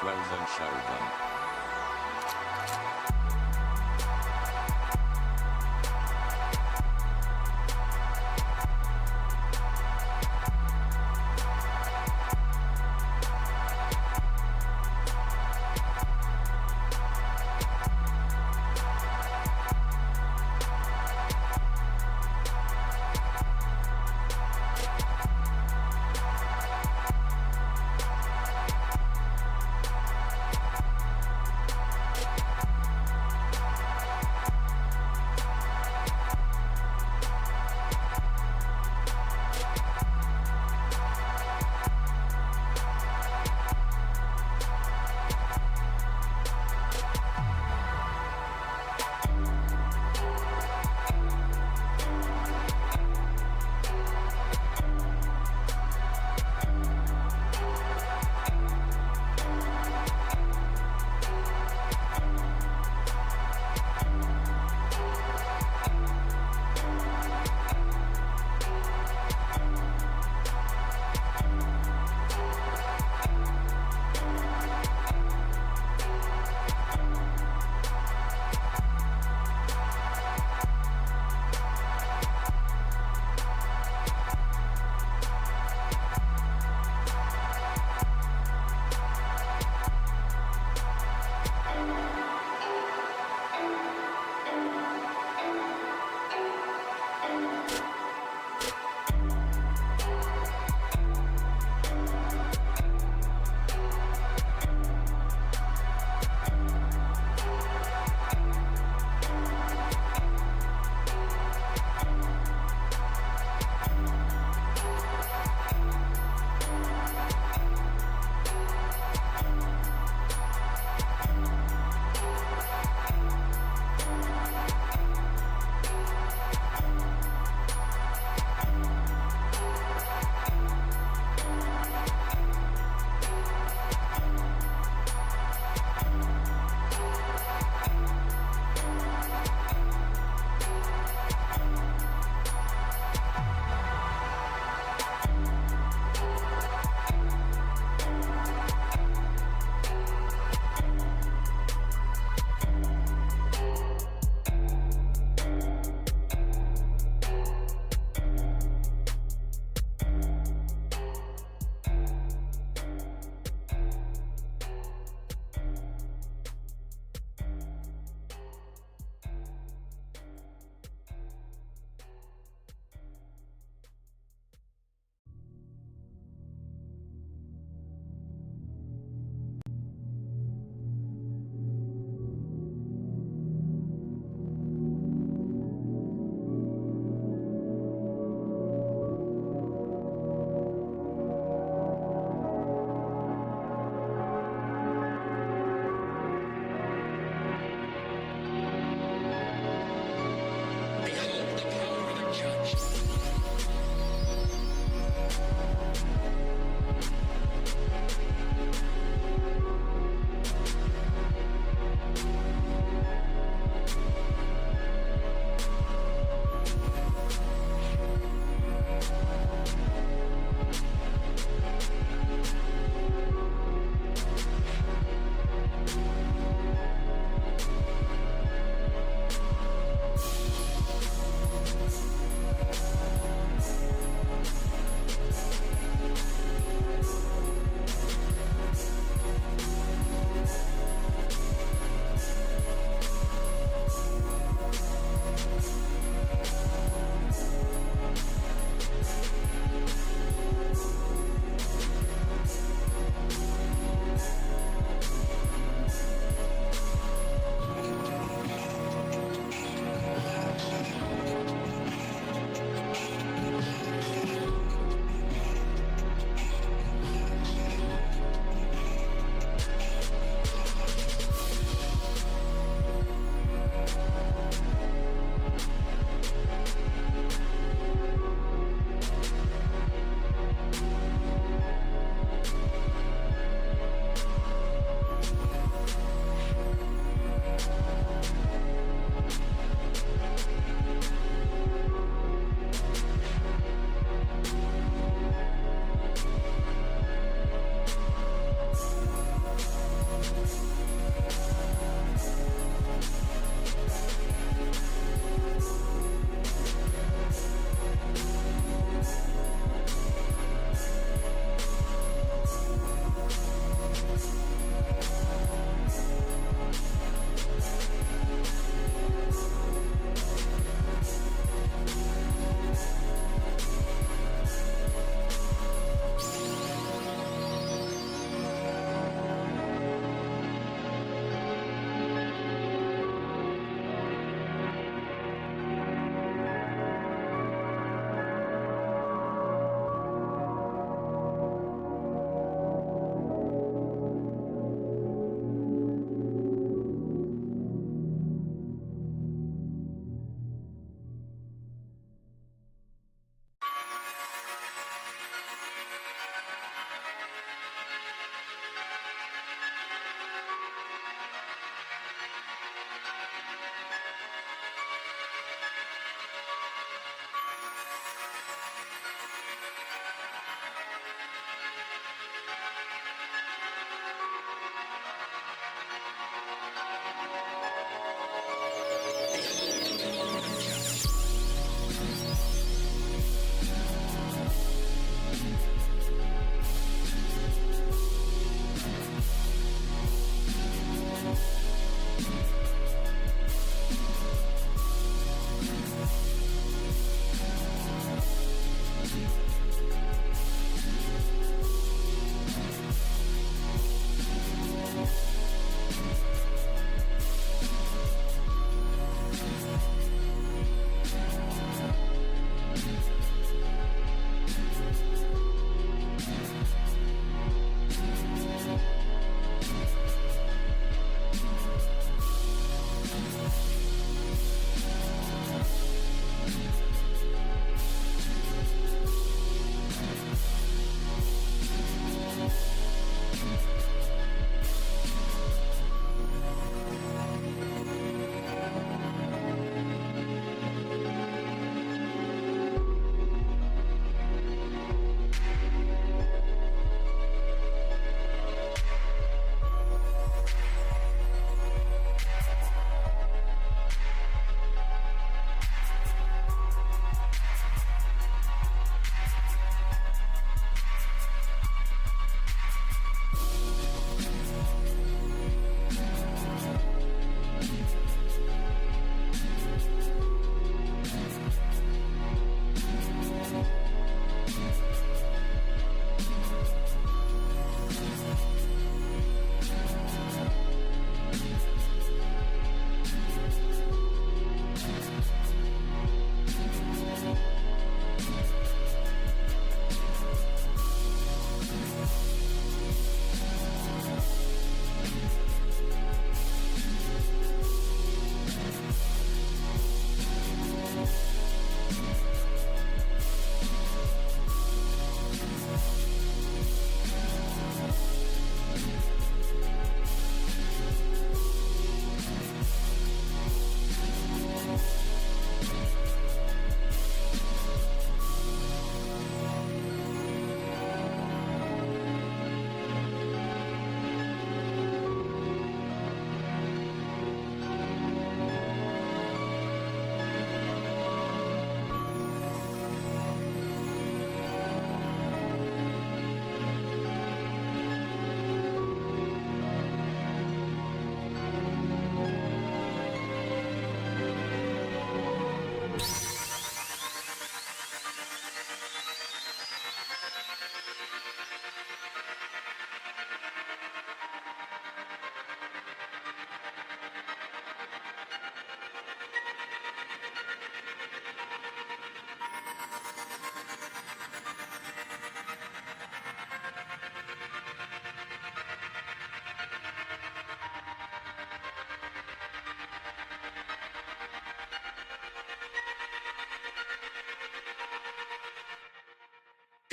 Frozen Shogun.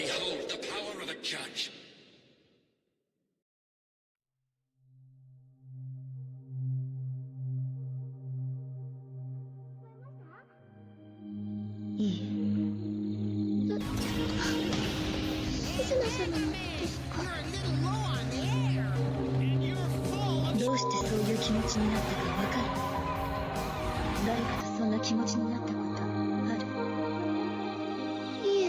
Behold the power of a judge. いいえ。静野様ですか？どうしてそういう気持ちになったかわかる？誰かとそんな気持ちになったことある？いえ。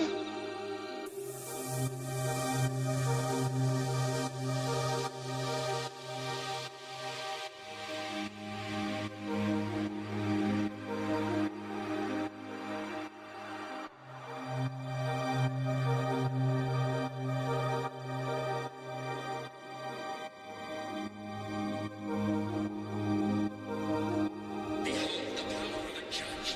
Behold the power of a judge.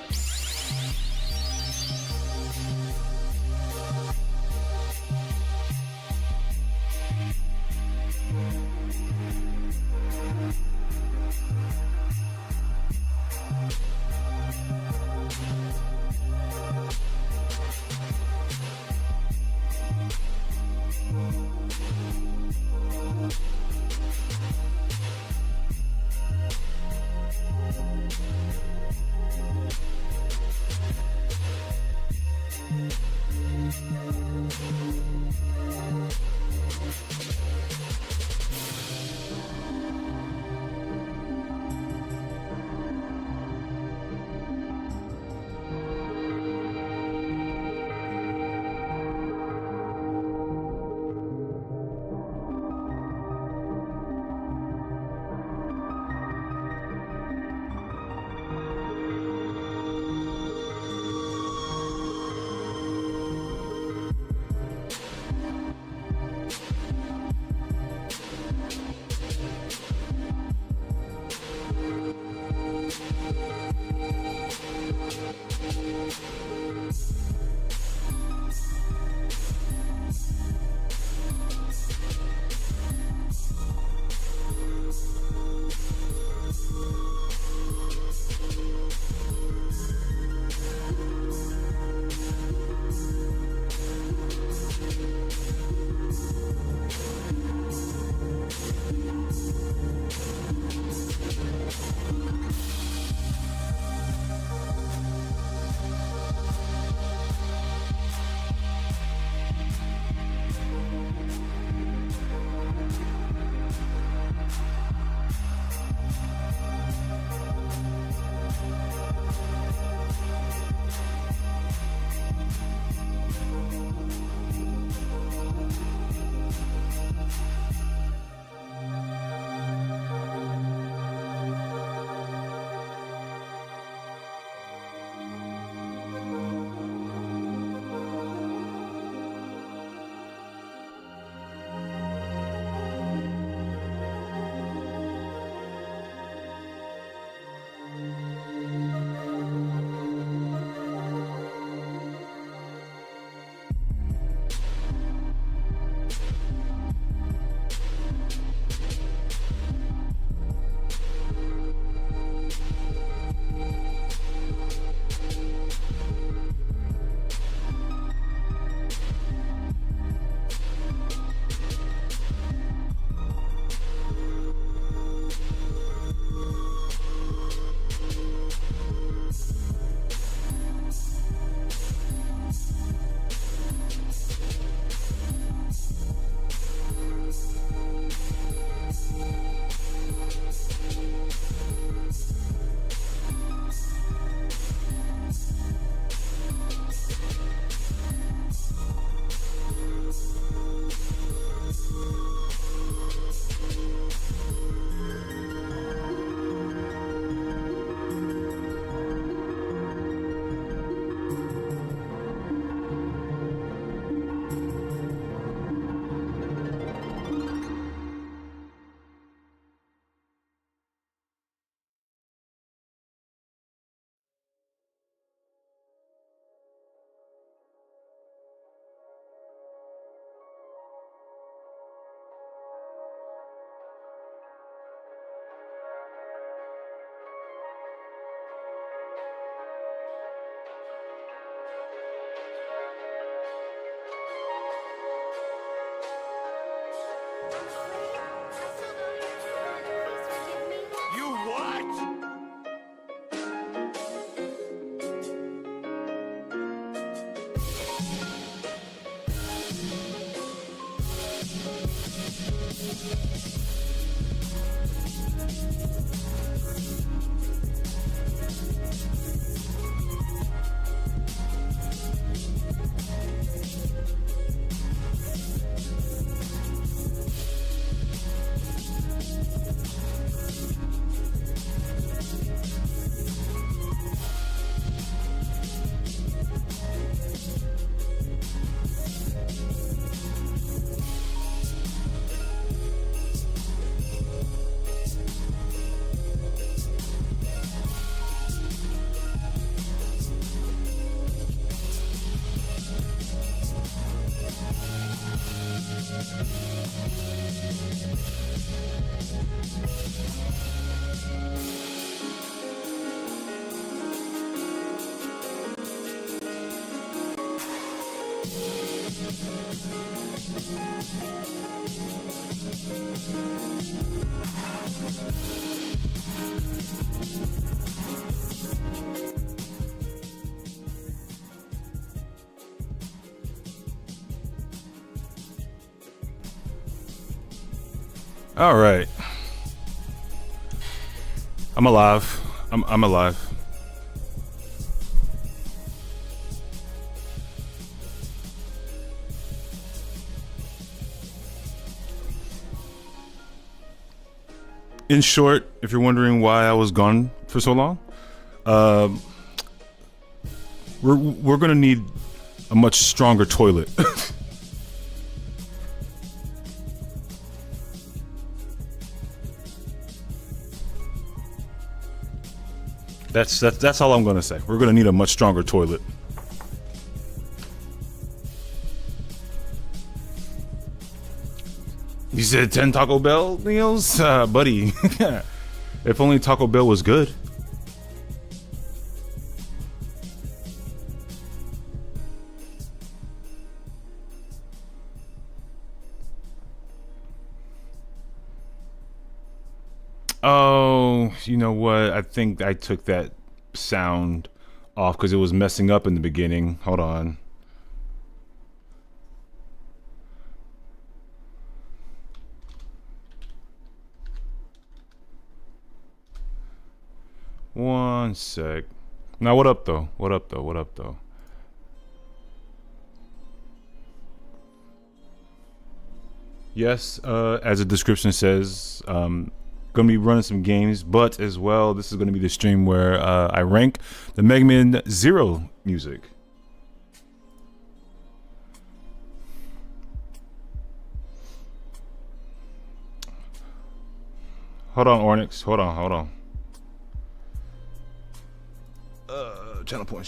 You what? All right. I'm alive. I'm alive. In short, if you're wondering why I was gone for so long, we're gonna need a much stronger toilet. That's all I'm gonna say. We're gonna need a much stronger toilet. You said 10 Taco Bell meals? Buddy. If only Taco Bell was good. Oh, you know what? I think I took that sound off because it was messing up in the beginning. Hold on. One sec. Now, what up, though? What up, though? What up, though? Yes, as the description says, gonna be running some games, but as well, this is gonna be the stream where I rank the Mega Man Zero music. Hold on, Ornix. Hold on. Channel points.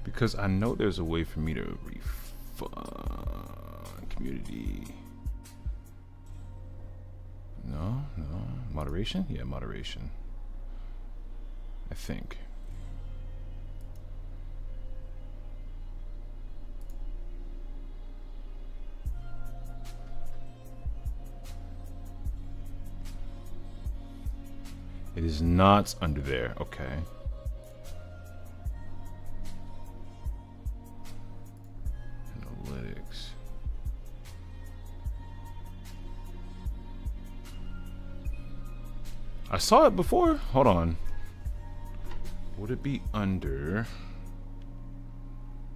Because I know there's a way for me to refund community. No, moderation? Yeah, moderation. I think. It is not under there. Okay. Analytics. I saw it before. Hold on. Would it be under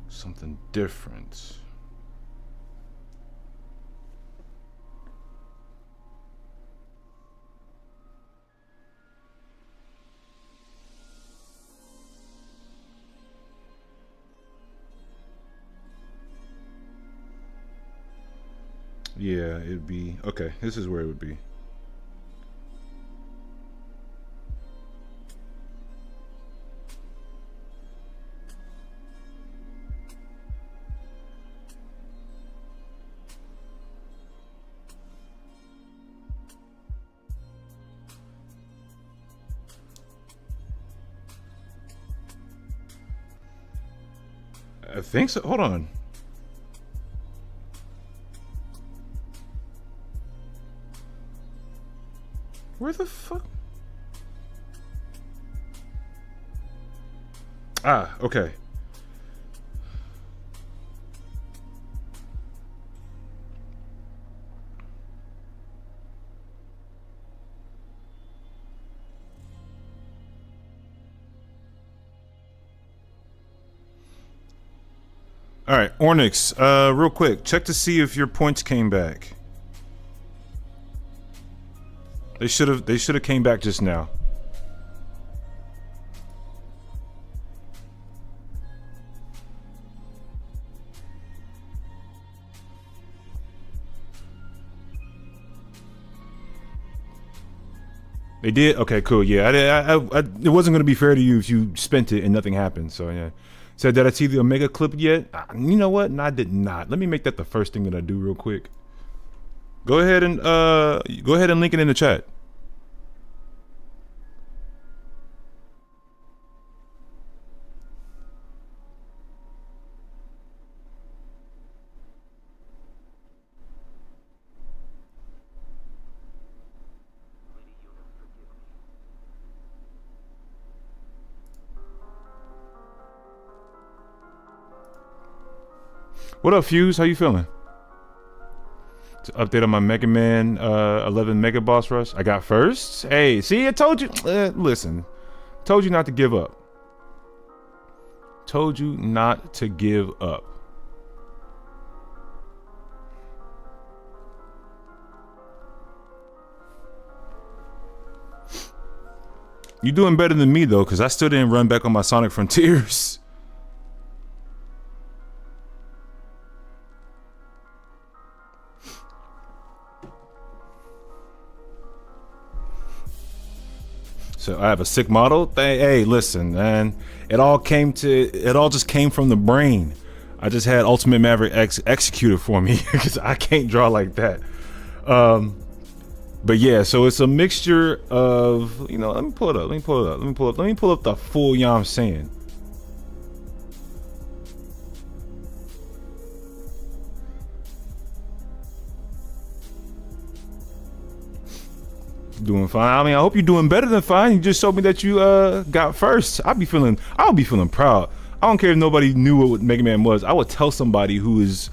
something different? Yeah, it'd be okay. This is where it would be. I think so. Hold on. Where the fuck? Ah, okay. All right, Ornix, real quick, check to see if your points came back. They should have came back just now. They did? Okay, cool. Yeah, it wasn't going to be fair to you if you spent it and nothing happened. So, yeah. Said, did I see the Omega clip yet? You know what? No, I did not. Let me make that the first thing that I do real quick. Go ahead and link it in the chat. What up, Fuse? How you feeling? To update on my Mega Man 11 Mega Boss Rush. I got first. Hey, see, I told you. Listen, told you not to give up. Told you not to give up. You doing better than me though, because I still didn't run back on my Sonic Frontiers. So I have a sick model. Hey, listen, man. It all just came from the brain. I just had Ultimate Maverick executed for me because I can't draw like that. But yeah, so it's a mixture of, you know, let me pull it up. Let me pull up the full, you know what I'm saying. Doing fine. I mean, I hope you're doing better than fine. You just showed me that you got first. I'll be feeling proud. I don't care if nobody knew what Mega Man was. I would tell somebody who is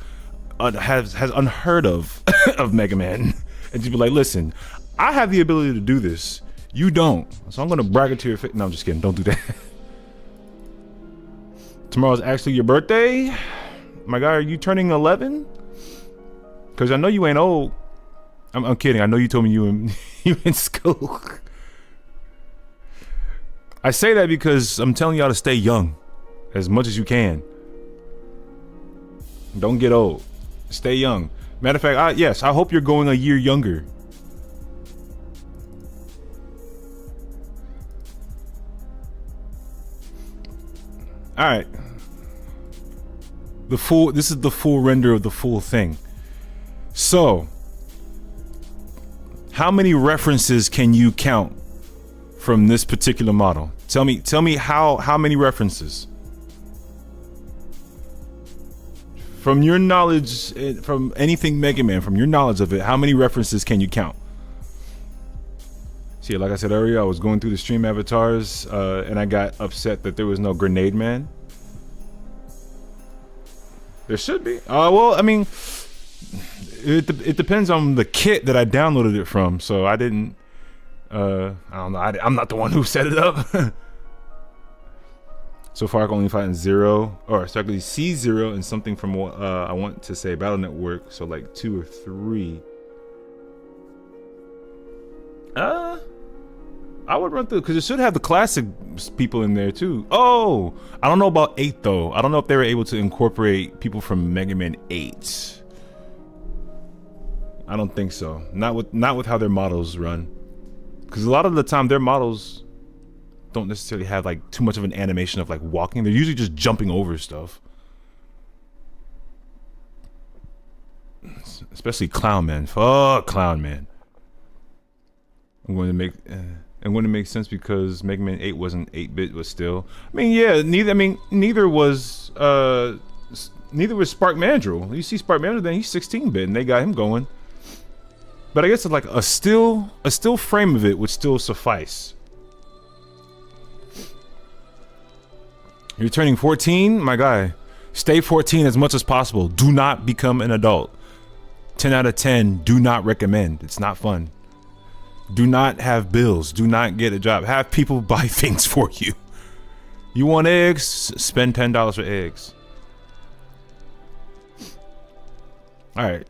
has unheard of of Mega Man and just be like, listen, I have the ability to do this. You don't. So I'm gonna brag it to your face. No, I'm just kidding. Don't do that. Tomorrow's actually your birthday. My guy, are you turning 11? Because I know you ain't old. I'm kidding. I know you told me you in school. I say that because I'm telling y'all to stay young as much as you can. Don't get old. Stay young. Matter of fact, yes, I hope you're going a year younger. All right. This is the full render of the full thing. So, how many references can you count from this particular model? Tell me how many references? From your knowledge, from anything Mega Man, from your knowledge of it, how many references can you count? See, like I said earlier, I was going through the stream avatars, and I got upset that there was no Grenade Man. There should be. Well, I mean, it depends on the kit that I downloaded it from, so I didn't. I don't know. I'm not the one who set it up. So far, I can only find C0 and something from I want to say Battle Network. So like 2 or 3. I would run through because it should have the classic people in there too. Oh, I don't know about 8 though. I don't know if they were able to incorporate people from Mega Man 8. I don't think so. Not with how their models run. Because a lot of the time their models don't necessarily have like too much of an animation of like walking. They're usually just jumping over stuff. Especially Clown Man. Fuck Clown Man. I'm going to make It wouldn't make sense because Mega Man 8 wasn't 8-bit, but still. I mean, yeah, neither was Spark Mandrill. You see Spark Mandrill, then he's 16-bit, and they got him going. But I guess like a still frame of it would still suffice. You're turning 14, my guy. Stay 14 as much as possible. Do not become an adult. 10 out of 10. Do not recommend. It's not fun. Do not have bills. Do not get a job. Have people buy things for you. You want eggs? Spend $10 for eggs. Alright.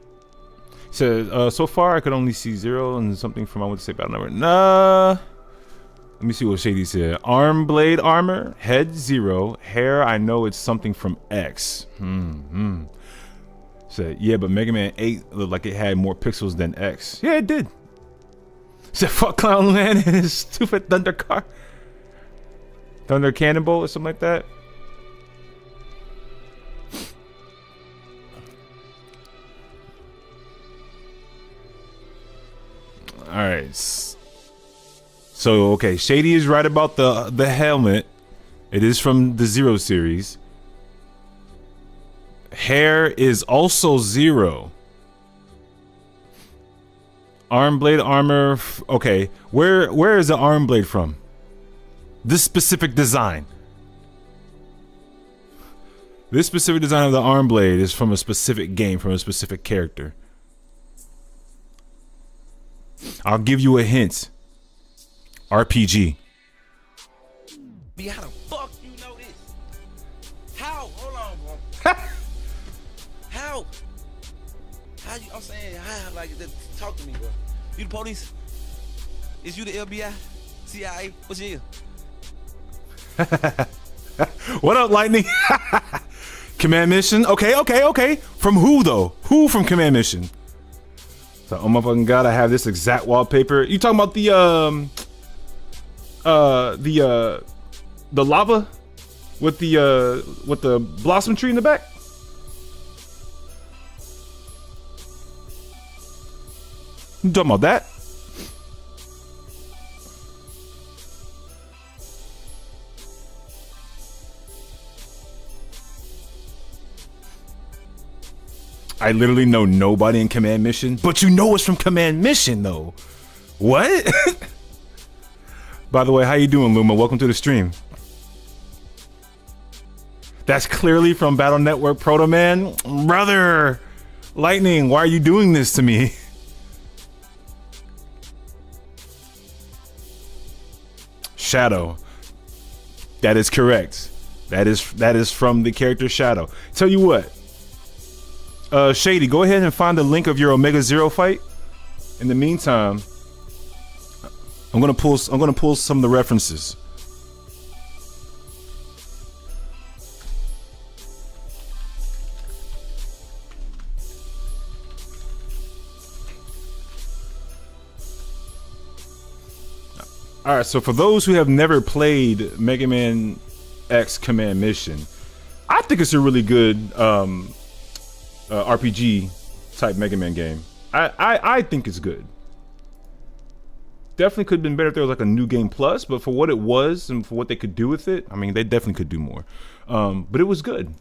So far I could only see 0 and something from I want to say battle number. Nah. Let me see what Shady said. Arm blade armor, head 0, hair I know it's something from X. Said, yeah, but Mega Man 8 looked like it had more pixels than X. Yeah, it did. Said fuck Clown Man and his stupid thunder car. Thunder Cannonball or something like that. Alright. So okay, Shady is right about the helmet. It is from the 0 series. Hair is also 0. Arm blade armor. Okay, where is the arm blade from? This specific design. This specific design of the arm blade is from a specific game, from a specific character. I'll give you a hint. RPG. How the fuck you know this? How? Hold on, bro. How? How you? I'm saying, how? Like, talk to me, bro. You the police? Is you the FBI? CIA? What's your? What up, Lightning? Command Mission. Okay. From who though? Who from Command Mission? So, oh my fucking god, I have this exact wallpaper. You talking about the lava with the blossom tree in the back? You talking about that? I literally know nobody in Command Mission, but you know it's from Command Mission though. What? By the way, how you doing, Luma? Welcome to the stream. That's clearly from Battle Network Proto Man. Brother, Lightning, why are you doing this to me? Shadow. That is correct. That is from the character Shadow. Tell you what. Shady, go ahead and find the link of your Omega Zero fight. In the meantime, I'm gonna pull some of the references. All right, so for those who have never played Mega Man X Command Mission, I think it's a really good RPG type Mega Man game. I think it's good. Definitely could have been better if there was like a new game plus, but for what it was and for what they could do with it, I mean, they definitely could do more. But it was good.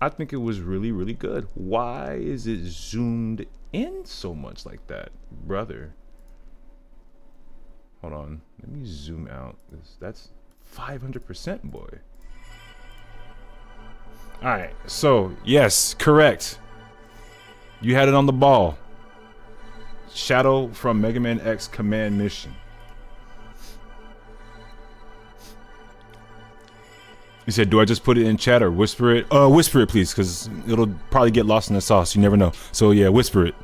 I think it was really, really good. Why is it zoomed in so much like that, brother? Hold on, let me zoom out. That's 500%, boy. All right, so yes, correct. You had it on the ball. Shadow from Mega Man X Command Mission. You said, do I just put it in chat or whisper it? Whisper it, please, because it'll probably get lost in the sauce. You never know. So yeah, whisper it.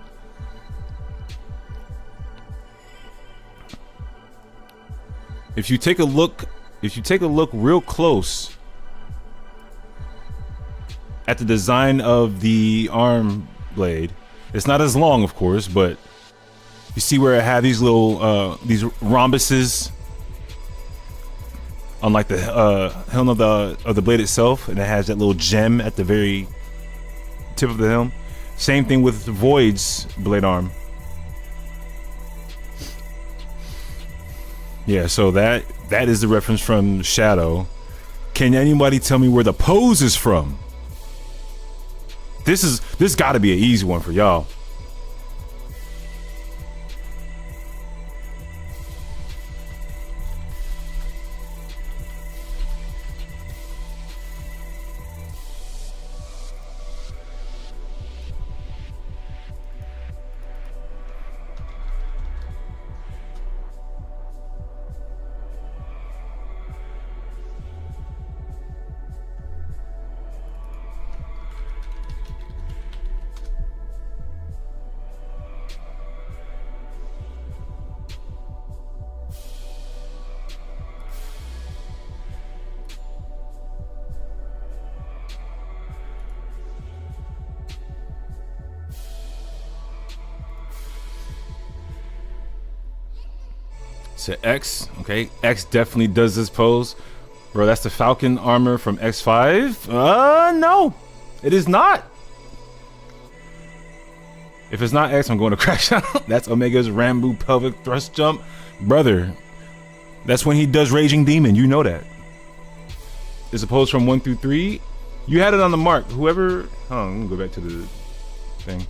If you take a look real close at the design of the arm blade, it's not as long, of course, but you see where it had these little these rhombuses on like the helm of the blade itself, and it has that little gem at the very tip of the helm. Same thing with Void's blade arm. Yeah, so that is the reference from Shadow. Can anybody tell me where the pose is from? This got to be an easy one for y'all. So X, okay, X definitely does this pose. Bro, that's the Falcon armor from X5? No, it is not. If it's not X, I'm going to crash out. That's Omega's Rambo pelvic thrust jump. Brother, that's when he does Raging Demon, you know that. It's a pose from 1 through 3. You had it on the mark. Whoever, let me go back to the thing.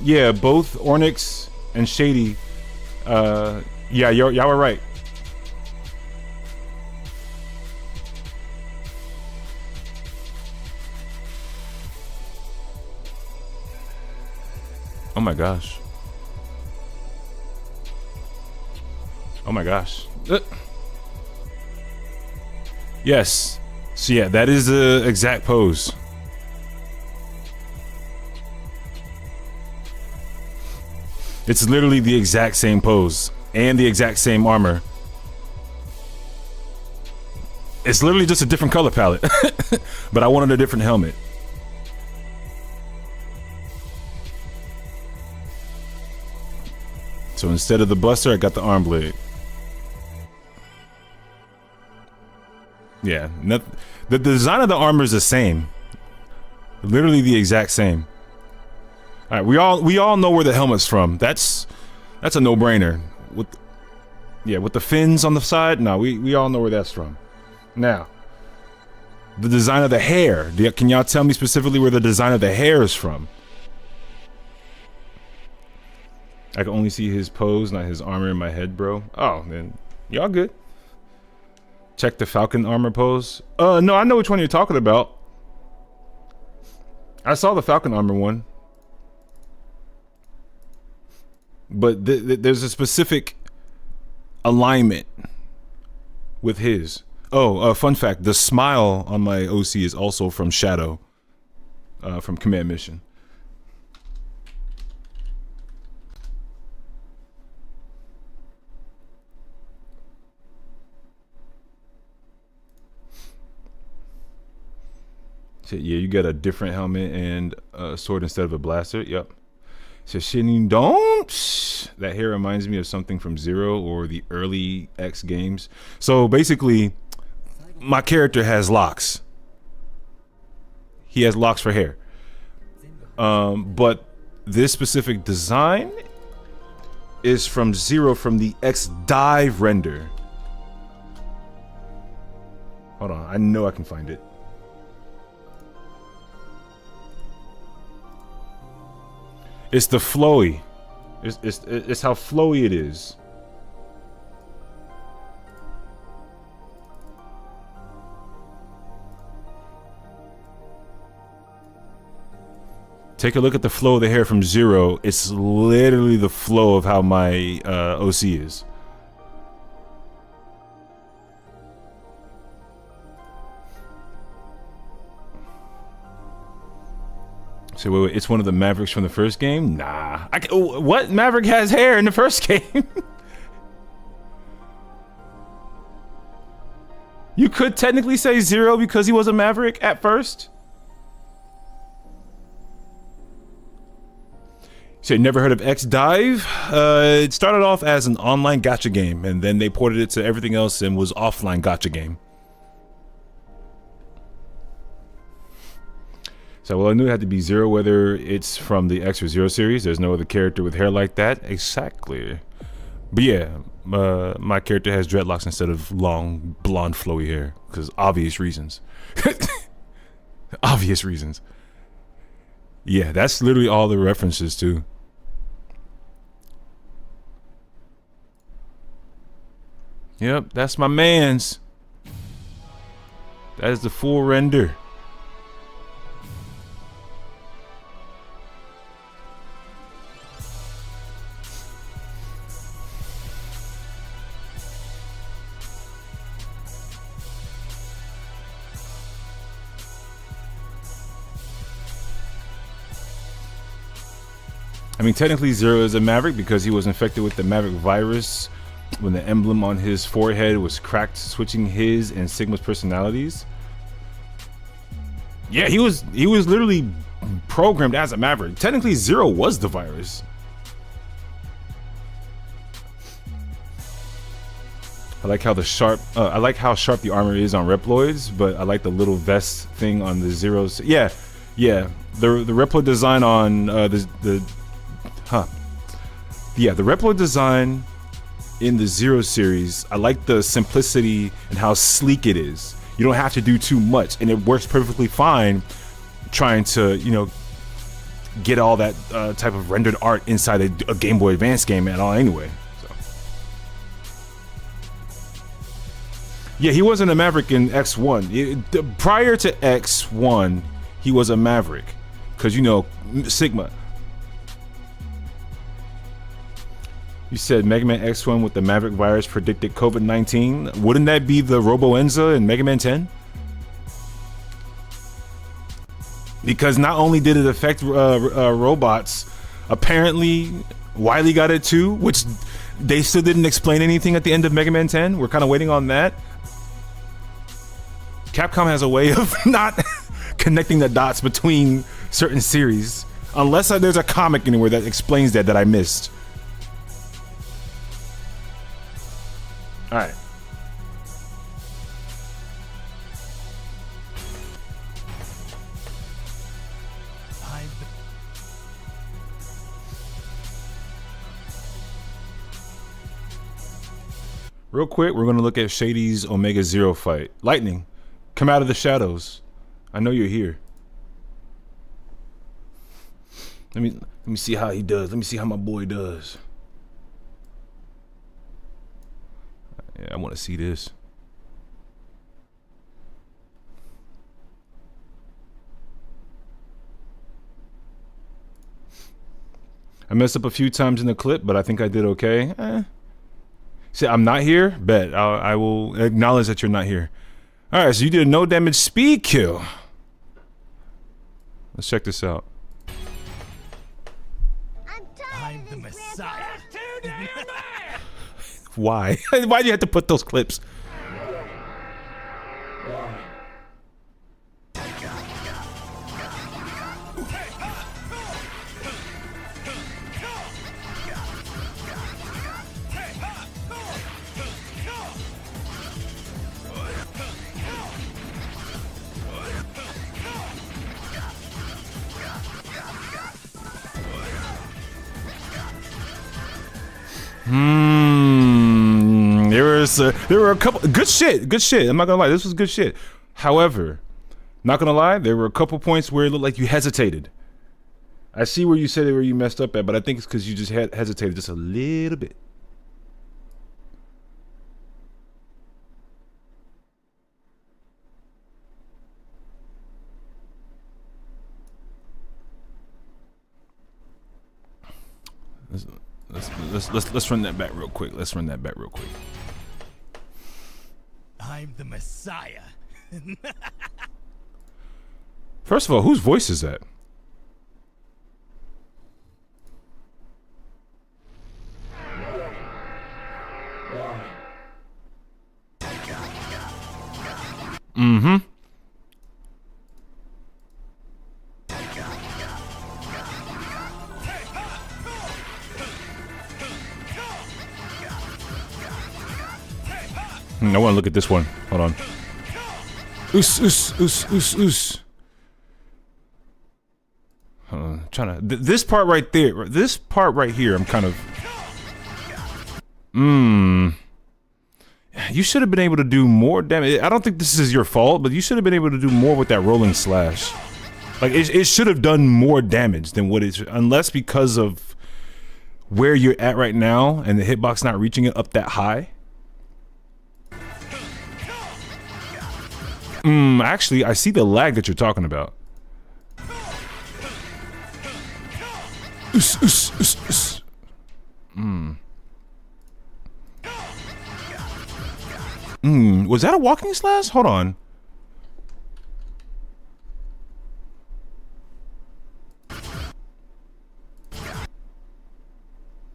Yeah, both Ornyx and Shady, yeah, y'all were right. Oh my gosh. Oh my gosh. Yes. So yeah, that is the exact pose. It's literally the exact same pose and the exact same armor. It's literally just a different color palette. But I wanted a different helmet. So instead of the buster, I got the arm blade. Yeah, the design of the armor is the same. Literally the exact same. All right, we all know where the helmet's from. That's a no-brainer. With the fins on the side, no, we all know where that's from. Now, the design of the hair. Can y'all tell me specifically where the design of the hair is from? I can only see his pose, not his armor in my head, bro. Oh, then y'all good. Check the Falcon armor pose. No, I know which one you're talking about. I saw the Falcon armor one. But there's a specific alignment with his. Oh, fun fact. The smile on my OC is also from Shadow. From Command Mission. So, yeah, you got a different helmet and a sword instead of a blaster. Yep. So Shinning don't. That hair reminds me of something from Zero or the early X games. So basically, my character has locks. He has locks for hair. But this specific design is from Zero from the X Dive render. Hold on, I know I can find it. It's the flowy. It's how flowy it is. Take a look at the flow of the hair from Zero. It's literally the flow of how my OC is. So wait, it's one of the Mavericks from the first game? Nah. What Maverick has hair in the first game? You could technically say Zero because he was a Maverick at first. So you never heard of X Dive? It started off as an online gacha game, and then they ported it to everything else and was offline gacha game. So, well, I knew it had to be Zero, whether it's from the X or Zero series. There's no other character with hair like that. Exactly. But yeah, my character has dreadlocks instead of long blonde flowy hair because obvious reasons. Obvious reasons. Yeah, that's literally all the references to. Yep, that's my man's. That is the full render. I mean, technically Zero is a Maverick because he was infected with the Maverick virus when the emblem on his forehead was cracked, switching his and Sigma's personalities. Yeah, he was literally programmed as a Maverick. Technically Zero was the virus. I like how how sharp the armor is on Reploids, but I like the little vest thing on the Zeros. Yeah. The Reploid design on the Reploid design in the Zero series, I like the simplicity and how sleek it is. You don't have to do too much, and it works perfectly fine trying to, get all that type of rendered art inside a Game Boy Advance game at all anyway. So. Yeah, he wasn't a Maverick in X1. Prior to X1, he was a Maverick. Because, Sigma. You said Mega Man X1 with the Maverick virus predicted COVID-19. Wouldn't that be the Robo-Enza in Mega Man 10? Because not only did it affect robots, apparently Wily got it too, which they still didn't explain anything at the end of Mega Man 10. We're kind of waiting on that. Capcom has a way of not connecting the dots between certain series, unless there's a comic anywhere that explains that I missed. All right. Real quick, we're going to look at Shady's Omega Zero fight. Lightning, come out of the shadows. I know you're here. Let me see how he does. Let me see how my boy does. Yeah, I want to see this. I messed up a few times in the clip, but I think I did okay. See, I'm not here? Bet. I will acknowledge that you're not here. Alright, so you did a no damage speed kill. Let's check this out. I'm the Messiah. Why? Why do you have to put those clips? There were a couple good shit. I'm not gonna lie, this was good shit. However, not gonna lie, there were a couple points where it looked like you hesitated. I see where you said where you messed up at, but I think it's because you just hesitated just a little bit. Let's run that back real quick. I'm the Messiah. First of all, whose voice is that? Mm-hmm. I want to look at this one. Hold on. Oos. Trying to this part right there. This part right here. I'm kind of. You should have been able to do more damage. I don't think this is your fault, but you should have been able to do more with that rolling slash. Like, it should have done more damage than what it's... Unless because of where you're at right now and the hitbox not reaching it up that high. Actually, I see the lag that you're talking about. Was that a walking slash? Hold on.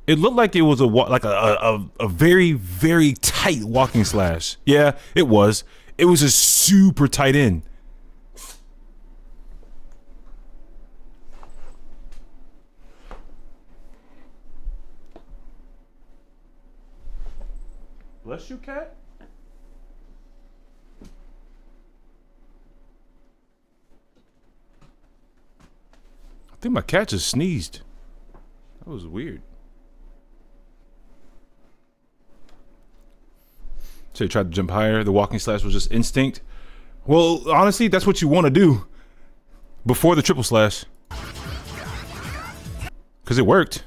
It looked like it was a very, very tight walking slash. Yeah, it was. It was a super tight end. Bless you, cat. I think my cat just sneezed. That was weird. So you tried to jump higher. The walking slash was just instinct. Well, honestly, that's what you want to do before the triple slash. Because it worked.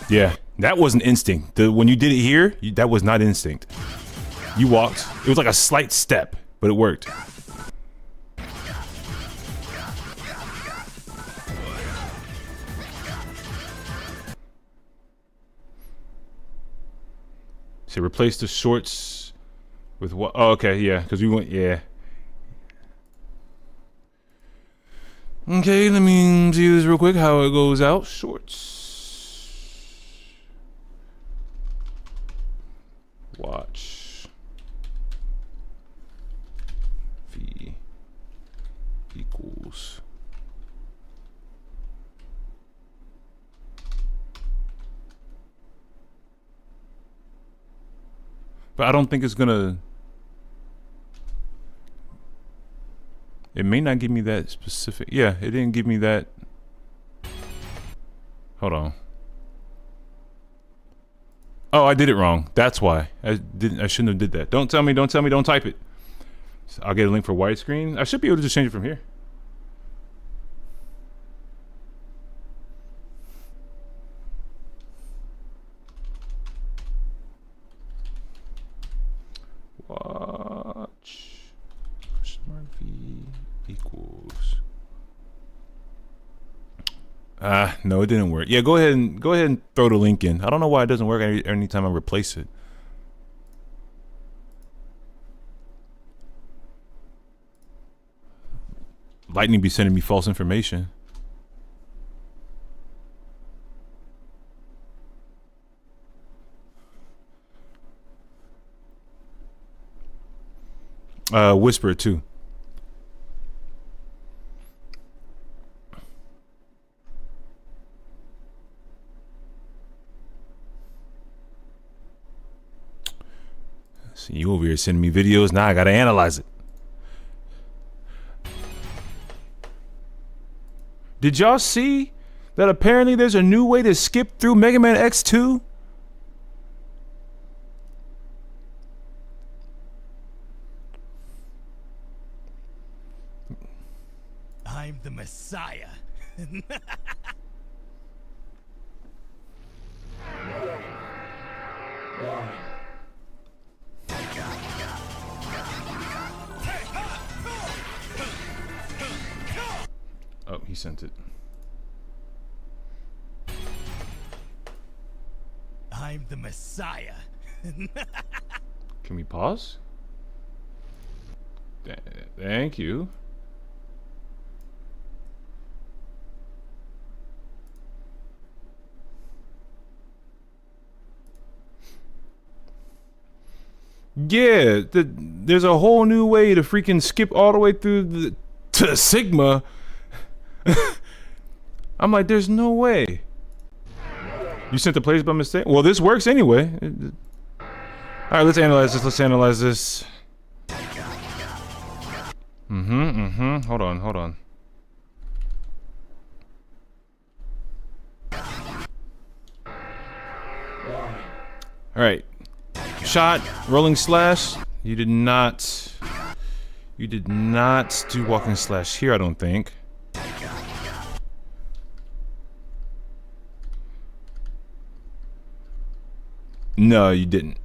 Yeah, that wasn't instinct. When you did it here, that was not instinct. You walked. It was like a slight step, but it worked. So replace the shorts with what? Oh, okay, yeah, because we went, yeah. Okay, let me see this real quick, how it goes out. Shorts. Watch. V equals. But I don't think it's gonna... It may not give me that specific... Yeah, it didn't give me that... Hold on. Oh, I did it wrong. That's why. I shouldn't have did that. Don't tell me, don't type it. So I'll get a link for widescreen. I should be able to just change it from here. Watch. Question mark V equals. No, it didn't work. Yeah, go ahead and throw the link in. I don't know why it doesn't work anytime I replace it. Lightning be sending me false information. Whisper too. See, you over here sending me videos. Now I gotta analyze it. Did y'all see that apparently there's a new way to skip through Mega Man X2? I'm the Messiah. Oh, he sent it. I'm the Messiah. Can we pause? Thank you. Yeah, there's a whole new way to freaking skip all the way through to Sigma. I'm like, there's no way. You sent the plays by mistake? Well, this works anyway. All right, let's analyze this. Hold on. All right. Shot, rolling slash. You did not do walking slash here, I don't think. No, you didn't.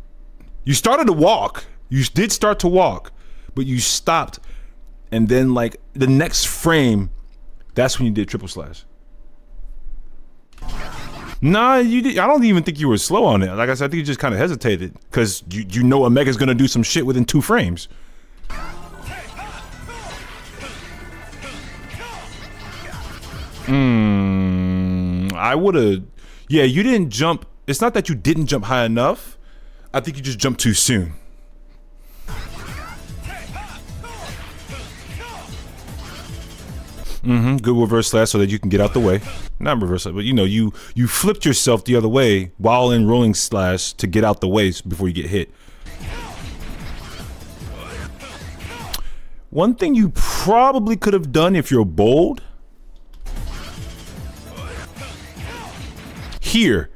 You started to walk. You did start to walk, but you stopped, and then like the next frame, that's when you did triple slash. Nah, you did. I don't even think you were slow on it. Like I said, I think you just kind of hesitated because you know Omega's gonna do some shit within 2 frames. I would have. Yeah, you didn't jump. It's not that you didn't jump high enough. I think you just jumped too soon. Good reverse slash so that you can get out the way. Not reverse slash, but you know, you flipped yourself the other way while in rolling slash to get out the way before you get hit. One thing you probably could have done if you're bold. Here.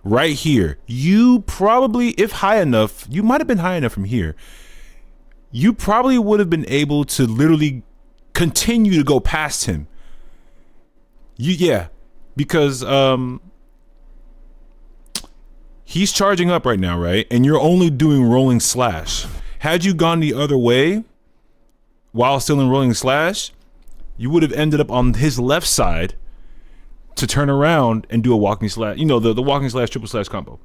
Right here. You probably, if high enough, you might have been high enough from here. You probably would have been able to literally continue to go past him. Yeah, because he's charging up right now, right? And you're only doing rolling slash. Had you gone the other way while still in rolling slash, you would have ended up on his left side to turn around and do a walking slash. You know, the walking slash triple slash combo.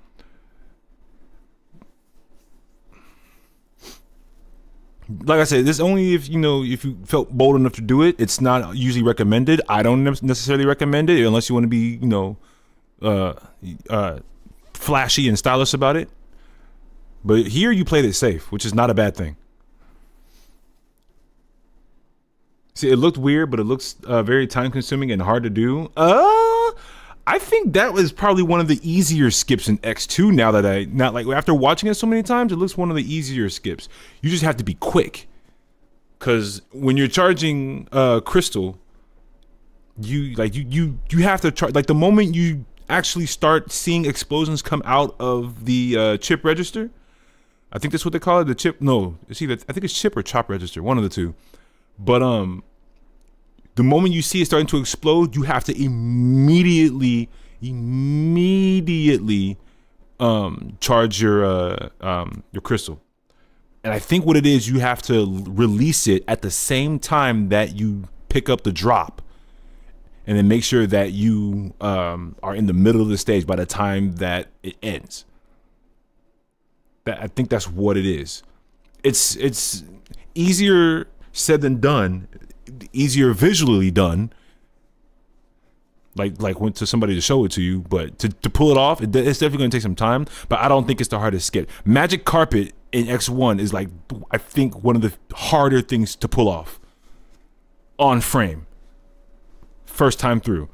Like I said, this only if you felt bold enough to do it. It's not usually recommended. I don't necessarily recommend it unless you want to be, flashy and stylish about it. But here you played it safe, which is not a bad thing. See, it looked weird, but it looks very time consuming and hard to do. I think that was probably one of the easier skips in X2 now that after watching it so many times, it looks one of the easier skips. You just have to be quick. Cause when you're charging Crystal, you have to charge, like the moment you actually start seeing explosions come out of the chip register. I think that's what they call it, the chip. No, I think it's chip or chop register, one of the two. But the moment you see it starting to explode, you have to immediately charge your crystal. And I think what it is, you have to release it at the same time that you pick up the drop, and then make sure that you are in the middle of the stage by the time that it ends. I think that's what it is. It's easier said than done. Easier visually done, like went to somebody to show it to you, but to pull it off, it's definitely going to take some time. But I don't think it's the hardest skip. Magic Carpet in X1 is like, I think, one of the harder things to pull off on frame first time through.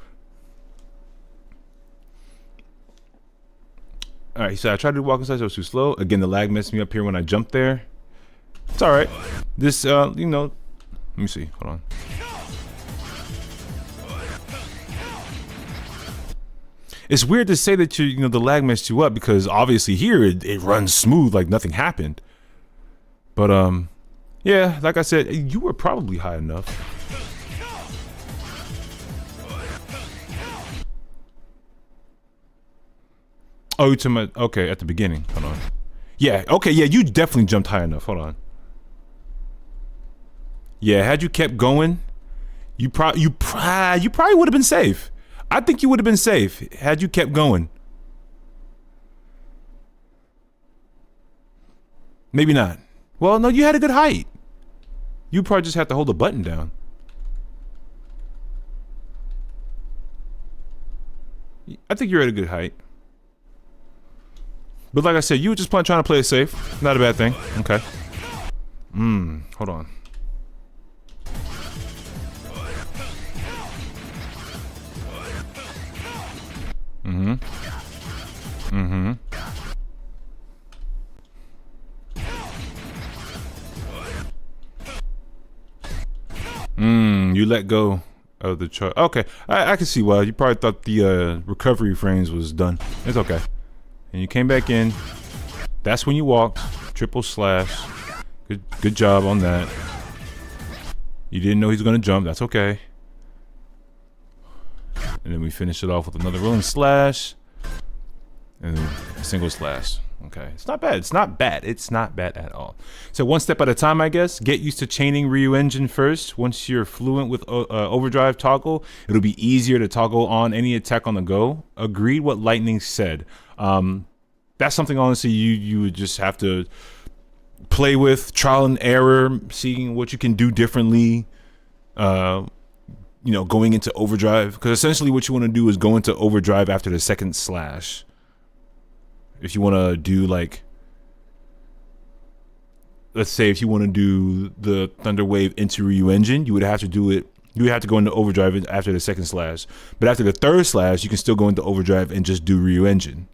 All right, so I tried to walk inside, so I was too slow. Again, the lag messed me up here when I jumped there. It's all right. This let me see. Hold on. It's weird to say that the lag messed you up, because obviously here it runs smooth like nothing happened. But yeah, like I said, you were probably high enough. Oh, you talking about, okay, at the beginning. Hold on. Yeah, okay, yeah, you definitely jumped high enough. Hold on. Yeah, had you kept going, you probably would have been safe. I think you would have been safe had you kept going. Maybe not. Well, no, you had a good height. You probably just have to hold the button down. I think you're at a good height. But like I said, you were just trying to play it safe. Not a bad thing. Okay. Hold on. You let go of the charge. Okay, I can see why. You probably thought the recovery frames was done. It's okay. And you came back in. That's when you walked. Triple slash. Good job on that. You didn't know he was gonna jump. That's okay. And then we finish it off with another rolling slash. And then a single slash. Okay, it's not bad. It's not bad. It's not bad at all. So one step at a time, I guess. Get used to chaining Ryu Engine first. Once you're fluent with overdrive toggle, it'll be easier to toggle on any attack on the go. Agreed what Lightning said. That's something, honestly, you would just have to play with, trial and error, seeing what you can do differently. You know, going into overdrive, because essentially what you want to do is go into overdrive after the second slash. If you want to do, like, let's say if you want to do the Thunder Wave into Ryu Engine, you would have to do it. You would have to go into overdrive after the second slash. But after the third slash, you can still go into overdrive and just do Ryu Engine.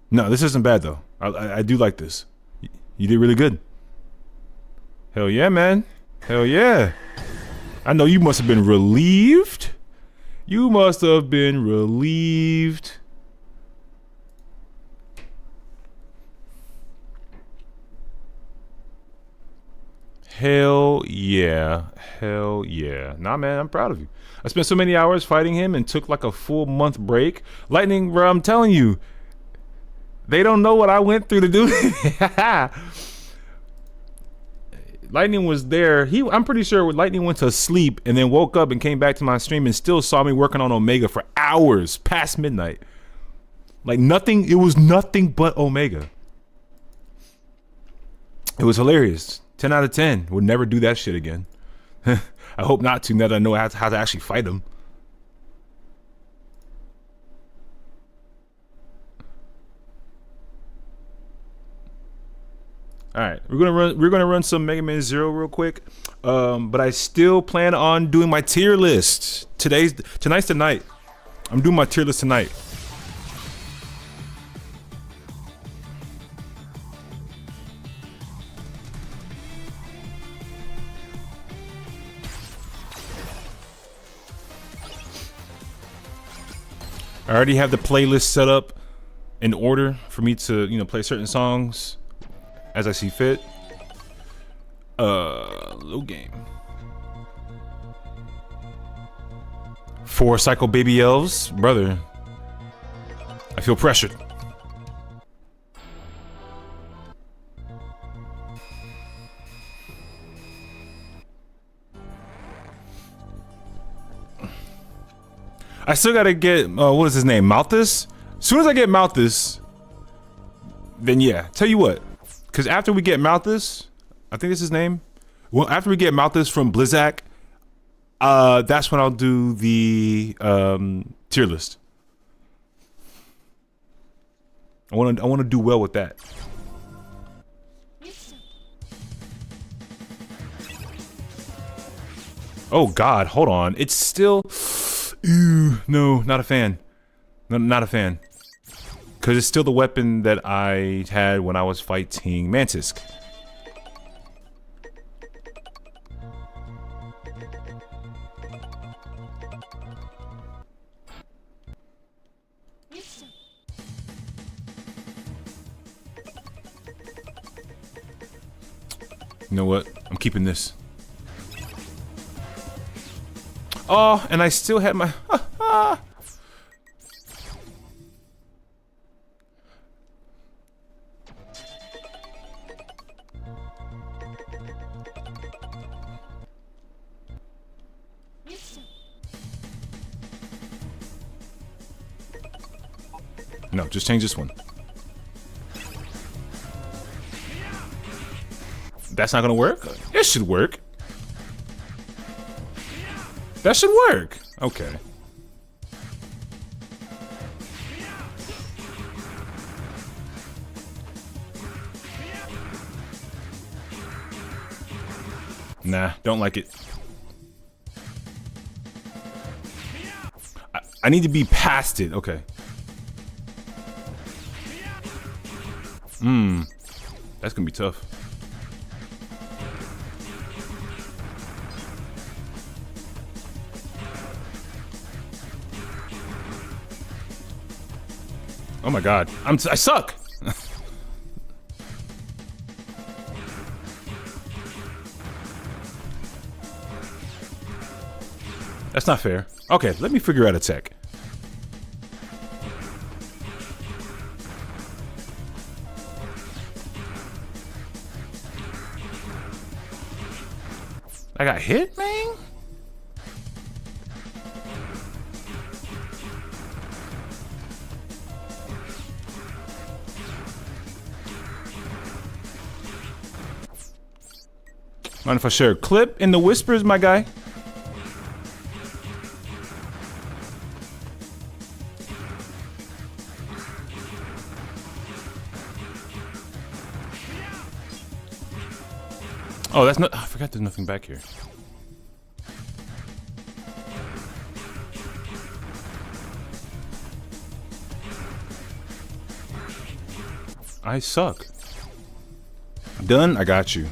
No, this isn't bad though. I do like this. You did really good. Hell yeah, man. Hell yeah. I know you must have been relieved. You must have been relieved. Hell yeah. Hell yeah. Nah, man, I'm proud of you. I spent so many hours fighting him and took like a full month break. Lightning, bro, I'm telling you, they don't know what I went through to do it. Lightning was there. I'm pretty sure Lightning went to sleep and then woke up and came back to my stream and still saw me working on Omega for hours past midnight. Like nothing. It was nothing but Omega. It was hilarious. 10 out of 10. Would never do that shit again. I hope not to, now that I know how to actually fight him. All right, we're gonna run some Mega Man Zero real quick, but I still plan on doing my tier list. Tonight's the night. I'm doing my tier list tonight. I already have the playlist set up in order for me to, you know, play certain songs as I see fit. Little game. 4 Psycho Baby Elves, brother. I feel pressured. I still gotta get, what is his name? Malthus? As soon as I get Malthus, then yeah, tell you what. Because after we get Malthus, I think that's his name. Well, after we get Malthus from Blizzak, that's when I'll do the tier list. I want to do well with that. Oh God, hold on. It's still. Ew, no, not a fan. No, not a fan. Because it's still the weapon that I had when I was fighting Mantisk. You know what? I'm keeping this. Oh, and I still had my... No, just change this one. That's not gonna work? It should work. That should work. Okay. Nah, don't like it. I need to be past it. Okay. That's gonna be tough. Oh my god, I suck. That's not fair. Okay, let me figure out a tech. I got hit, man? Mind if I share a clip in the whispers, my guy? Oh, that's not. I forgot there's nothing back here. I suck. Done? I got you.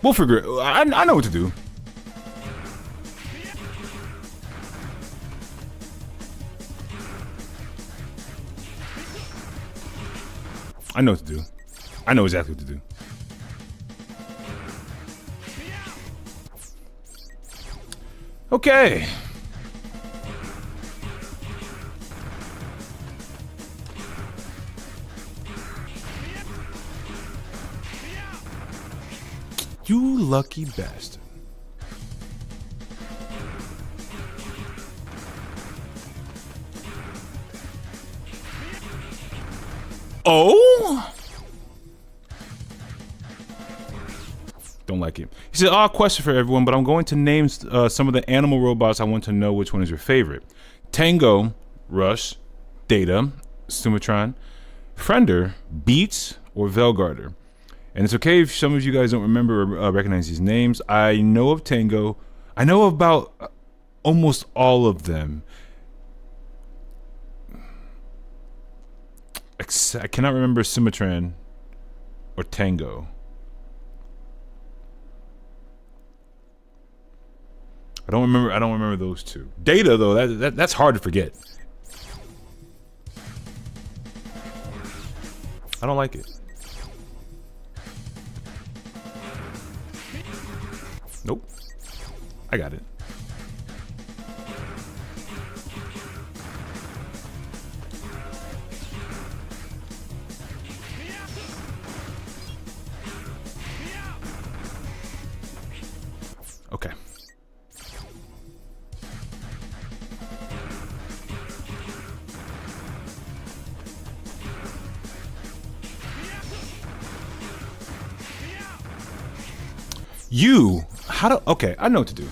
We'll figure it. I know what to do. I know what to do. I know exactly what to do. Okay. You lucky bastard. Oh? Don't like it. He said, question for everyone, but I'm going to name some of the animal robots. I want to know which one is your favorite. Tango, Rush, Data, Sumatron, Friender, Beats, or Velgarder. And it's okay if some of you guys don't remember or recognize these names. I know of Tango. I know about almost all of them. I cannot remember Sumatran or Tango. I don't remember those two. Data though, that's hard to forget. I don't like it. Nope. I got it. Okay. Okay, I know what to do.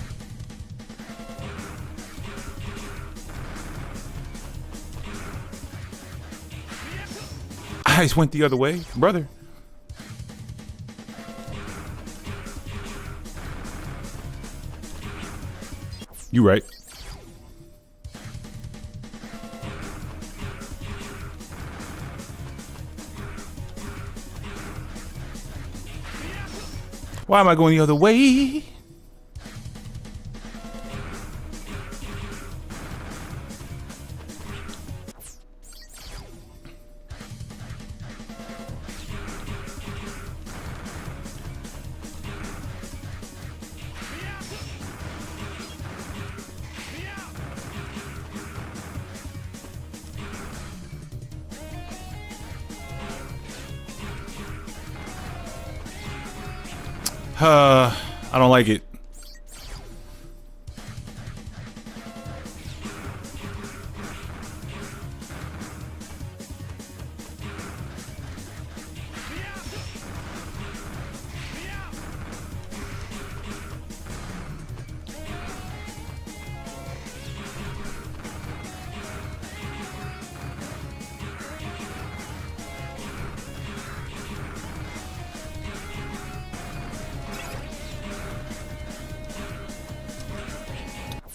Eyes went the other way, brother. You right. Why am I going the other way? I don't like it.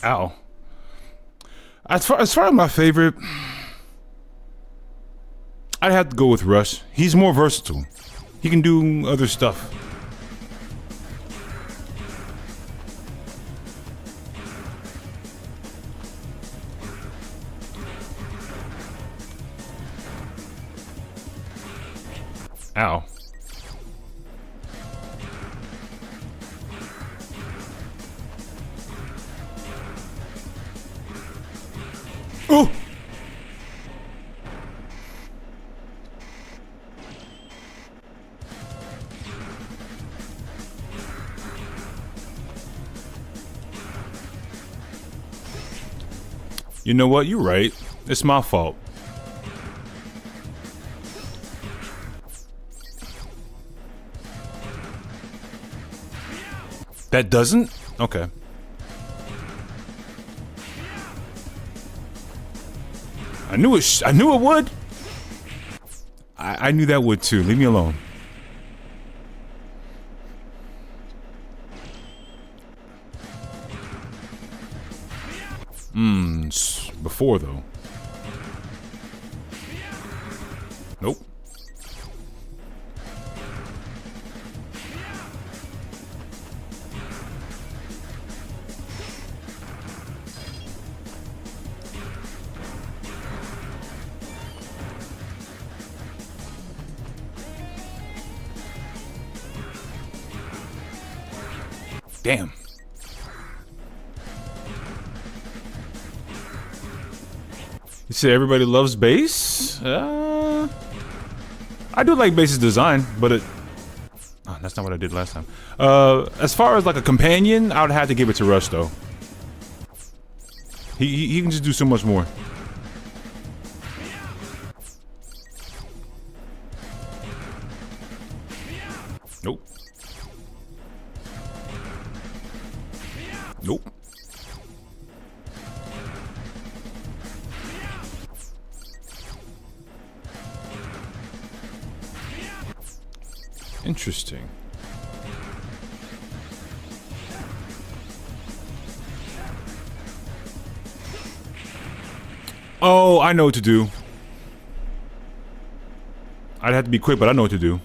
Ow. As far as my favorite, I'd have to go with Rush. He's more versatile. He can do other stuff. Ow. Oh! You know what? You're right. It's my fault. That doesn't? Okay. I knew it. I knew it would. I knew that would too. Leave me alone. Before though. Nope. Damn. You say everybody loves bass? I do like bass's design, but it... Oh, that's not what I did last time. As far as like a companion, I would have to give it to Rush though. He can just do so much more. Nope. Nope. Interesting. Oh, I know what to do. I'd have to be quick, but I know what to do.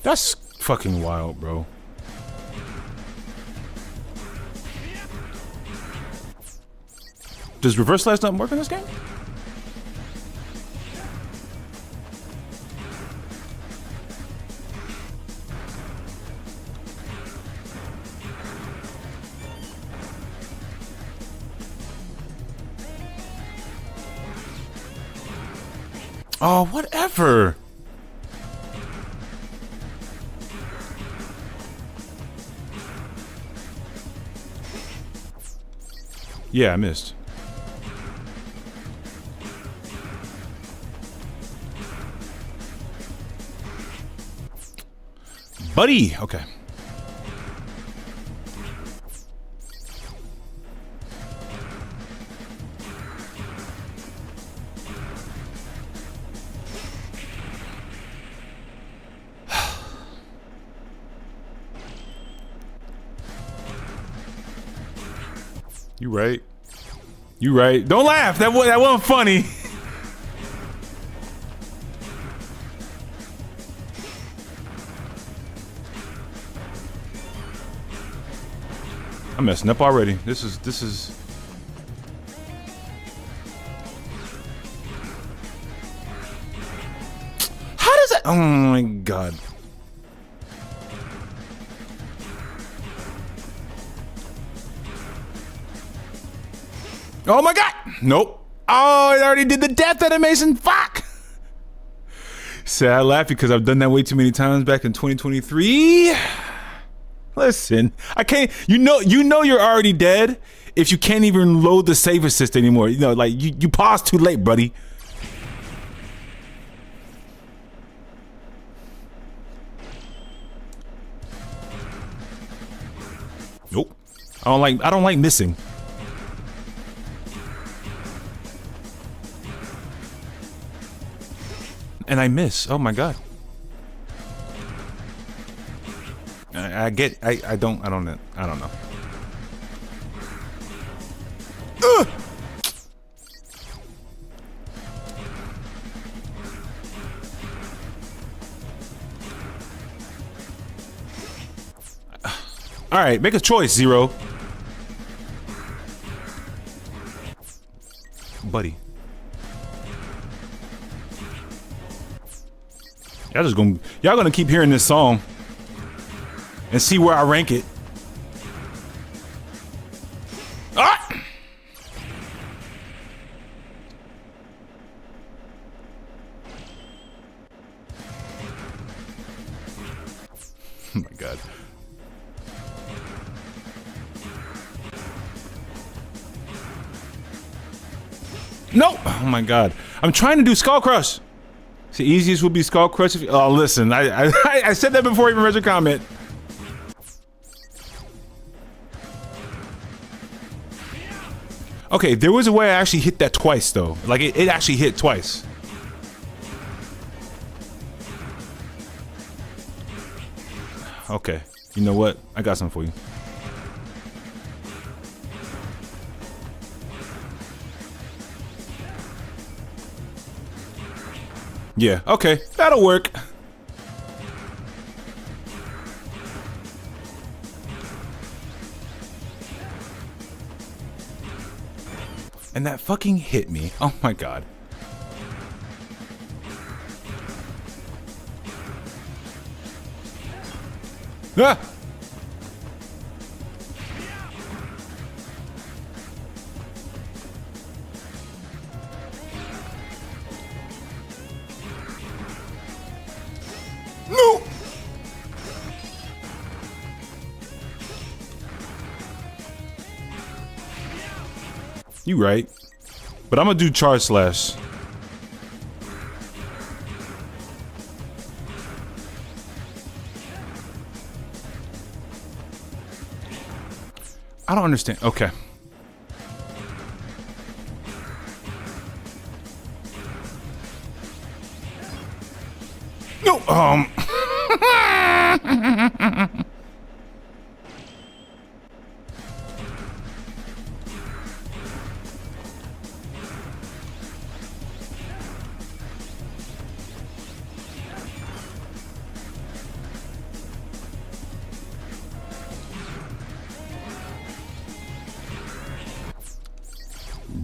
That's fucking wild, bro. Does reverse slash not work in this game? Oh, whatever. Yeah, I missed. Buddy! Okay. You right. You right. Don't laugh. That wasn't funny. I'm messing up already. This is How does that? Oh my god. Oh my god! Nope. Oh, it already did the death animation. Fuck! See, I laugh because I've done that way too many times back in 2023. Listen, I can't. You know you're already dead if you can't even load the save assist anymore. You know, like you paused too late, buddy. Nope. I don't like missing. And I miss. Oh my god. I don't know. Ugh! All right, make a choice, Zero. Buddy. Y'all gonna keep hearing this song and see where I rank it. Ah! Oh my god. No! Oh my god. I'm trying to do Skull Crush. The easiest would be Skull Crush. Oh, listen. I said that before I even read your comment. Okay, there was a way I actually hit that twice, though. Like, it actually hit twice. Okay. You know what? I got something for you. Yeah, okay. That'll work. And that fucking hit me. Oh my god. Ah! No! You right. But I'm gonna do Charge Slash. I don't understand. Okay. No,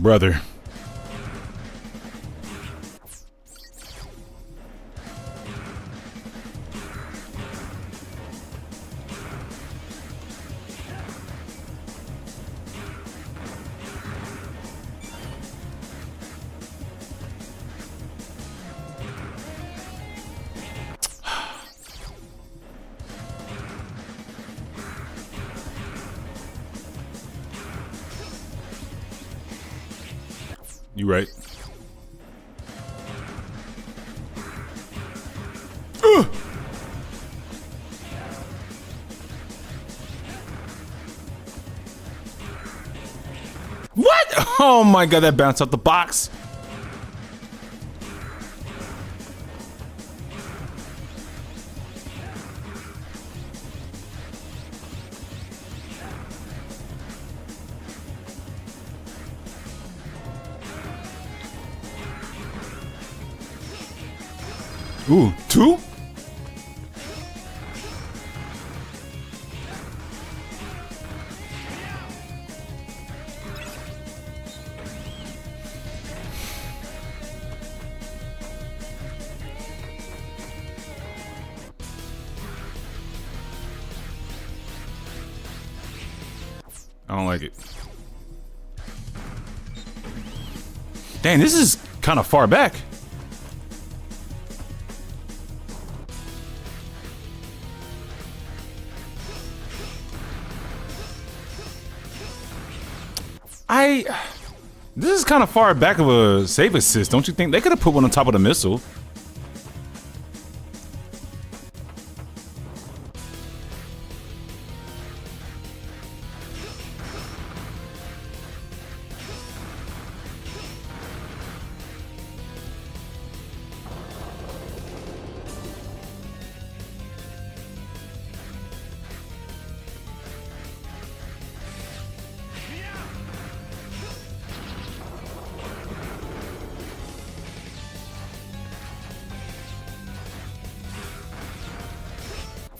brother. You right. Ugh. What? Oh my god, that bounced out the box. Ooh, 2? I don't like it. Dang, this is kind of far back. This is kind of far back of a save assist, don't you think? They could have put one on top of the missile.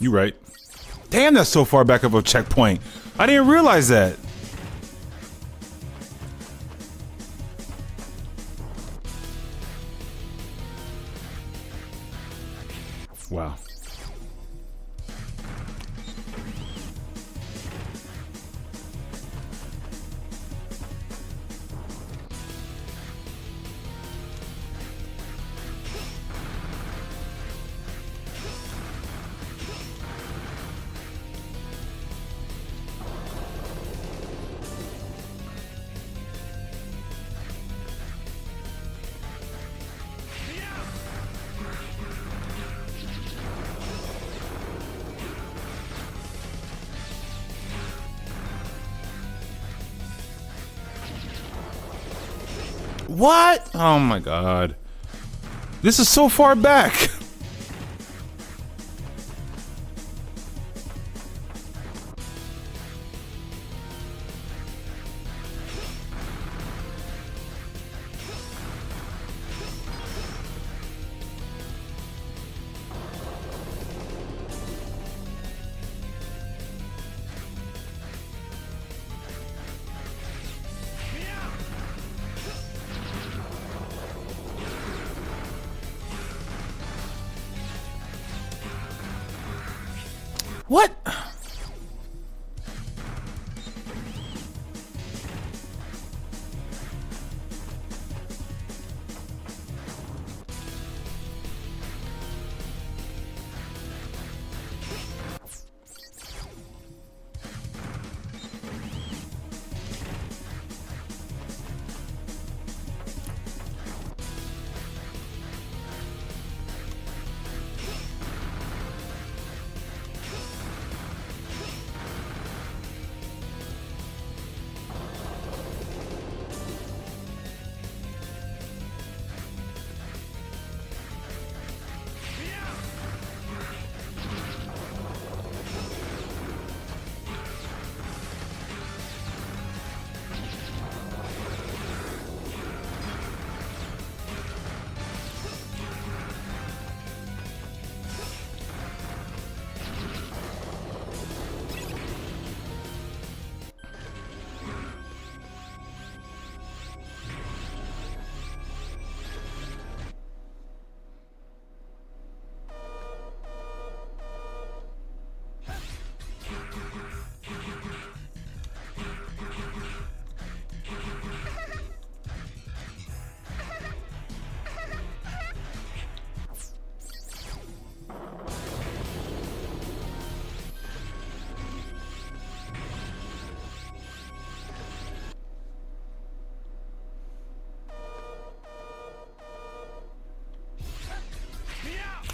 You right. Damn, that's so far back of a checkpoint. I didn't realize that. Wow. What? Oh my god. This is so far back. What?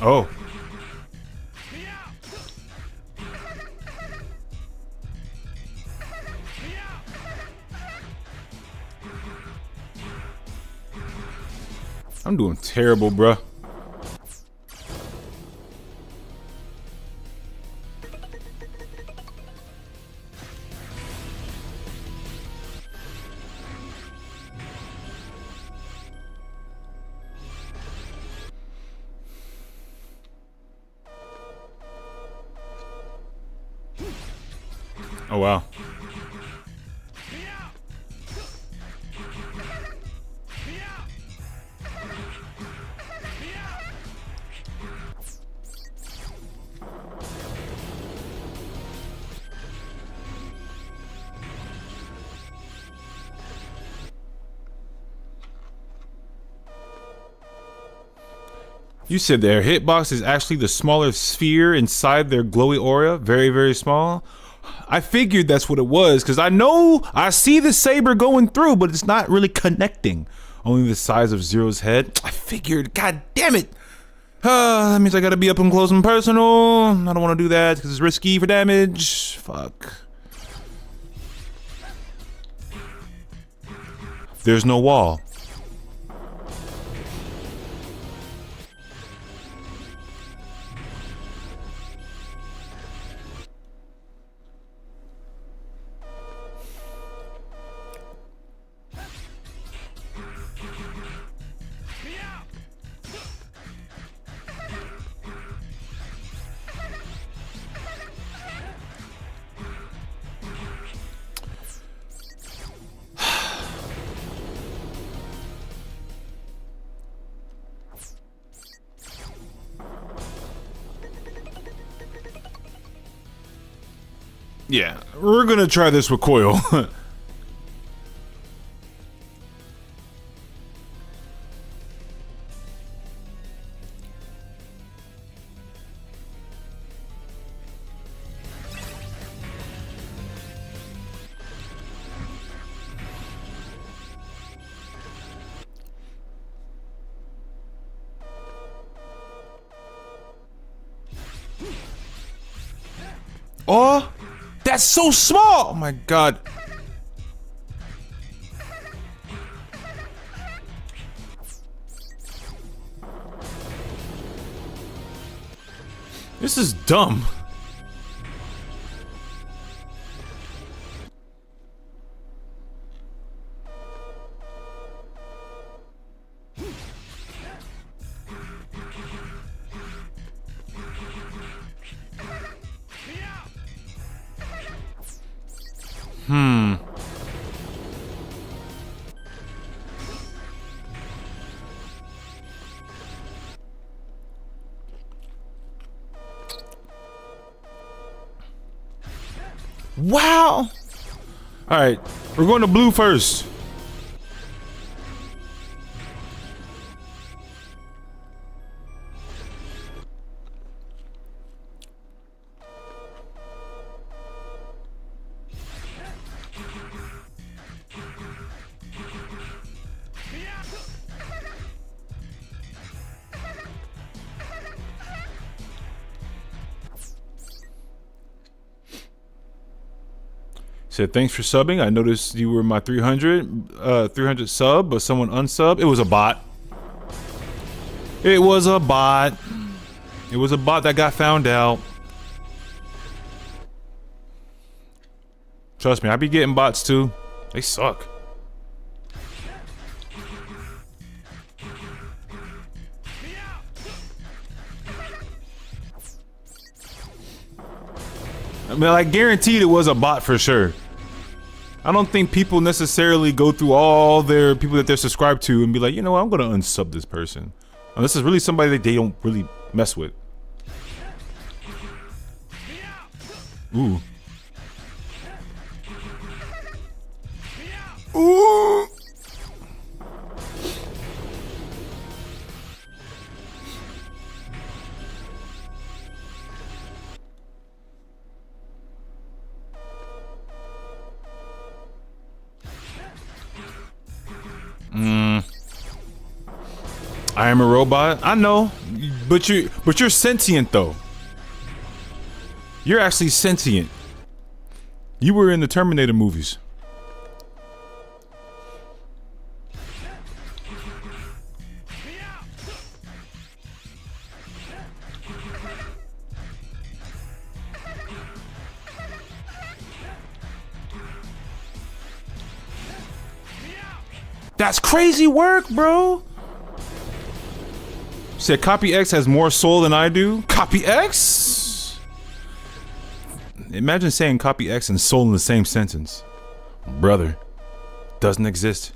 Oh. I'm doing terrible, bruh. Oh, wow. You said their hitbox is actually the smaller sphere inside their glowy aura? Very, very small? I figured that's what it was, because I see the saber going through, but it's not really connecting. Only the size of Zero's head. I figured, god damn it. That means I gotta be up and close and personal. I don't want to do that because it's risky for damage. Fuck. There's no wall. Yeah, we're gonna try this with Coil. Oh! That's so small! Oh my god. This is dumb. Wow. All right, we're going to blue first. Said thanks for subbing. I noticed you were my 300 sub, but someone unsub. It was a bot. It was a bot. It was a bot that got found out. Trust me, I be getting bots too. They suck. I mean, I guaranteed it was a bot for sure. I don't think people necessarily go through all their people that they're subscribed to and be like, you know what, I'm gonna unsub this person. Unless it's really somebody that they don't really mess with. Ooh. Ooh. I am a robot. I know, but you're sentient though. You're actually sentient. You were in the Terminator movies. That's crazy work, bro. Said Copy X has more soul than I do. Copy X? Imagine saying Copy X and soul in the same sentence. Brother, doesn't exist.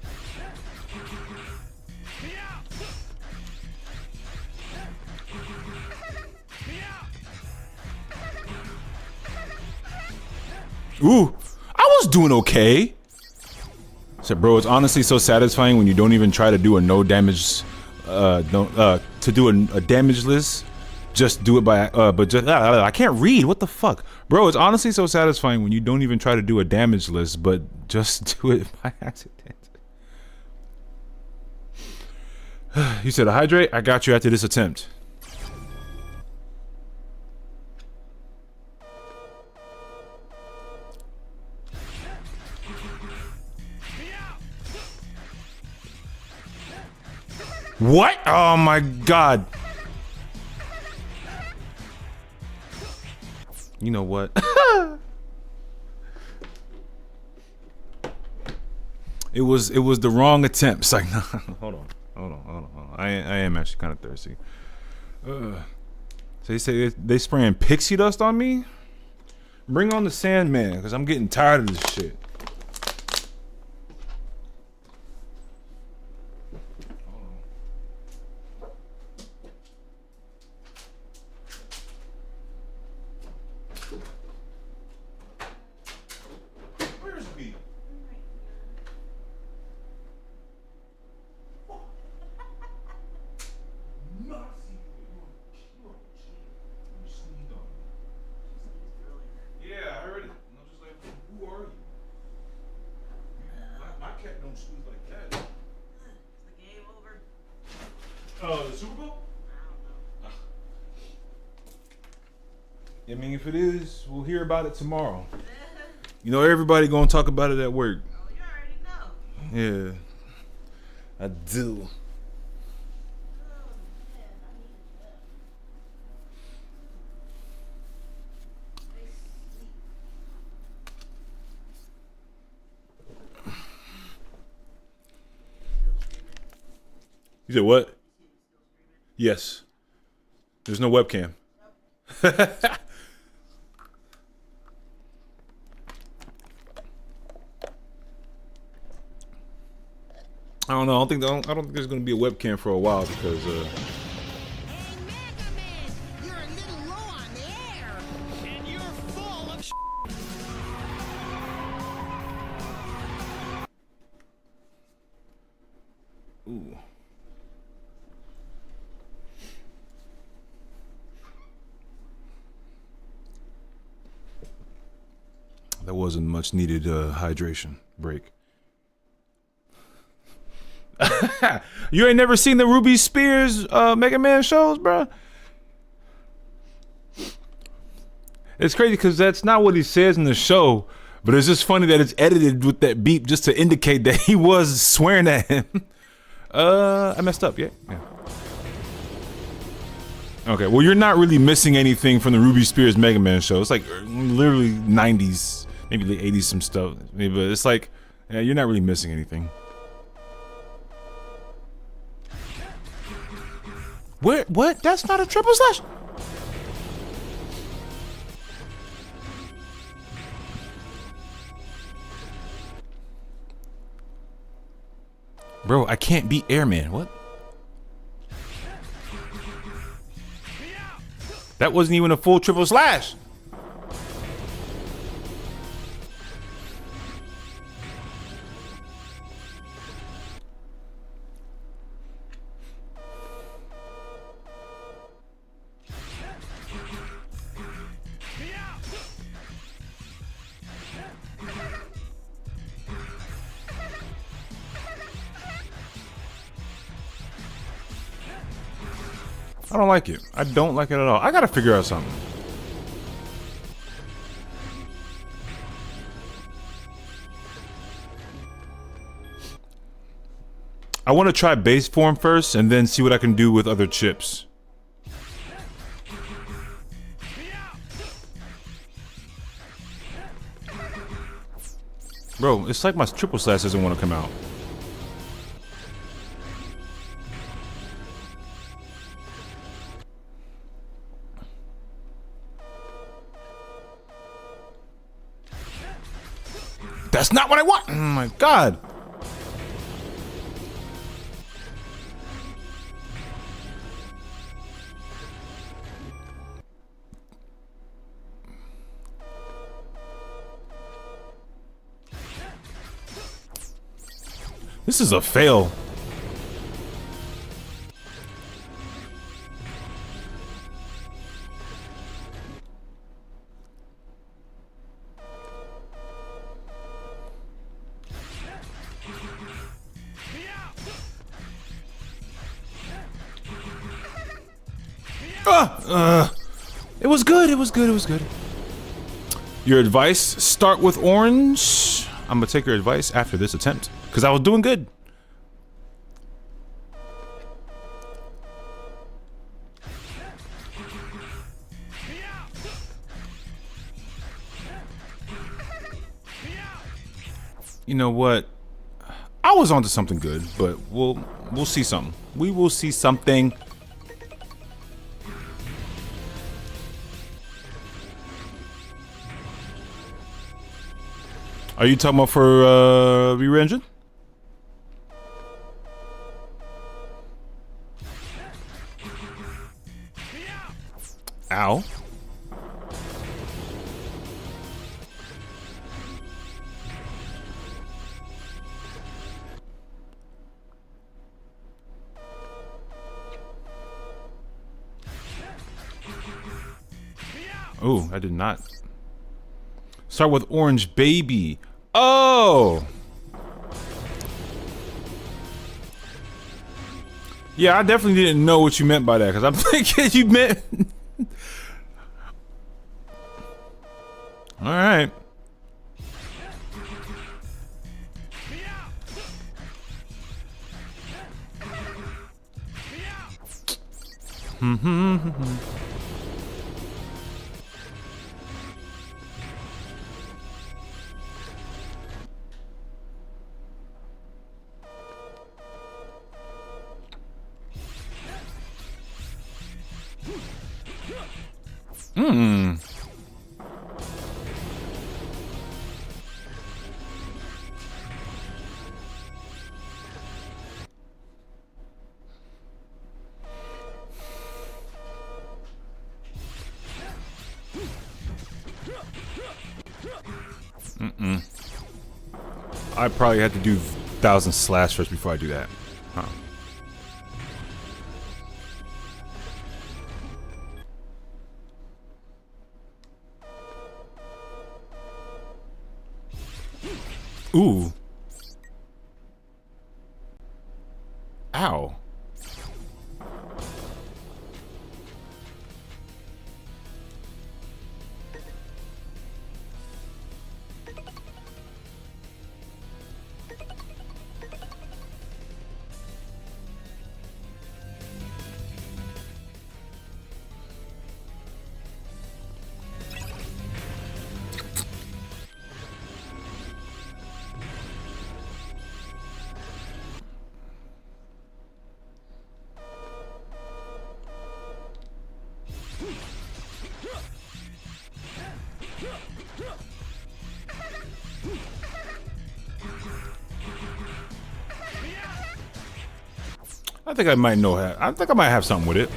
Ooh, I was doing okay. Said, bro, it's honestly so satisfying when you don't even try to do a no damage, to do a damage list. just do it by I can't read. What the fuck, bro? It's honestly so satisfying when you don't even try to do a damage list, but just do it by accident. You said hydrate. I got you after this attempt. What? Oh my god. You know what? It was the wrong attempt. It's like, no, hold on. I am actually kind of thirsty. So they say they spraying pixie dust on me? Bring on the Sandman, because I'm getting tired of this shit. The Super Bowl? I mean, if it is, we'll hear about it tomorrow. You know, everybody gonna talk about it at work. Oh, you already know. Yeah, I do. You said what? Yes. There's no webcam. I don't know. I don't think there's gonna be a webcam for a while because Hey, Mega Man, you're a little low on the air, and you're full of ooh. That wasn't much needed hydration break. You ain't never seen the Ruby Spears Mega Man shows, bro? It's crazy because that's not what he says in the show, but it's just funny that it's edited with that beep just to indicate that he was swearing at him. I messed up, yeah. Okay, well, you're not really missing anything from the Ruby Spears Mega Man show. It's like literally 90s, maybe late 80s some stuff. Maybe, but it's like, yeah, you're not really missing anything. Where? What? That's not a triple slash. Bro, I can't beat Airman. What? That wasn't even a full triple slash. I don't like it. I don't like it at all. I gotta figure out something. I want to try base form first and then see what I can do with other chips. Bro, it's like my triple slash doesn't want to come out. That's not what I want! Oh my god! This is a fail. It was good. It was good. It was good. Your advice: start with orange. I'm gonna take your advice after this attempt because I was doing good. You know what? I was onto something good, but we'll see something. We will see something. Are you talking about for rear engine? Ow. Oh, I did not. Start with orange, baby. Oh! Yeah, I definitely didn't know what you meant by that, because I'm thinking you meant... Alright. I probably had to do 1,000 slash first before I do that. Huh. Ooh. Ow. I think I might know how. I think I might have something with it.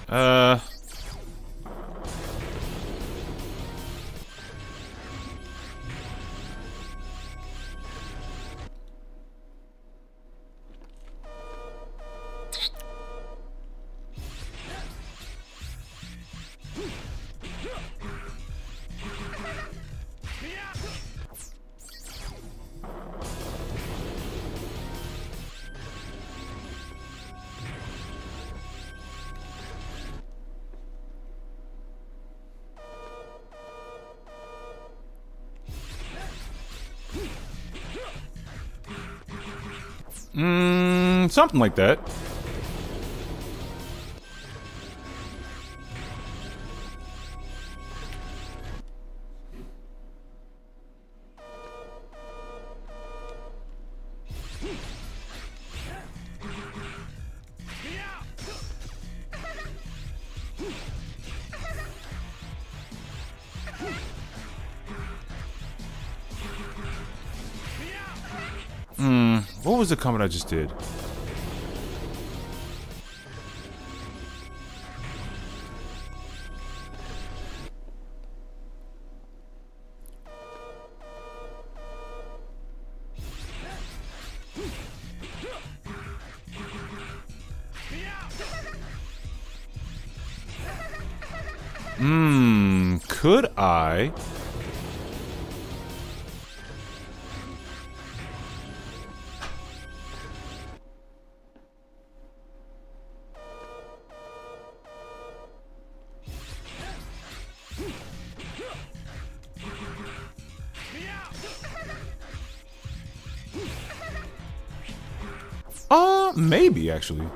Uh. Something like that. What was the comment I just did? Could I? Maybe actually.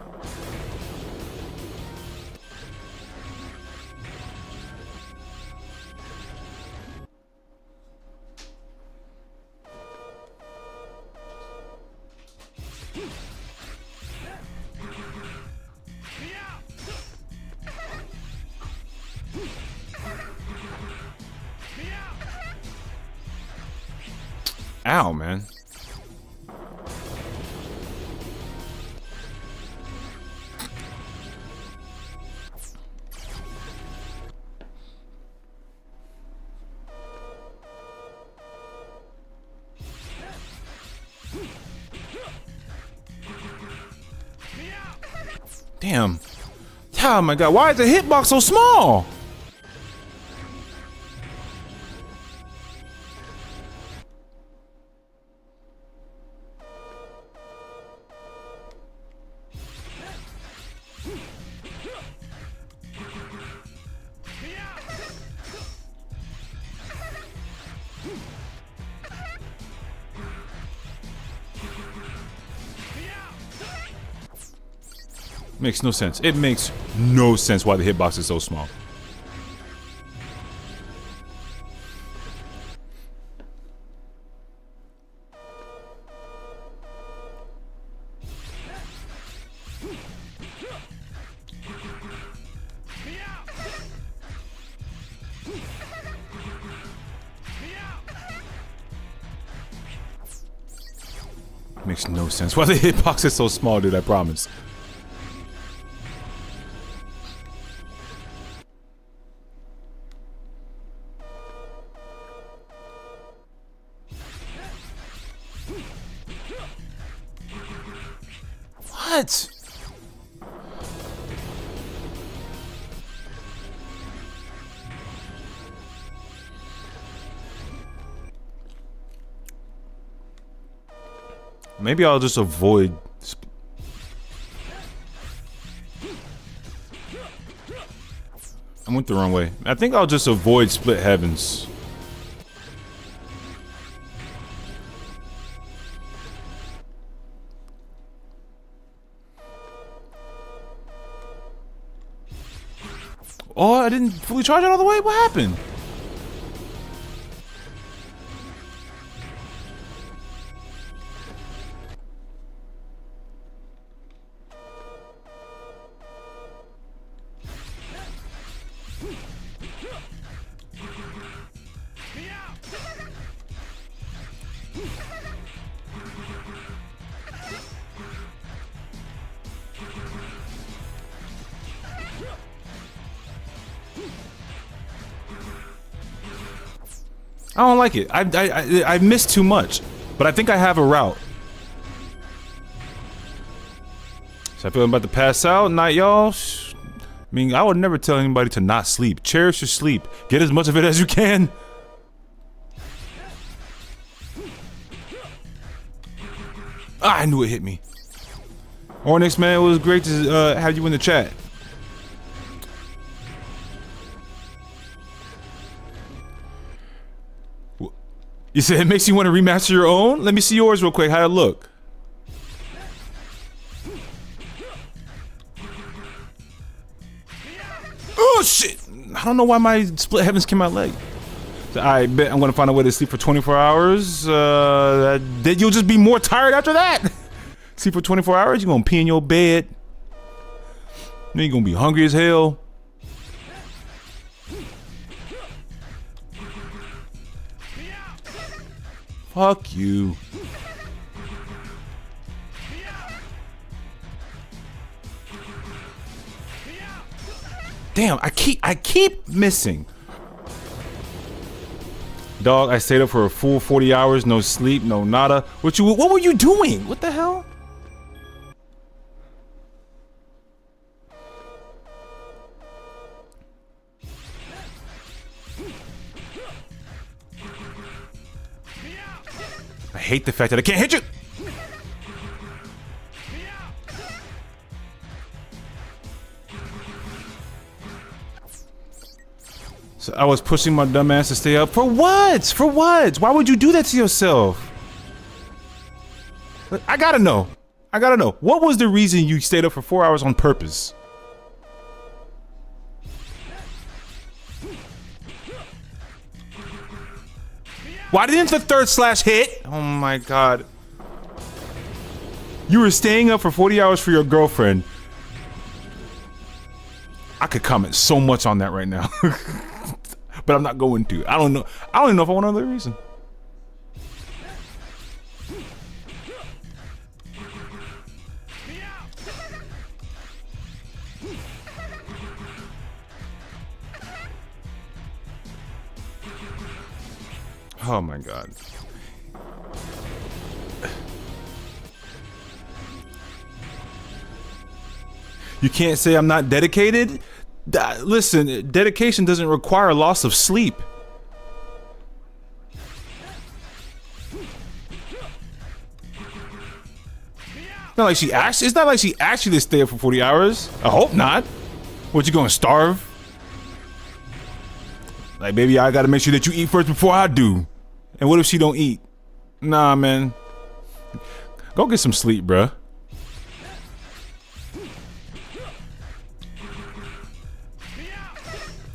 Ow, man. Damn. Oh my god, why is the hitbox so small? Makes no sense. It makes no sense why the hitbox is so small. Makes no sense why the hitbox is so small, dude, I promise. What? Maybe I'll just avoid. I went the wrong way. I think I'll just avoid split heavens. Oh, I didn't fully charge it all the way? What happened? I don't like it. I missed too much, but I think I have a route. So I feel I'm about to pass out. Night, y'all. I mean, I would never tell anybody to not sleep. Cherish your sleep. Get as much of it as you can. Ah, I knew it hit me. Ornix, man, it was great to have you in the chat. You said it makes you want to remaster your own? Let me see yours real quick. How'd it look? Oh shit! I don't know why my split heavens came out late. So I bet I'm gonna find a way to sleep for 24 hours. Then you'll just be more tired after that. Sleep for 24 hours, you're gonna pee in your bed. Then you're gonna be hungry as hell. Fuck you. Damn, I keep missing. Dog, I stayed up for a full 40 hours, no sleep, no nada. What were you doing? What the hell? I hate the fact that I can't hit you. So I was pushing my dumb ass to stay up. For what? For what? Why would you do that to yourself? I gotta know. I gotta know. What was the reason you stayed up for 4 hours on purpose? Why didn't the third slash hit? Oh my god. You were staying up for 40 hours for your girlfriend. I could comment so much on that right now. But I'm not going to. I don't know. I don't even know if I want another reason. Oh my god. You can't say I'm not dedicated? Listen, dedication doesn't require loss of sleep. It's not like she asked you to stay up for 40 hours. I hope not. What, you gonna starve? Like, baby, I gotta make sure that you eat first before I do. And what if she don't eat? Nah, man. Go get some sleep, bruh.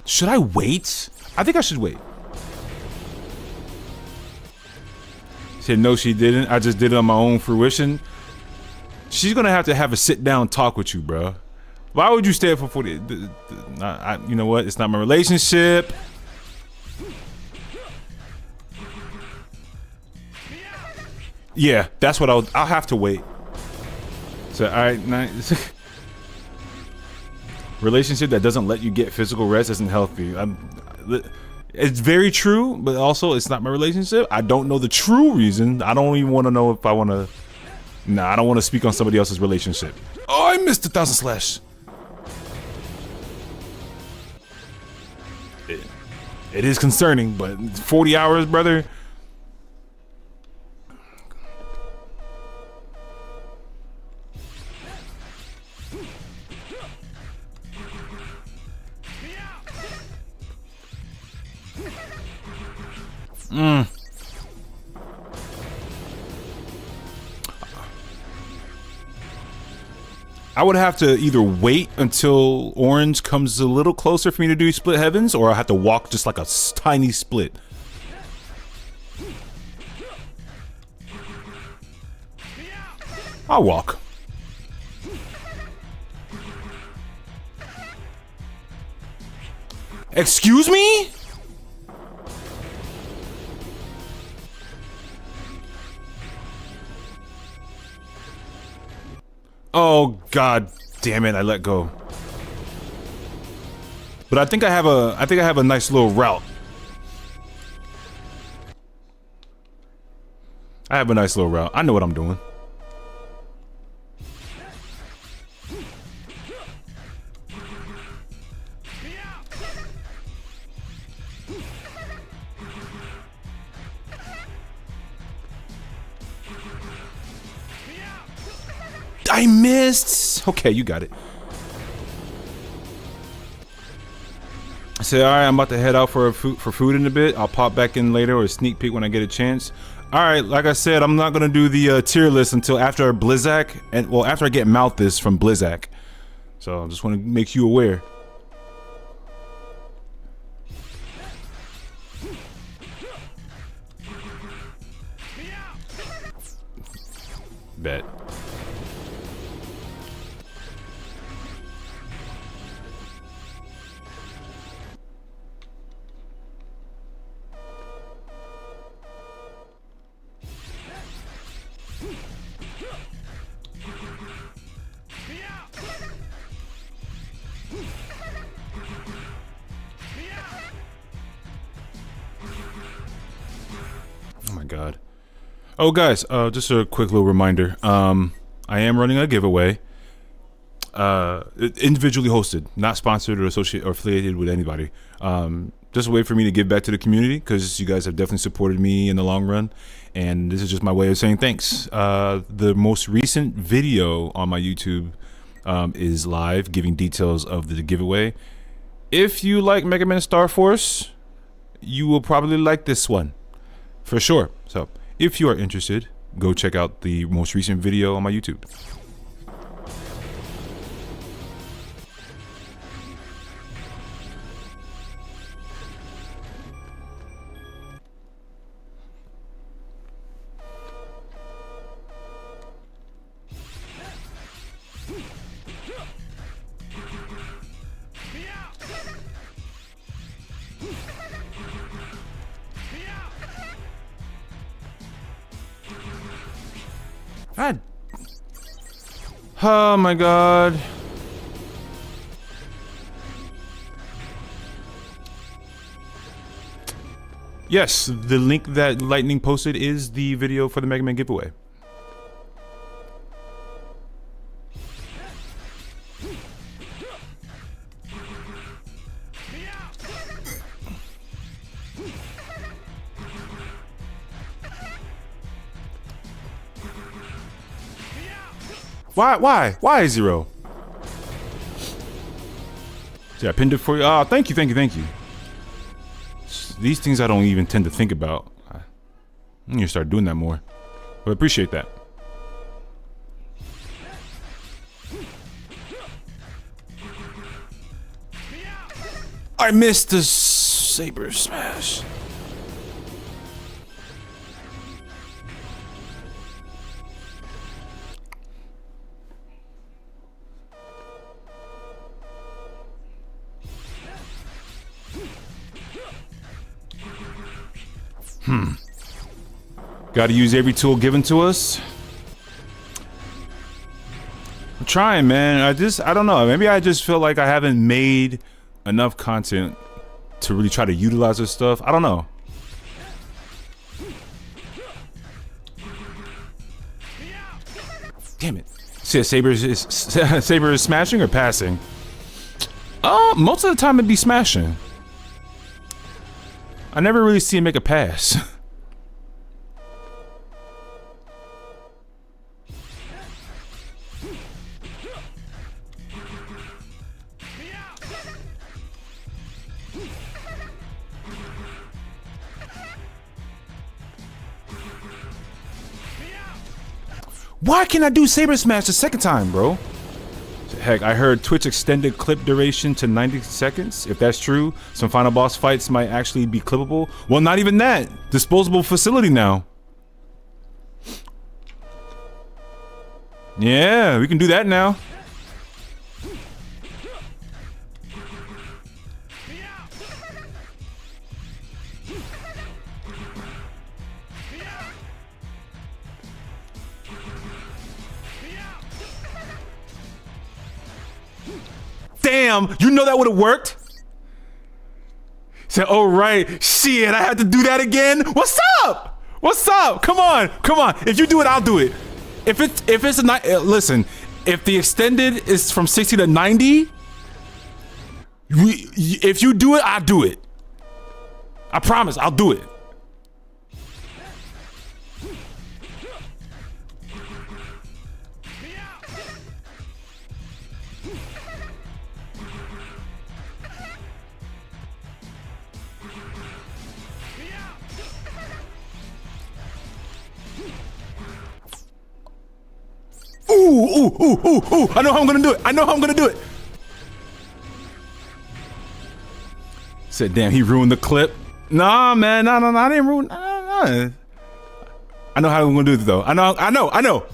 Should I wait? I think I should wait. She said, no, she didn't. I just did it on my own fruition. She's gonna have to have a sit-down talk with you, bro. Why would you stay up for 40? You know what? It's not my relationship. Yeah, that's what I'll have to wait. So, all right, nice. Relationship that doesn't let you get physical rest isn't healthy. It's very true, but also it's not my relationship. I don't know the true reason. I don't even want to know if I want to. Nah, I don't want to speak on somebody else's relationship. Oh, I missed 1,000 slash. It is concerning, but 40 hours, brother. I would have to either wait until orange comes a little closer for me to do split heavens, or I have to walk just like a tiny split. I'll walk. Excuse me? Oh god damn it, I let go. But I think I have a nice little route. I have a nice little route. I know what I'm doing. I missed. Okay, you got it. I said, all right, I'm about to head out for food in a bit. I'll pop back in later or a sneak peek when I get a chance. All right, like I said, I'm not gonna do the tier list until after Blizzak, and well, after I get Malthus from Blizzak. So I just want to make you aware. Bet. Oh, guys, just a quick little reminder. I am running a giveaway. Individually hosted, not sponsored or associated or affiliated with anybody. Just a way for me to give back to the community because you guys have definitely supported me in the long run. And this is just my way of saying thanks. The most recent video on my YouTube is live, giving details of the giveaway. If you like Mega Man Star Force, you will probably like this one for sure. So if you are interested, go check out the most recent video on my YouTube. God. Oh my God. Yes, the link that Lightning posted is the video for the Mega Man giveaway. Why Zero? See, I pinned it for you. Oh, thank you. These things I don't even tend to think about. I need to start doing that more. But I appreciate that. I missed the saber smash. Gotta use every tool given to us. I'm trying, man. I don't know. Maybe I just feel like I haven't made enough content to really try to utilize this stuff. I don't know. Damn it. See, Saber is smashing or passing? Most of the time it'd be smashing. I never really see him make a pass. Why can't I do Saber Smash the second time, bro? Heck, I heard Twitch extended clip duration to 90 seconds. If that's true, some final boss fights might actually be clippable. Well, not even that. Disposable facility now. Yeah, we can do that now. Damn, you know that would have worked? Said, oh right, shit, I had to do that again? What's up? What's up? Come on. If you do it, I'll do it. If it's a listen, if the extended is from 60 to 90, if you do it, I'll do it. I promise, I'll do it. Ooh. I know how I'm gonna do it. Said, damn, he ruined the clip. Nah, man, no, I didn't ruin. Nah. I know how I'm gonna do it though. I know.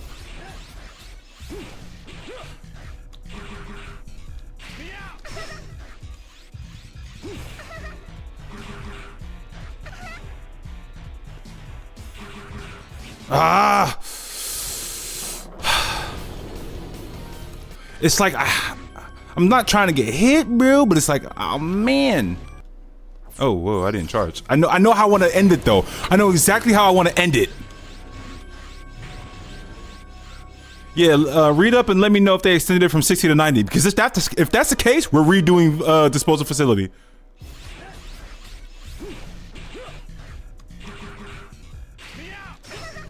It's like I'm not trying to get hit, bro, but it's like, oh man. Oh, whoa, I didn't charge. I know how I want to end it though. I know exactly how I want to end it. Yeah, read up and let me know if they extended it from 60 to 90. Because if that's the case, we're redoing disposal facility.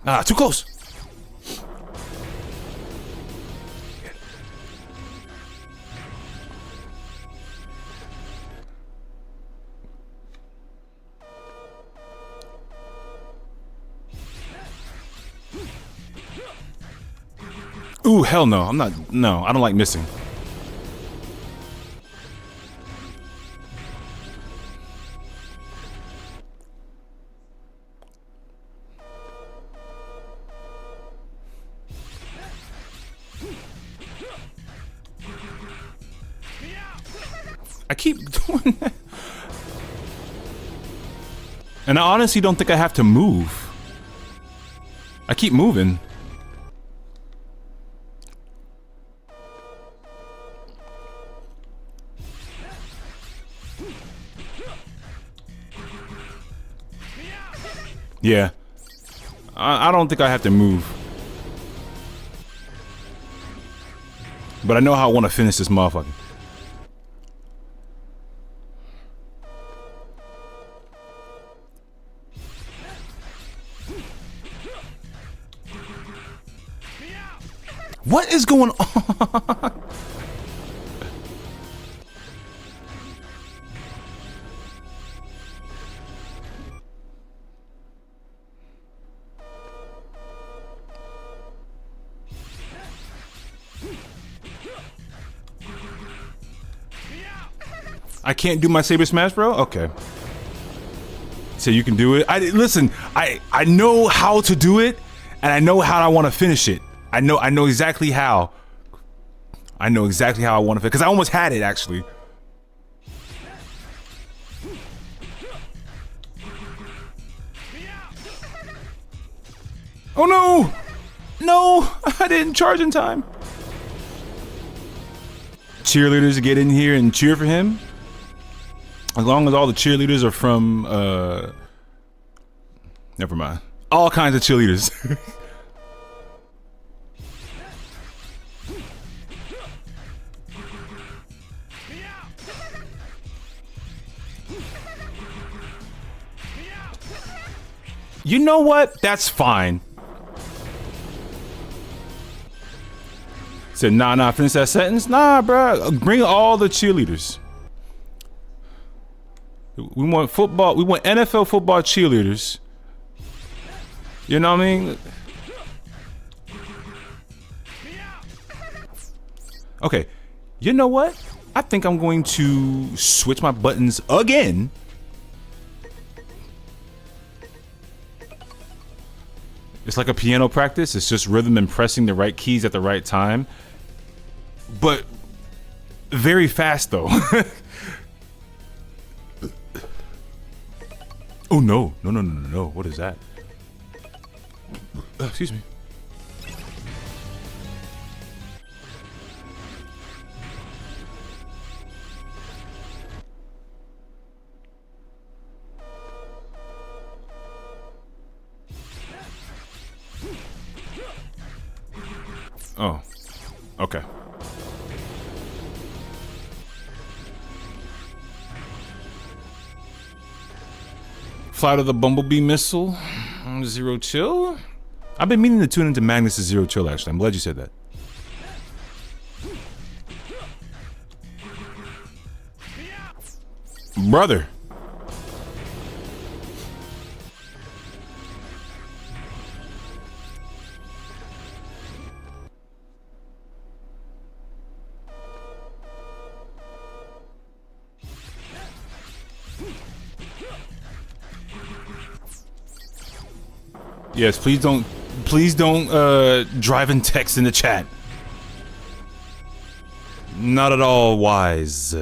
Ah, too close. Ooh, hell no. I'm not. No, I don't like missing. I keep doing that. And I honestly don't think I have to move. I keep moving. Yeah. I don't think I have to move. But I know how I want to finish this motherfucker. What is going on? I can't do my Saber Smash, bro? Okay. So you can do it. Listen, I know how to do it, and I know how I want to finish it. I know exactly how. I know exactly how I want to finish, because I almost had it, actually. Oh no! No! I didn't charge in time. Cheerleaders get in here and cheer for him. As long as all the cheerleaders are from, never mind. All kinds of cheerleaders. You know what? That's fine. Said, nah, finish that sentence. Nah, bro. Bring all the cheerleaders. We want football. We want NFL football cheerleaders. You know what I mean? Okay. You know what? I think I'm going to switch my buttons again. It's like a piano practice. It's just rhythm and pressing the right keys at the right time. But very fast, though. Oh, no. No. What is that? Excuse me. Oh, okay. Flight of the Bumblebee missile. Zero chill. I've been meaning to tune into Magnus' Zero Chill, actually. I'm glad you said that. Brother. Yes, please don't drive and text in the chat. Not at all wise.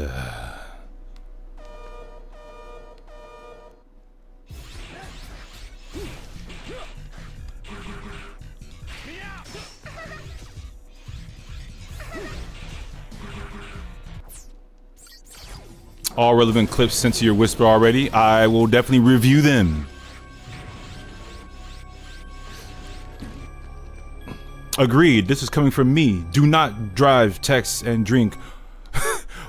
All relevant clips sent to your whisper already. I will definitely review them. Agreed. This is coming from me. Do not drive, text, and drink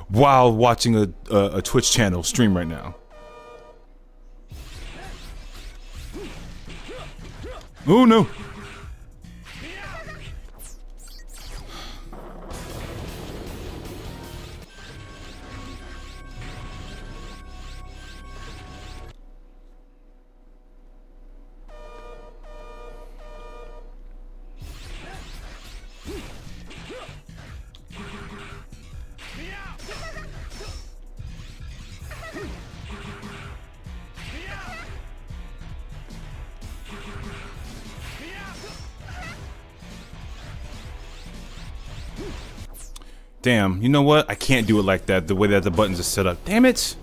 while watching a Twitch channel stream right now. Oh no. Damn, you know what? I can't do it like that, the way that the buttons are set up. Damn it!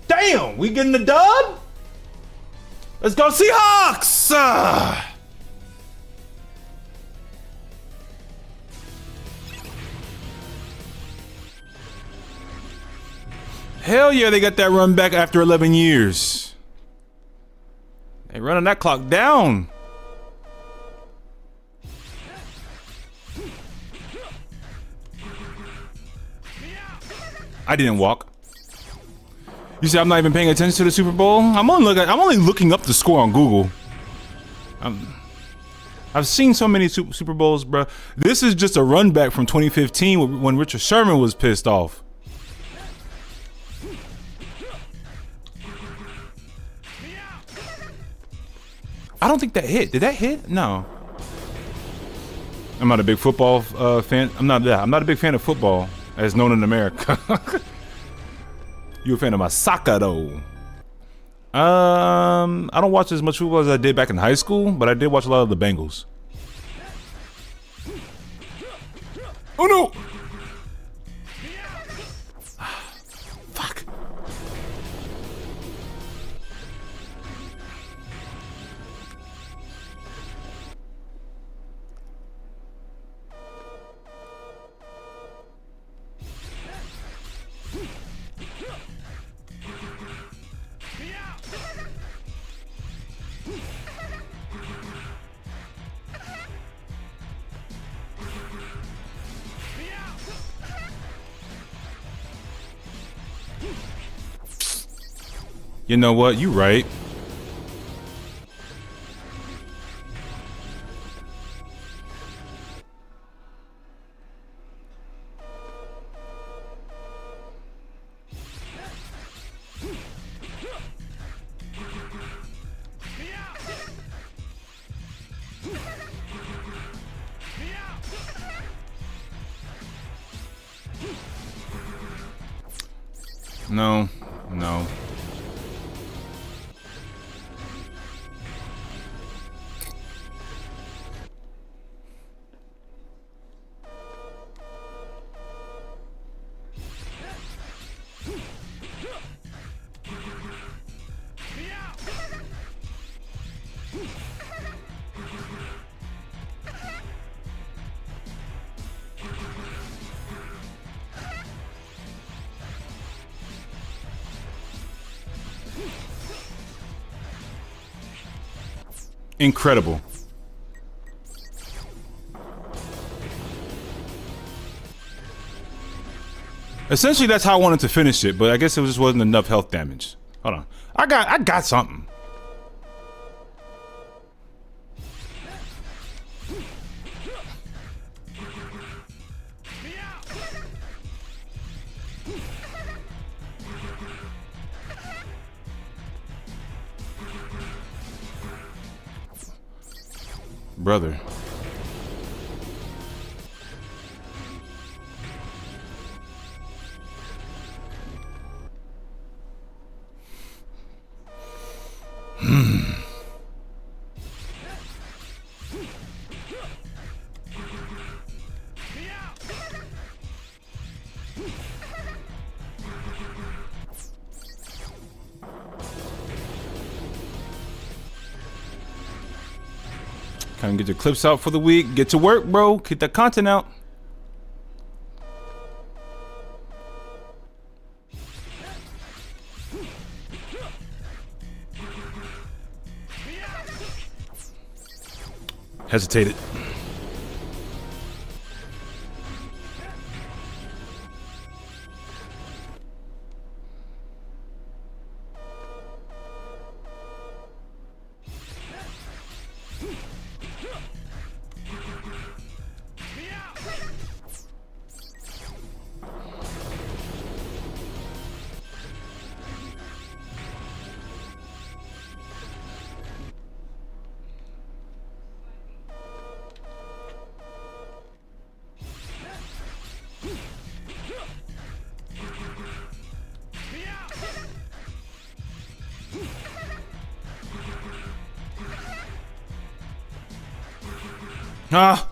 Damn, we getting the dub? Let's go Seahawks! Hell yeah, they got that run back after 11 years. They running that clock down. I didn't walk. You say I'm not even paying attention to the Super Bowl? I'm only looking up the score on Google. I've seen so many Super Bowls, bro. This is just a run back from 2015 when Richard Sherman was pissed off. I don't think that hit. Did that hit? No. I'm not a big football fan. I'm not a big fan of football, as known in America. You a fan of my soccer though? I don't watch as much football as I did back in high school, but I did watch a lot of the Bengals. Oh no! Fuck. You know what? You right. No, no. Incredible. Essentially, that's how I wanted to finish it, but I guess it just wasn't enough health damage. Hold on. I got something. Brother. Kind of get your clips out for the week. Get to work, bro. Get that content out. Hesitated. Ah.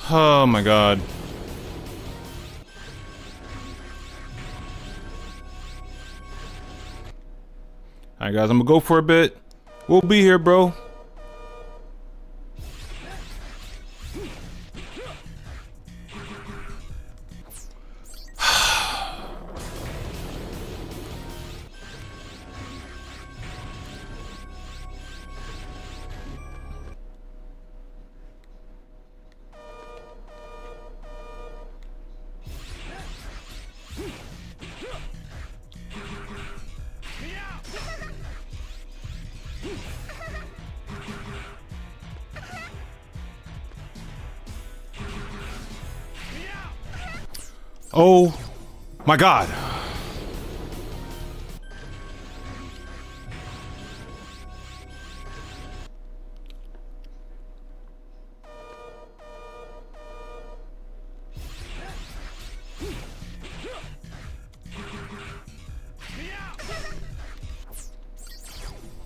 Oh my god. Alright guys, I'm gonna go for a bit. We'll be here, bro. Oh my god.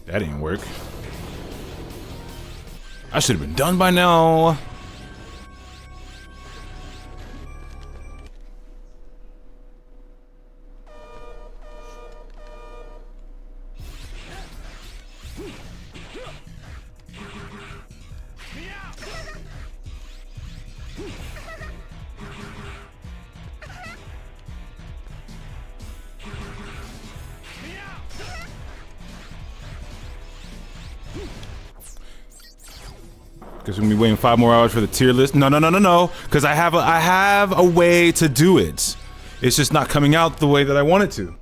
That didn't work. I should have been done by now. Because we're gonna be waiting 5 more hours for the tier list. No, because I have a way to do it. It's just not coming out the way that I want it to.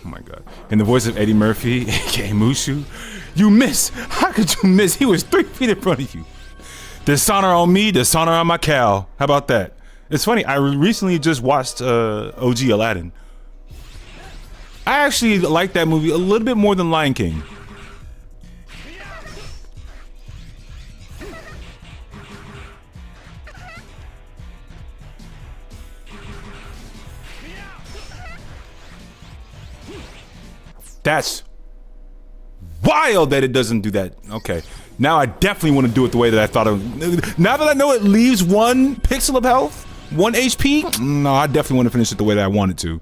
Oh my god. In the voice of Eddie Murphy, aka Mushu, you miss! How could you miss? He was 3 feet in front of you. Dishonor on me, dishonor on my cow. How about that? It's funny, I recently just watched OG Aladdin. I actually like that movie a little bit more than Lion King. That's wild that it doesn't do that. Okay. Now I definitely want to do it the way that I thought of. Now that I know it leaves 1 pixel of health, 1 HP, no, I definitely want to finish it the way that I wanted to.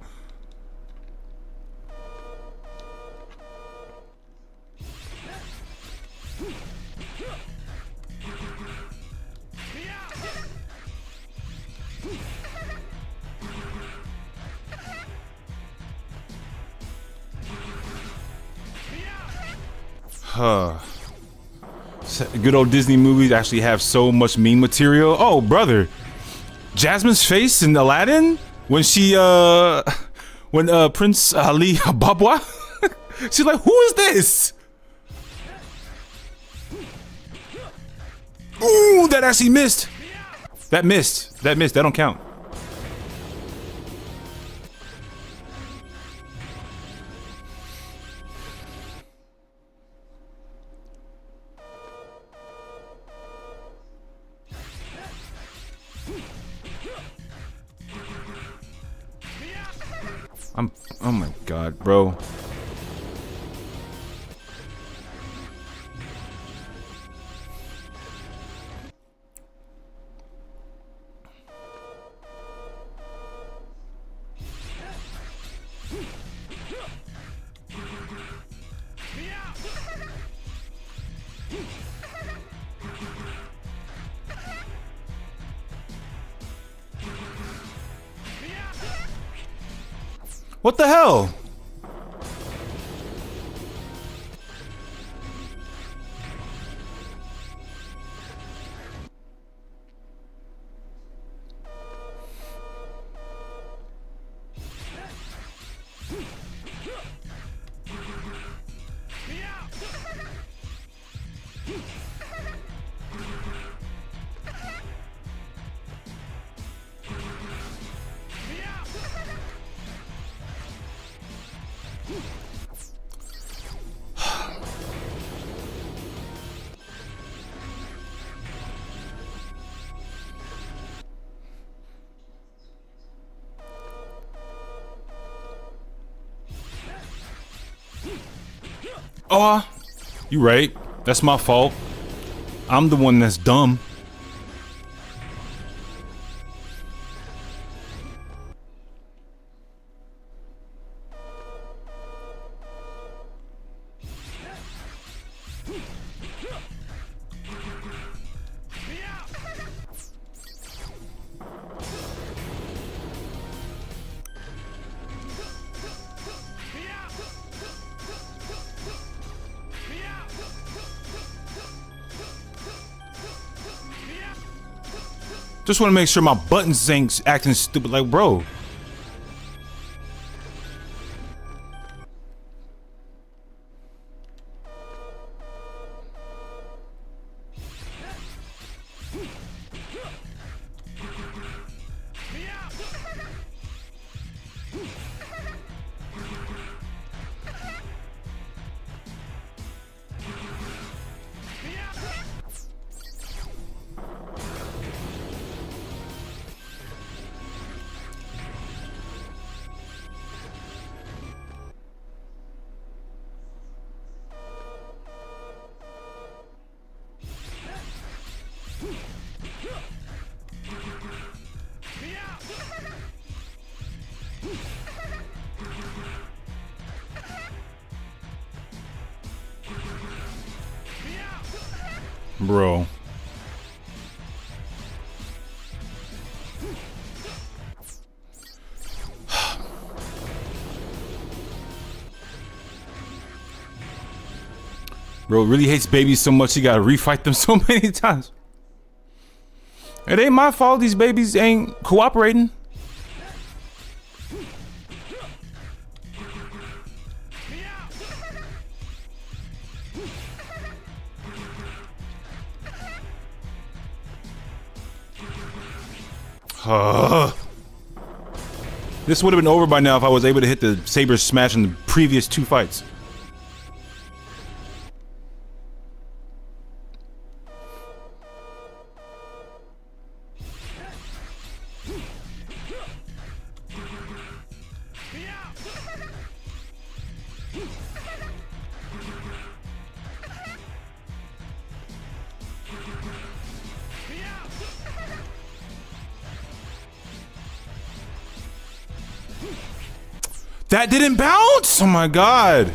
Good old Disney movies actually have so much meme material. Oh, brother. Jasmine's face in Aladdin when she when Prince Ali Babwa, she's like, who is this? Ooh, that actually missed. That missed. That missed. That don't count. Oh my god, bro. What the hell? Oh, you right. That's my fault. I'm the one that's dumb. Just want to make sure my buttons ain't acting stupid. Like, bro. Bro. Bro really hates babies so much he gotta refight them so many times. It ain't my fault these babies ain't cooperating. This would have been over by now if I was able to hit the saber smash in the previous two fights. That didn't bounce? Oh my god.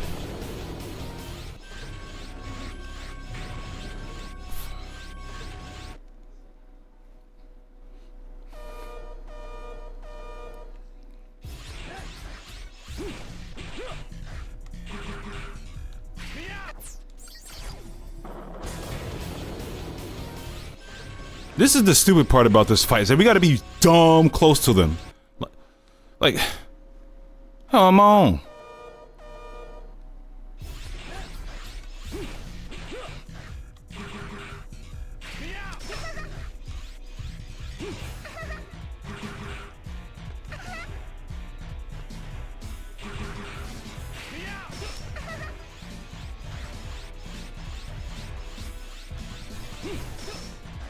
This is the stupid part about this fight, is that we gotta be dumb close to them. Like, come on.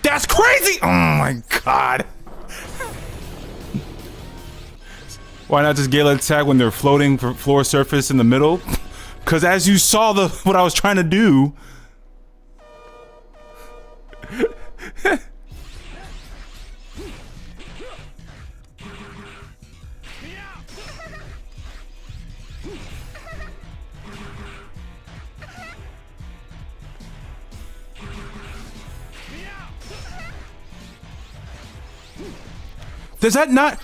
That's crazy! Oh my god. Why not just Gala attack when they're floating for floor surface in the middle? Because as you saw what I was trying to do. Does that not?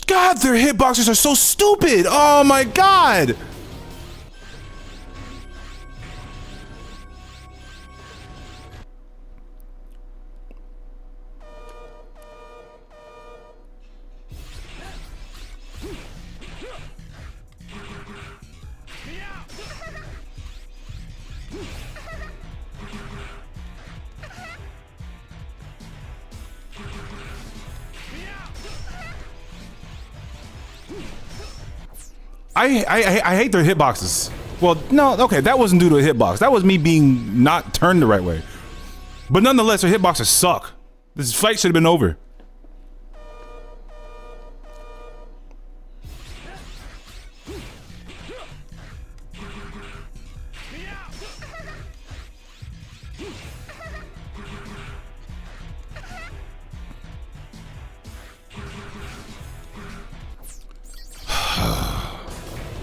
God, their hitboxes are so stupid! Oh my god! I hate their hitboxes. Well, no, okay, that wasn't due to a hitbox. That was me being not turned the right way. But nonetheless, their hitboxes suck. This fight should have been over.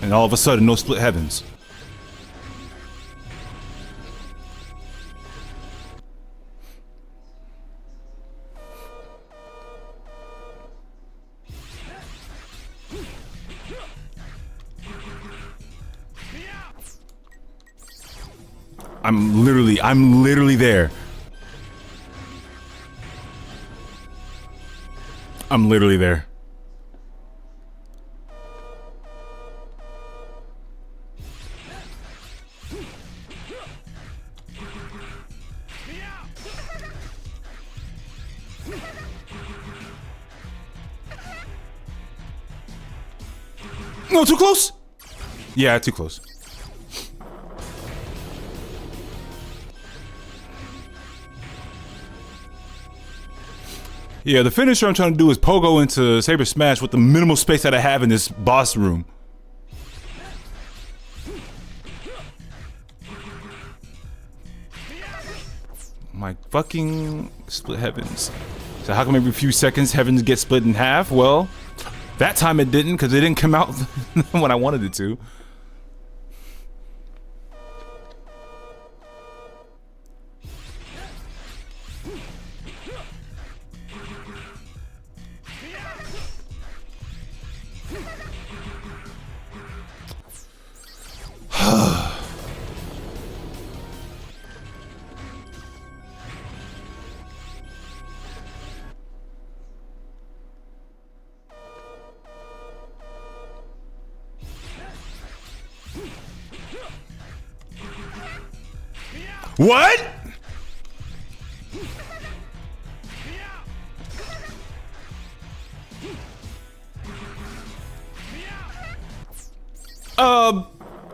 And all of a sudden, no split heavens. I'm literally there. I'm literally there. No, too close? Yeah, too close. Yeah, the finisher I'm trying to do is pogo into Saber Smash with the minimal space that I have in this boss room. My fucking split heavens. So how come every few seconds heavens get split in half? Well, that time it didn't, because it didn't come out when I wanted it to. What?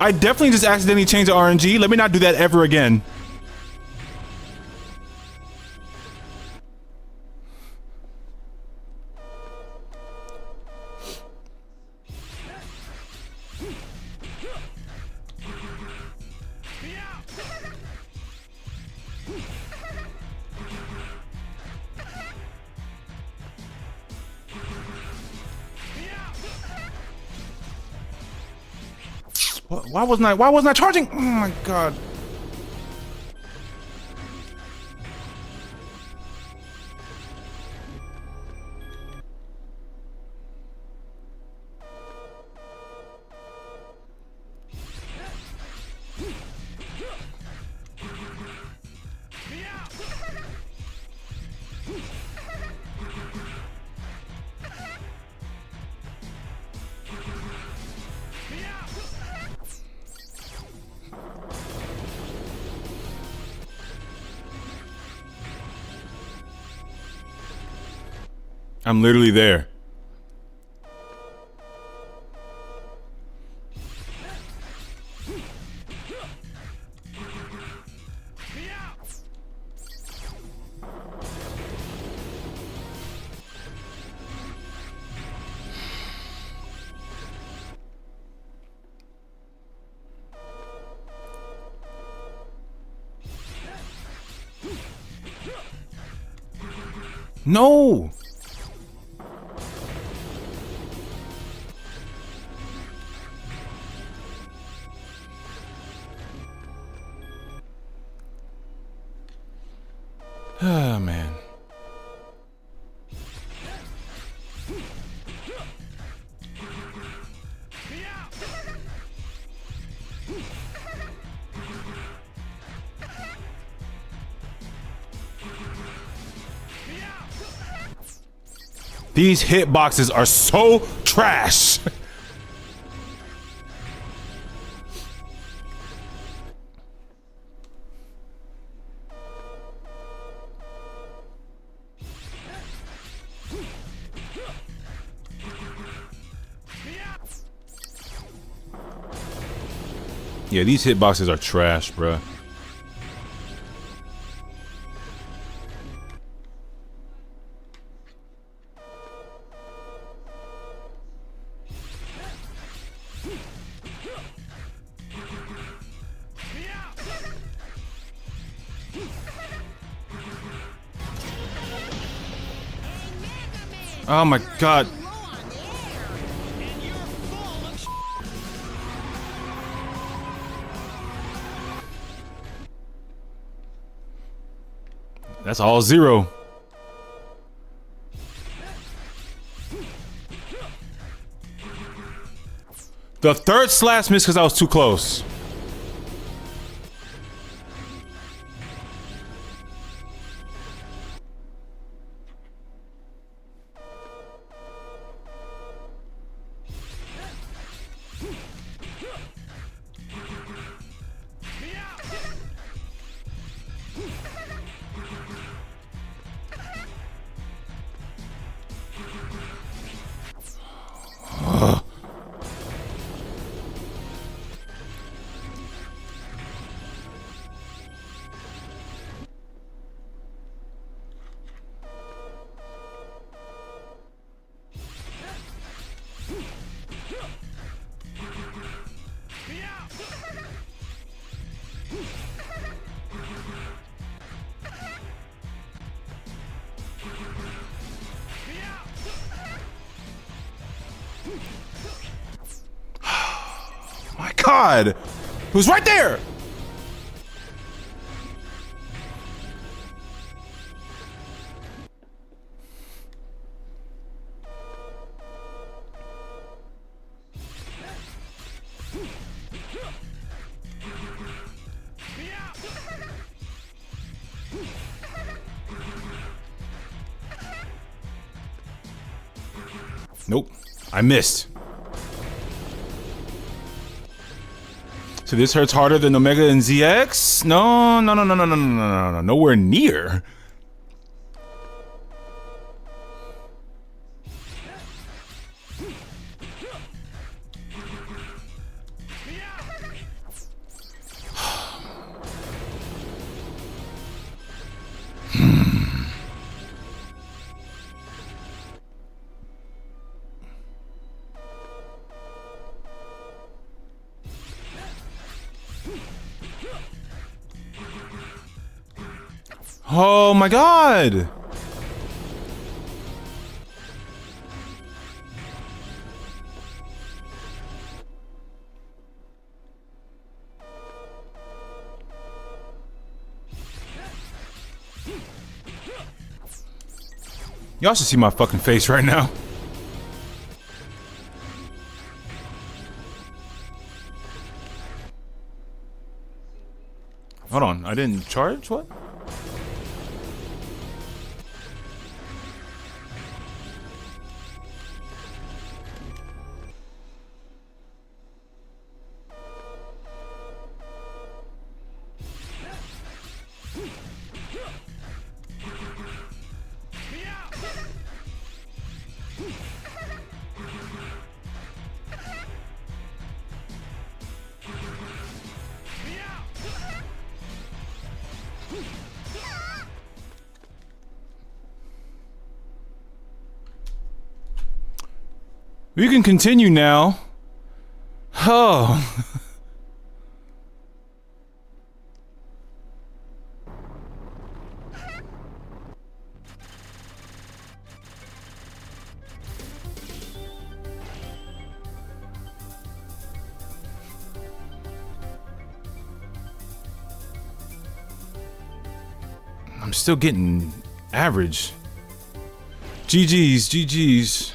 I definitely just accidentally changed the RNG. Let me not do that ever again. Why wasn't I charging? Oh my god. I'm literally there. No. Oh man. These hitboxes are so trash. Yeah, these hitboxes are trash, bruh. Oh my god. Low on the air. And you're full of That's all zero. The third slash missed because I was too close. My god! Who's right there? Nope. I missed. So this hurts harder than Omega and ZX? No, no, no, no, no, no, no, no, no, nowhere near. Oh my god! Y'all should see my fucking face right now. Hold on, I didn't charge? What? We can continue now. Oh. I'm still getting average. GG's, GG's.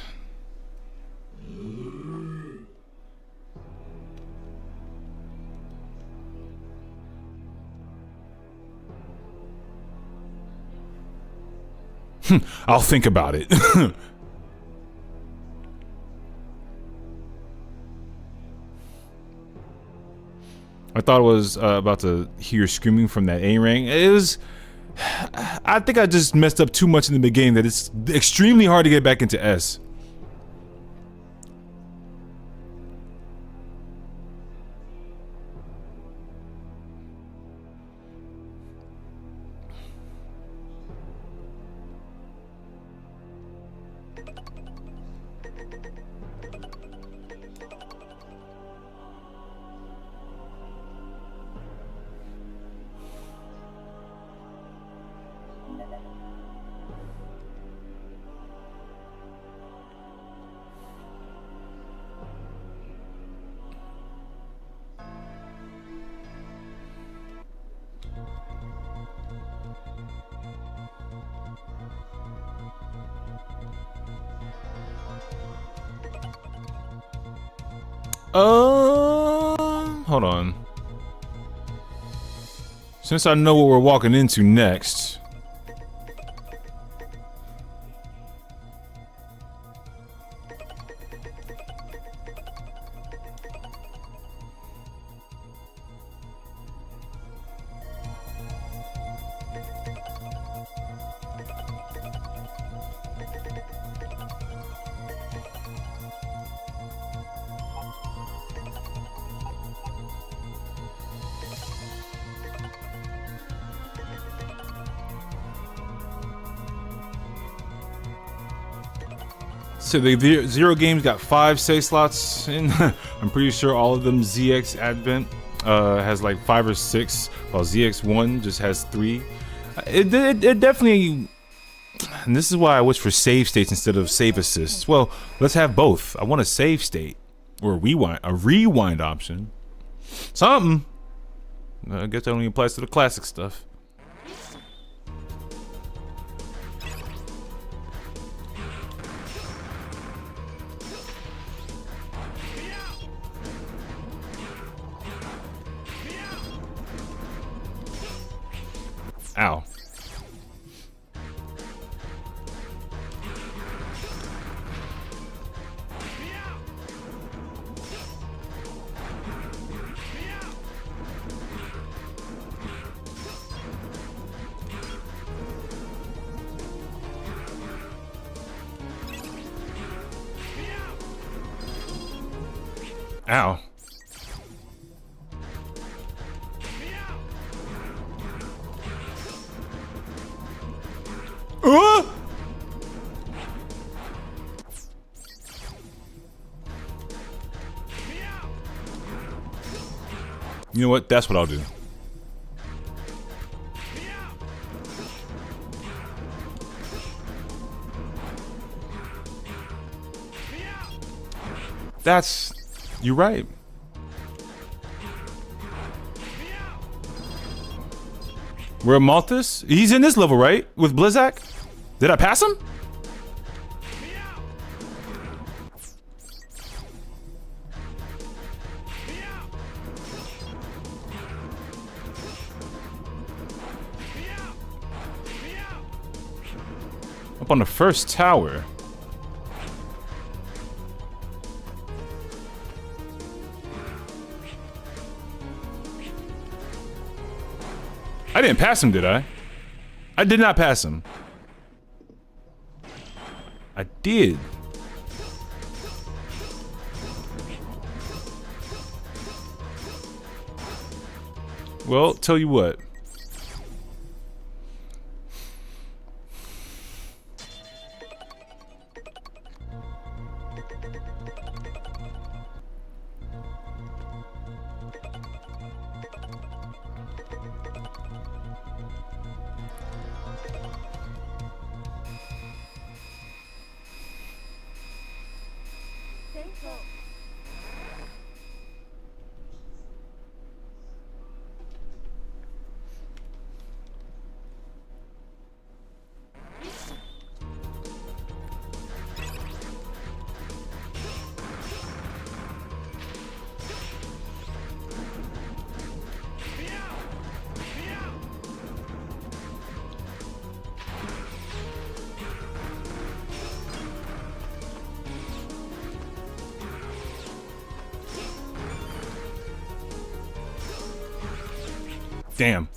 I'll think about it. I thought I was about to hear screaming from that A ring. It was. I think I just messed up too much in the beginning that it's extremely hard to get back into S. Hold on. Since I know what we're walking into next. So the Zero games got 5 save slots in. I'm pretty sure all of them ZX Advent has like 5 or 6, while ZX1 just has 3. It definitely, and this is why I wish for save states instead of save assists. Well, let's have both. I want a save state or a rewind option. Something. I guess that only applies to the classic stuff. Ow. Ow. You know what? That's what I'll do. That's... You're right. We're at Malthus? He's in this level, right? With Blizzak? Did I pass him? Up on the first tower. I didn't pass him, did I? I did not pass him. I did. Well, tell you what. Damn.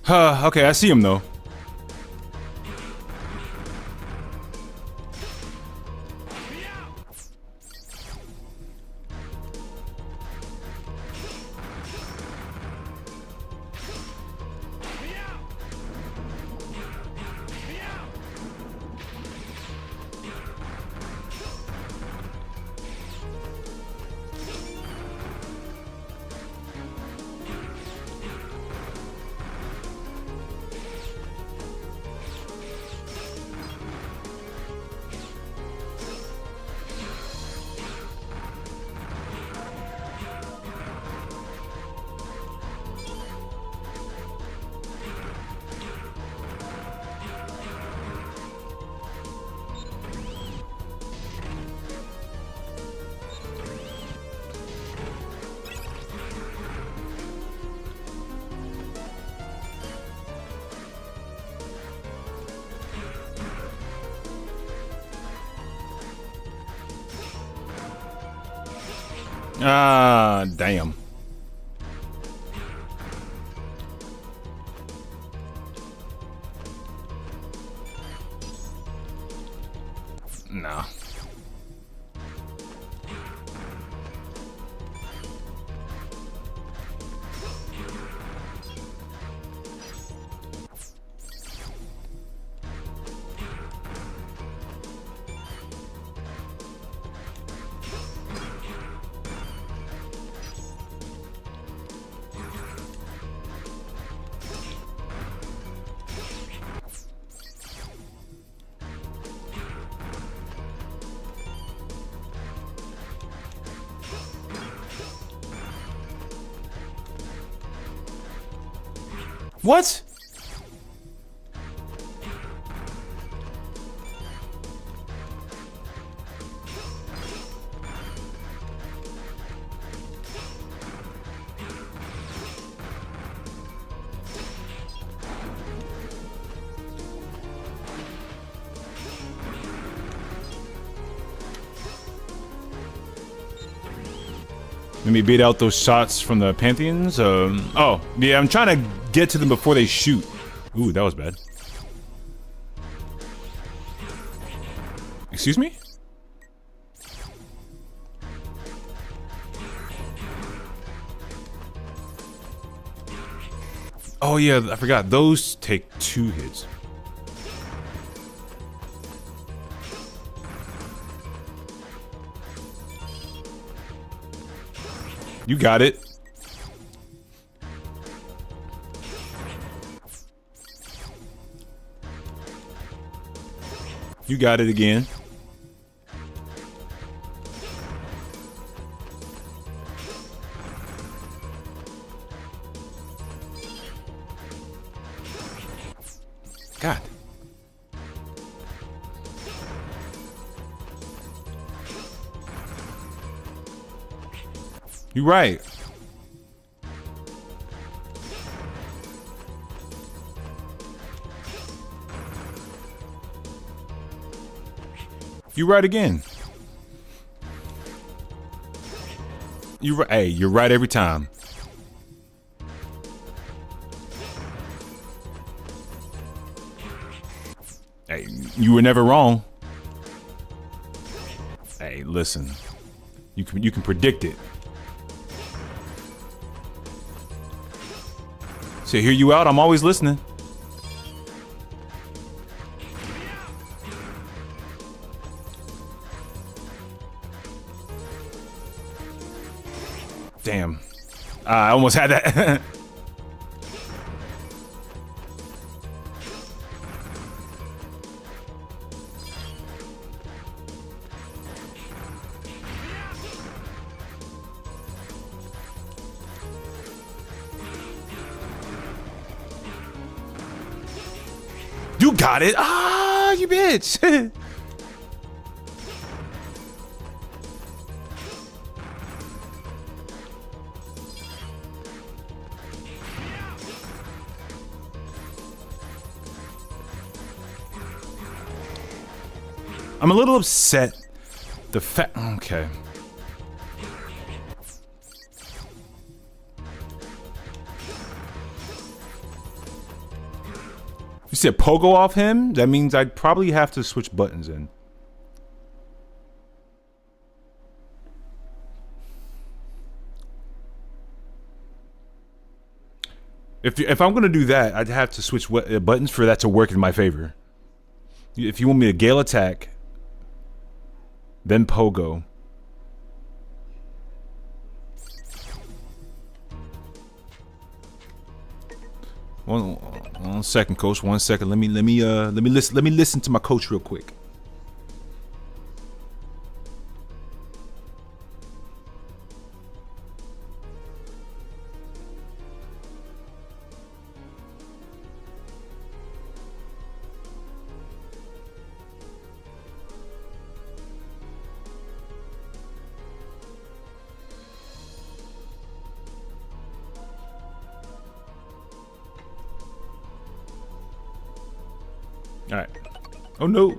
Okay, I see him though. Ah, damn. No. What? Let me beat out those shots from the Pantheons. Oh, yeah, I'm trying to get to them before they shoot. Ooh, that was bad. Excuse me? Oh yeah, I forgot. Those take 2 hits. You got it. You got it again. God. You're right. You're right again. You're right. Hey, you're right every time. Hey, you were never wrong. Hey, listen. You can predict it. So hear you out. I'm always listening. Damn. I almost had that. You got it. Ah, you bitch. I'm a little upset. The fact. Okay. said pogo off him? That means I'd probably have to switch buttons in. If I'm gonna do that, I'd have to switch buttons for that to work in my favor. If you want me to Gale attack, then pogo. One second, coach. 1 second. Let me listen to my coach real quick. All right. Oh no.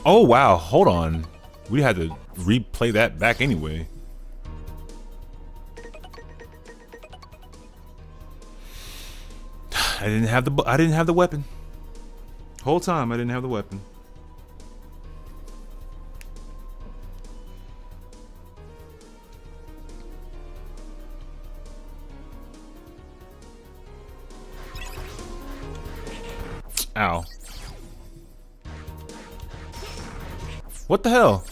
Oh wow. Hold on. We had to replay that back anyway. I didn't have the weapon. Whole time I didn't have the weapon. Ow. What the hell?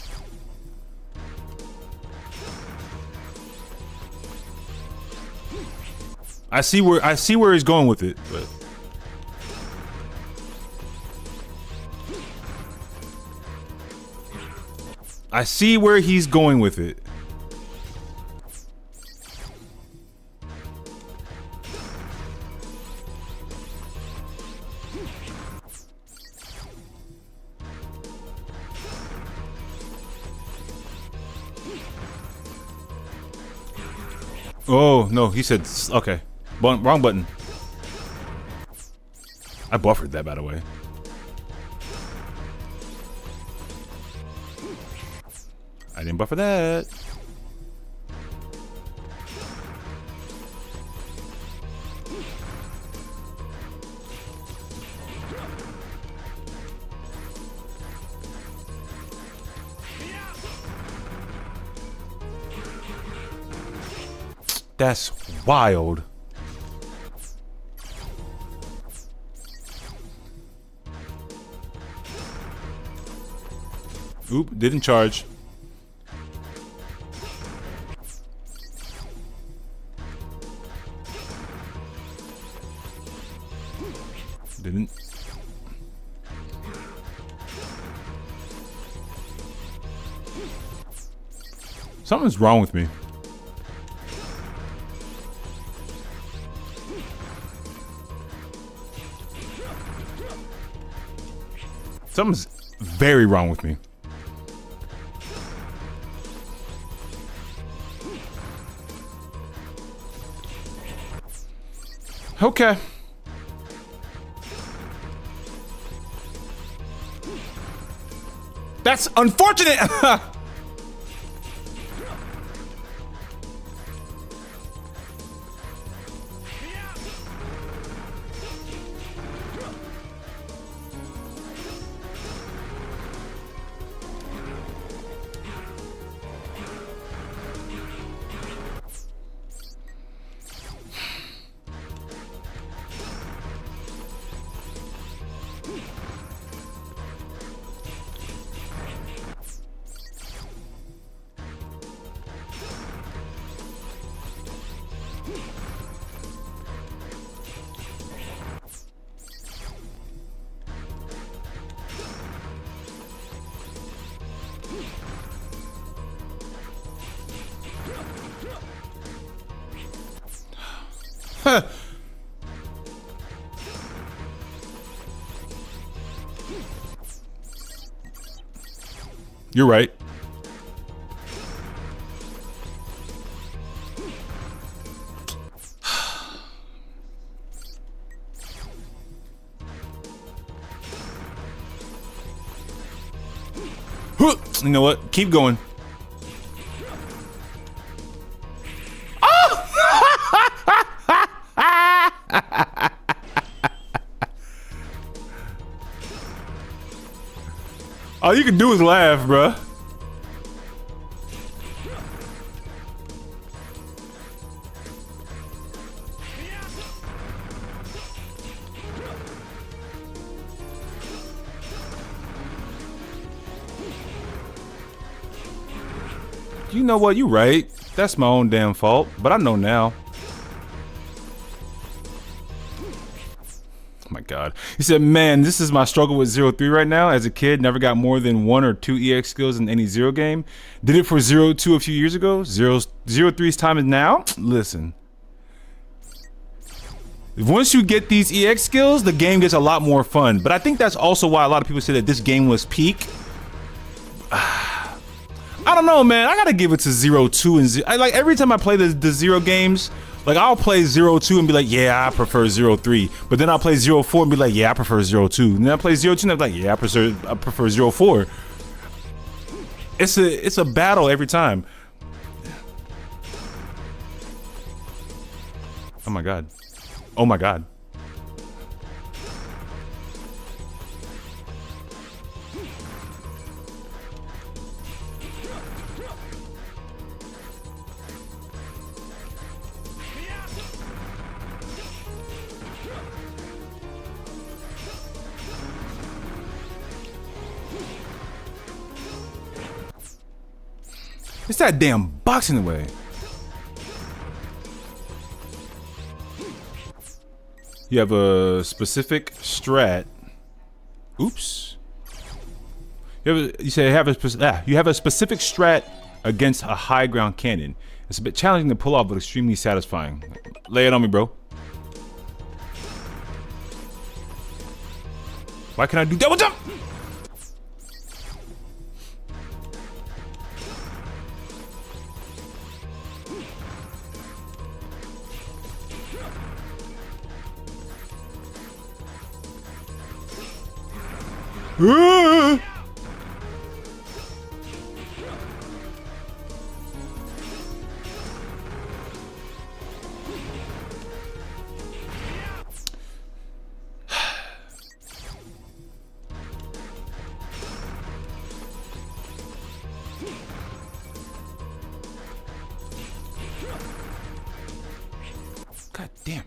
I see where he's going with it, but I see where he's going with it. Oh no, he said okay. Wrong button. I buffered that, by the way. I didn't buffer that. That's wild. Oop, didn't charge. Didn't. Something's wrong with me. Something's very wrong with me. Okay. That's unfortunate. Huh. You're right. You know what? Keep going. All you can do is laugh, bruh. You know what? You right. That's my own damn fault. But I know now. Oh my god. He said, man, this is my struggle with 03 right now. As a kid, never got more than 1 or 2 EX skills in any Zero game. Did it for 02 a few years ago. 03's time is now. Listen. Once you get these EX skills, the game gets a lot more fun. But I think that's also why a lot of people say that this game was peak. I don't know, man. I gotta give it to 02 and like every time I play the Zero games, like I'll play 02 and be like, yeah, I prefer 03. But then I'll play 04 and be like, yeah, I prefer 02. And then I play 02 and I'm like, yeah, I prefer 04. It's a battle every time. Oh my god. Oh my god. It's that damn box in the way. You have a specific strat. Oops. You have a specific strat against a high ground cannon. It's a bit challenging to pull off, but extremely satisfying. Lay it on me, bro. Why can't I do double jump? God damn.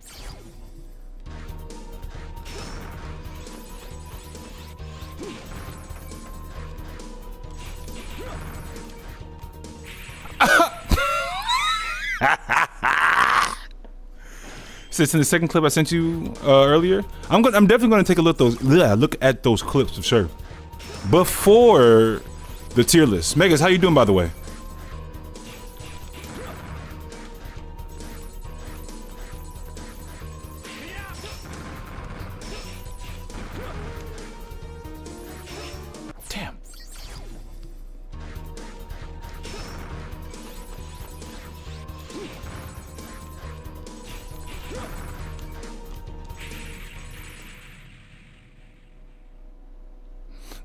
So it's in the second clip I sent you earlier. I'm definitely going to take a look at those clips for sure. Before the tier list, Megas, how you doing by the way? Damn.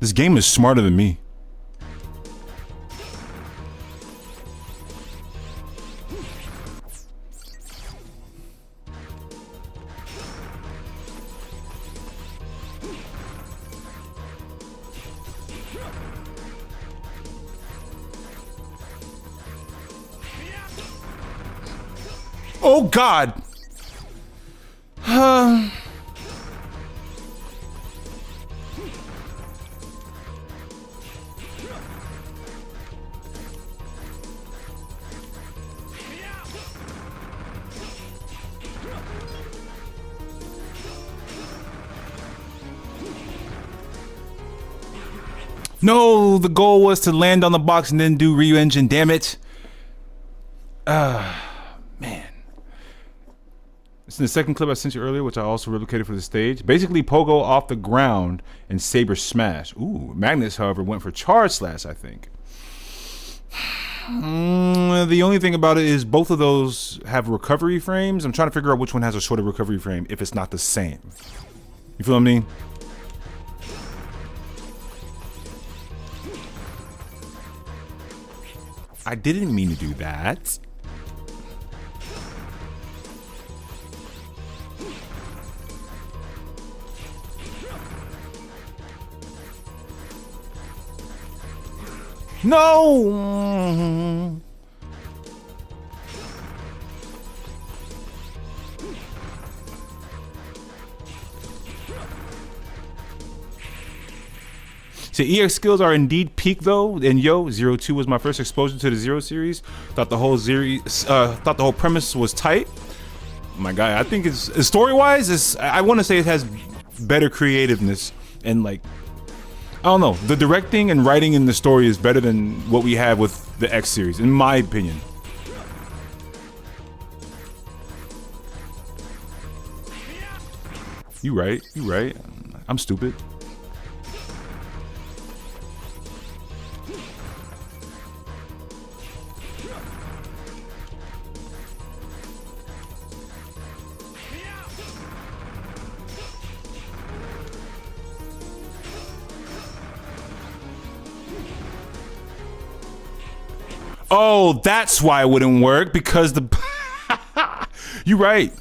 This game is smarter than me. Oh God. No, the goal was to land on the box and then do re-engine, damn it. Man. It's in the second clip I sent you earlier, which I also replicated for the stage. Basically, Pogo off the ground and Saber smash. Ooh, Magnus, however, went for charge slash, I think. The only thing about it is both of those have recovery frames. I'm trying to figure out which one has a shorter recovery frame if it's not the same. You feel what I mean? I didn't mean to do that. No. So EX skills are indeed peak though, and yo, 02 was my first exposure to the Zero series. Thought the whole premise was tight. My guy, I think it's story-wise, I want to say it has better creativeness and like, I don't know, the directing and writing in the story is better than what we have with the X series, in my opinion. You right. I'm stupid. Oh, that's why it wouldn't work, because the You right.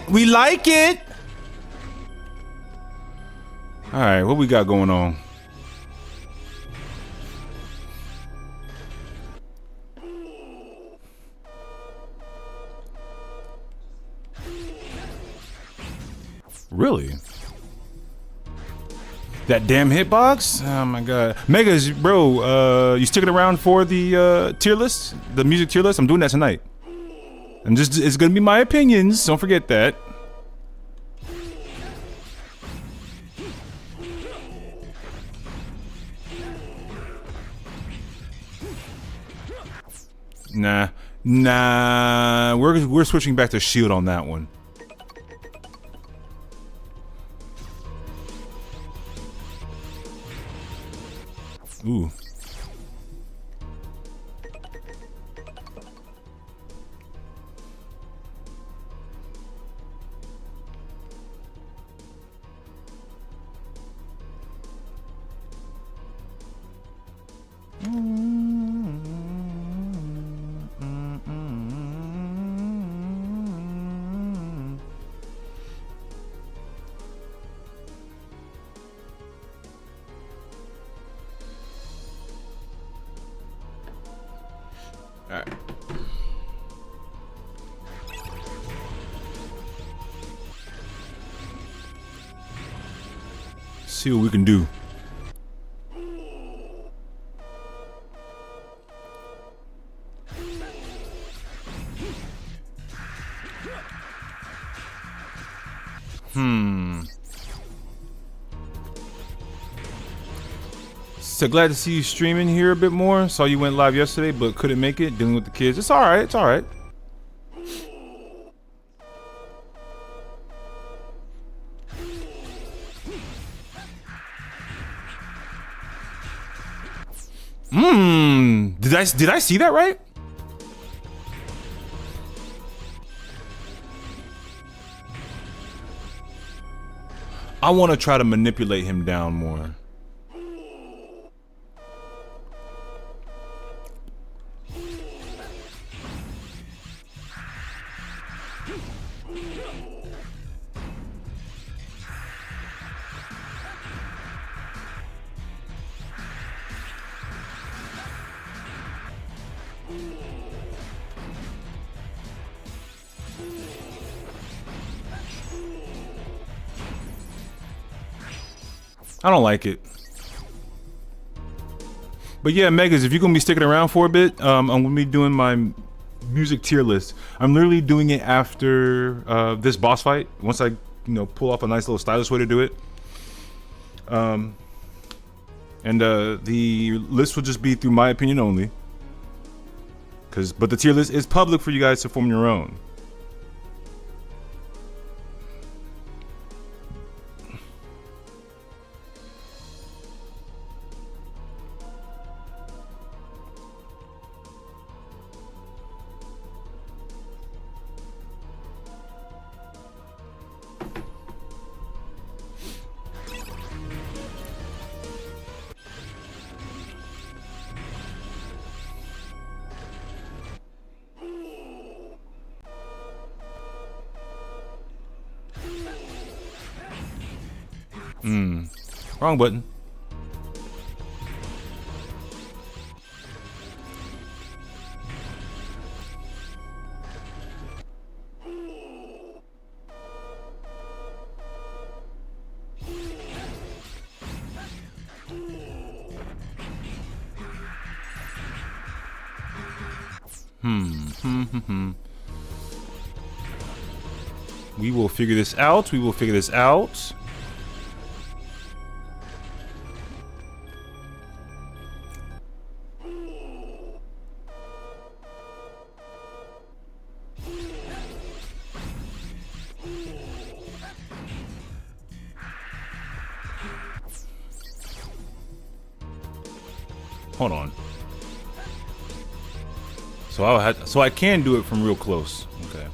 We like it. All right, what we got going on? Really? That damn hitbox? Oh my god. Megas, bro, you sticking around for the tier list? The music tier list? I'm doing that tonight. And just, it's gonna be my opinions, don't forget that. Nah, we're switching back to shield on that one. Ooh. All right. See what we can do. So glad to see you streaming here a bit more. Saw you went live yesterday, but couldn't make it. Dealing with the kids. It's all right. It's all right. Did I see that right? I want to try to manipulate him down more. I don't like it. But yeah, Megas, if you're gonna be sticking around for a bit, I'm gonna be doing my music tier list. I'm literally doing it after this boss fight. Once I, pull off a nice little stylish way to do it. And the list will just be through my opinion only. But the tier list is public for you guys to form your own. Wrong button. We will figure this out. We will figure this out. Hold on. So I can do it from real close. Okay.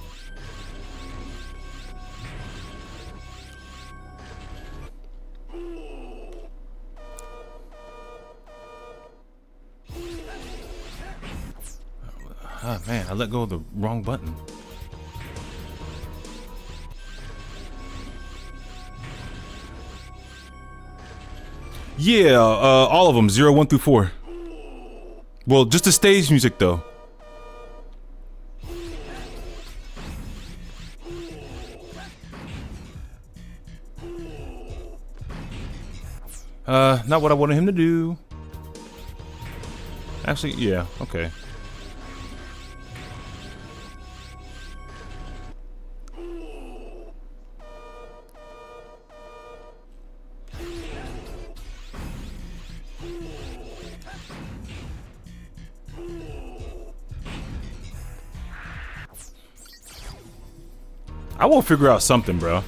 Ah, man, I let go of the wrong button. Yeah, all of them, 0, 1 through 4. Well, just the stage music though. Not what I wanted him to do. Actually, yeah, okay. I will figure out something, bro.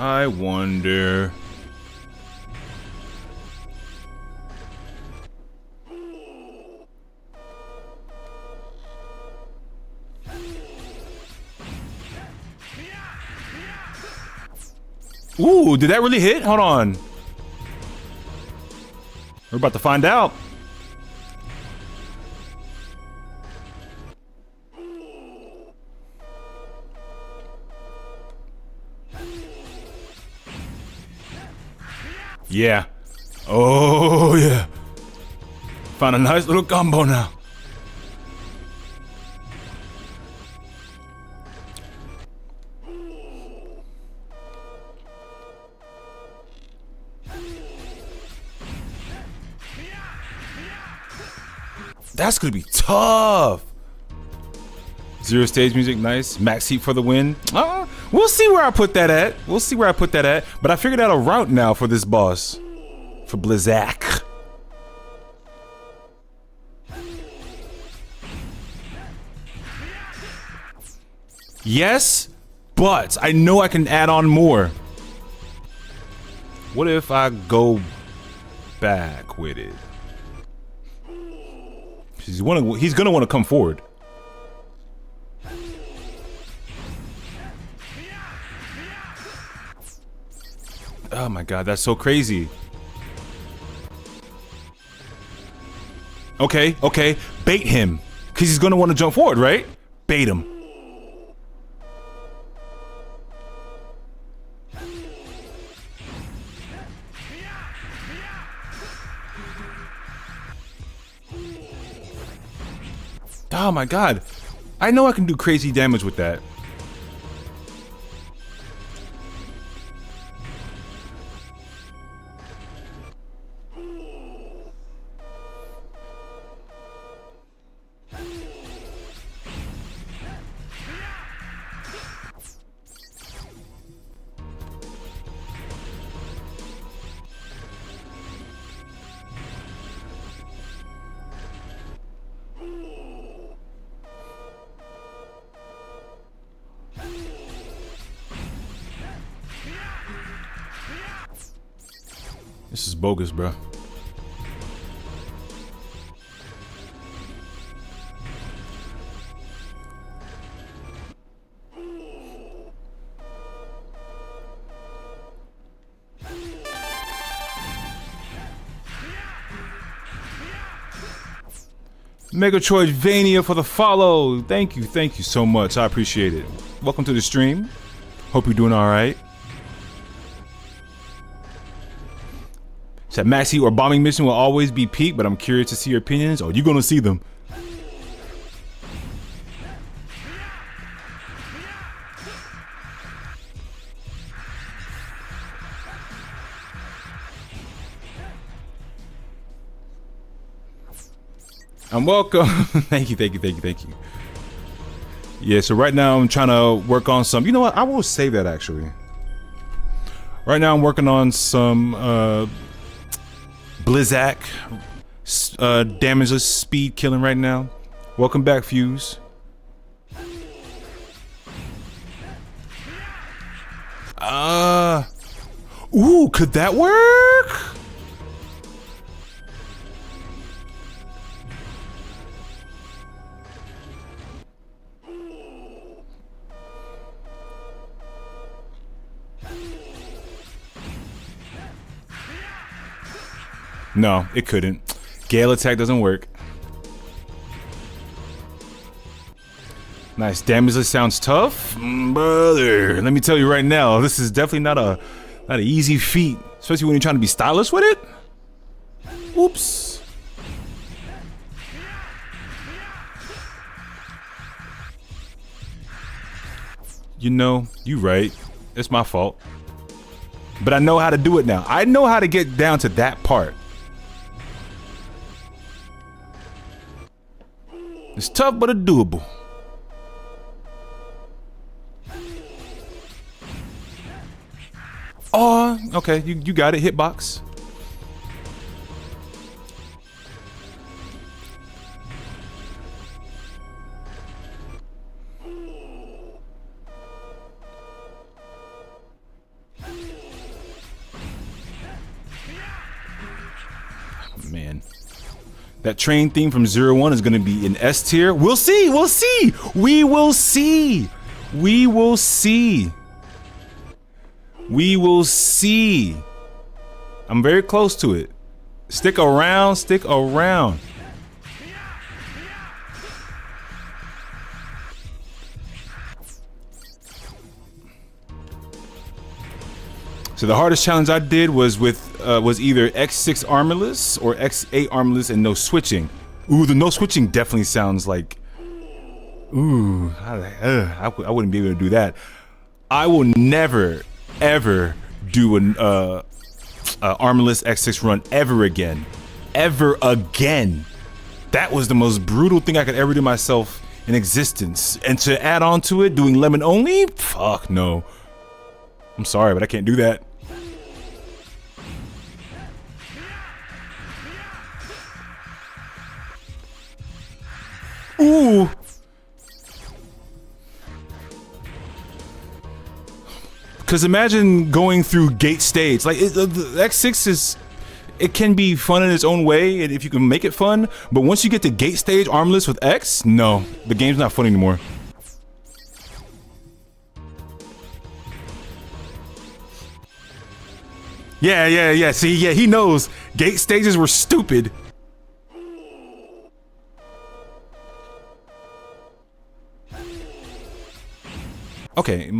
I wonder. Ooh, did that really hit? Hold on. We're about to find out. Yeah. Oh, yeah. Found a nice little combo now. That's gonna be tough. 0 stage music, nice. Max heat for the win. We'll see where I put that at. We'll see where I put that at. But I figured out a route now for this boss. For Blizzak. Yes, but I know I can add on more. What if I go back with it? He's gonna want to come forward. Oh my god, that's so crazy. Okay, okay, bait him. Because he's gonna want to jump forward, right? Bait him. Oh my god. I know I can do crazy damage with that. This is bogus, bro. Megatroidvania for the follow. Thank you so much. I appreciate it. Welcome to the stream. Hope you're doing all right. Said max heat or bombing mission will always be peak, but I'm curious to see your opinions. Oh, you're gonna see them. I'm welcome. Thank you. Yeah, so right now I'm trying to work on some. You know what? I will save that actually. Right now I'm working on some Blizzak damageless speed killing right now. Welcome back, Fuse. Ooh, could that work? No, it couldn't. Gale attack doesn't work. Nice. Damageless sounds tough. Brother, let me tell you right now, this is definitely not an easy feat, especially when you're trying to be stylish with it. Oops. You know, you right. It's my fault. But I know how to do it now. I know how to get down to that part. It's tough, but it's doable. Oh, okay, you got it. Hitbox. Man, that train theme from 01 is gonna be in S tier. We'll see. We will see. We will see. We will see. I'm very close to it. Stick around. Stick around. So the hardest challenge I did was with was either X6 armorless or X8 armorless and no switching. Ooh, the no switching definitely sounds like. Ooh, I wouldn't be able to do that. I will never ever do an armorless X6 run ever again. That was the most brutal thing I could ever do myself in existence. And to add on to it, doing lemon only? Fuck no. I'm sorry, but I can't do that. Ooh. Cause imagine going through gate stage. Like the X6 is, it can be fun in its own way, and if you can make it fun. But once you get to gate stage armless with X, no, the game's not fun anymore. Yeah. See, yeah, he knows gate stages were stupid. Okay,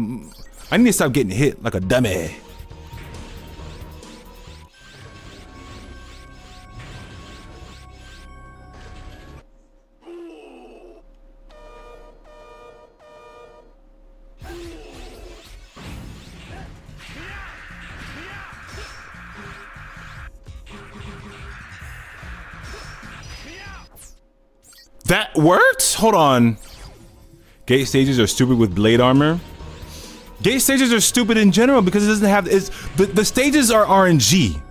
I need to stop getting hit like a dummy. That worked? Hold on. Gate stages are stupid with blade armor. Gate stages are stupid in general because it doesn't have, the stages are RNG.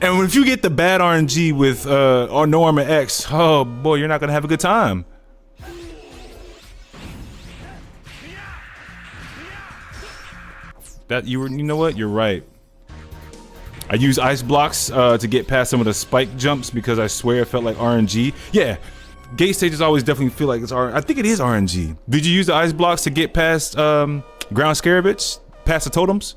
And if you get the bad RNG with or no armor X, oh boy, you're not gonna have a good time. You know what? You're right. I use ice blocks to get past some of the spike jumps because I swear it felt like RNG. Yeah. Gate stages always definitely feel like it's I think it is RNG. Did you use the ice blocks to get past ground scarabits? Past the totems?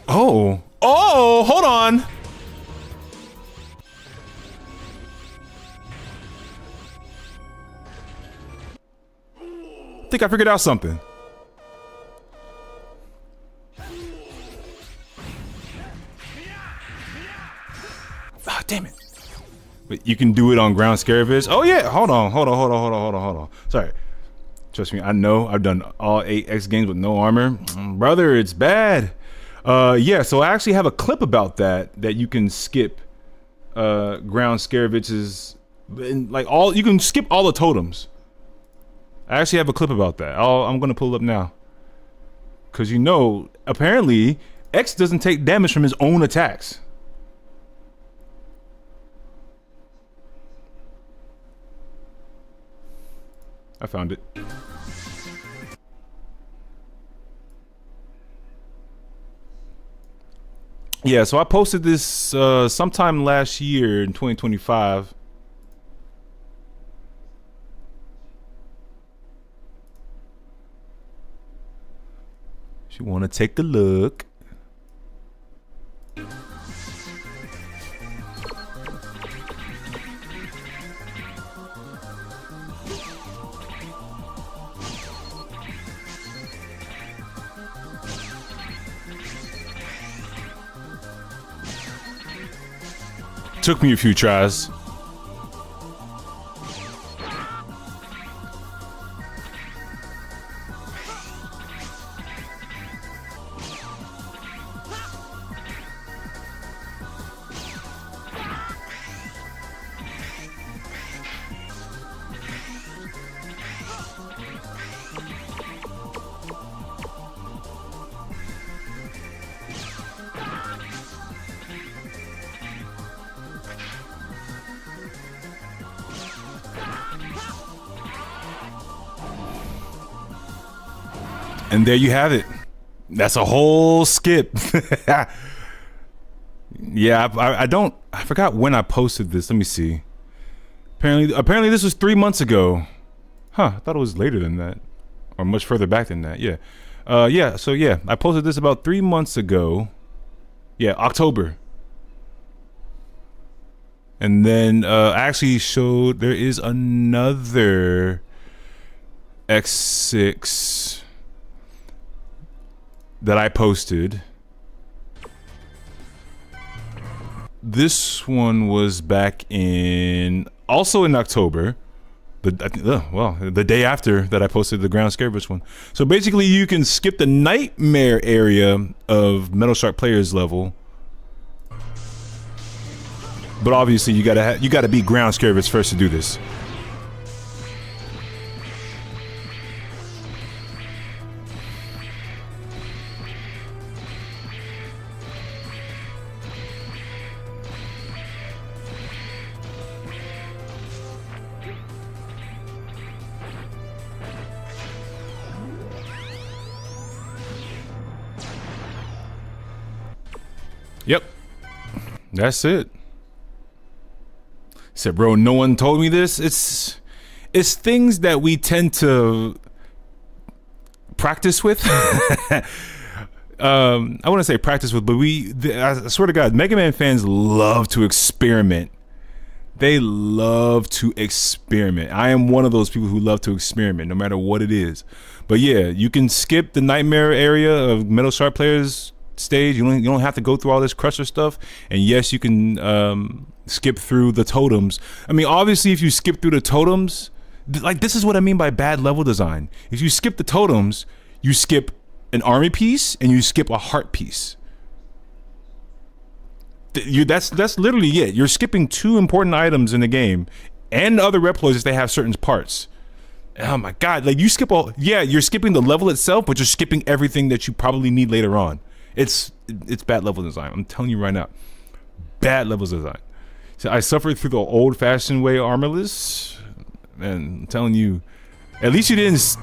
Oh, hold on. I think I figured out something. Ah, damn it. But you can do it on ground scarabis. Oh yeah, hold on. Sorry. Trust me, I know. I've done all 8 X games with no armor. Brother, it's bad. Yeah, so I actually have a clip about that you can skip ground scarabits, like you can skip all the totems. I actually have a clip about that. I'm gonna pull it up now. Cause you know, apparently X doesn't take damage from his own attacks. I found it. Yeah, so I posted this sometime last year in 2025. If you want to take a look. Took me a few tries. And there you have it. That's a whole skip. Yeah, I forgot when I posted this. Let me see. Apparently this was 3 months ago. Huh, I thought it was later than that. Or much further back than that, yeah. So yeah, I posted this about 3 months ago. Yeah, October. And then I actually showed there is another X6 that I posted. This one was back also in October. The day after that I posted the ground scarabus one. So basically you can skip the nightmare area of Metal Shark Players level. But obviously you gotta beat ground scarabus first to do this. Yep. That's it. Said, bro, no one told me this. It's things that we tend to practice with. I wouldn't say practice with, but I swear to God, Mega Man fans love to experiment. They love to experiment. I am one of those people who love to experiment, no matter what it is. But yeah, you can skip the nightmare area of Metal Shark Player's stage. You don't have to go through all this Crusher stuff. And yes, you can skip through the totems. I mean, obviously, if you skip through the totems, like, this is what I mean by bad level design. If you skip the totems, you skip an army piece and you skip a heart piece. That's literally it. You're skipping two important items in the game and other reploids if they have certain parts. Oh my God, like, you skip all, yeah, you're skipping the level itself, but you're skipping everything that you probably need later on. It's bad level design. I'm telling you right now, bad levels design. So I suffered through the old-fashioned way armorless. And I'm telling you, at least you didn't,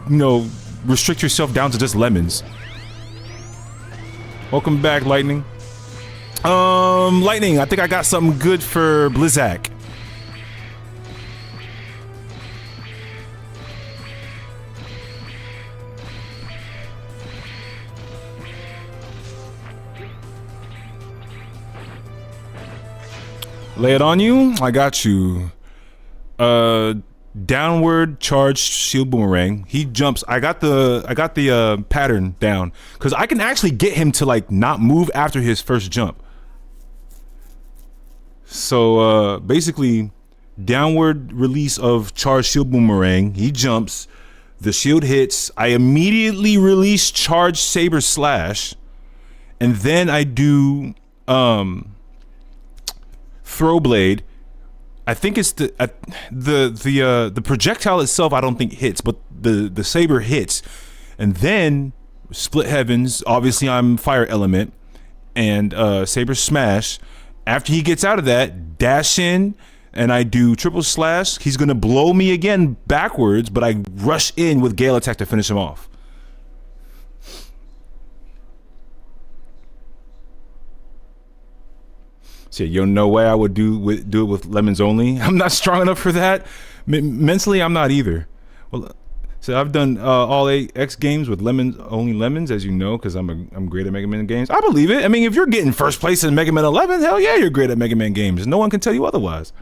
restrict yourself down to just lemons. Welcome back, Lightning. Lightning, I think I got something good for Blizzak. Lay it on you. I got you. Downward charged shield boomerang. He jumps. I got the pattern down because I can actually get him to, like, not move after his first jump. So basically, downward release of charged shield boomerang. He jumps. The shield hits. I immediately release charged saber slash, and then I do throw blade. I think it's the projectile itself I don't think hits, but the saber hits. And then split heavens, obviously I'm fire element, and saber smash. After he gets out of that, dash in, and I do triple slash. He's gonna blow me again backwards, but I rush in with Gale Attack to finish him off. So yo, no way I would do it with lemons only. I'm not strong enough for that. Mentally, I'm not either. Well, so I've done all 8X games with only lemons, as you know, because I'm great at Mega Man games. I believe it. I mean, if you're getting first place in Mega Man 11, hell yeah, you're great at Mega Man games. No one can tell you otherwise.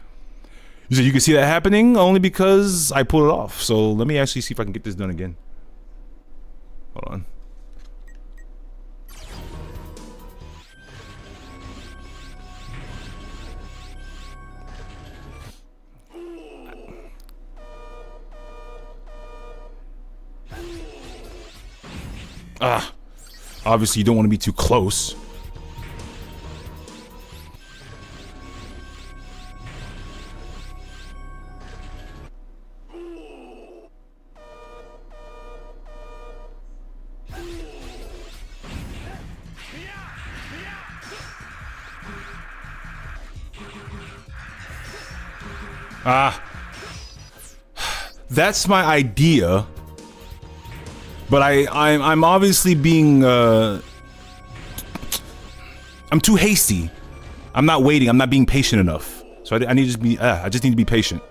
So you can see that happening only because I pulled it off. So let me actually see if I can get this done again. Hold on. Obviously you don't want to be too close. That's my idea. But I'm obviously being I'm too hasty. I'm not waiting. I'm not being patient enough. So I need to be I just need to be patient.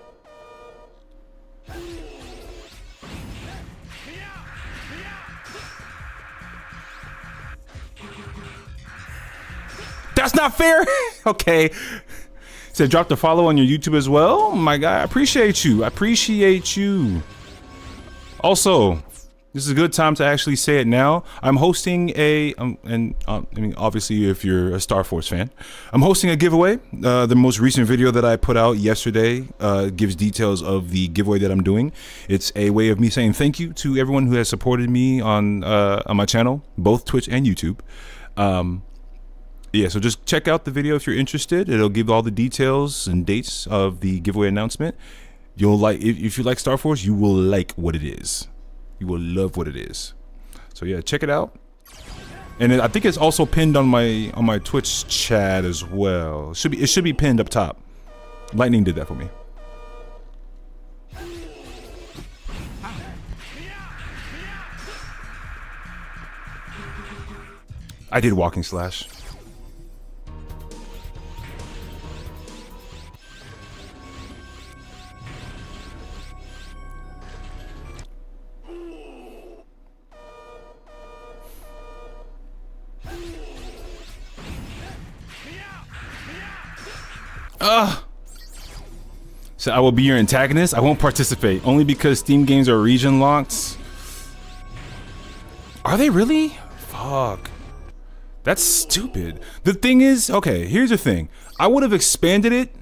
That's not fair. Okay. Said drop the follow on your YouTube as well. My guy, I appreciate you. I appreciate you. Also, this is a good time to actually say it now. I'm hosting I mean, obviously, if you're a Star Force fan, I'm hosting a giveaway. The most recent video that I put out yesterday gives details of the giveaway that I'm doing. It's a way of me saying thank you to everyone who has supported me on my channel, both Twitch and YouTube. Yeah, so just check out the video if you're interested. It'll give all the details and dates of the giveaway announcement. You'll like, if you like Star Force, you will like what it is. You will love what it is. So yeah, check it out. And I think it's also pinned on my Twitch chat as well. It should be pinned up top. Lightning did that for me. I did walking slash. So I will be your antagonist. I won't participate only because Steam games are region locked. Are they really? Fuck. That's stupid. The thing is, okay, here's the thing. I would have expanded it.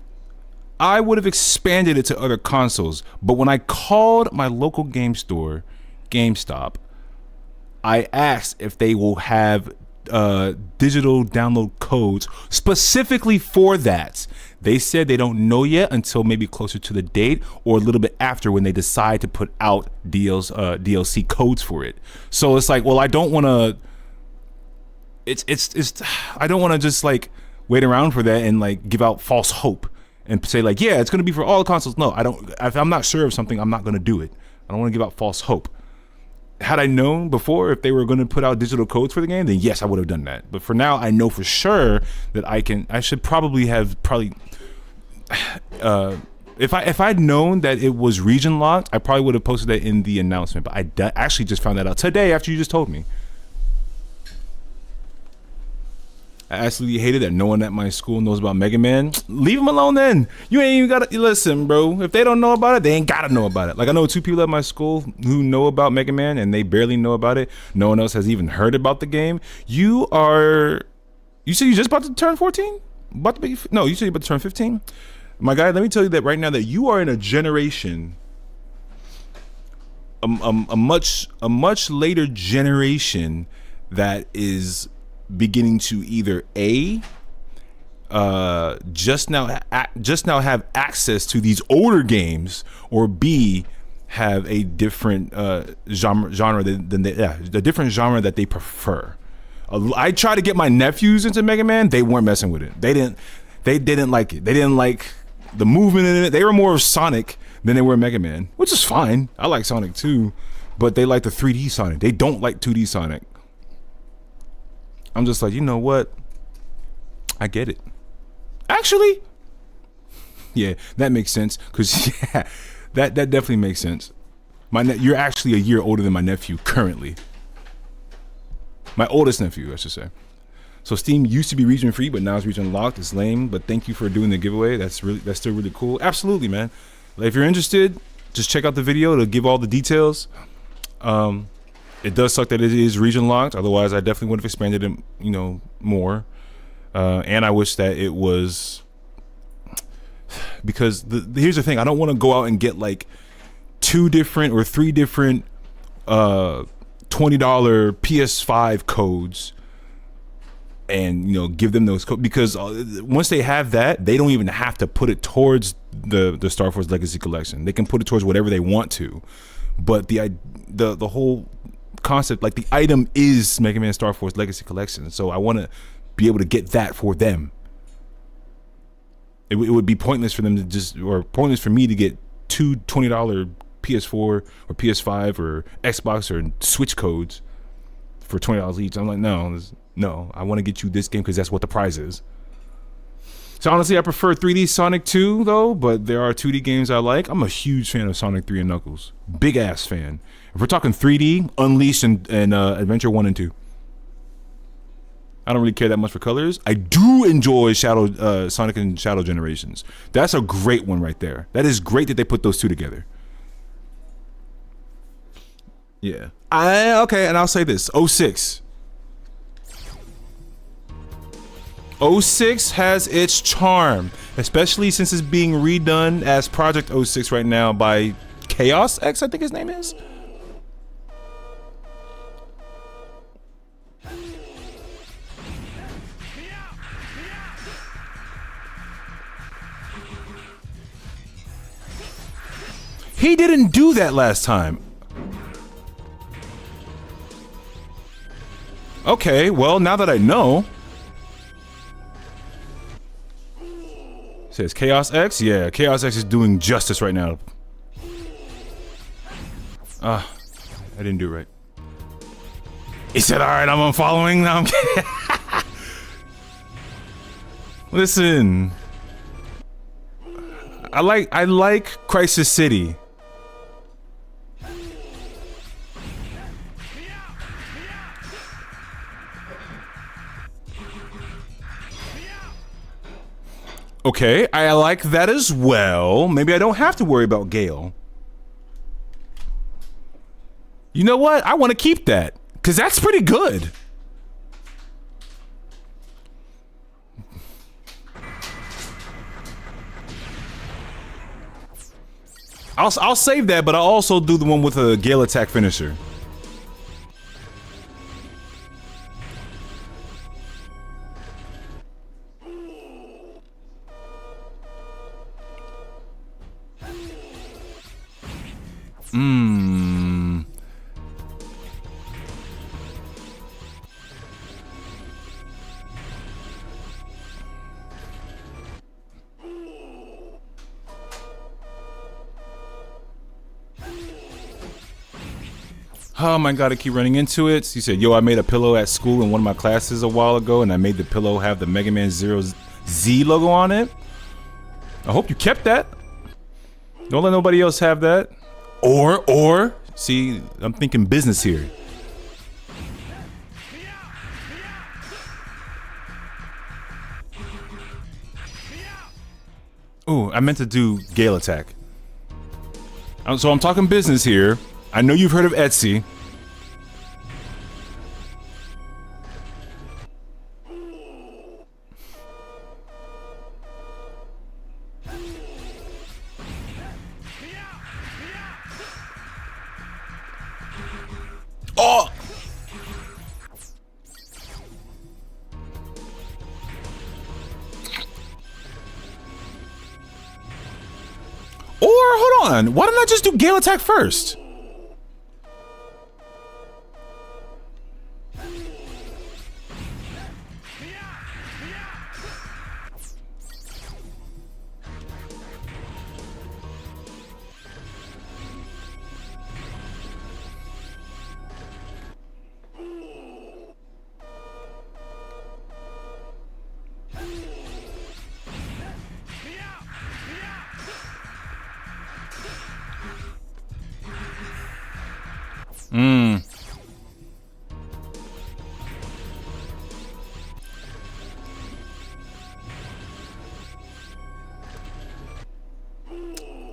I would have expanded it to other consoles. But when I called my local game store, GameStop, I asked if they will have digital download codes specifically for that. They said they don't know yet until maybe closer to the date or a little bit after when they decide to put out DLC codes for it. So it's like, well, I don't want to. It's I don't want to just like wait around for that and like give out false hope and say like, yeah, it's gonna be for all the consoles. No, I don't. If I'm not sure of something, I'm not gonna do it. I don't want to give out false hope. Had I known before if they were going to put out digital codes for the game, then yes, I would have done that. But for now, I know for sure that I should probably have if I'd known that it was region locked, I probably would have posted that in the announcement. But I actually just found that out today after you just told me. I absolutely hated that no one at my school knows about Mega Man. Leave them alone then. You ain't even gotta listen, bro. If they don't know about it, they ain't gotta know about it. Like I know 2 people at my school who know about Mega Man and they barely know about it. No one else has even heard about the game. You said you just about to turn 14? You said you're about to turn 15? My guy, let me tell you that right now that you are in a generation, a much later generation that is beginning to either just now have access to these older games, or B, have a different genre than a different genre that they prefer. I tried to get my nephews into Mega Man. They weren't messing with it. They didn't like it. They didn't like the movement in it. They were more of Sonic than they were Mega Man, which is fine. I like Sonic too, but they like the 3D Sonic. They don't like 2D Sonic. I'm just like, you know what? I get it. Actually, yeah, that makes sense. Cause yeah, that definitely makes sense. You're actually a year older than my nephew currently. My oldest nephew, I should say. So Steam used to be region free, but now it's region locked. It's lame, but thank you for doing the giveaway. That's still really cool. Absolutely, man. If you're interested, just check out the video. It'll give all the details. It does suck that it is region locked. Otherwise, I definitely would have expanded it, more. And I wish that it was, because here's the thing. I don't want to go out and get like 2 different or 3 different $20 PS5 codes and give them those codes, because once they have that, they don't even have to put it towards the Star Force Legacy Collection. They can put it towards whatever they want to. But the whole concept, like the item is Mega Man Star Force Legacy Collection, so I want to be able to get that for them. It would be pointless for them to pointless for me to get 2 $20 PS4 or PS5 or Xbox or Switch codes for $20 each. I'm like, no, I want to get you this game because that's what the prize is. So honestly, I prefer 3D Sonic 2 though, but there are 2D games I like. I'm a huge fan of Sonic 3 and Knuckles. Big ass fan. If we're talking 3D, Unleashed and Adventure 1 and 2. I don't really care that much for colors. I do enjoy Sonic and Shadow Generations. That's a great one right there. That is great that they put those 2 together. Yeah. Okay, and I'll say this. 06. 06 has its charm, especially since it's being redone as Project 06 right now by Chaos X, I think his name is. He didn't do that last time. Okay, well, now that I know. Says Chaos X? Yeah, Chaos X is doing justice right now. I didn't do it right. He said, alright, I'm unfollowing. No, I'm kidding. Listen. I like Crisis City. Okay, I like that as well. Maybe I don't have to worry about Gale. You know what? I want to keep that because that's pretty good. I'll save that, but I'll also do the one with a Gale attack finisher. Oh my god, I keep running into it. He said, yo, I made a pillow at school in one of my classes a while ago, and I made the pillow have the Mega Man Zero Z logo on it. I hope you kept that. Don't let nobody else have that. Or, see, I'm thinking business here. Ooh, I meant to do Gale attack. So I'm talking business here. I know you've heard of Etsy. Oh! Or, hold on, why didn't I just do Gale attack first?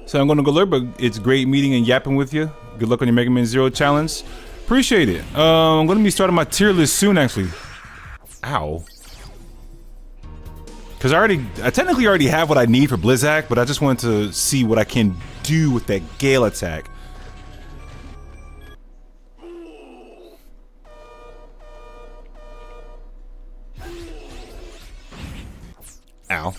So I'm gonna go lurk, but it's great meeting and yapping with you. Good luck on your Mega Man Zero challenge. Appreciate it. I'm gonna be starting my tier list soon, actually. Ow. Because I technically already have what I need for Blizzak, but I just wanted to see what I can do with that Gale attack. Ow.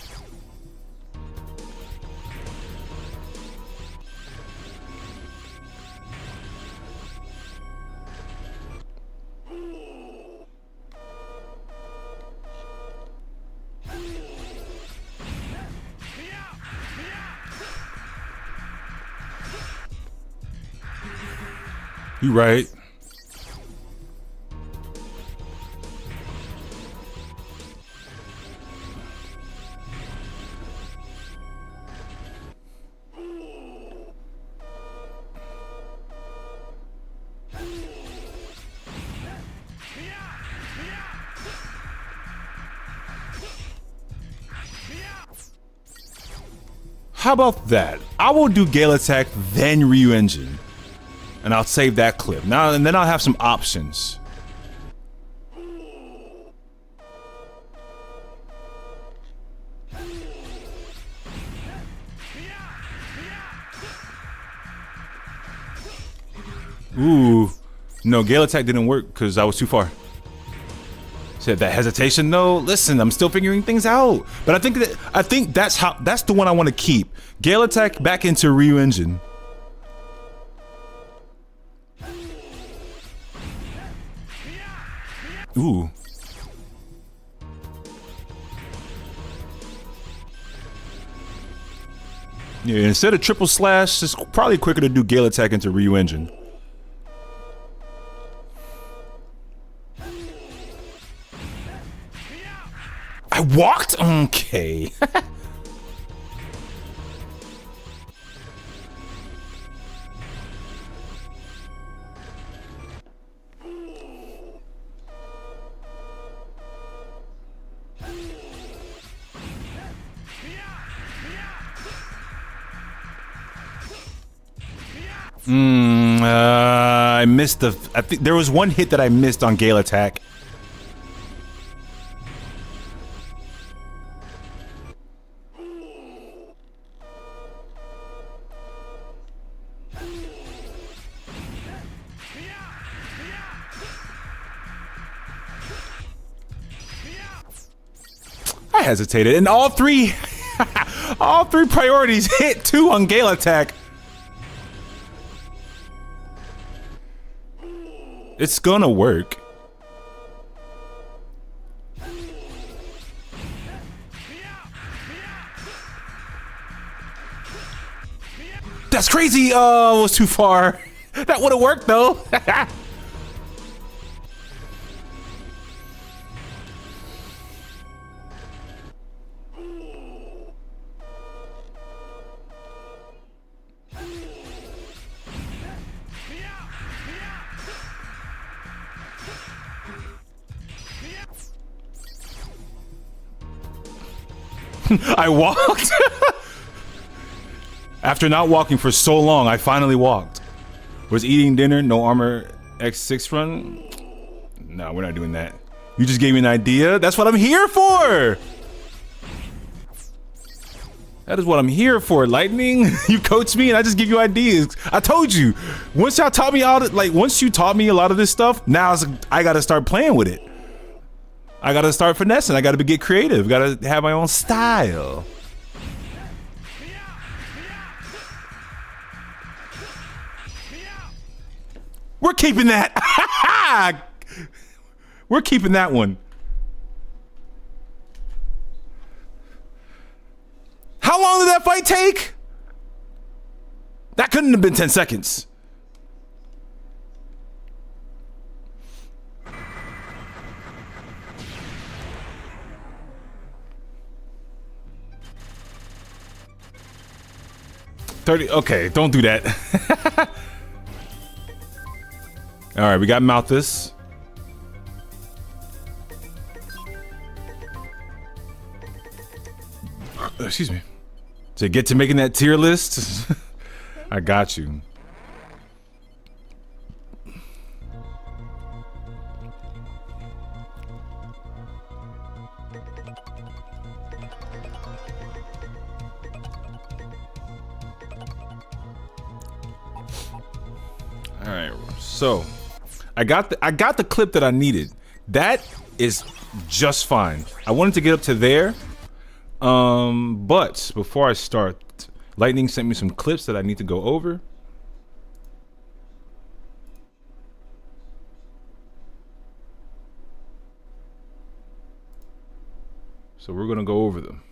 You right. How about that? I will do Gale attack, then Ryu engine. And I'll save that clip. Now and then I'll have some options. Ooh. No, Gale attack didn't work because I was too far. Said that hesitation. No, listen, I'm still figuring things out. But I think that's the one I want to keep. Gale attack back into Ryu engine. Ooh. Yeah, instead of triple slash, it's probably quicker to do Gale attack into Ryu engine. I walked? Okay. I missed the. I think there was one hit that I missed on Gale Attack. I hesitated, and all three priorities hit too on Gale Attack. It's gonna work. That's crazy. Oh, it was too far. That would have worked though. I walked. After not walking for so long, I finally walked. Was eating dinner, no armor X6 run? No, we're not doing that. You just gave me an idea. That's what I'm here for. That is what I'm here for, Lightning. You coach me and I just give you ideas. I told you. Once y'all taught me all once you taught me a lot of this stuff, now I gotta start playing with it. I gotta start finessing. I gotta get creative. Gotta have my own style. We're keeping that. We're keeping that one. How long did that fight take? That couldn't have been 10 seconds. Okay, don't do that. All right, we got Malthus. Excuse me. To get to making that tier list, I got you. All right, so I got the clip that I needed. That is just fine. I wanted to get up to there, but before I start, Lightning sent me some clips that I need to go over. So we're gonna go over them.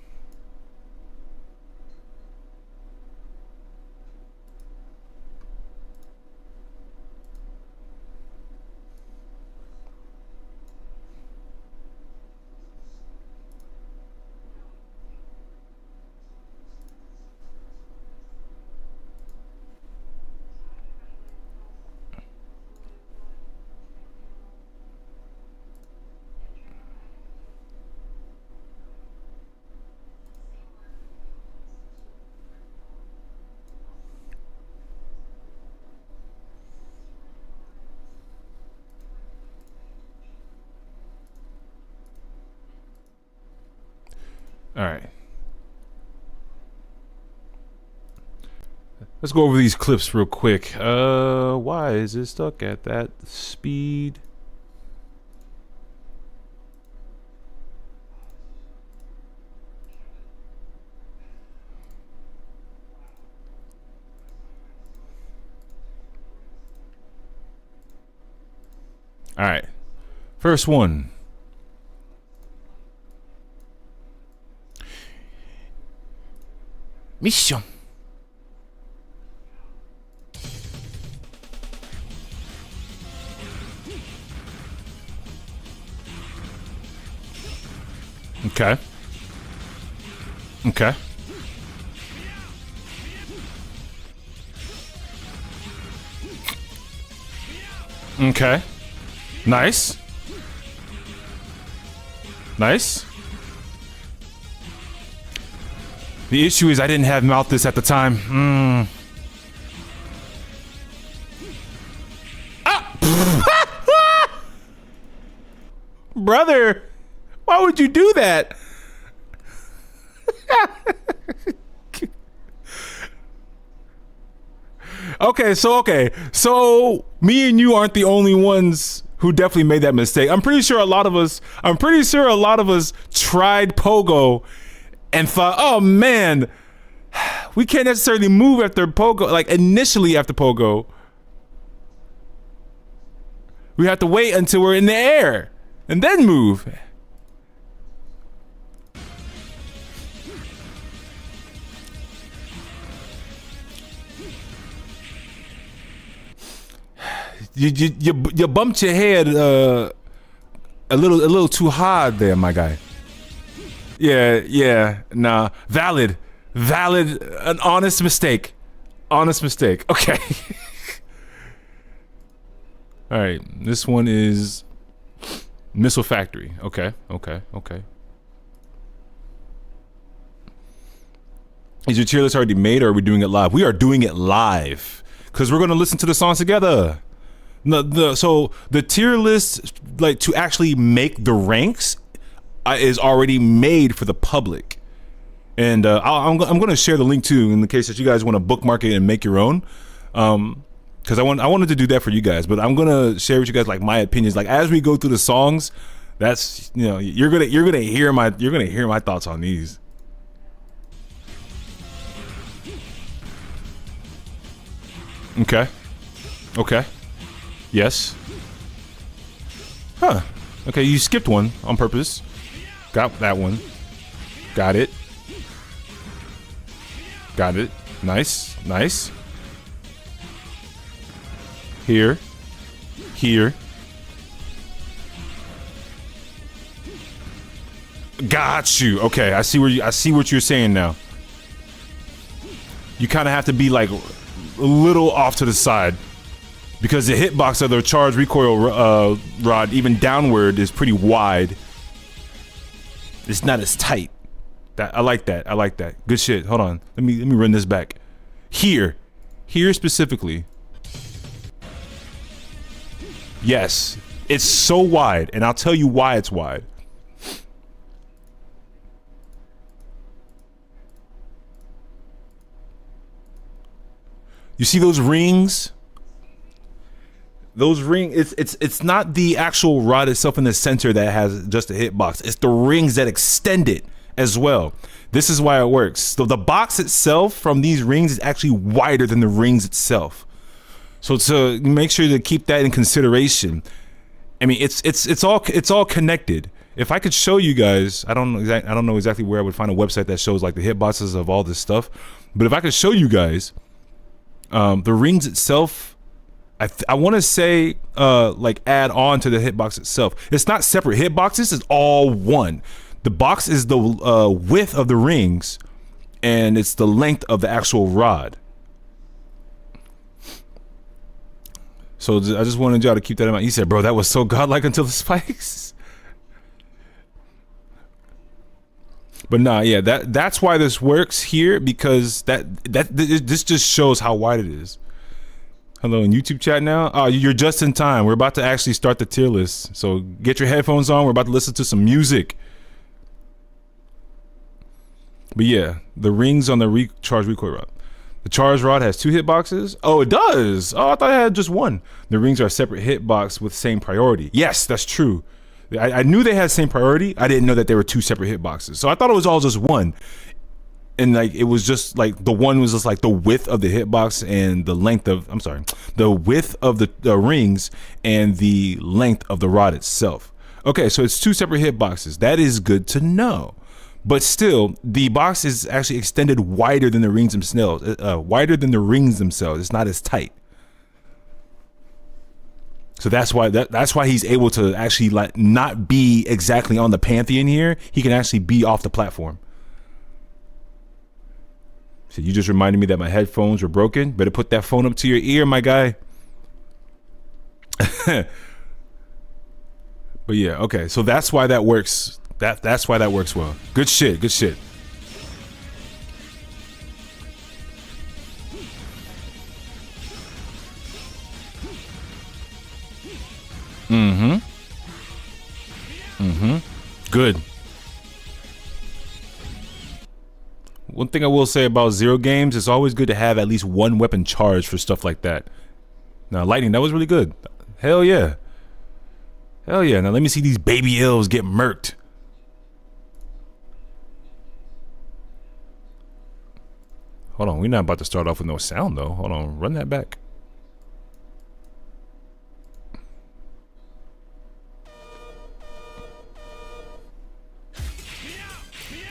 All right. Let's go over these clips real quick. Why is it stuck at that speed? All right. First one. Mission. Okay. Okay. Okay. Nice. Nice. The issue is I didn't have Malthus at the time. Brother, why would you do that? Okay, so me and you aren't the only ones who definitely made that mistake. I'm pretty sure a lot of us tried Pogo and thought, oh man, we can't necessarily move after Pogo, like initially after Pogo. We have to wait until we're in the air and then move. You bumped your head a little too hard there, my guy. Yeah, nah, valid, an honest mistake, okay. All right, this one is Missile Factory. Okay. Is your tier list already made, or are we doing it live? We are doing it live because we're gonna listen to the songs together. So the tier list, like to actually make the ranks, is already made for the public, and I'm going to share the link too in the case that you guys want to bookmark it and make your own, because I wanted to do that for you guys, but I'm going to share with you guys like my opinions, like as we go through the songs. That's, you know, you're gonna hear my thoughts on these. Okay. Yes. Huh. Okay, you skipped one on purpose. Got that one. Got it. Nice. Here. Got you. Okay, I see what you're saying now. You kind of have to be like a little off to the side, because the hitbox of the charge recoil rod, even downward, is pretty wide. It's not as tight. I like that. Good shit. Hold on. Let me run this back. Here specifically. Yes, it's so wide, and I'll tell you why it's wide. You see those rings? It's not the actual rod itself in the center that has just a hitbox. It's the rings that extend it as well. This is why it works. So the box itself from these rings is actually wider than the rings itself. So to make sure to keep that in consideration. I mean, it's all connected. If I could show you guys, I don't know exactly where I would find a website that shows like the hitboxes of all this stuff. But if I could show you guys, the rings itself, I want to say like add on to the hitbox itself. It's not separate hitboxes, it's all one. The box is the width of the rings, and it's the length of the actual rod. So I just wanted y'all to keep that in mind. He said, bro, that was so godlike until the spikes. But nah, yeah, that's why this works here, because this just shows how wide it is. Hello in YouTube chat now. Oh, you're just in time. We're about to actually start the tier list. So get your headphones on. We're about to listen to some music. But yeah, the rings on the recharge recoil rod. The charge rod has 2 hitboxes. Oh, it does. Oh, I thought it had just 1. The rings are a separate hitbox with same priority. Yes, that's true. I knew they had same priority. I didn't know that there were 2 separate hitboxes. So I thought it was all just one. And like it was just like the one was just like the width of the hitbox and the length of, the width of the rings and the length of the rod itself. Okay, so it's 2 separate hitboxes. That is good to know. But still, the box is actually extended wider than the rings themselves. It's not as tight. So that's why he's able to actually like not be exactly on the Pantheon here. He can actually be off the platform. So you just reminded me that my headphones were broken. Better put that phone up to your ear, my guy. But yeah, okay. So that's why that works. That's why that works well. Good shit. Good. One thing I will say about Zero games, it's always good to have at least one weapon charged for stuff like that. Now, lightning, that was really good. Hell yeah. Hell yeah. Now let me see these baby elves get murked. Hold on, we're not about to start off with no sound though. Hold on, run that back.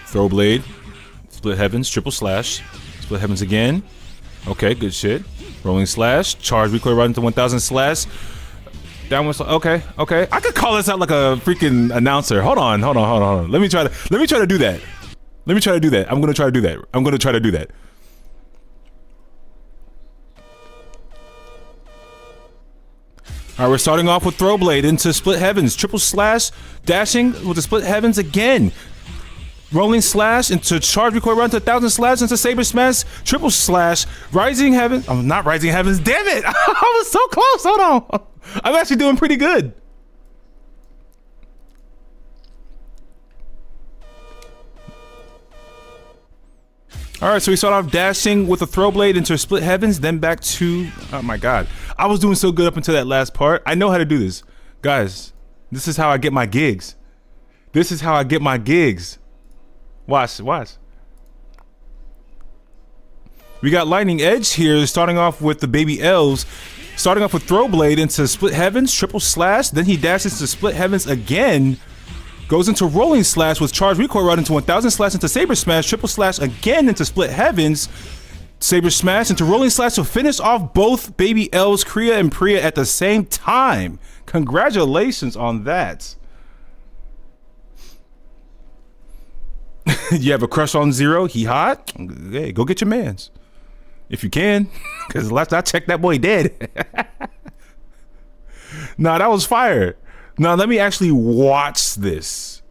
Throw blade, split heavens, triple slash, split heavens again. Okay, good shit. Rolling slash, charge, recoil right into 1000 slash. Downward slash. Okay, okay. I could call this out like a freaking announcer. Hold on. Let me try to do that. I'm gonna try to do that. All right, we're starting off with throw blade into split heavens, triple slash, dashing with the split heavens again. Rolling slash into charge, recoil run to 1000 slash into saber smash, triple slash, rising heavens. I'm not rising heavens. Damn it! I was so close. Hold on. I'm actually doing pretty good. All right, so we start off dashing with a throw blade into split heavens, then back to. Oh my god, I was doing so good up until that last part. I know how to do this, guys. This is how I get my gigs. Watch. We got lightning edge here, starting off with the baby elves, starting off with throw blade into split heavens, triple slash. Then he dashes to split heavens again, goes into rolling slash with charge recoil right into 1000 slash into saber smash, triple slash again into split heavens, saber smash into rolling slash to finish off both baby elves, Kriya and Priya at the same time. Congratulations on that. You have a crush on Zero? He hot? Hey, go get your mans. If you can. Because last I checked, that boy dead. Nah, that was fire. Now let me actually watch this.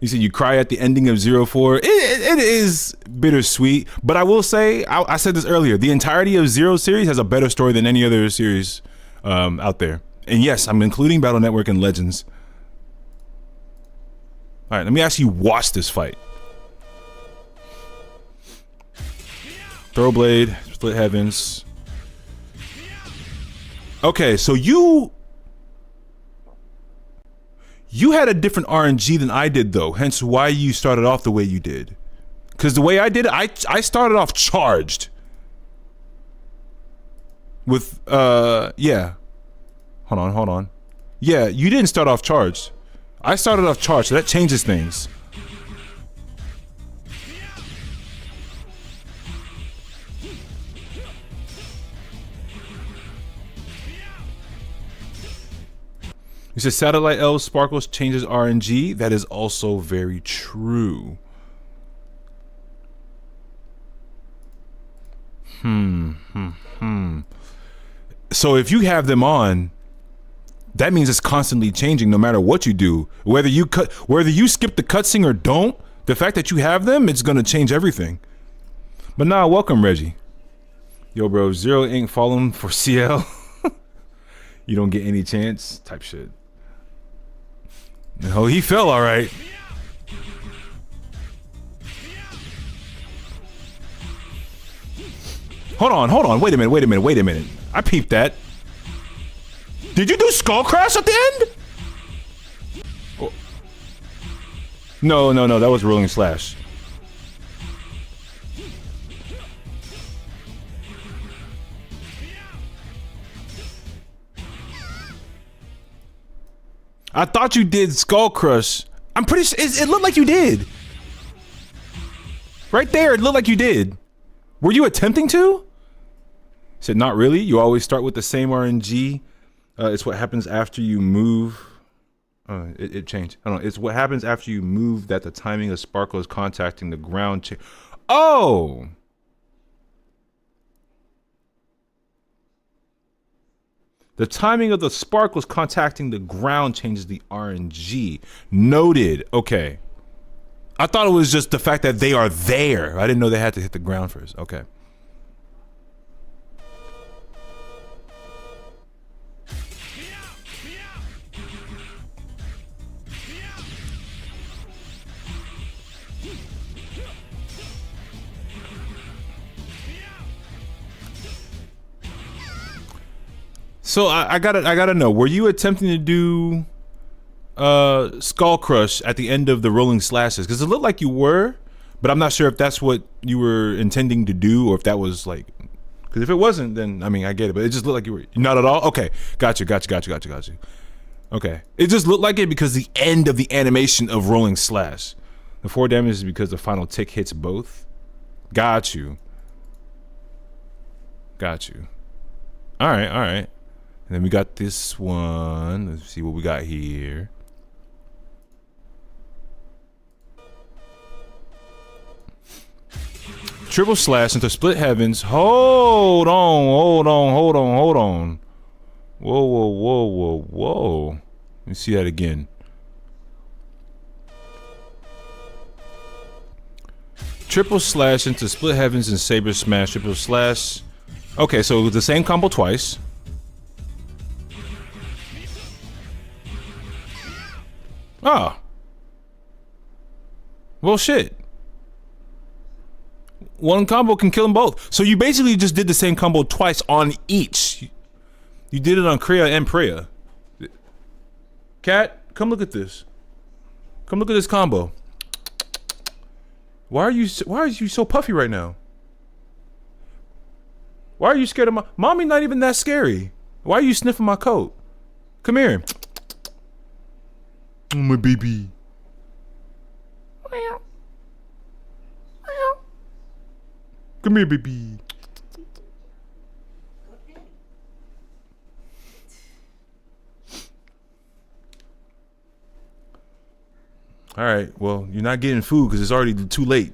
You said you cry at the ending of 04. It is bittersweet. But I will say, I said this earlier, the entirety of Zero series has a better story than any other series out there. And yes, I'm including Battle Network and Legends. All right, let me actually watch this fight. Throw blade, split heavens. Okay, so you had a different RNG than I did though, hence why you started off the way you did. Because the way I did it, I started off charged. With, yeah. Hold on. Yeah, you didn't start off charged. I started off charged, so that changes things. You said Satellite Elves Sparkles changes RNG. That is also very true. So if you have them on, that means it's constantly changing no matter what you do. Whether you skip the cutscene or don't, the fact that you have them, it's gonna change everything. But nah, welcome Reggie. Yo bro, Zero ain't falling for CL. You don't get any chance type shit. No, he fell all right. Hold on. Wait a minute. I peeped that. Did you do Skull Crash at the end? Oh. No, that was Rolling Slash. I thought you did Skull Crush. I'm pretty sure it looked like you did. Right there, it looked like you did. Were you attempting to? He said, not really. You always start with the same RNG. It's what happens after you move. It changed. I don't know. It's what happens after you move that the timing of Sparkle is contacting the ground. Oh! The timing of the sparkles contacting the ground changes the RNG. Noted. Okay. I thought it was just the fact that they are there. I didn't know they had to hit the ground first. Okay. So I gotta know, were you attempting to do Skull Crush at the end of the rolling slashes? Because it looked like you were, but I'm not sure if that's what you were intending to do or if that was like, because if it wasn't, then I mean I get it, but it just looked like you were not at all. Okay, got you. Okay, it just looked like it because the end of the animation of rolling slash. The 4 damage is because the final tick hits both. Got you. All right. And then we got this one. Let's see what we got here. Triple slash into split heavens. Hold on. Whoa. Let me see that again. Triple slash into split heavens and saber smash. Triple slash. Okay, so the same combo twice. Ah. Well, shit. One combo can kill them both. So you basically just did the same combo twice on each. You did it on Kriya and Priya. Cat, come look at this. Come look at this combo. Why are you so puffy right now? Why are you scared of mommy? Not even that scary. Why are you sniffing my coat? Come here. Oh, my baby. Come here, baby. All right, well, you're not getting food because it's already too late.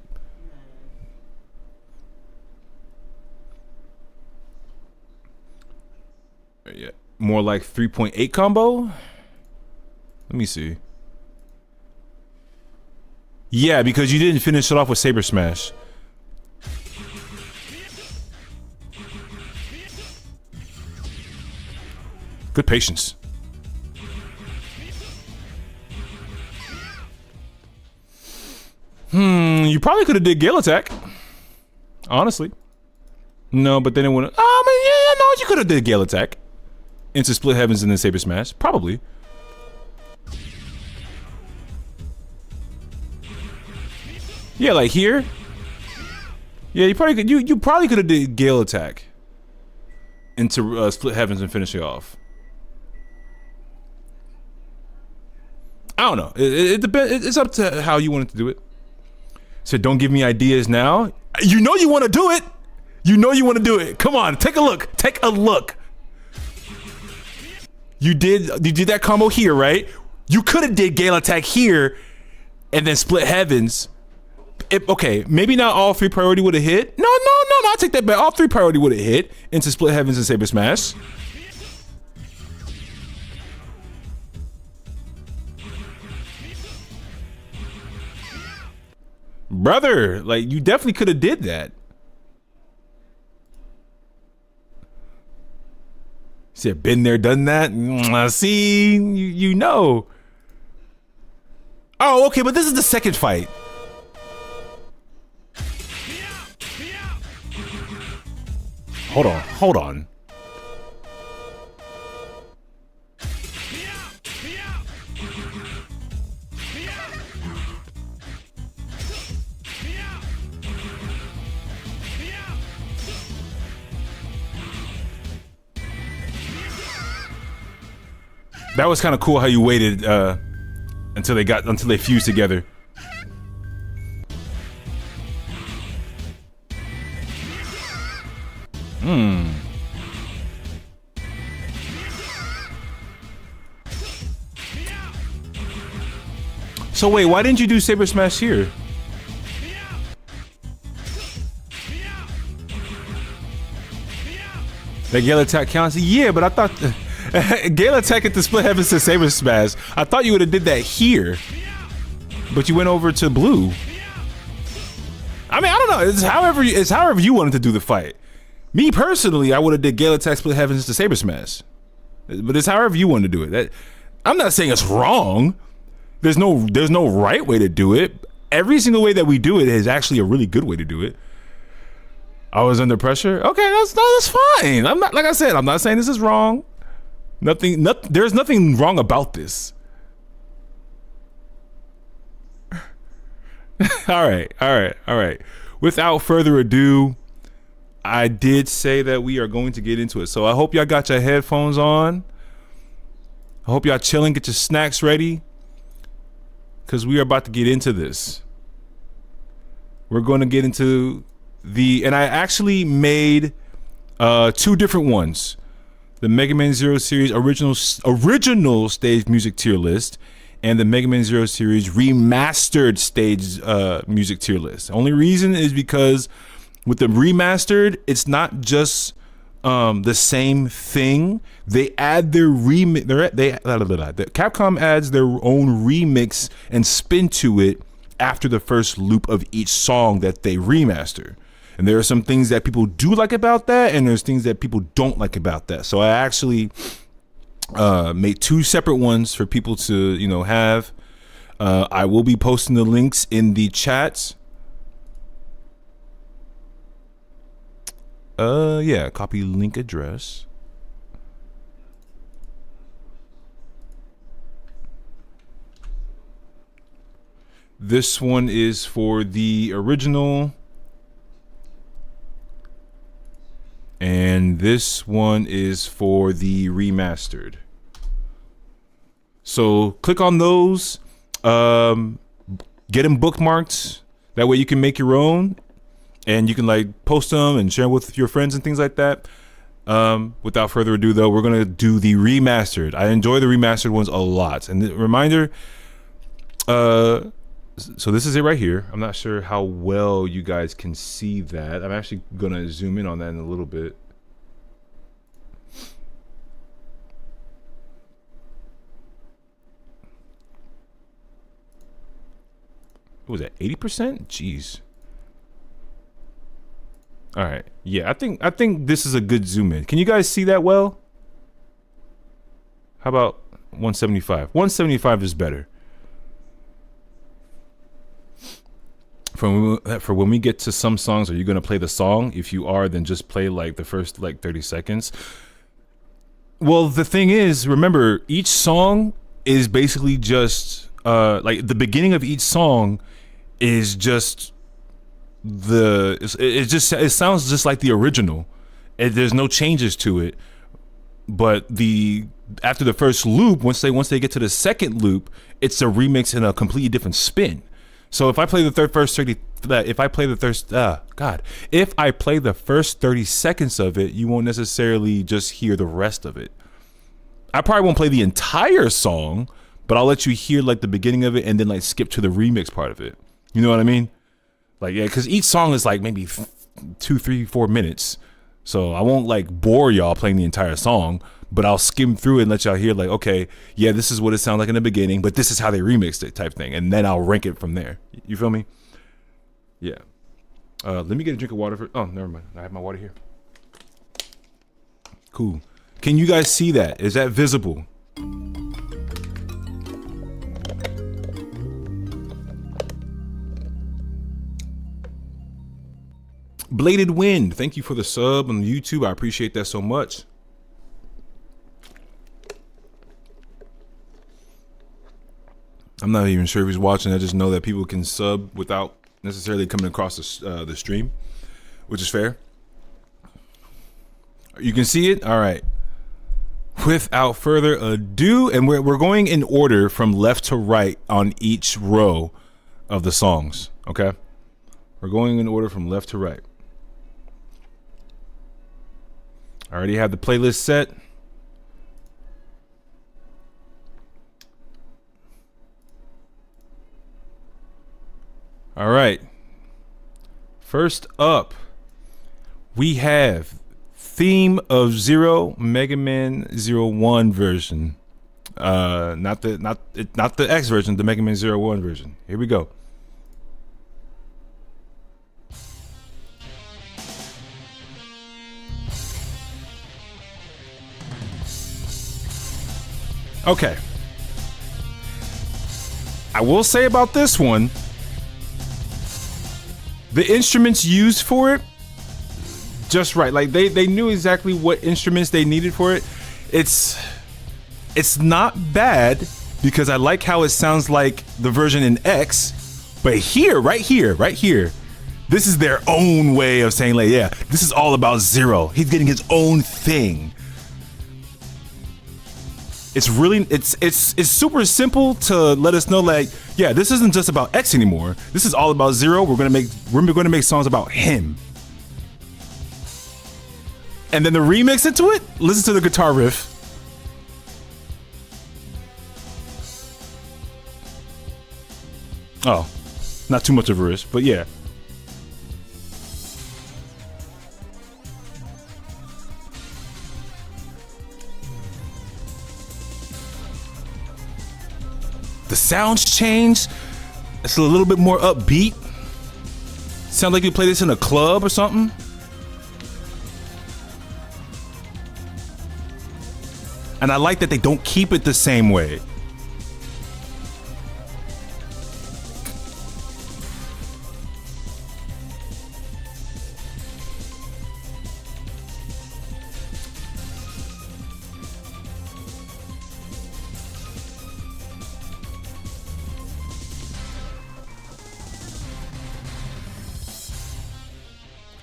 Yeah, more like 3.8 combo. Let me see. Yeah, because you didn't finish it off with Saber Smash. Good patience. You probably could have did Gale Attack. Honestly. No, but then it wouldn't. Oh, yeah, no, you could have did Gale Attack. Into Split Heavens and then Saber Smash. Probably. Yeah, like here. Yeah, you probably could have did Gale Attack into Split Heavens and finish it off. I don't know. It depends. It's up to how you wanted to do it. So don't give me ideas now. You know you want to do it. You know you want to do it. Come on, take a look. Take a look. You did that combo here, right? You could have did Gale Attack here, and then Split Heavens. Okay, maybe not all 3 priority would have hit. No, I take that back. All 3 priority would have hit into Split Heavens and Saber Smash. Brother, like, you definitely could have did that. Said, been there, done that. See, you know. Oh, okay, but this is the second fight. Hold on. That was kind of cool how you waited until they fused together. So wait, why didn't you do Saber Smash here? That Gale Attack counts? Yeah, but I thought Gale Attack at the Split Heavens to Saber Smash. I thought you would have did that here, but you went over to blue. I mean, I don't know. It's however you wanted to do the fight. Me personally, I would have did Gale Attack, Split Heavens to Saber Smash, but it's however you want to do it. I'm not saying it's wrong. There's no right way to do it. Every single way that we do it is actually a really good way to do it. I was under pressure. Okay, that's fine. I'm not, like I said, I'm not saying this is wrong. There's nothing wrong about this. All right. Without further ado, I did say that we are going to get into it. So I hope y'all got your headphones on. I hope y'all chilling, get your snacks ready, because we are about to get into this. We're going to get into and I actually made 2 different ones. The Mega Man Zero series original stage music tier list, and the Mega Man Zero series remastered stage music tier list. The only reason is because with the remastered, it's not just the same thing. They add their remix. Capcom adds their own remix and spin to it after the first loop of each song that they remaster. And there are some things that people do like about that, and there's things that people don't like about that. So I actually made 2 separate ones for people to have. I will be posting the links in the chats. Yeah, copy link address. This one is for the original, and this one is for the remastered. So click on those, get them bookmarked. That way you can make your own. And you can like post them and share with your friends and things like that. Without further ado, though, we're gonna do the remastered. I enjoy the remastered ones a lot. And the reminder, so this is it right here. I'm not sure how well you guys can see that. I'm actually gonna zoom in on that in a little bit. What was that? 80%? Jeez. All right. Yeah, I think this is a good zoom in. Can you guys see that well? How about 175? 175 is better. For when we get to some songs, are you going to play the song? If you are, then just play like the first like 30 seconds. Well, the thing is, remember, each song is basically just like the beginning of each song is just it sounds just like the original. There's no changes to it, but after the first loop, once they get to the second loop, it's a remix in a completely different spin. So if I play the first 30 seconds of it, you won't necessarily just hear the rest of it. I probably won't play the entire song, but I'll let you hear like the beginning of it and then like skip to the remix part of it. You know what I mean? Like, yeah, because each song is like maybe 2, 3, 4 minutes. So I won't like bore y'all playing the entire song, but I'll skim through it and let y'all hear like, okay, yeah, this is what it sounds like in the beginning, but this is how they remixed it type thing. And then I'll rank it from there. You feel me? Yeah. Let me get a drink of water. Oh, never mind. I have my water here. Cool. Can you guys see that? Is that visible? Bladed Wind, thank you for the sub on YouTube. I appreciate that so much. I'm not even sure if he's watching. I just know that people can sub without necessarily coming across the stream, which is fair. You can see it? All right. Without further ado, and we're going in order from left to right on each row of the songs, okay? We're going in order from left to right. I already have the playlist set. All right. First up, we have Theme of Zero, Mega Man 01 version. Not the X version, the Mega Man 01 version. Here we go. Okay. I will say about this one, the instruments used for it, just right. Like they knew exactly what instruments they needed for it. It's It's not bad because I like how it sounds like the version in X, but here, right here, this is their own way of saying like, yeah, this is all about Zero. He's getting his own thing. It's really, it's super simple to let us know like, yeah, this isn't just about X anymore. This is all about Zero. We're gonna make songs about him. And then the remix into it, listen to the guitar riff. Oh, not too much of a risk, but yeah. The sounds change. It's a little bit more upbeat. Sounds like you play this in a club or something. And I like that they don't keep it the same way.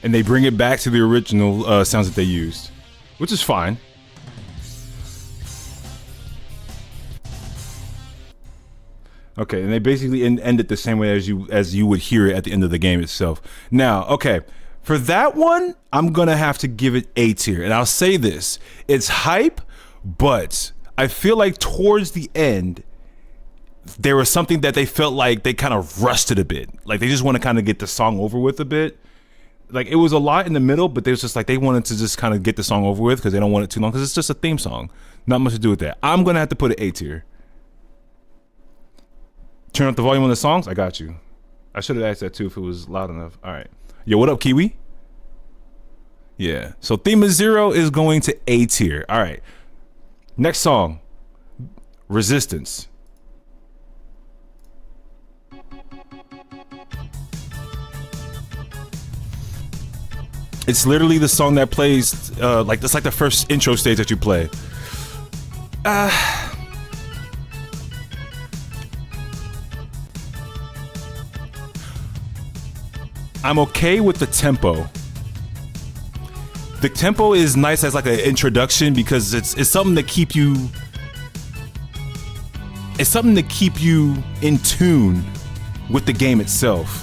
And they bring it back to the original sounds that they used, which is fine. Okay, and they basically end it the same way as you would hear it at the end of the game itself. Now, okay, for that one, I'm gonna have to give it A tier, and I'll say this: it's hype, but I feel like towards the end, there was something that they felt like they kind of rushed it a bit. Like they just want to kind of get the song over with a bit. Like it was a lot in the middle, but they was just like they wanted to just kind of get the song over with because they don't want it too long because it's just a theme song. Not much to do with that. I'm gonna have to put it A tier. Turn up the volume on the songs. I got you. I should have asked that too if it was loud enough. All right. Yo, what up, Kiwi? Yeah. So Theme of Zero is going to A tier. All right. Next song, Resistance. It's literally the song that plays, like that's like the first intro stage that you play. I'm okay with the tempo. The tempo is nice as like an introduction because it's something to keep you. It's something to keep you in tune with the game itself.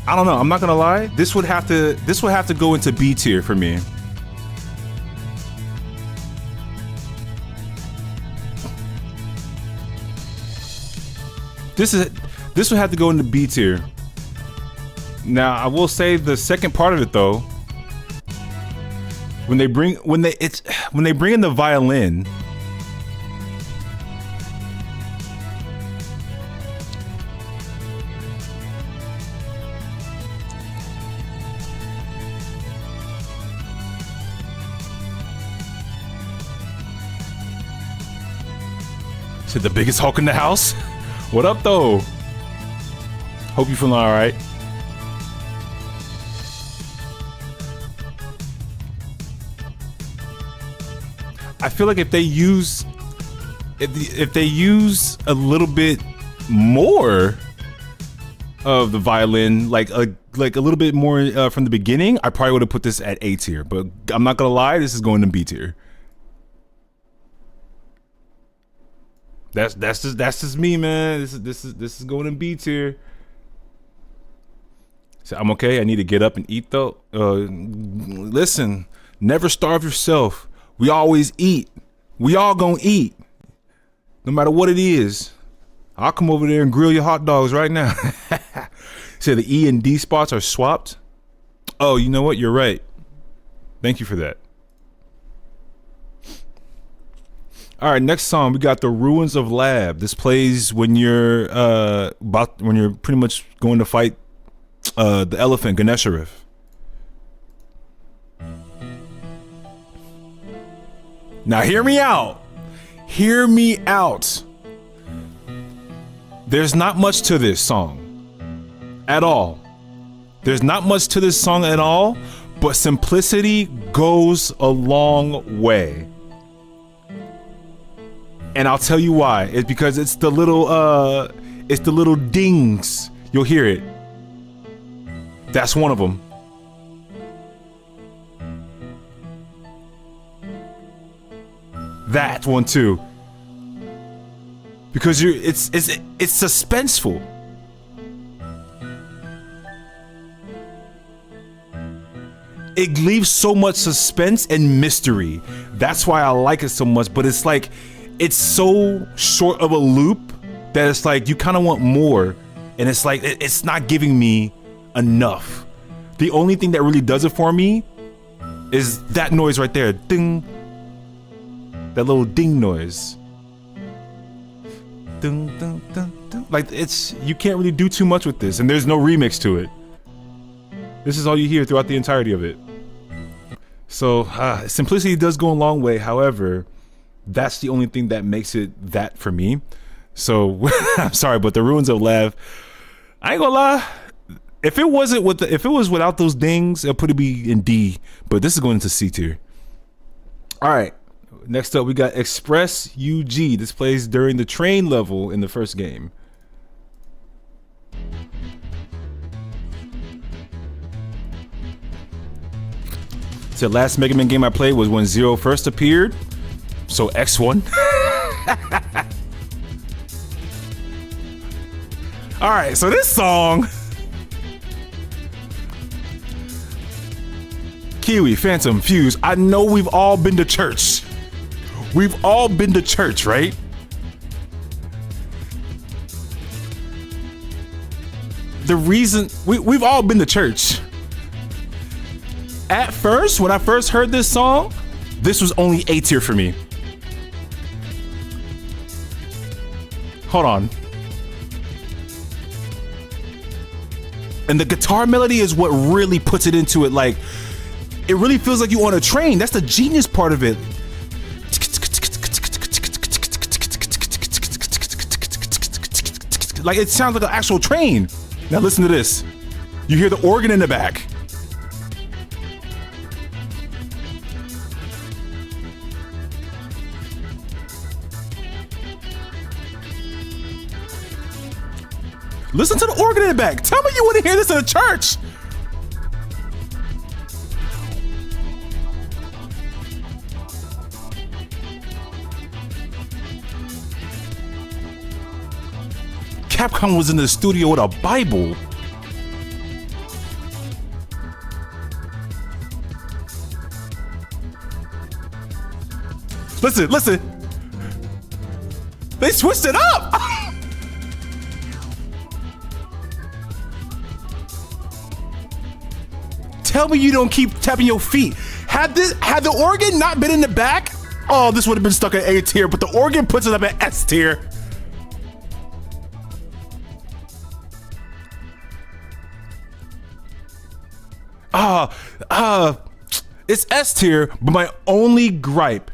I don't know. I'm not gonna lie. This would have to go into B tier for me. This would have to go into B tier. Now I will say the second part of it though, when they bring in the violin. Said the biggest Hulk in the house. What up though? Hope you feeling all right. I feel like if they use a little bit more of the violin, like a little bit more from the beginning, I probably would have put this at A tier. But I'm not gonna lie, this is going to B tier. That's just me, man. This is going in B tier. So I'm okay. I need to get up and eat though. Listen, never starve yourself. We always eat. We all gonna eat, no matter what it is. I'll come over there and grill your hot dogs right now. So the E and D spots are swapped. Oh, you know what? You're right. Thank you for that. All right, next song we got The Ruins of Lab. This plays when you're pretty much going to fight the elephant Ganesharith. Now hear me out. Hear me out. There's not much to this song. at all. There's not much to this song at all, but simplicity goes a long way. And I'll tell you why. It's because it's the little dings. You'll hear it. That's one of them. That one too. Because it's suspenseful. It leaves so much suspense and mystery. That's why I like it so much, but it's like it's so short of a loop that it's like you kind of want more, and it's like it's not giving me enough. The only thing that really does it for me is that noise right there. Ding. That little ding noise. Ding, ding, ding, ding. Like you can't really do too much with this, and there's no remix to it. This is all you hear throughout the entirety of it. So simplicity does go a long way. However, that's the only thing that makes it that for me. So I'm sorry, but the Ruins of Lav, I ain't gonna lie. If it was without those dings, it'll probably be in D. But this is going into C tier. All right. Next up, we got Express UG. This plays during the train level in the first game. So the last Mega Man game I played was when Zero first appeared. So X1. All right, so this song, Kiwi, Phantom, Fuse. I know we've all been to church. We've all been to church, right? The reason we've all been to church. At first, when I first heard this song, this was only A tier for me. Hold on. And the guitar melody is what really puts it into it. Like, it really feels like you're on a train. That's the genius part of it. Like, it sounds like an actual train. Now listen to this. You hear the organ in the back. Listen to the organ in the back. Tell me you wouldn't hear this in a church. Capcom was in the studio with a Bible. Listen, listen. They switched it up. Tell me you don't keep tapping your feet. Had the organ not been in the back, oh, this would have been stuck at A tier, but the organ puts it up at S tier. It's S tier, but my only gripe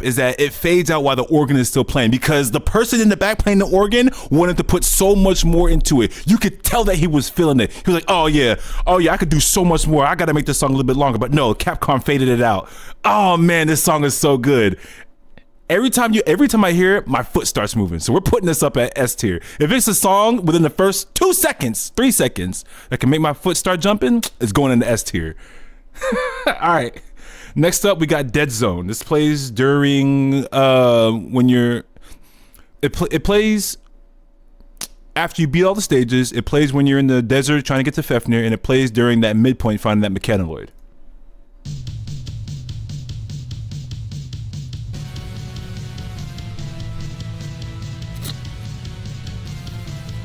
is that it fades out while the organ is still playing, because the person in the back playing the organ wanted to put so much more into it. You could tell that he was feeling it. He was like, oh yeah, I could do so much more. I gotta make this song a little bit longer. But no, Capcom faded it out. Oh man, this song is so good. Every time I hear it, my foot starts moving. So we're putting this up at S tier. If it's a song within the first 2 seconds, 3 seconds that can make my foot start jumping, it's going into S tier. All right. Next up, we got Dead Zone. This plays during when you're. It plays after you beat all the stages. It plays when you're in the desert trying to get to Fafnir, and it plays during that midpoint finding that mechanoid.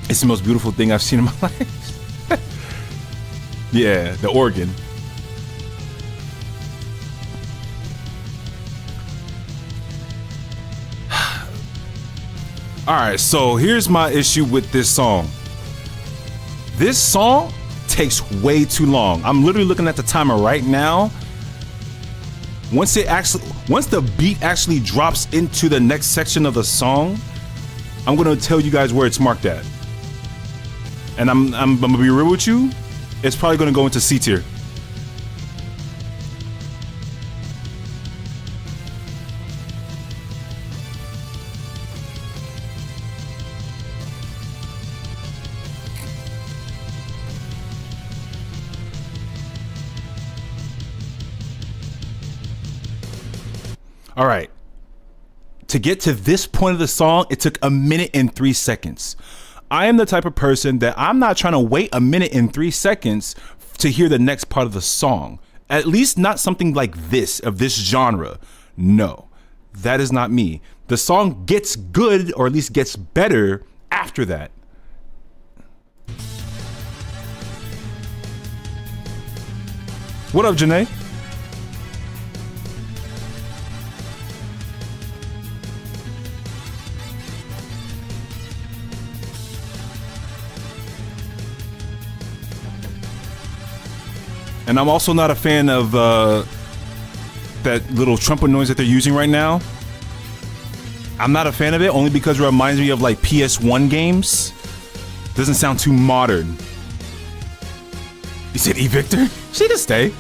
It's the most beautiful thing I've seen in my life. Yeah, the organ. All right, so here's my issue with this song. This song takes way too long. I'm literally looking at the timer right now. Once the beat actually drops into the next section of the song, I'm gonna tell you guys where it's marked at. And I'm gonna be real with you, it's probably gonna go into C tier. All right. To get to this point of the song, it took 1 minute and 3 seconds. I am the type of person that I'm not trying to wait 1 minute and 3 seconds to hear the next part of the song. At least not something like this, of this genre. No, that is not me. The song gets good, or at least gets better after that. What up, Janae? And I'm also not a fan of that little trumpet noise that they're using right now. I'm not a fan of it, only because it reminds me of like PS1 games. Doesn't sound too modern. You said E Victor? She can stay.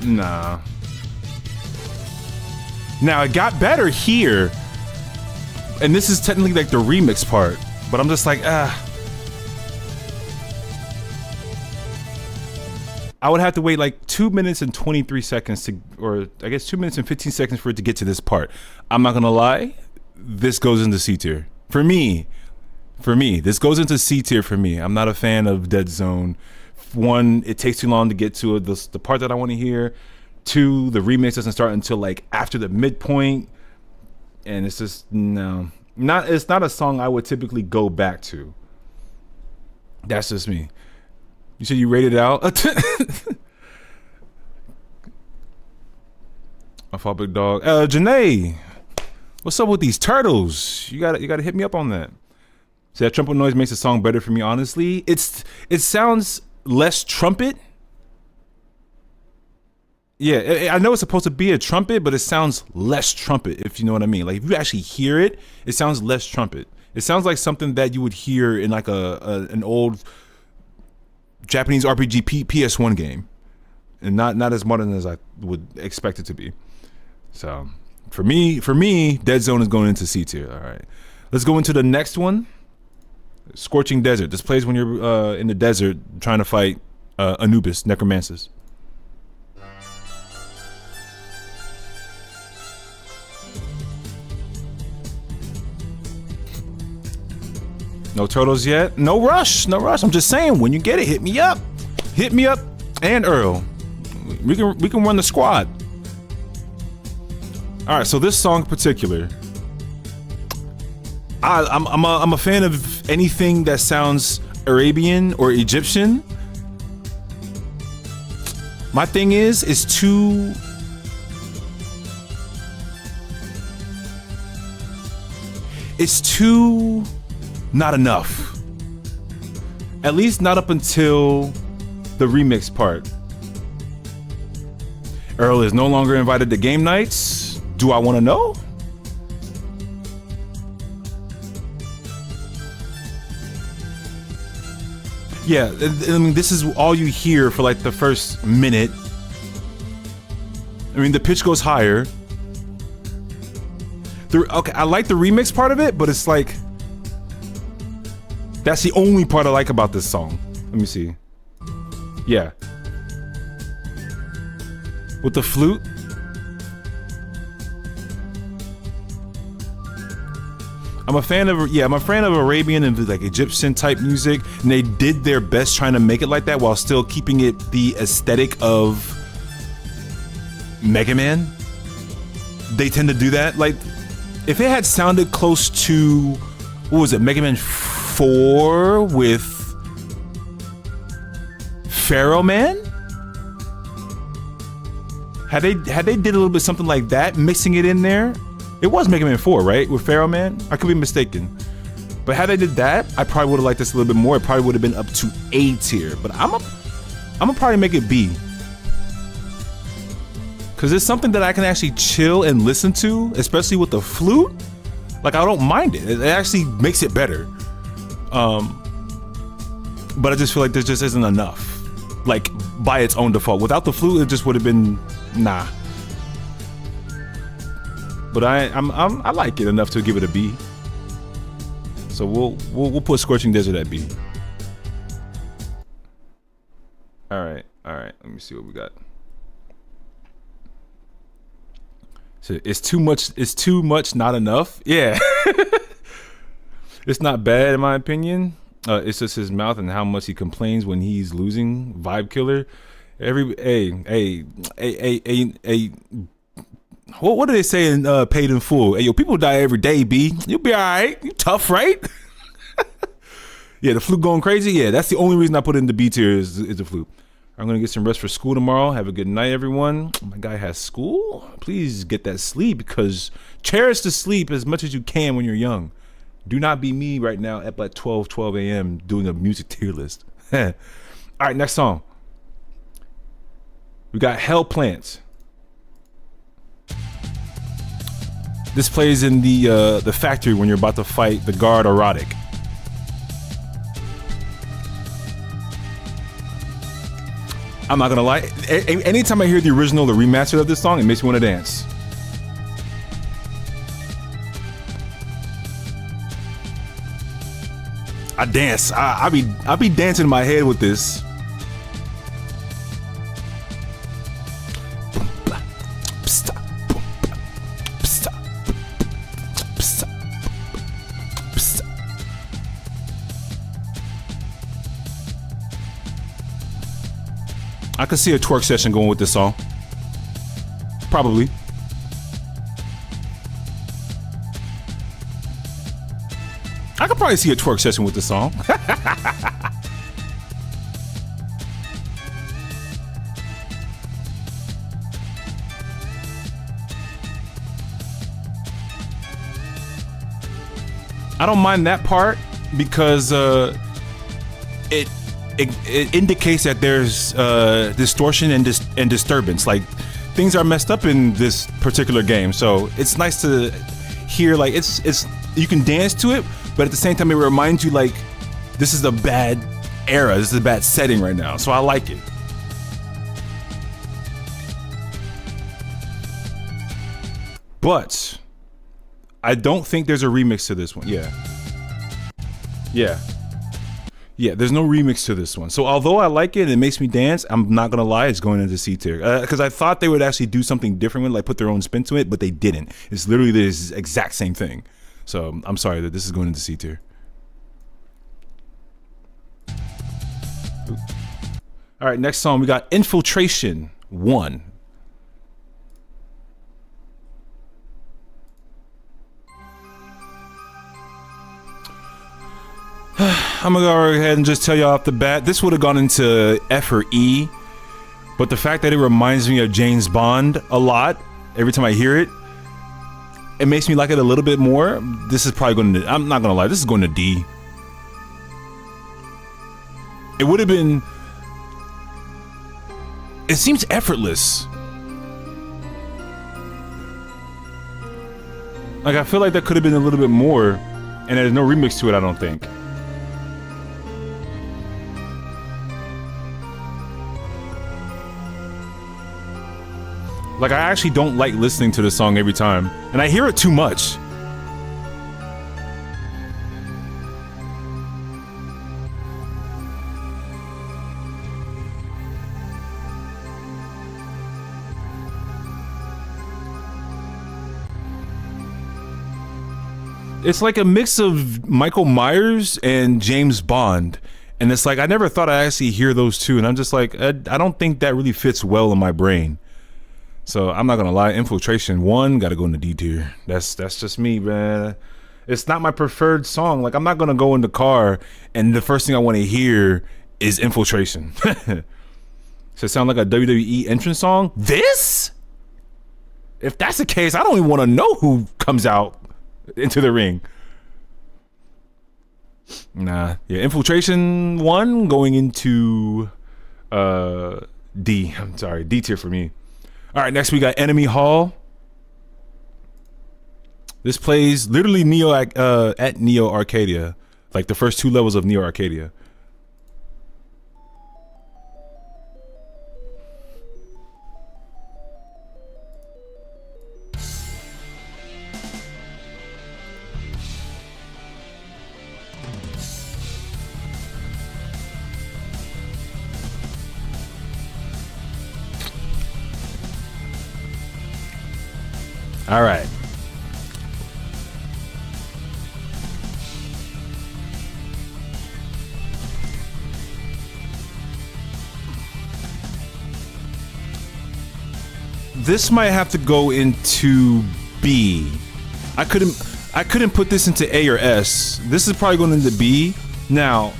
Nah. Now it got better here. And this is technically like the remix part, but I'm just like, I would have to wait like 2 minutes and 23 seconds to, or I guess 2 minutes and 15 seconds for it to get to this part. I'm not gonna lie, this goes into C tier. For me, this goes into C tier for me. I'm not a fan of Dead Zone. One, it takes too long to get to the part that I want to hear. Two, the remix doesn't start until like after the midpoint. And it's just it's not a song I would typically go back to. That's just me. You said you rated it out? I fought big dog. Janae, what's up with these turtles? You gotta hit me up on that. See, that trumpet noise makes the song better for me, honestly. It sounds less trumpet. Yeah, I know it's supposed to be a trumpet, but it sounds less trumpet, if you know what I mean. Like, if you actually hear it, it sounds less trumpet. It sounds like something that you would hear in like an old Japanese RPG PS1 game, and not as modern as I would expect it to be. So, for me, Dead Zone is going into C tier. All right, let's go into the next one. Scorching Desert. This plays when you're in the desert trying to fight Anubis, necromancers. No turtles yet. No rush. No rush. I'm just saying, when you get it, hit me up. Hit me up and Earl. We can run the squad. All right, so this song in particular, I'm a fan of anything that sounds Arabian or Egyptian. My thing is, it's too not enough. At least not up until the remix part. Earl is no longer invited to game nights. Do I want to know? Yeah, I mean, this is all you hear for like the first minute. I mean, the pitch goes higher. Okay, I like the remix part of it, but it's like, that's the only part I like about this song. Let me see. Yeah. With the flute. I'm a fan of Arabian and like Egyptian type music, and they did their best trying to make it like that while still keeping it the aesthetic of Mega Man. They tend to do that. Like, if it had sounded close to, what was it, Mega Man 4 with Pharaoh Man? Had they did a little bit something like that, mixing it in there? It was Mega Man 4, right? With Pharaoh Man? I could be mistaken. But had they did that, I probably would have liked this a little bit more. It probably would have been up to A tier. But I'm gonna probably make it B. because it's something that I can actually chill and listen to, especially with the flute. Like, I don't mind it. It actually makes it better. But I just feel like there just isn't enough. Like, by its own default. Without the flute, it just would have been nah. But I like it enough to give it a B. So we'll put Scorching Desert at B. All right. Let me see what we got. So it's too much. It's too much. Not enough. Yeah. It's not bad in my opinion. It's just his mouth and how much he complains when he's losing. Vibe killer. What do they say in Paid in Full? Hey, yo, people die every day, B. You'll be all right. You tough, right? Yeah, the flute going crazy. Yeah, that's the only reason I put it in the B tier is the flute. I'm going to get some rest for school tomorrow. Have a good night, everyone. My guy has school. Please get that sleep because cherish the sleep as much as you can when you're young. Do not be me right now at like 12 a.m. doing a music tier list. All right, next song. We got Hell Plants. This plays in the factory when you're about to fight the guard Erotic. I'm not gonna lie. Anytime I hear the original or remastered of this song, it makes me want to dance. I dance. I be dancing in my head with this. I could see a twerk session going with this song. Probably. I could probably see a twerk session with this song. I don't mind that part because it indicates that there's distortion and disturbance. Like, things are messed up in this particular game, so it's nice to hear. Like, it's you can dance to it, but at the same time it reminds you like this is a bad era, this is a bad setting right now. So I like it. But I don't think there's a remix to this one. Yeah, there's no remix to this one. So although I like it and it makes me dance, I'm not gonna lie, it's going into C tier. Because I thought they would actually do something different with, like put their own spin to it, but they didn't. It's literally this exact same thing. So I'm sorry that this is going into C tier. All right, next song we got Infiltration 1. I'm gonna go ahead and just tell you off the bat, this would have gone into F or E, but the fact that it reminds me of James Bond a lot every time I hear it, it makes me like it a little bit more. This is probably going to, I'm not gonna lie, this is going to D. It would have been, it seems effortless. Like, I feel like that could have been a little bit more, and there's no remix to it, I don't think. Like, I actually don't like listening to this song every time, and I hear it too much. It's like a mix of Michael Myers and James Bond. And it's like, I never thought I'd actually hear those two, and I'm just like, I don't think that really fits well in my brain. So I'm not gonna lie, Infiltration 1 gotta go in the D tier. That's just me, man. It's not my preferred song. Like, I'm not gonna go in the car and the first thing I want to hear is Infiltration. Does it sound like a WWE entrance song? This? If that's the case, I don't even want to know who comes out into the ring. Nah, yeah, Infiltration 1 going into D. I'm sorry, D tier for me. All right, next we got Enemy Hall. This plays literally at Neo Arcadia, like the first 2 levels of Neo Arcadia. All right. This might have to go into B. I couldn't put this into A or S. This is probably going into B. Now,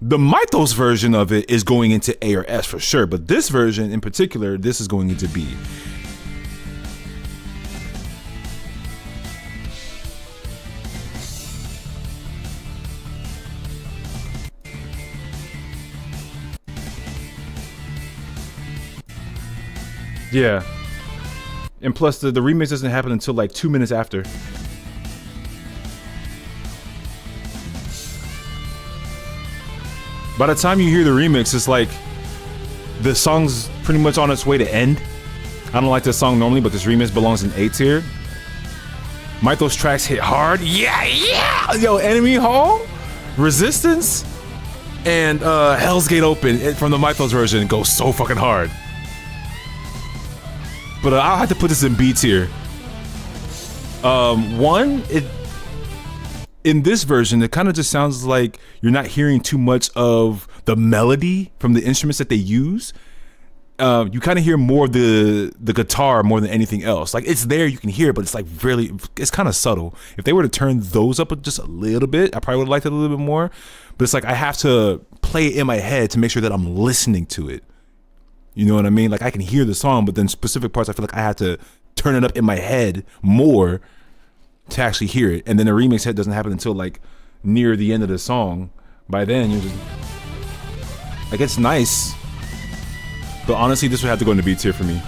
the Mythos version of it is going into A or S for sure, but this version in particular, this is going into B. Yeah. And plus the remix doesn't happen until like 2 minutes after. By the time you hear the remix, it's like the song's pretty much on its way to end. I don't like this song normally, but this remix belongs in A tier. Mythos tracks hit hard. Yeah. Yo, Enemy Hall, Resistance, and Hell's Gate Open from the Mythos version goes so fucking hard. But I'll have to put this in B tier. In this version, it kind of just sounds like you're not hearing too much of the melody from the instruments that they use. You kind of hear more of the guitar more than anything else. Like it's there, you can hear it, but it's like really, it's kind of subtle. If they were to turn those up just a little bit, I probably would have liked it a little bit more. But it's like I have to play it in my head to make sure that I'm listening to it. You know what I mean? Like I can hear the song, but then specific parts I feel like I have to turn it up in my head more to actually hear it. And then the remix hit doesn't happen until like near the end of the song. By then you're just like, it's nice, but honestly this would have to go into B tier for me.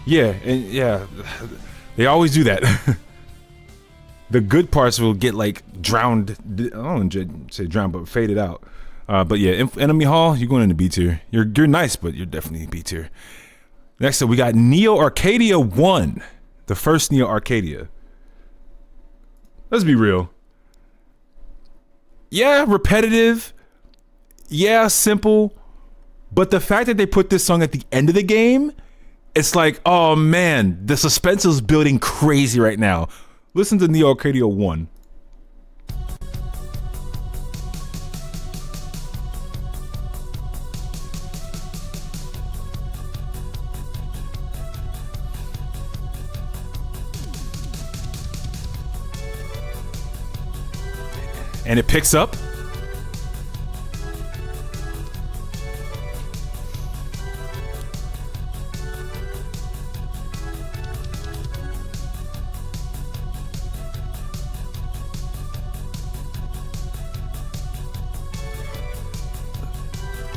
Yeah, and yeah, they always do that. The good parts will get like drowned. I don't say drowned, but faded out. But yeah, Enemy Hall, you're going into B tier. You're nice, but you're definitely B tier. Next up, we got Neo Arcadia 1, the first Neo Arcadia. Let's be real. Yeah, repetitive. Yeah, simple. But the fact that they put this song at the end of the game, it's like, oh man, the suspense is building crazy right now. Listen to Neo Arcadia 1. And it picks up.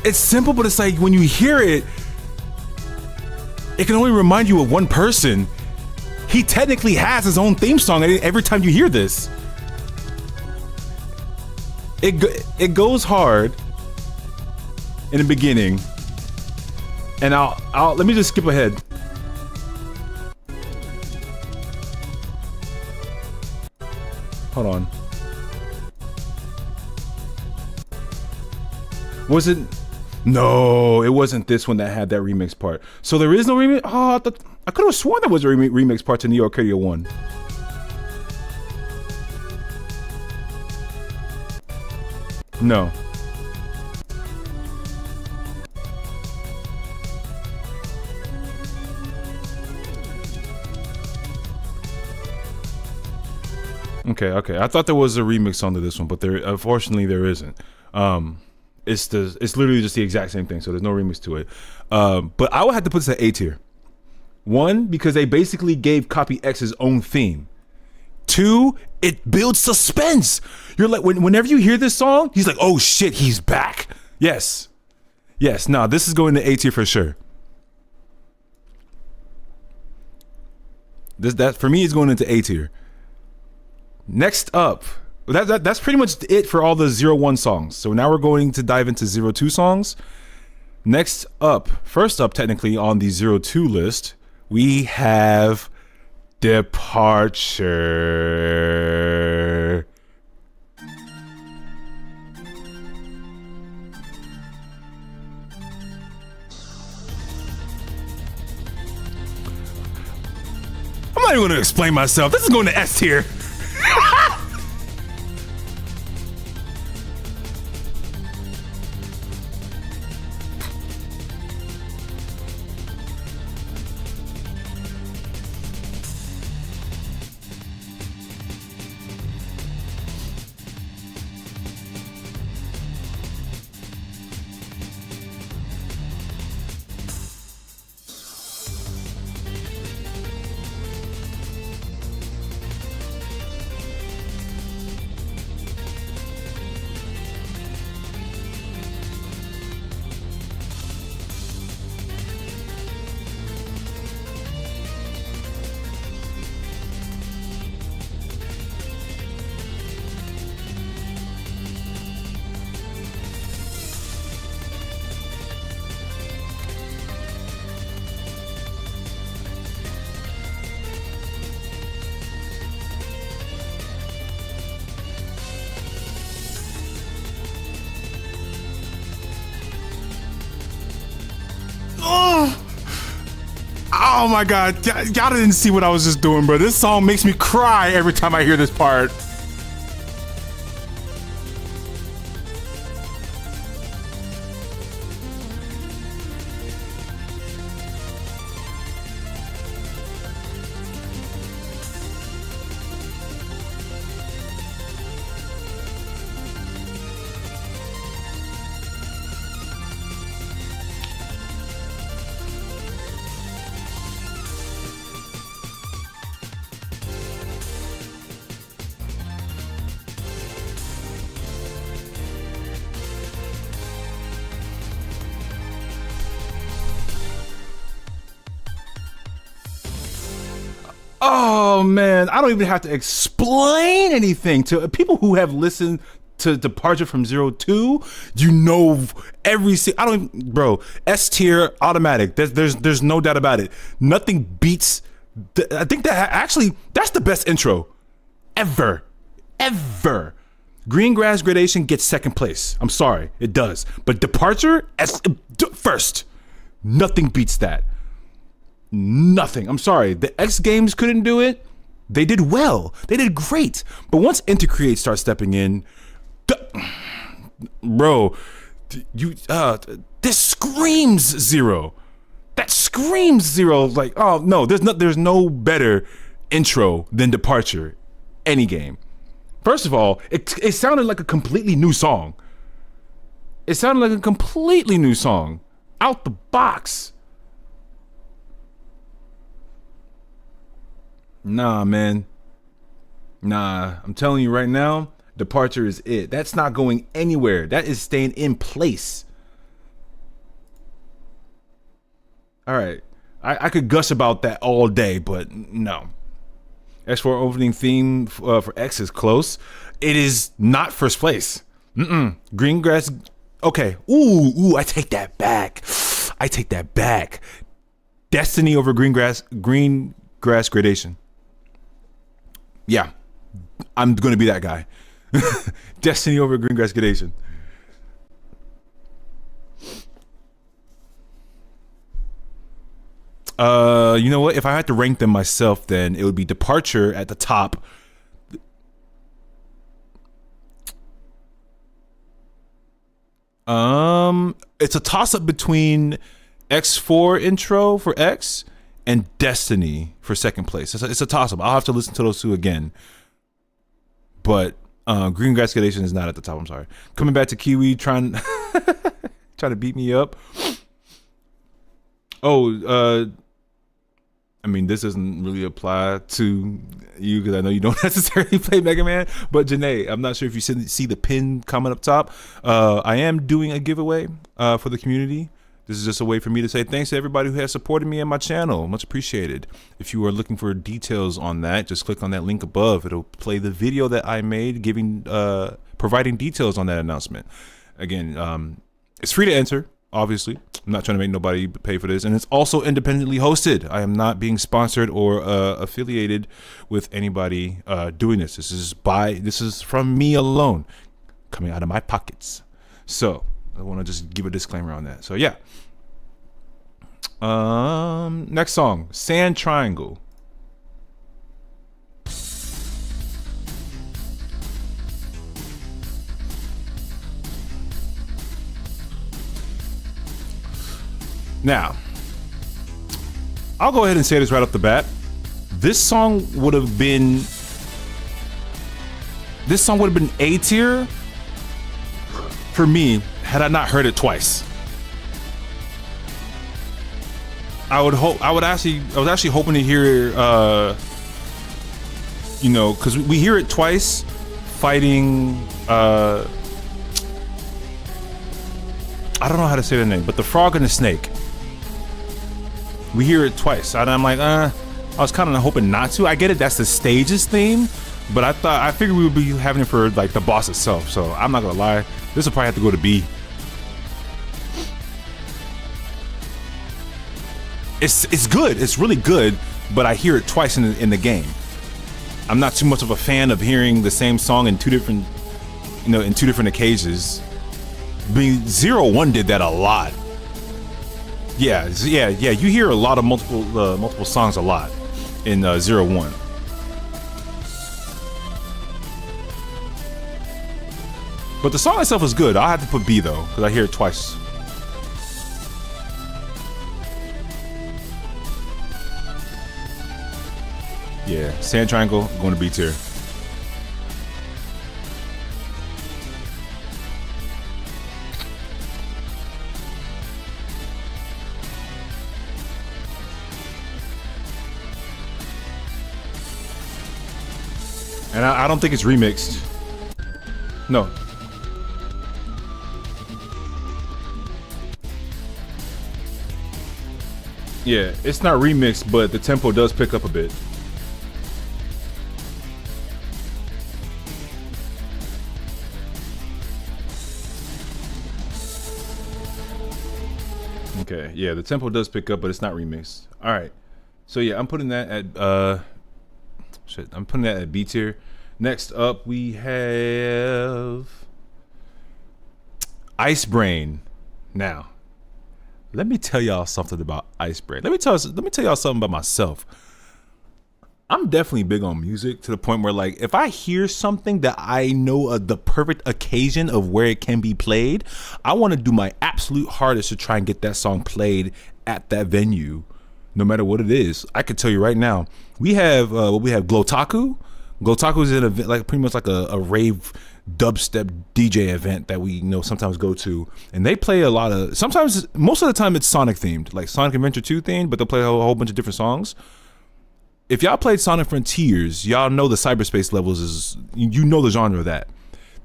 It's simple, but it's like when you hear it, it can only remind you of one person. He technically has his own theme song every time you hear this. It goes hard in the beginning, and I'll let me just skip ahead. Hold on. Was it? No, it wasn't this one that had that remix part. So there is no remix. Oh, I could have sworn there was a remix part to Neo Arcadia 1. No. Okay. I thought there was a remix onto this one, but unfortunately there isn't. It's literally just the exact same thing, so there's no remix to it. But I would have to put this at A tier. One, because they basically gave Copy X's own theme. 2, it builds suspense. You're like, whenever you hear this song, he's like, oh shit, he's back. Yes. Yes, no, this is going to A tier for sure. That for me is going into A tier. Next up, that's pretty much it for all the 01 songs. So now we're going to dive into 02 songs. Next up, first up technically on the 02 list, we have Departure. I'm not even going to explain myself. This is going to S tier. Oh my god, y'all didn't see what I was just doing, bro. This song makes me cry every time I hear this part. Oh man, I don't even have to explain anything to people who have listened to Departure from 02. You know every I don't even, bro. S tier automatic. There's no doubt about it. Nothing beats. I think that actually that's the best intro ever. Green Grass Gradation gets second place. I'm sorry, it does. But Departure first. Nothing beats that. Nothing. I'm sorry. The X Games couldn't do it. They did well. They did great. But once Intercreate starts stepping in, bro, this screams Zero. That screams Zero. Like, oh no, there's no better intro than Departure. Any game. First of all, it sounded like a completely new song. It sounded like a completely new song. Out the box. Nah, man. Nah, I'm telling you right now, Departure is it. That's not going anywhere. That is staying in place. All right. I could gush about that all day, but no. X4 opening theme for X is close. It is not first place. Green Grass. Okay. Ooh, I take that back. Destiny over Green Grass Gradation. Yeah, I'm gonna be that guy. Destiny over Green Grass Gradation. You know what? If I had to rank them myself, then it would be Departure at the top. It's a toss-up between X4 intro for X and Destiny for second place. It's a toss-up. I'll have to listen to those two again. But Green Grass Gradation is not at the top. I'm sorry. Coming back to Kiwi, trying to beat me up. Oh, I mean, this doesn't really apply to you because I know you don't necessarily play Mega Man. But Janae, I'm not sure if you see the pin comment up top. I am doing a giveaway for the community. This is just a way for me to say thanks to everybody who has supported me and my channel. Much appreciated. If you are looking for details on that, just click on that link above. It'll play the video that I made providing details on that announcement. Again, it's free to enter. Obviously, I'm not trying to make nobody pay for this, and it's also independently hosted. I am not being sponsored or affiliated with anybody doing this. This is from me alone, coming out of my pockets. So I want to just give a disclaimer on that. So yeah. Next song, Sand Triangle. Now, I'll go ahead and say this right off the bat. This song would have been A tier for me had I not heard it twice. I was actually hoping to hear because we hear it twice fighting I don't know how to say the name, but the frog and the snake. We hear it twice, and I'm like, I was kind of hoping not to. I get it, that's the stage's theme, but I figured we would be having it for like the boss itself. So I'm not gonna lie, this will probably have to go to B. It's good, it's really good, but I hear it twice in the game. I'm not too much of a fan of hearing the same song in two different occasions. Being 0-1 did that a lot. Yeah. You hear a lot of multiple songs a lot in 0-1. But the song itself is good. I have to put B though, because I hear it twice. Yeah, Sand Triangle going to B tier. And I don't think it's remixed. No. Yeah, it's not remixed, but the tempo does pick up a bit. Okay, yeah, the tempo does pick up, but it's not remixed. All right. So yeah, I'm putting that at I'm putting that at B tier. Next up, we have Ice Brain. Now, let me tell y'all something about Ice Brain. Let me tell y'all something about myself. I'm definitely big on music to the point where, like, if I hear something that I know the perfect occasion of where it can be played, I want to do my absolute hardest to try and get that song played at that venue, no matter what it is. I can tell you right now, we have Glotaku. Glotaku is an event, like pretty much like a rave dubstep DJ event that we sometimes go to, and they play a lot of. Sometimes, most of the time, it's Sonic themed, like Sonic Adventure 2 themed, but they'll play a whole bunch of different songs. If y'all played Sonic Frontiers, y'all know the cyberspace levels is, you know the genre of that.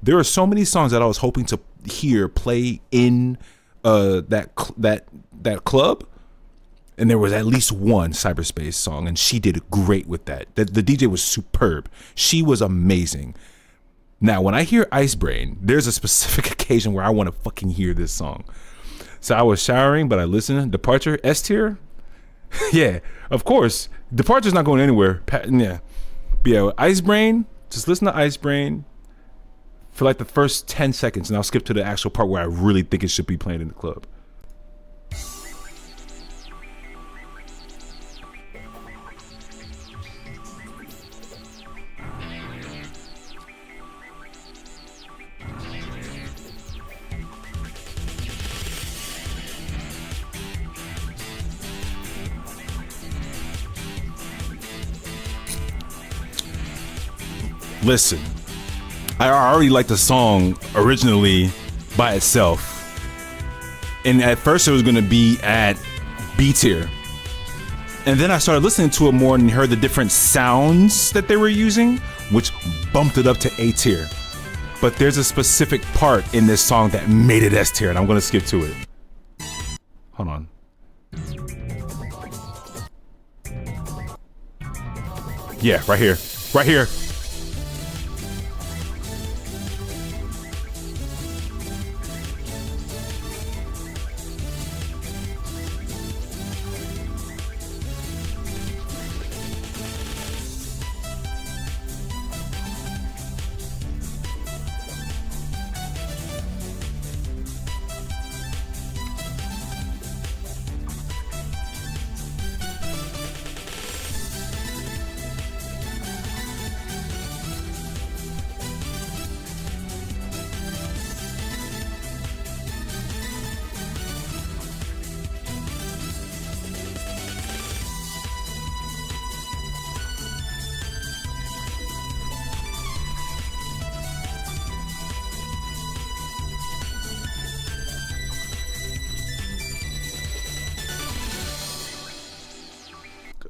There are so many songs that I was hoping to hear play in that club. And there was at least one cyberspace song, and she did great with that. The DJ was superb. She was amazing. Now, when I hear Ice Brain, there's a specific occasion where I want to fucking hear this song. So I was showering, but I listened. Departure, S tier? Yeah, of course. Departure's not going anywhere. Yeah. But yeah, Ice Brain, just listen to Ice Brain for like the first 10 seconds, and I'll skip to the actual part where I really think it should be playing in the club. Listen, I already liked the song originally by itself, and at first it was going to be at B tier, And then I started listening to it more and heard the different sounds that they were using, which bumped it up to A tier. But there's a specific part in this song that made it S tier, and I'm gonna skip to it. Hold on. Yeah, right here. Right here.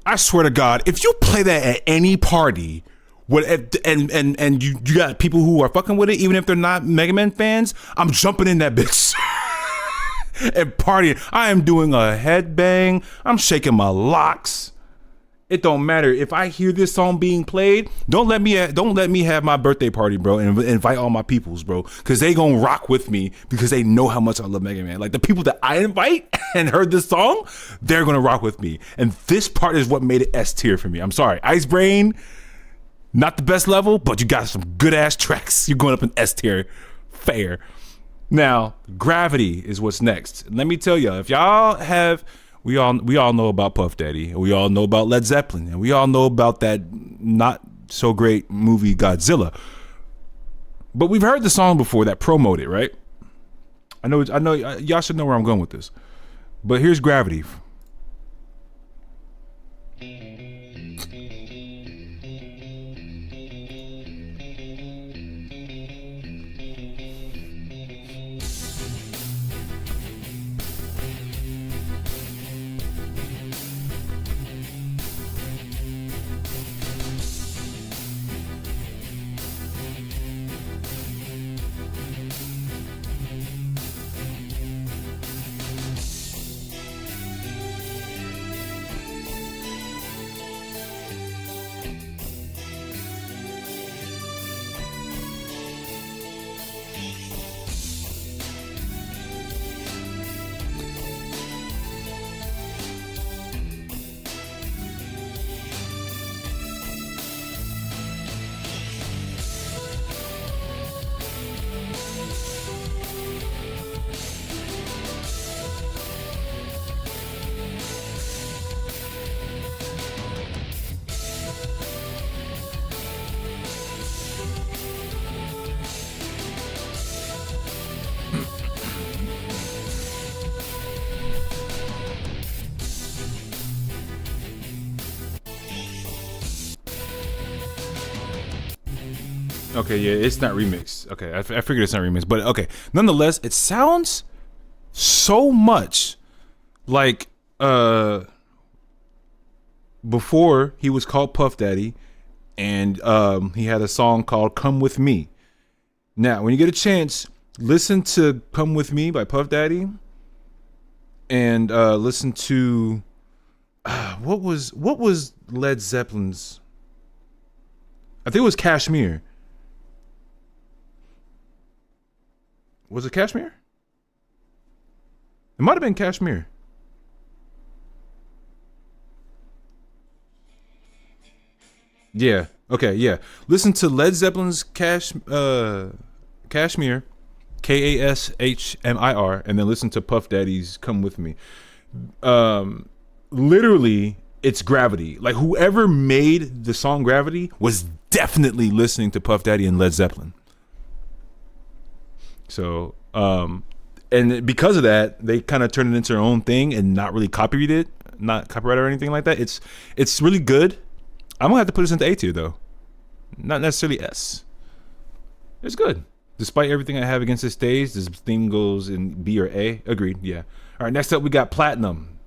I swear to God, if you play that at any party, and you got people who are fucking with it, even if they're not Mega Man fans, I'm jumping in that bitch and partying. I am doing a headbang. I'm shaking my locks. It don't matter if I hear this song being played. Don't let me have my birthday party, bro, and invite all my peoples, bro, because they gonna rock with me because they know how much I love Mega Man. Like the people that I invite and heard this song, they're gonna rock with me. And this part is what made it S tier for me. I'm sorry, Ice Brain, not the best level, but you got some good ass tracks. You're going up in S tier, fair. Now, Gravity is what's next. Let me tell y'all, if y'all have. We all know about Puff Daddy, and we all know about Led Zeppelin, and we all know about that not so great movie Godzilla. But we've heard the song before that promoted, right? I know y'all should know where I'm going with this. But here's Gravity. Okay, yeah, it's not remixed. Okay, I figured it's not remixed, but okay. Nonetheless, it sounds so much like before he was called Puff Daddy, and he had a song called "Come With Me." Now, when you get a chance, listen to "Come With Me" by Puff Daddy, and listen to what was Led Zeppelin's? I think it was Kashmir. Was it Kashmir? It might have been Kashmir. Yeah. Okay. Yeah. Listen to Led Zeppelin's Kashmir, Kashmir, and then listen to Puff Daddy's "Come With Me." Literally, it's Gravity. Like whoever made the song Gravity was definitely listening to Puff Daddy and Led Zeppelin. So, and because of that, they kind of turned it into their own thing and not really copied it, not copyright or anything like that. It's really good. I'm gonna have to put this into A tier though, not necessarily S. It's good, despite everything I have against this stage. This theme goes in B or A. Agreed. Yeah. All right. Next up, we got Platinum.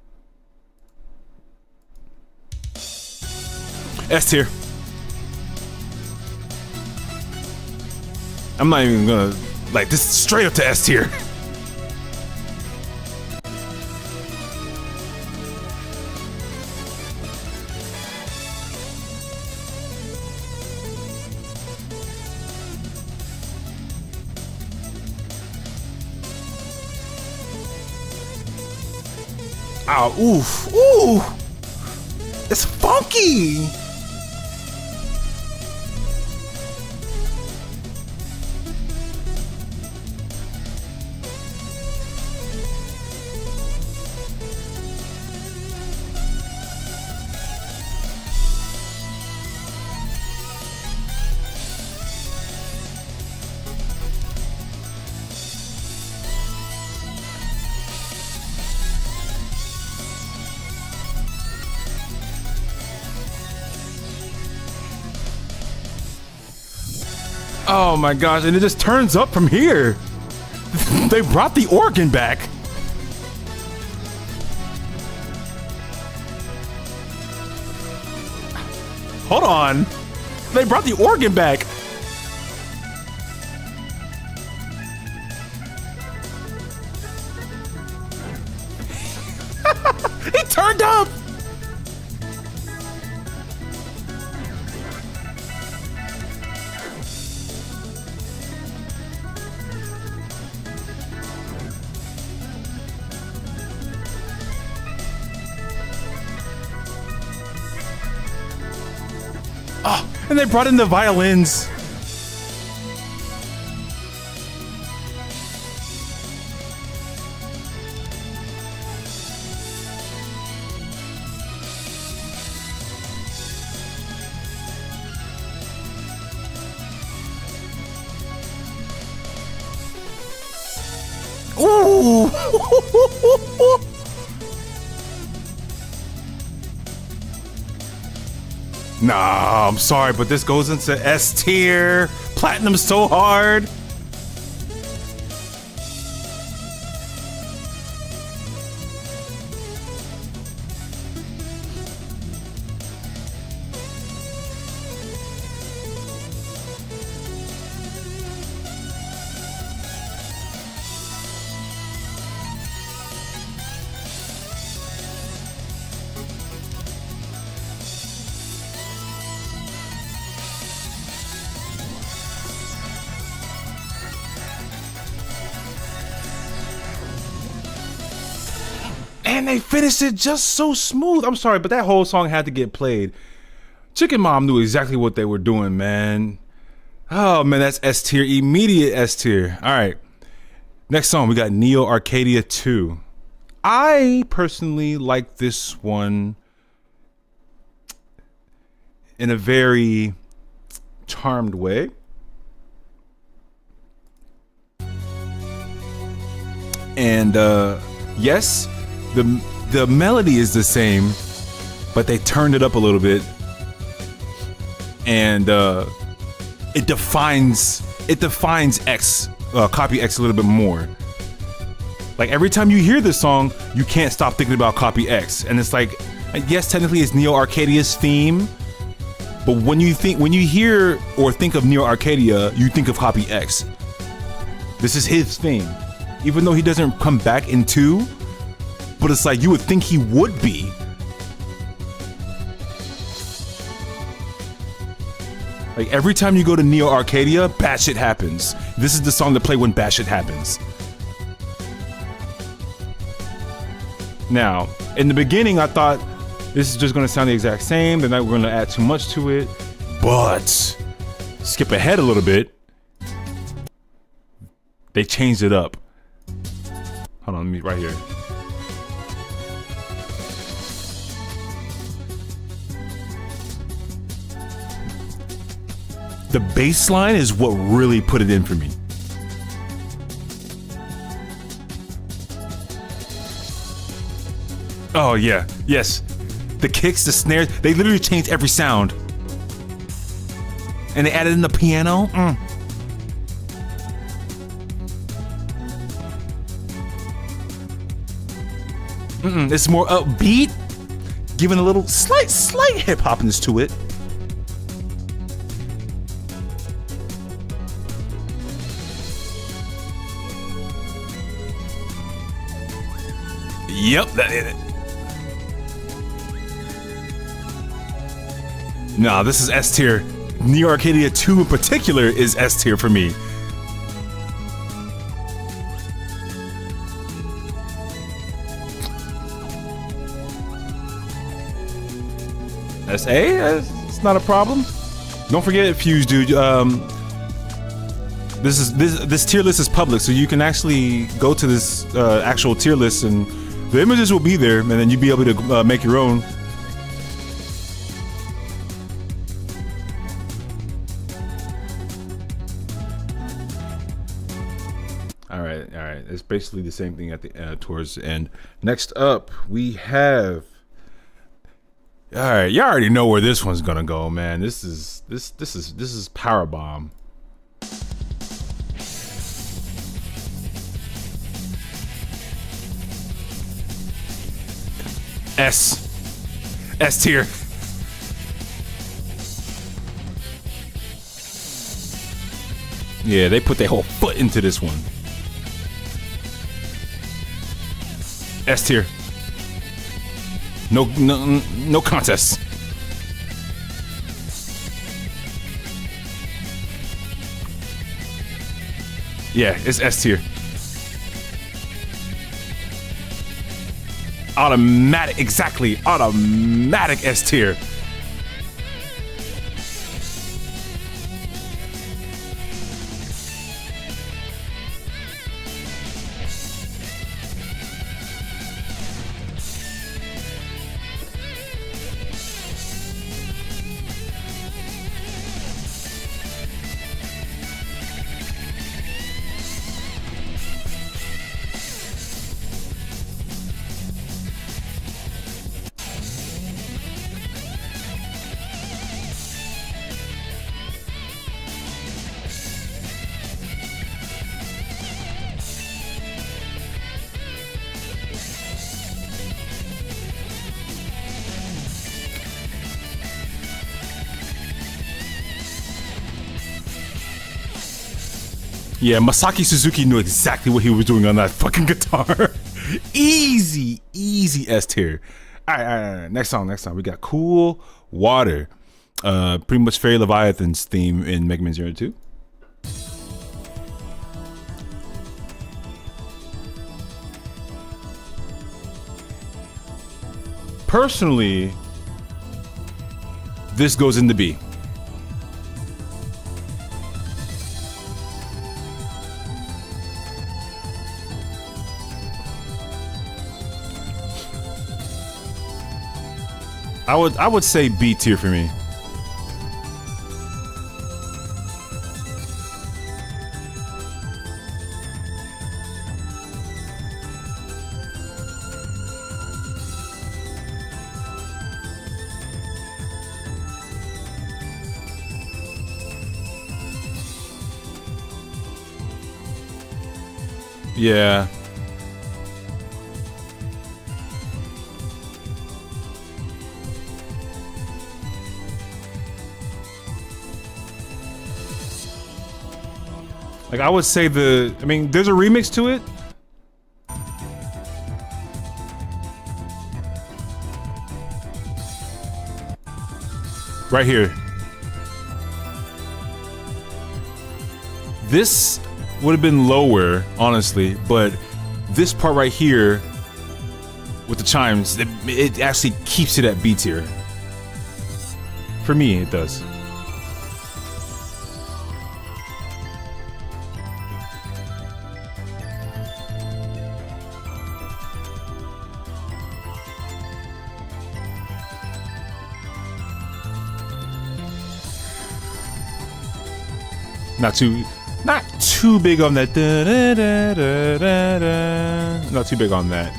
S tier. I'm not even gonna like this is straight up to S tier. Ow, oof, ooh, it's funky. Oh my gosh, and it just turns up from here. They brought the organ back. Hold on. They brought the organ back. He turned up. Oh, and they brought in the violins. Ooh. Nah, I'm sorry, but this goes into S tier. Platinum so hard. And they finished it just so smooth. I'm sorry, but that whole song had to get played. Chicken Mom knew exactly what they were doing, man. Oh man, that's S tier, immediate S tier. All right, next song we got Neo Arcadia 2. I personally like this one in a very charmed way. And yes, the melody is the same, but they turned it up a little bit, and it defines X, Copy X a little bit more. Like every time you hear this song, you can't stop thinking about Copy X, and it's like, yes, technically it's Neo Arcadia's theme, but when you hear or think of Neo Arcadia, you think of Copy X. This is his theme, even though he doesn't come back in 2. But it's like you would think he would be. Like every time you go to Neo Arcadia, bad shit happens. This is the song to play when bad shit happens. Now, in the beginning, I thought this is just gonna sound the exact same. They're not gonna add too much to it. But skip ahead a little bit. They changed it up. Hold on, let me right here. The bass line is what really put it in for me. Oh yeah, yes. The kicks, the snares, they literally changed every sound. And they added in the piano. It's more upbeat, giving a little slight hip hopness to it. Yep. Nah, this is S tier. Neo Arcadia 2 in particular is S tier for me. SA? It's not a problem. Don't forget, Fuse dude. This tier list is public, so you can actually go to this actual tier list, and the images will be there, and then you'll be able to make your own. All right. It's basically the same thing at the towards the end. Next up, we have. All right, you already know where this one's gonna go, man. This is Powerbomb. S tier. Yeah, they put their whole foot into this one. S tier. No contest. Yeah, it's S tier. Automatic, exactly. Automatic S tier. Yeah, Masaki Suzuki knew exactly what he was doing on that fucking guitar. Easy S tier. All right. Next song. We got Cool Water. Pretty much Fairy Leviathan's theme in Mega Man Zero 2. Personally, this goes into B. I would say B tier for me. Yeah. Like, I would say there's a remix to it. Right here. This would have been lower, honestly, but this part right here with the chimes, it actually keeps it at B tier. For me, it does. Not too big on that. Not too big on that.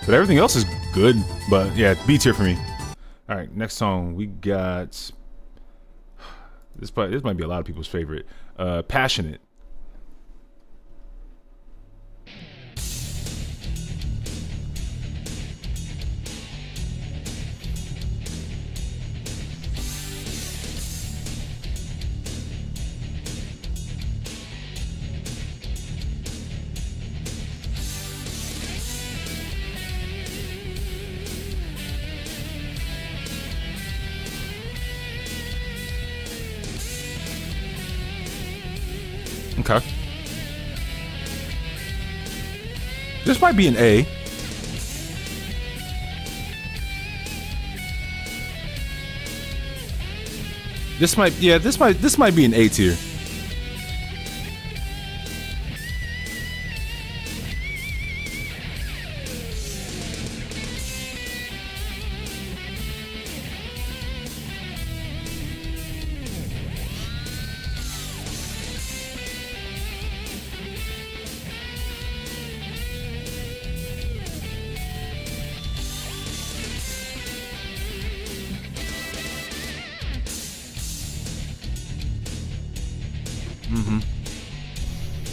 But everything else is good. But yeah, B tier for me. All right, next song we got. This might be a lot of people's favorite. Passionate. Okay. This might be an A. This might be an A tier.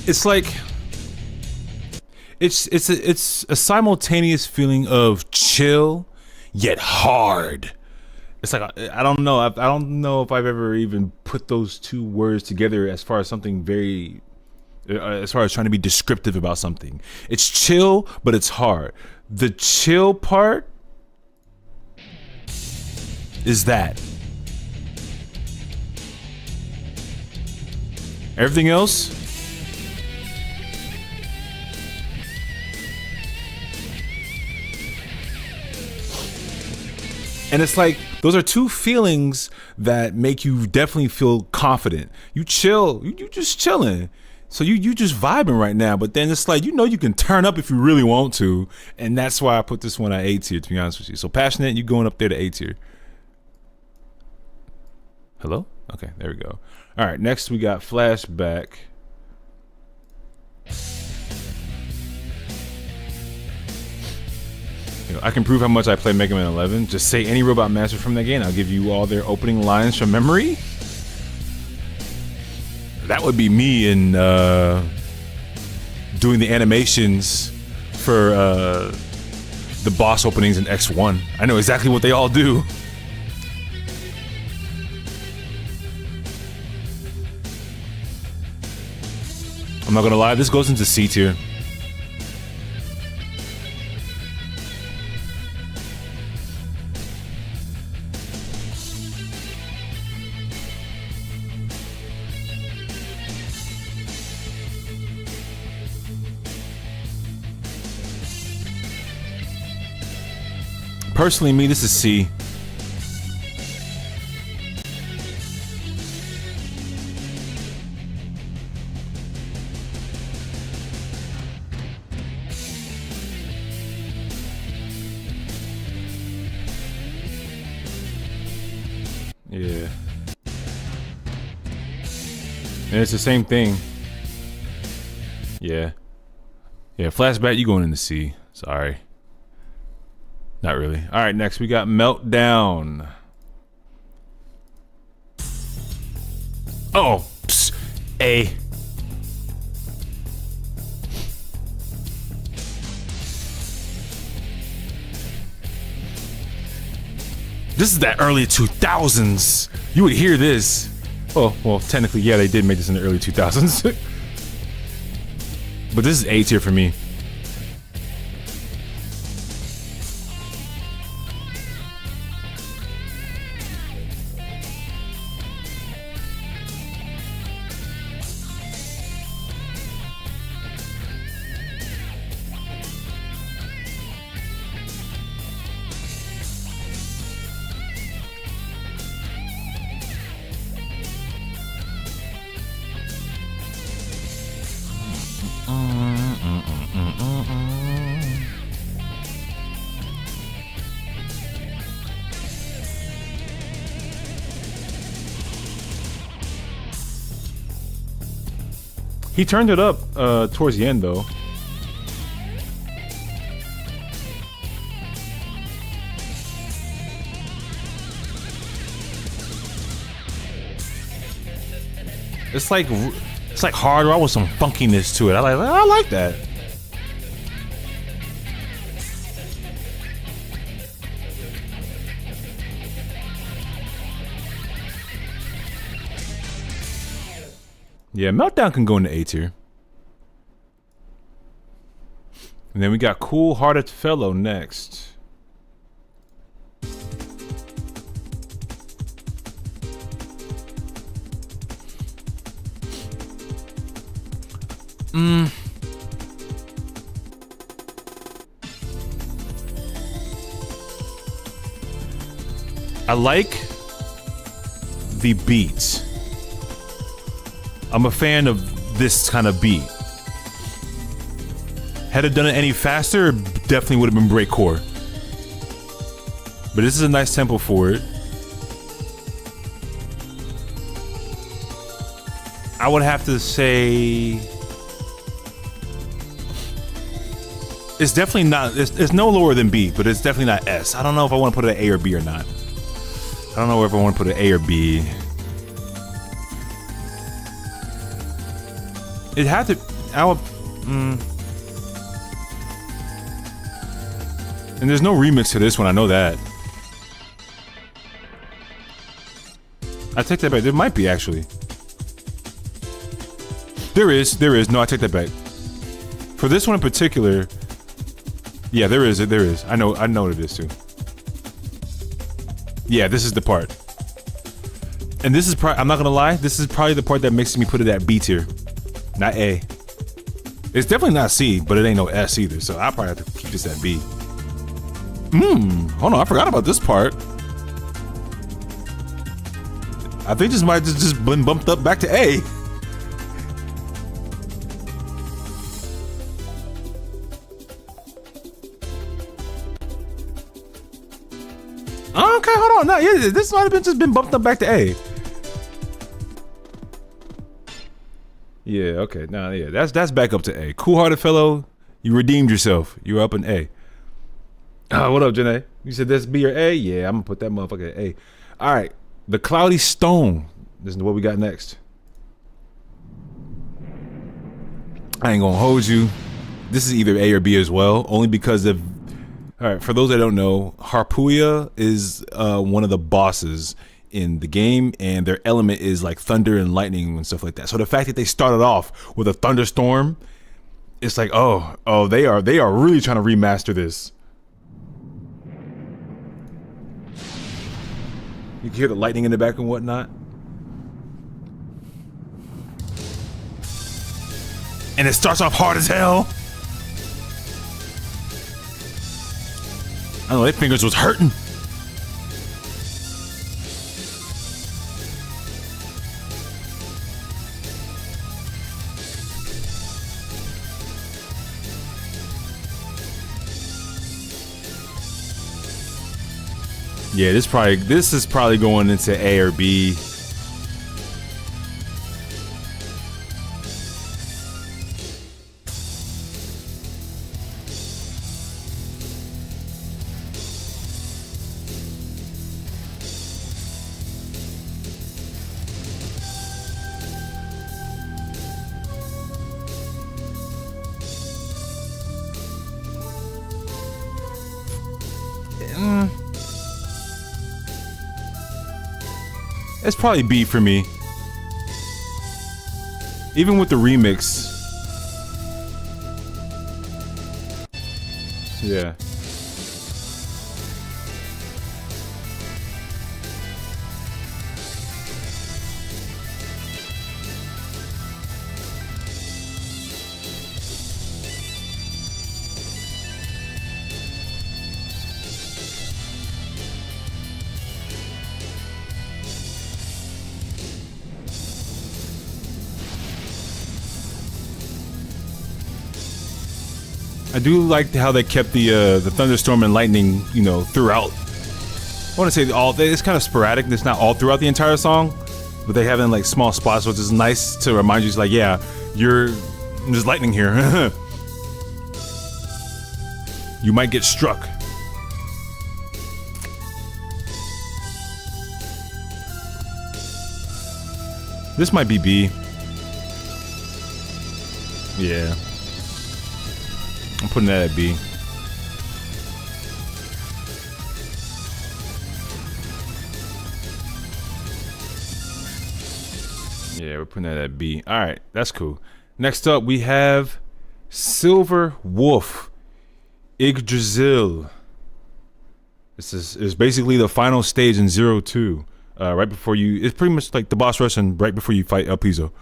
It's like it's a simultaneous feeling of chill yet hard. It's like I don't know. I don't know if I've ever even put those two words together as far as something very as far as trying to be descriptive about something. It's chill, but it's hard. The chill part is that. Everything else, and it's like those are two feelings that make you definitely feel confident. You chill, you just chilling. So you just vibing right now, but then it's like, you know, you can turn up if you really want to, and that's why I put this one at A tier, to be honest with you. So Passionate, you going up there to A tier. Hello? Okay, there we go. All right, next we got Flashback. You know, I can prove how much I play Mega Man 11. Just say any Robot Master from that game. I'll give you all their opening lines from memory. That would be me in doing the animations for the boss openings in X1. I know exactly what they all do. I'm not gonna lie, this goes into C tier. Personally, me, this is C. Yeah. And it's the same thing. Yeah. Yeah, Flashback, you going into C. Sorry. Not really. All right, next we got Meltdown. Oh, psst, A. This is that early 2000s. You would hear this. Oh, well, technically, yeah, they did make this in the early 2000s. But this is A tier for me. He turned it up towards the end, though. It's like hard rock with some funkiness to it. I like that. Yeah, Meltdown can go into A tier. And then we got Cool Hearted Fellow next. I like the beats. I'm a fan of this kind of beat. Had it done it any faster, it definitely would have been breakcore. But this is a nice tempo for it. I would have to say it's definitely not. It's no lower than B, but it's definitely not S. I don't know if I want to put it at A or B or not. I don't know if I want to put it A or B. It had to. I would. And there's no remix to this one. I know that. I take that back. There might be actually. There is. No, I take that back. For this one in particular, yeah, there is. I know what it is too. Yeah, this is the part. And this is probably, I'm not gonna lie, this is probably the part that makes me put it at B tier, not A. It's definitely not C, but it ain't no S either, so I probably have to keep this at B. Hold on, I forgot about this part. I think this might just been bumped up back to A. Okay, hold on. No, yeah, this might have just been bumped up back to A. Yeah, okay. No, yeah, that's back up to A. Cool-hearted fellow, you redeemed yourself. You're up in A. What up, Janae? You said this B or A? Yeah, I'm gonna put that motherfucker at A. All right, The Cloudy Stone. This is what we got next. I ain't gonna hold you. This is either A or B as well, only because of. All right, for those that don't know, Harpuia is one of the bosses in the game, and their element is like thunder and lightning and stuff like that. So the fact that they started off with a thunderstorm, it's like, oh, they are really trying to remaster this. You can hear the lightning in the back and whatnot. And it starts off hard as hell. I know their fingers was hurting. Yeah, this is probably going into A or B. It's probably B for me. Even with the remix. Yeah. I do like how they kept the thunderstorm and lightning, you know, throughout. I want to say it's kind of sporadic. It's not all throughout the entire song, but they have it in like small spots, which is nice to remind you. It's like, yeah, there's lightning here. You might get struck. This might be B. Yeah. I'm putting that at B. Yeah, we're putting that at B. All right, that's cool. Next up, we have Silver Wolf Yggdrasil. This is basically the final stage in 02. Right before you, it's pretty much like the boss rush and right before you fight El Piso.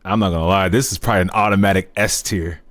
I'm not gonna lie, this is probably an automatic S tier.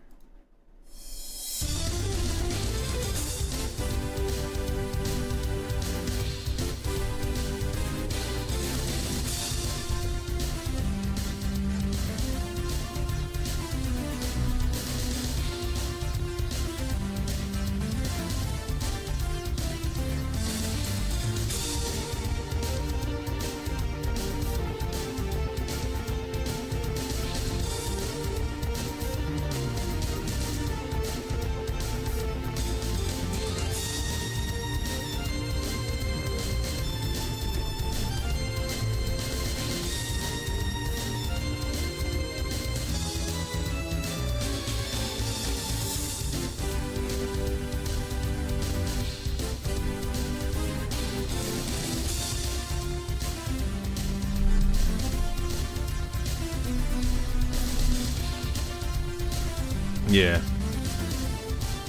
Yeah,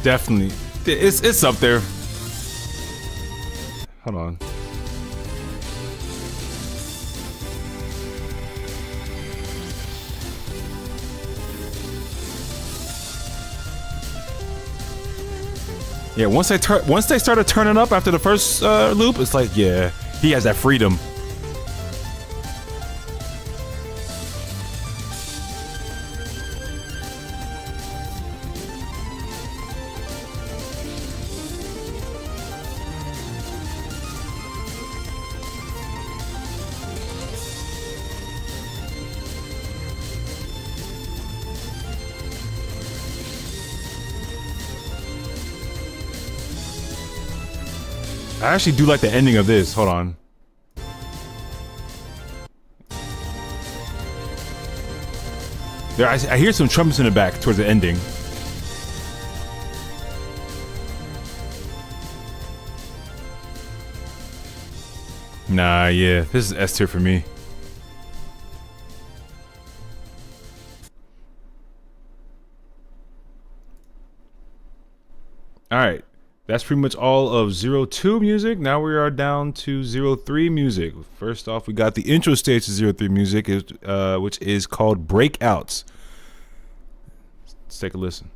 definitely. It's up there. Hold on. Yeah, once they started turning up after the first loop, it's like, yeah, he has that freedom. I actually do like the ending of this. Hold on. There, I hear some trumpets in the back towards the ending. Nah, yeah, this is S tier for me. All right. That's pretty much all of 02 music. Now we are down to 03 music. First off, we got the intro stage to 03 music, which is called Breakouts. Let's take a listen.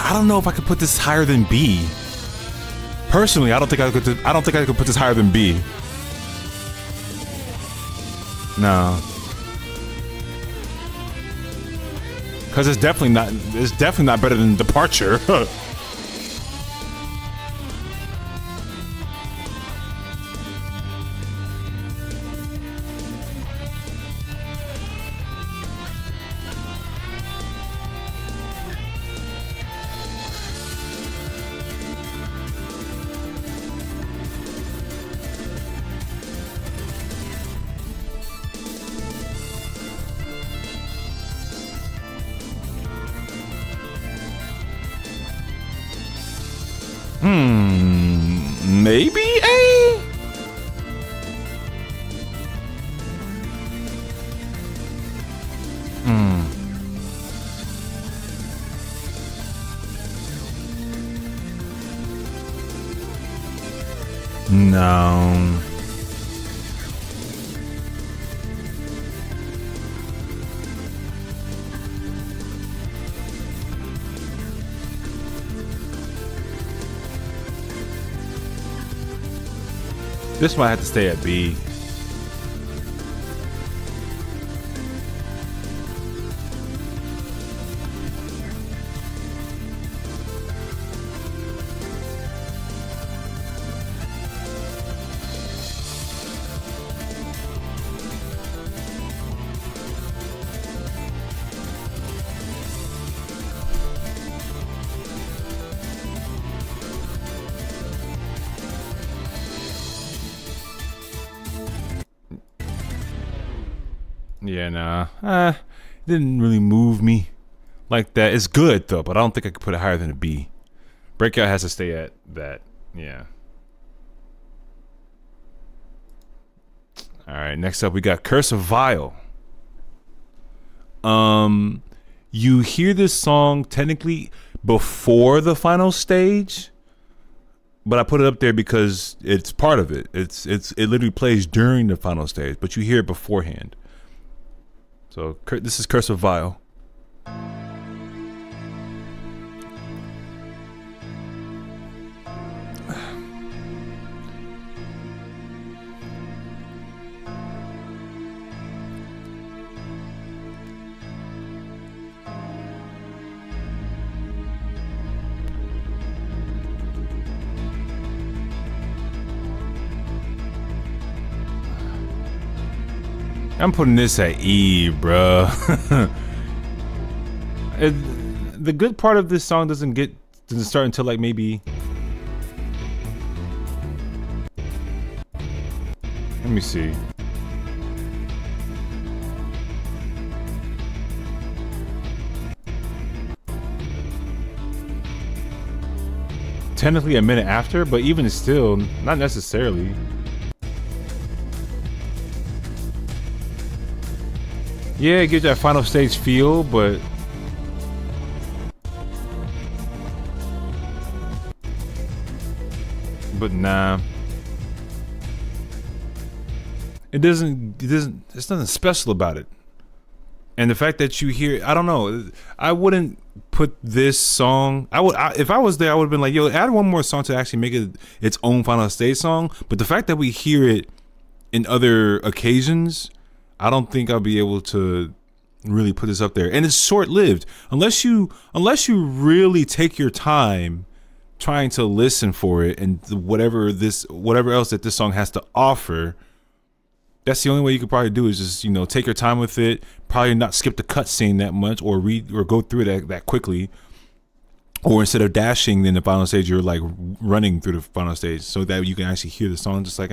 I don't know if I could put this higher than B. Personally, I don't think I could put this higher than B. No. Cause it's definitely not better than Departure. Maybe A? No. This might have to stay at B. Yeah, nah. didn't really move me like that. It's good though, but I don't think I could put it higher than a B. Breakout has to stay at that. Yeah. All right, next up we got Curse of Vile. You hear this song technically before the final stage, but I put it up there because it's part of it. It literally plays during the final stage, but you hear it beforehand. So this is Curse of Vile. I'm putting this at E, bruh. The good part of this song doesn't start until like maybe. Let me see. Technically a minute after, but even still, not necessarily. Yeah, it gives that final stage feel, but nah. There's nothing special about it. And the fact that you hear, I don't know, I wouldn't put this song, if I was there, I would have been like, yo, add one more song to actually make it its own final stage song. But the fact that we hear it in other occasions, I don't think I'll be able to really put this up there. And it's short-lived. Unless you really take your time trying to listen for it and whatever else that this song has to offer, that's the only way you could probably do is just, take your time with it, probably not skip the cutscene that much or read or go through it that quickly. Or instead of dashing in the final stage, you're like running through the final stage so that you can actually hear the song. Just like,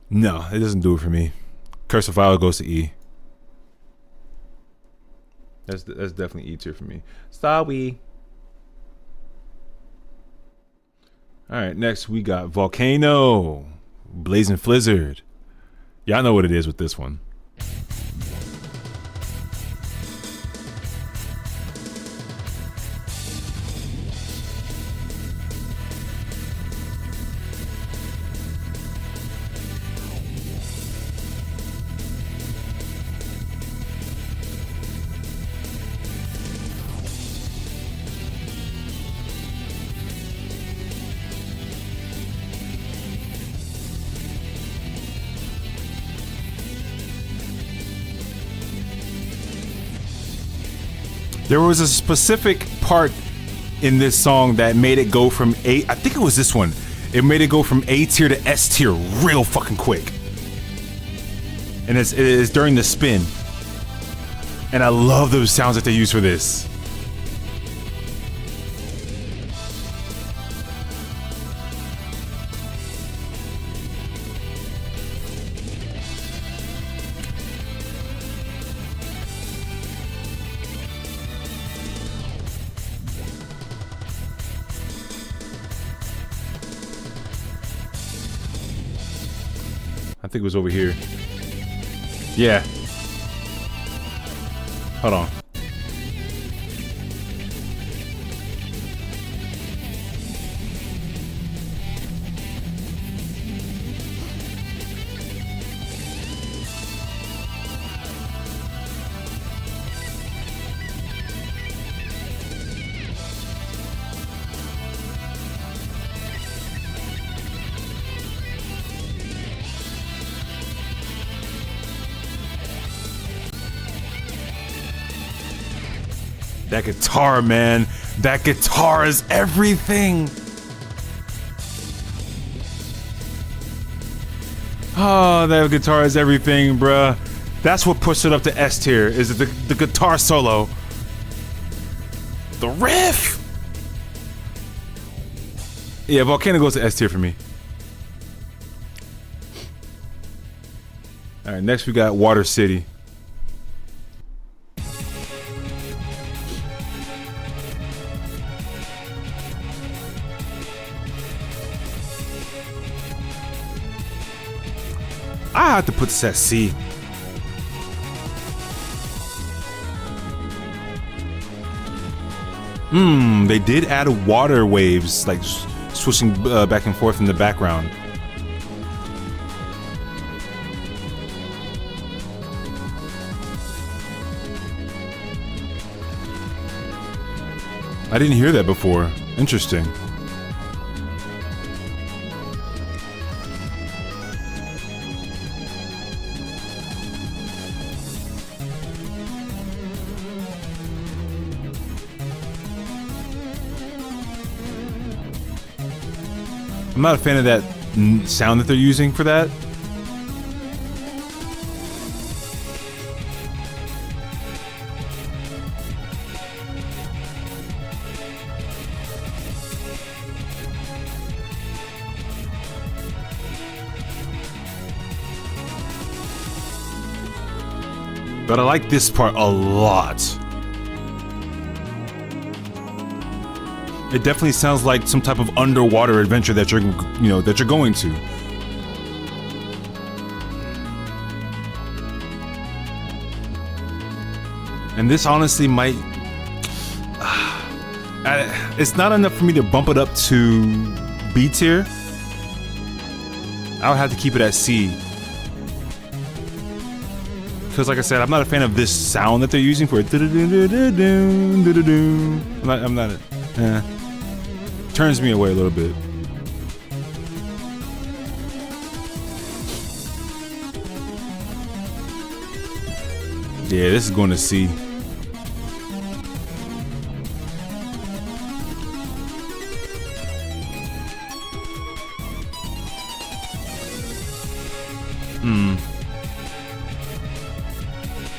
no, it doesn't do it for me. Curse of Vile goes to E. That's definitely E tier for me. Sorry. All right, next we got Volcano, Blazing Flizzard. Y'all know what it is with this one. There was a specific part in this song that made it go from A, I think it was this one. It made it go from A tier to S tier real fucking quick. And it is during the spin. And I love those sounds that they use for this. I think it was over here. Yeah. Hold on. That guitar, man. That guitar is everything. Oh, that guitar is everything, bruh. That's what pushed it up to S tier, is the guitar solo. The riff. Yeah, Volcano goes to S tier for me. All right, next we got Water City. have to put this at C. They did add water waves, like swishing back and forth in the background. I didn't hear that before. Interesting. I'm not a fan of that sound that they're using for that. But I like this part a lot. It definitely sounds like some type of underwater adventure that you're, that you're going to. And this honestly might... it's not enough for me to bump it up to B tier. I would have to keep it at C. Because like I said, I'm not a fan of this sound that they're using for it. I'm not turns me away a little bit. Yeah, this is going to C.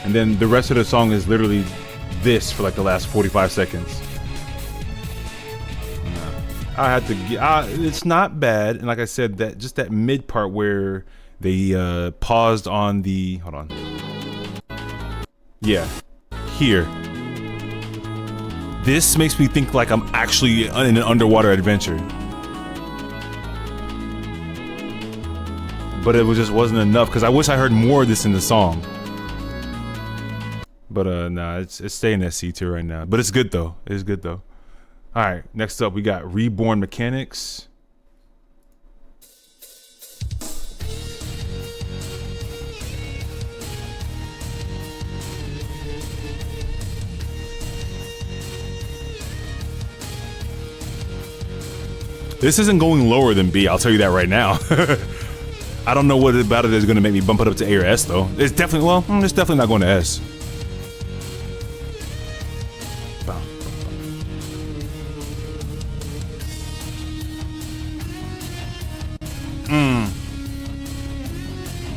And then the rest of the song is literally this for like the last 45 seconds. I had to it's not bad, and like I said, that just that mid part where they paused on the, hold on, yeah, here, this makes me think like I'm actually in an underwater adventure, but it just wasn't enough because I wish I heard more of this in the song. But nah, it's staying at C tier right now, but it's good though. It's good though. All right, next up we got Reborn Mechanics. This isn't going lower than B, I'll tell you that right now. I don't know what about it is going to make me bump it up to A or S though. It's definitely, well, it's definitely not going to S.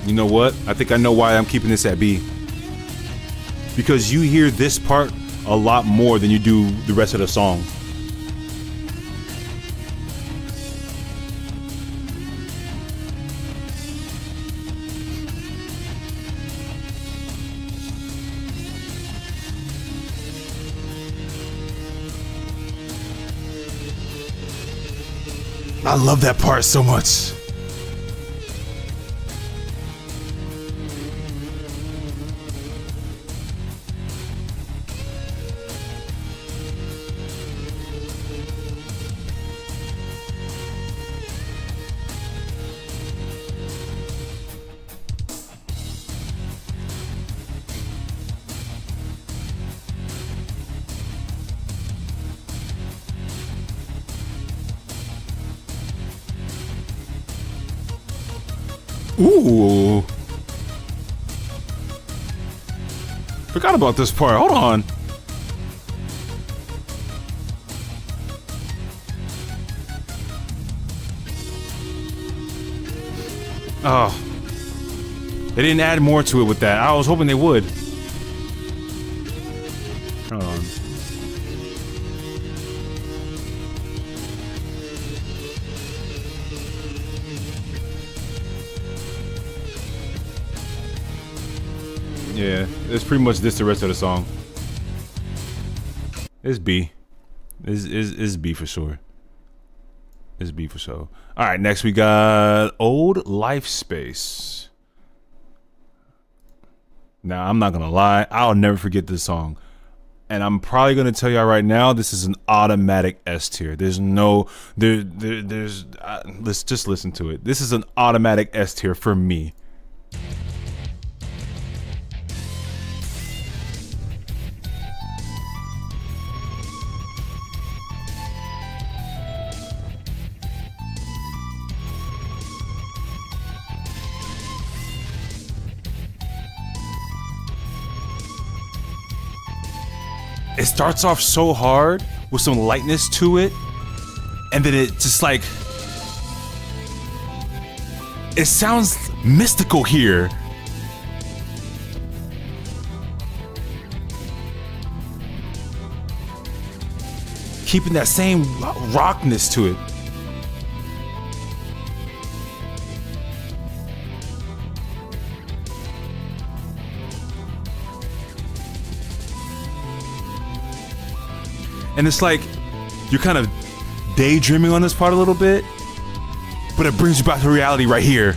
You know what? I think I know why I'm keeping this at B. Because you hear this part a lot more than you do the rest of the song. I love that part so much. Ooh. Forgot about this part. Hold on. Oh. They didn't add more to it with that. I was hoping they would. Hold on. Yeah, it's pretty much this the rest of the song. It's B. It's B for sure. It's B for sure. Alright, next we got Old Life Space. Now, I'm not gonna lie, I'll never forget this song. And I'm probably gonna tell y'all right now, this is an automatic S tier. There's no, let's just listen to it. This is an automatic S tier for me. It starts off so hard with some lightness to it, and then it just like, it sounds mystical here. Keeping that same rockness to it. And it's like you're kind of daydreaming on this part a little bit, but it brings you back to reality right here.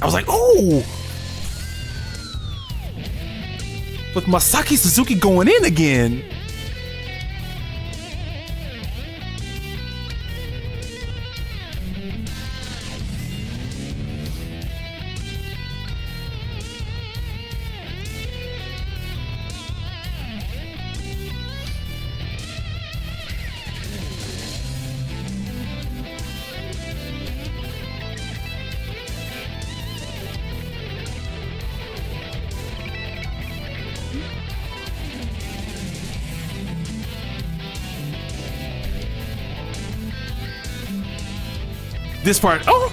I was like, oh, with Masaki Suzuki going in again. This part, oh!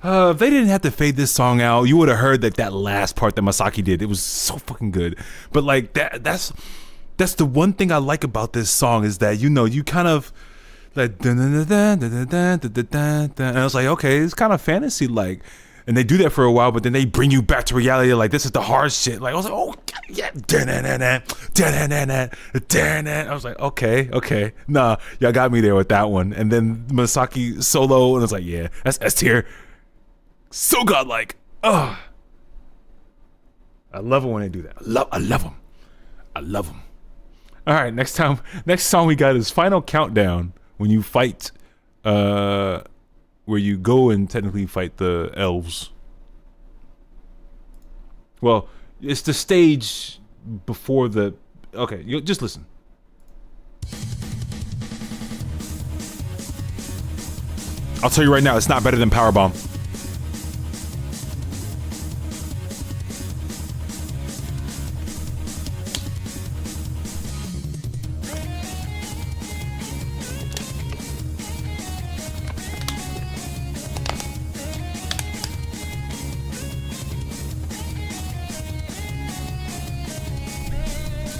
If they didn't have to fade this song out, you would have heard that last part that Masaki did. It was so fucking good. But like that's the one thing I like about this song is that, you know, you kind of like and I was like, okay, it's kind of fantasy like, and they do that for a while, but then they bring you back to reality. Like, this is the hard shit. Like, I was like, oh yeah, I was like, okay, nah, y'all got me there with that one. And then Masaki solo, and I was like, yeah, that's S tier. So godlike. Oh, I love it when they do that. I love them. All right, next song we got is Final Countdown. When you fight, where you go and technically fight the elves. Well, it's the stage before the. Okay, you just listen. I'll tell you right now, it's not better than Powerbomb.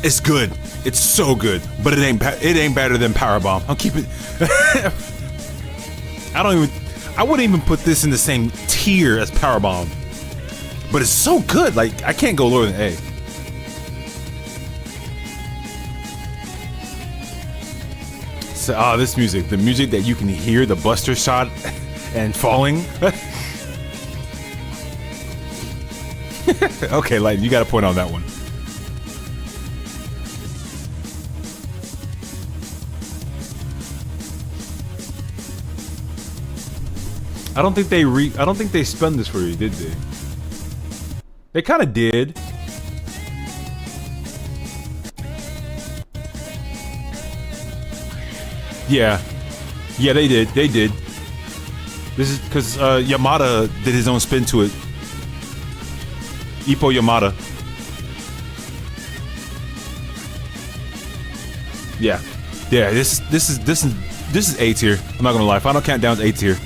It's good. It's so good, but it ain't better than Powerbomb. I'll keep it. I wouldn't even put this in the same tier as Powerbomb, but it's so good. Like, I can't go lower than A. So, this music, the music that you can hear the Buster shot and falling. Okay, like, you got a point on that one. I don't think they spun this for you, did they? They kind of did. Yeah, they did. This is because Yamada did his own spin to it. Ippo Yamada. Yeah. This is A tier. I'm not gonna lie. Final Countdown's A tier.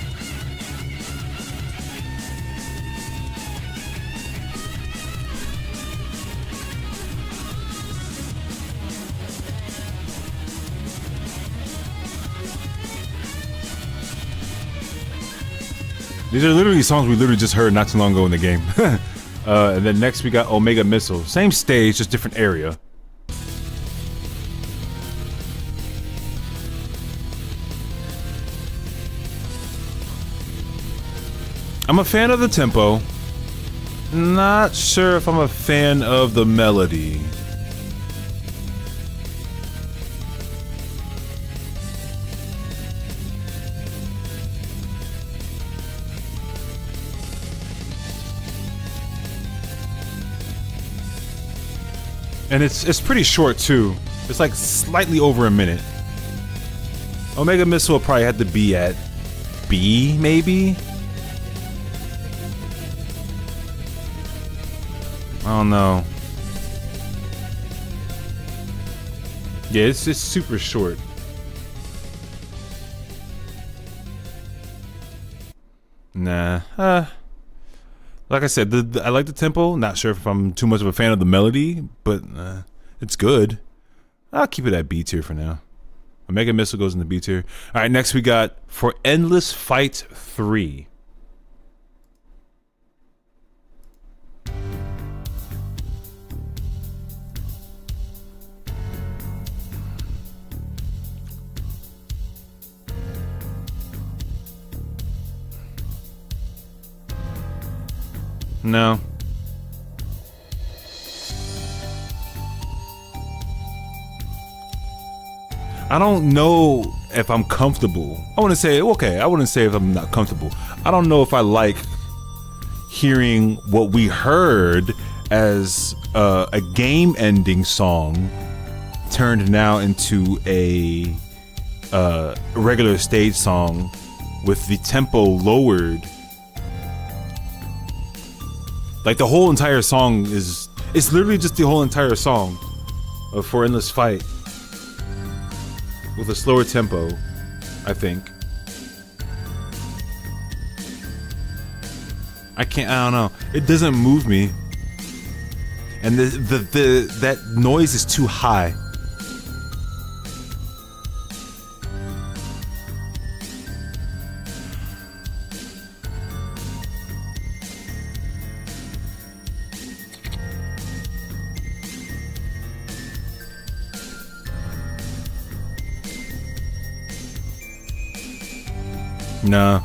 These are literally songs we literally just heard not too long ago in the game. And then next we got Omega Missile. Same stage, just different area. I'm a fan of the tempo. Not sure if I'm a fan of the melody. And it's pretty short too. It's like slightly over a minute. Omega Missile probably had to be at B, maybe? I don't know. Yeah, it's just super short. Nah. Like I said, I like the tempo. Not sure if I'm too much of a fan of the melody, but it's good. I'll keep it at B tier for now. Omega Missile goes in the B tier. All right, next we got For Endless Fight 3. No. I don't know if I'm comfortable. I wouldn't say, okay, I wouldn't say if I'm not comfortable. I don't know if I like hearing what we heard as a game-ending song turned now into a regular stage song with the tempo lowered. Like the whole entire song it's literally just the whole entire song of For Endless Fight with a slower tempo, I think. I don't know. It doesn't move me. And that noise is too high. Nah,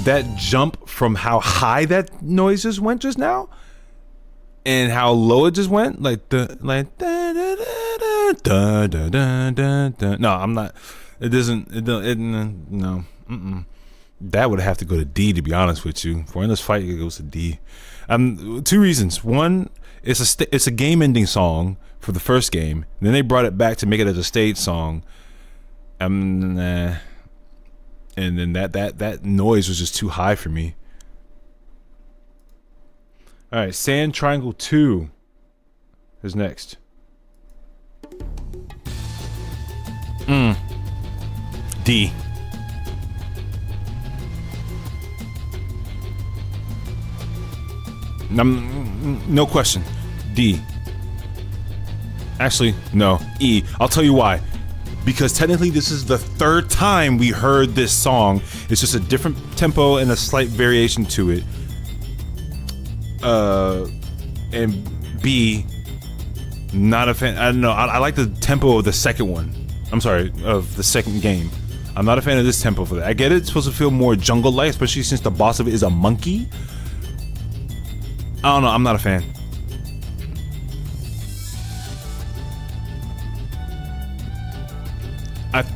that jump from how high that noise just went just now, and how low it just went, like da da da da da da. No, I'm not. It doesn't. No. That would have to go to D, to be honest with you. For Endless Fight, it goes to D. Two reasons. One, it's a game-ending song for the first game. And then they brought it back to make it as a stage song. Nah. And then that noise was just too high for me. All right, Sand Triangle 2 is next. D. No question. D. Actually, no. E. I'll tell you why. Because technically this is the third time we heard this song. It's just a different tempo and a slight variation to it. And B, not a fan. I don't know. I like the tempo of the second one. I'm sorry, of the second game. I'm not a fan of this tempo for that. I get it. It's supposed to feel more jungle-like, especially since the boss of it is a monkey. I don't know. I'm not a fan.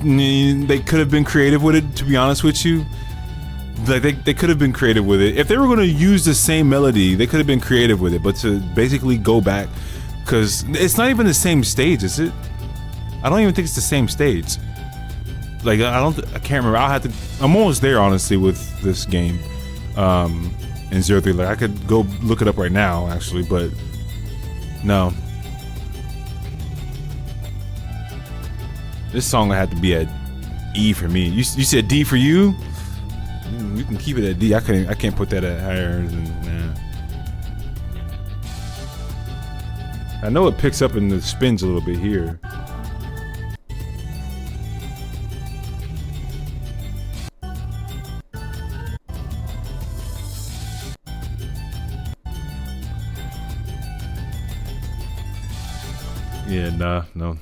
They could have been creative with it, to be honest with you. Like they could have been creative with it. If they were going to use the same melody, they could have been creative with it. But to basically go back, because it's not even the same stage, is it? I don't even think it's the same stage. Like I can't remember. I'm almost there, honestly, with this game. In 03, like I could go look it up right now, actually, but no. This song had to be at E for me. You said D for you? You can keep it at D. I can't put that at higher than nah. I know it picks up and it spins a little bit here. Yeah, nah, no.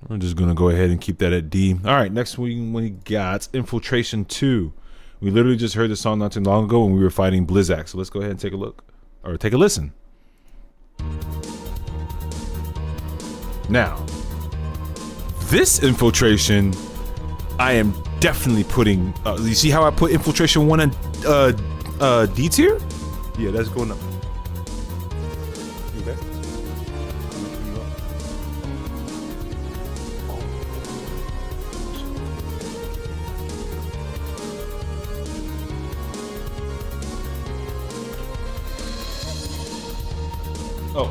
We're just gonna go ahead and keep that at D. All right, next we got Infiltration 2. We literally just heard the song not too long ago when we were fighting Blizzak. So let's go ahead and take a look, or take a listen. Now, this Infiltration, I am definitely putting. You see how I put Infiltration 1 and D tier? Yeah, that's going up. You okay? Oh.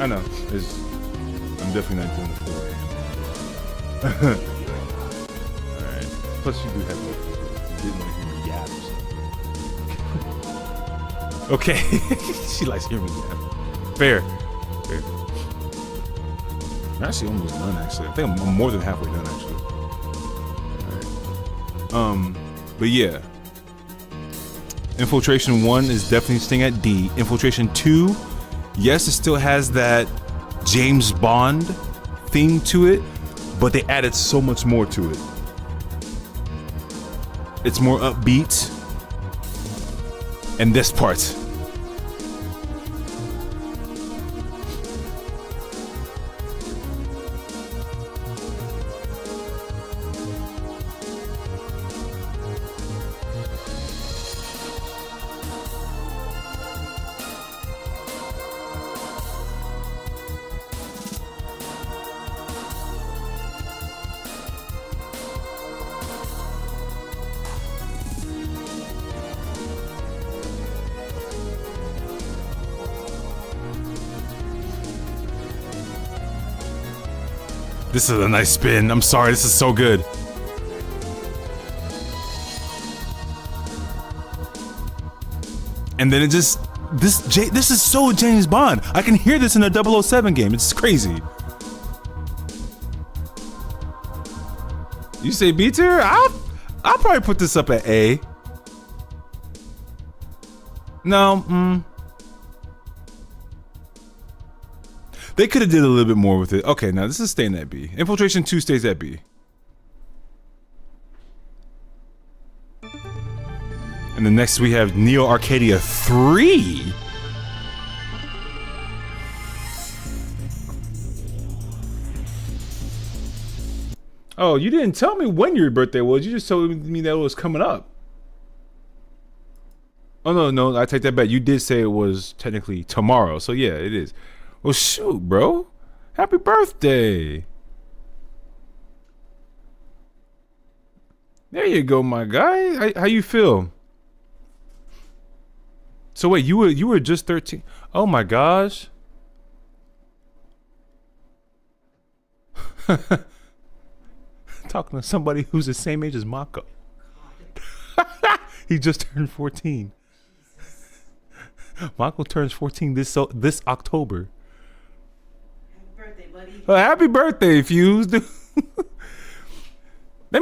I know. I'm definitely not doing the 4 a.m. Alright. Plus, you do have to. You didn't want to hear me yap or something. Okay. She likes hearing me yap. Fair. I'm actually almost done, actually. I think I'm more than halfway done, actually. Alright. But yeah. Infiltration 1 is definitely staying at D. Infiltration 2. Yes, it still has that James Bond theme to it, but they added so much more to it. It's more upbeat. And this part. This is a nice spin. I'm sorry, this is so good. And then it just this is so James Bond. I can hear this in a 007 game. It's crazy. You say B tier? I'll probably put this up at A. No, They could have did a little bit more with it. Okay, now this is staying at B. Infiltration 2 stays at B. And then next we have Neo Arcadia 3. Oh, you didn't tell me when your birthday was. You just told me that it was coming up. Oh, no, I take that back. You did say it was technically tomorrow. So yeah, it is. Well, shoot, bro. Happy birthday. There you go, my guy. How you feel? So wait, you were just 13. Oh my gosh. Talking to somebody who's the same age as Mako. He just turned 14. Mako turns 14 this October. Buddy. Happy birthday, Fuse. That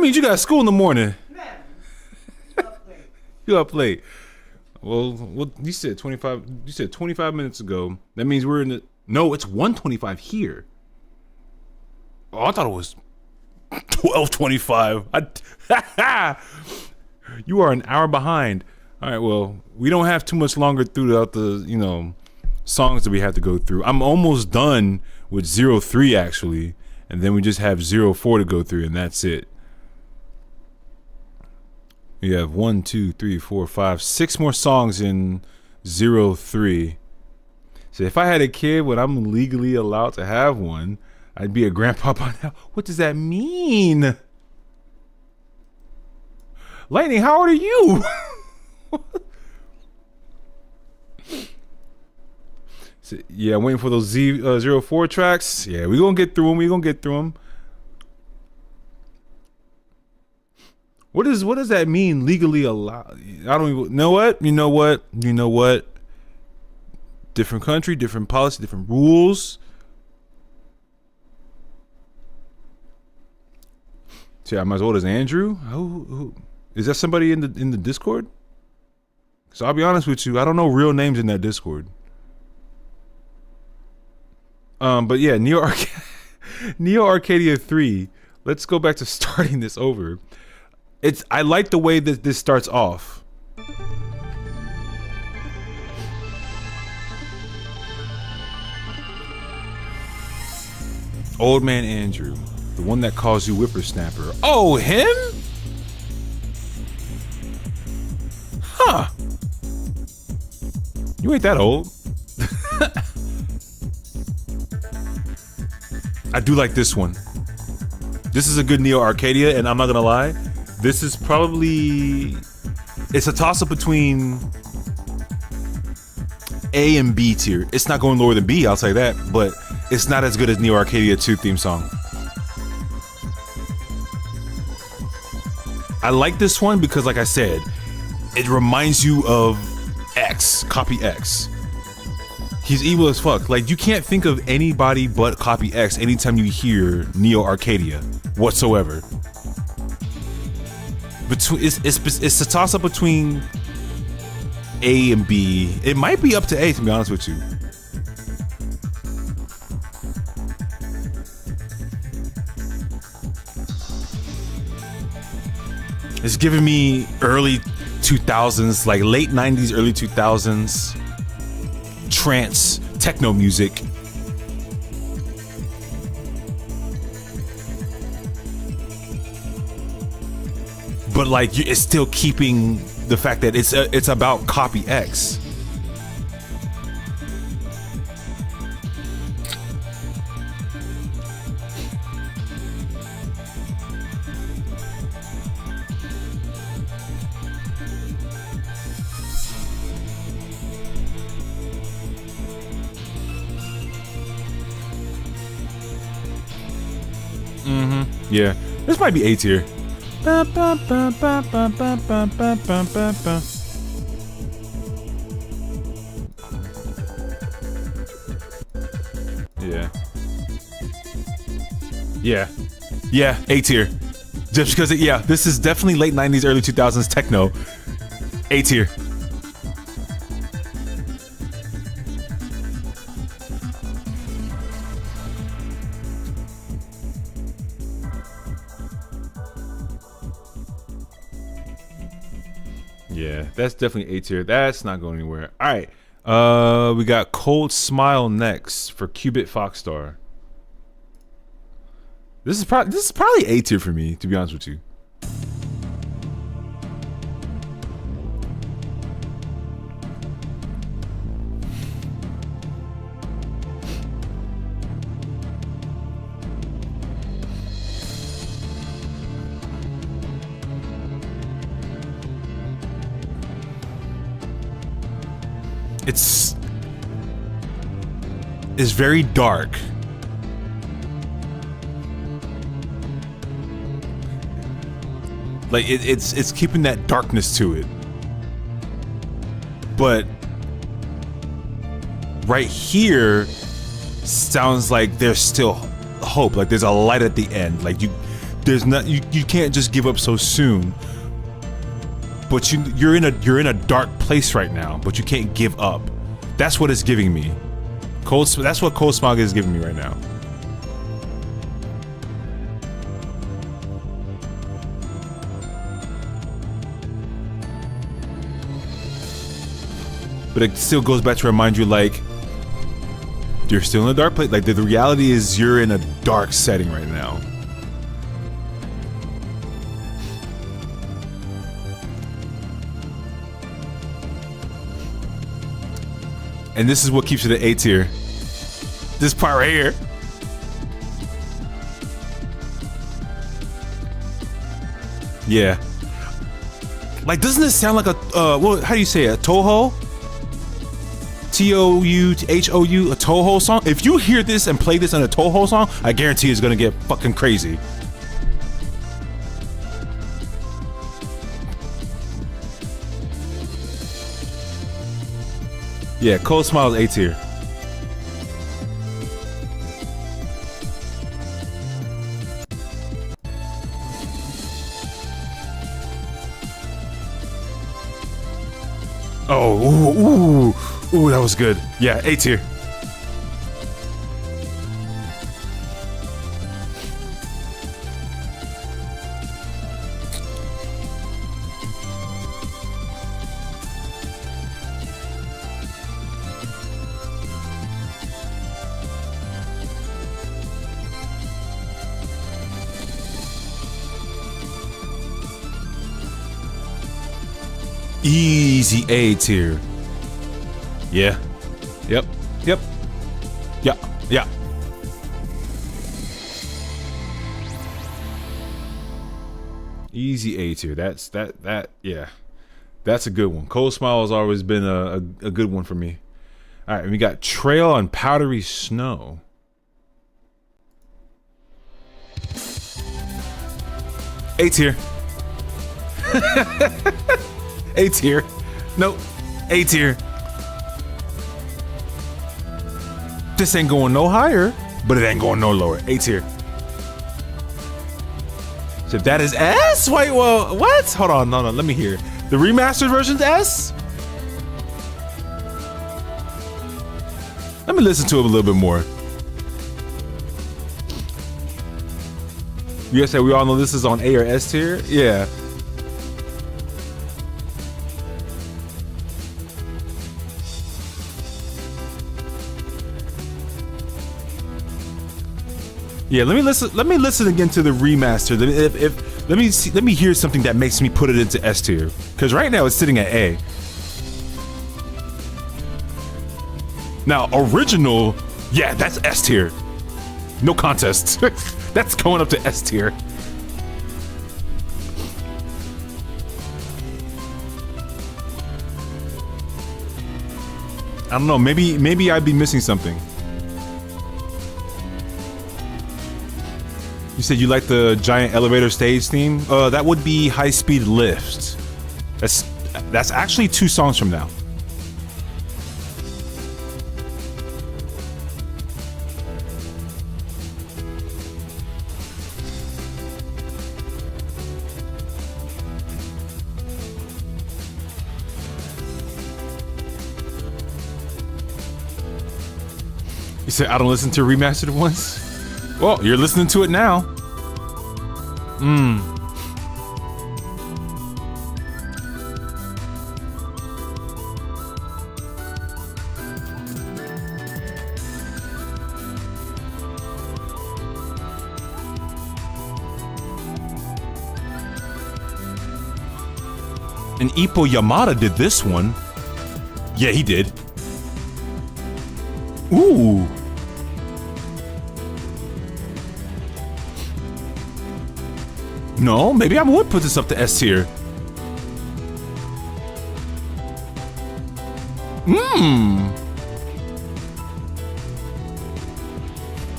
means you got school in the morning. Man, you up late. Well, you said 25. You said 25 minutes ago. That means we're in the. No, it's 1:25 here. Oh, I thought it was 12:25. You are an hour behind. All right. Well, we don't have too much longer throughout the songs that we have to go through. I'm almost done with 03 actually, and then we just have 04 to go through, and that's it. We have 1, 2, 3, 4, 5, 6 more songs in 03. So if I had a kid when I'm legally allowed to have one, I'd be a grandpa by now. What does that mean? Lightning, how old are you? So, yeah, waiting for those 04 tracks. Yeah, we're going to get through them. What does that mean, legally allowed? I don't even know what. You know what? Different country, different policy, different rules. See, I'm as old as Andrew. Who is that? Somebody in the Discord? So I'll be honest with you, I don't know real names in that Discord. But yeah, Neo Arcadia 3. Let's go back to starting this over. I like the way that this starts off. Old man Andrew, the one that calls you whippersnapper. Oh, him? Huh. You ain't that old. I do like this one. This is a good Neo Arcadia, and I'm not gonna lie, this is probably, it's a toss-up between A and B tier. It's not going lower than B, I'll say that, but it's not as good as Neo Arcadia 2 theme song. I like this one because, like I said, it reminds you of X, Copy X. He's evil as fuck. Like, you can't think of anybody but Copy X anytime you hear Neo Arcadia whatsoever. It's a toss up between A and B. It might be up to A, to be honest with you. It's giving me early 2000s, like late 90s, early 2000s trance, techno music. But like, it's still keeping the fact that it's about Copy X. Yeah, this might be A tier. Yeah, A tier. Just because this is definitely late 90s, early 2000s techno. A tier. Yeah, that's definitely A tier. That's not going anywhere. All right, we got Cold Smile next for Qubit Foxstar. This is probably A tier for me, to be honest with you. It's very dark. Like it's keeping that darkness to it. But right here sounds like there's still hope. Like there's a light at the end. Like you can't just give up so soon. But you're in a dark place right now, but you can't give up. That's what it's giving me. That's what Cold Smog is giving me right now. But it still goes back to remind you, like, you're still in a dark place. Like, the reality is you're in a dark setting right now. And this is what keeps you the A tier. This part right here. Yeah. Like, doesn't this sound like a, how do you say it? A Touhou? Touhou, a Touhou song? If you hear this and play this in a Touhou song, I guarantee it's gonna get fucking crazy. Yeah, Cold Smile's A tier. Oh, ooh, that was good. Yeah, A tier. Easy A tier. Yeah. Yep. Yep. Yeah. Yeah. Easy A tier. That's yeah. That's a good one. Cold Smile has always been a good one for me. All right, we got Trail on Powdery Snow. A tier. A tier. Nope. A tier. This ain't going no higher, but it ain't going no lower. A tier. So if that is S? Wait, well, what? Hold on, no, let me hear. The remastered version's S? Let me listen to it a little bit more. You guys say we all know this is on A or S tier? Yeah. Yeah, let me listen again to the remaster. Let me hear something that makes me put it into S tier. Because right now it's sitting at A. Now, original, yeah, that's S tier. No contest. That's going up to S tier. I don't know, maybe I'd be missing something. You said you like the giant elevator stage theme? That would be High Speed Lift. That's actually 2 songs from now. You said I don't listen to remastered ones? Well, you're listening to it now. And Ippo Yamada did this one. Yeah, he did. Ooh. No, maybe I would put this up to S tier.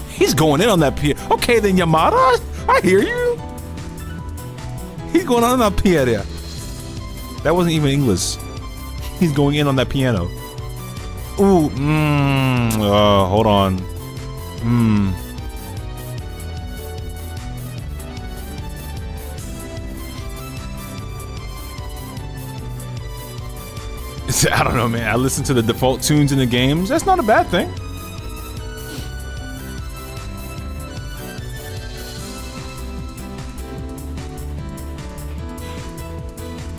He's going in on that piano. Okay, then Yamada, I hear you. He's going on that piano. That wasn't even English. He's going in on that piano. Ooh, hold on. I don't know, man. I listen to the default tunes in the games. That's not a bad thing.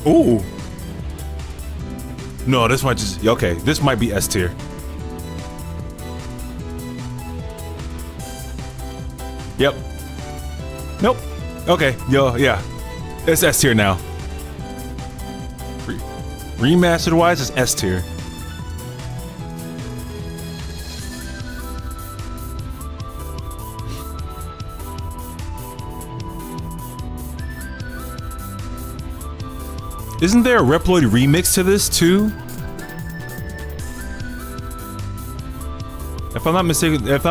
Ooh. No, this might just... Okay, this might be S tier. Yep. Nope. Okay, yo, yeah. It's S tier now. Remastered wise, it's S tier. Isn't there a Reploid remix to this too? If I'm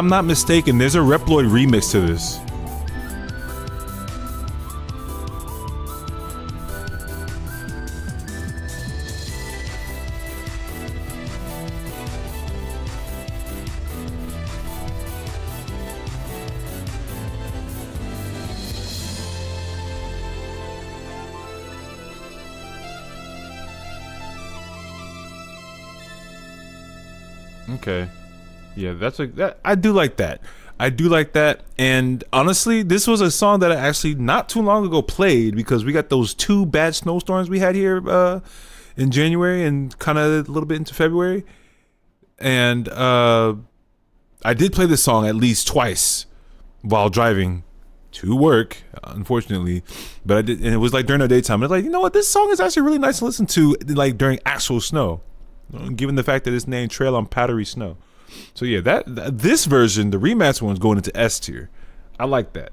not mistaken, there's a Reploid remix to this. Okay. Yeah, that's like that. I do like that. I do like that. And honestly, this was a song that I actually not too long ago played because we got those 2 bad snowstorms we had here in January and kind of a little bit into February. And I did play this song at least twice while driving to work, unfortunately. But I did, and it was like during the daytime. I was like, you know what? This song is actually really nice to listen to, like during actual snow, given the fact that it's named Trail on Powdery Snow. So yeah, this version, the remastered one's going into S tier. I like that.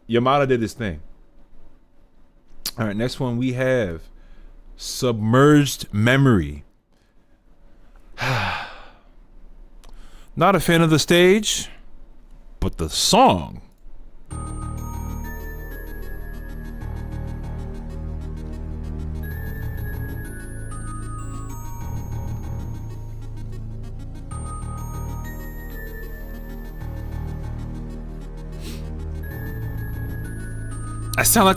Yamada did his thing. All right, next one we have Submerged Memory. Not a fan of the stage, but the song. I sound like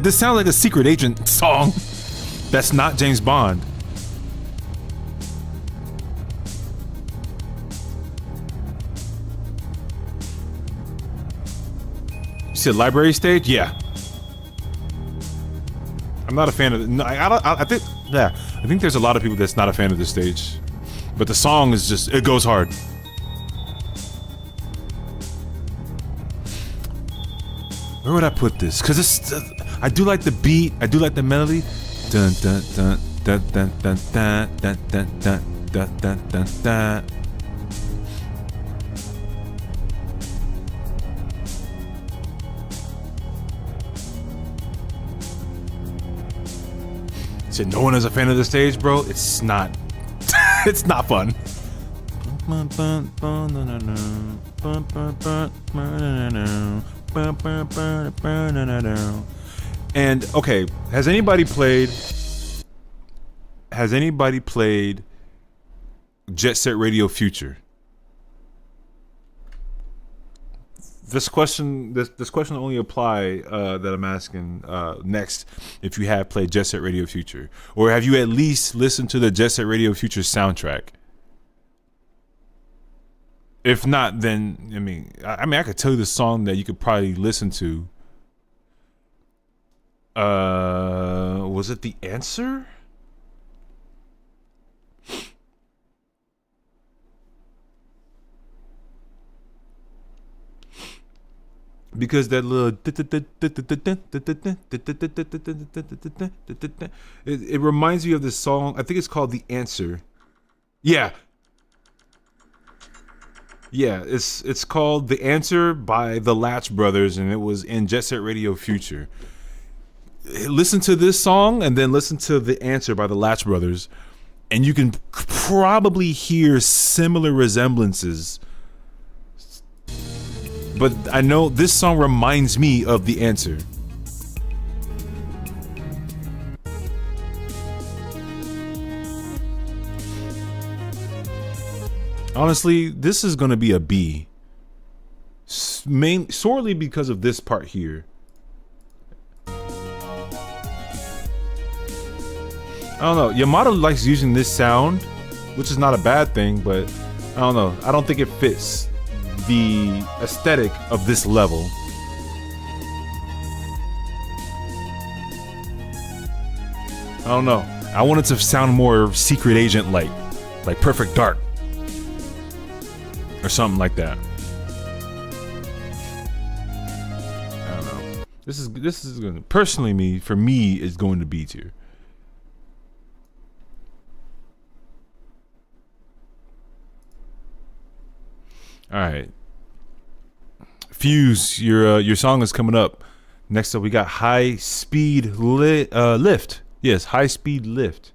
this sounds like a secret agent song. That's not James Bond. You said library stage? Yeah. I'm not a fan of it. No, I think, yeah, I think there's a lot of people that's not a fan of this stage, but the song is just, it goes hard. Where would I put this? Cause it's, I do like the beat. I do like the melody. Dun dun dun dun dun dun dun dun dun dun dun dun dun dun. Said no one is a fan of the stage, bro. It's not. It's not fun. And okay, has anybody played Jet Set Radio Future? This question only apply that I'm asking next if you have played Jet Set Radio Future, or have you at least listened to the Jet Set Radio Future soundtrack? If not, then I mean I could tell you the song that you could probably listen to. Was it The Answer? Because that little it reminds me of this song. I think it's called The Answer. Yeah. Yeah, it's called The Answer by the Latch Brothers, and it was in Jet Set Radio Future. Listen to this song and then listen to The Answer by the Latch Brothers, and you can probably hear similar resemblances. But I know this song reminds me of The Answer. Honestly, this is gonna be a B. Solely because of this part here. I don't know. Yamada likes using this sound, which is not a bad thing, but I don't know. I don't think it fits the aesthetic of this level. I don't know. I want it to sound more secret agent like Perfect Dark. Or something like that. I don't know. This is gonna personally for me is going to B tier. All right, Fuse, your song is coming up. Next up, we got High Speed Lift. Yes, High Speed Lift.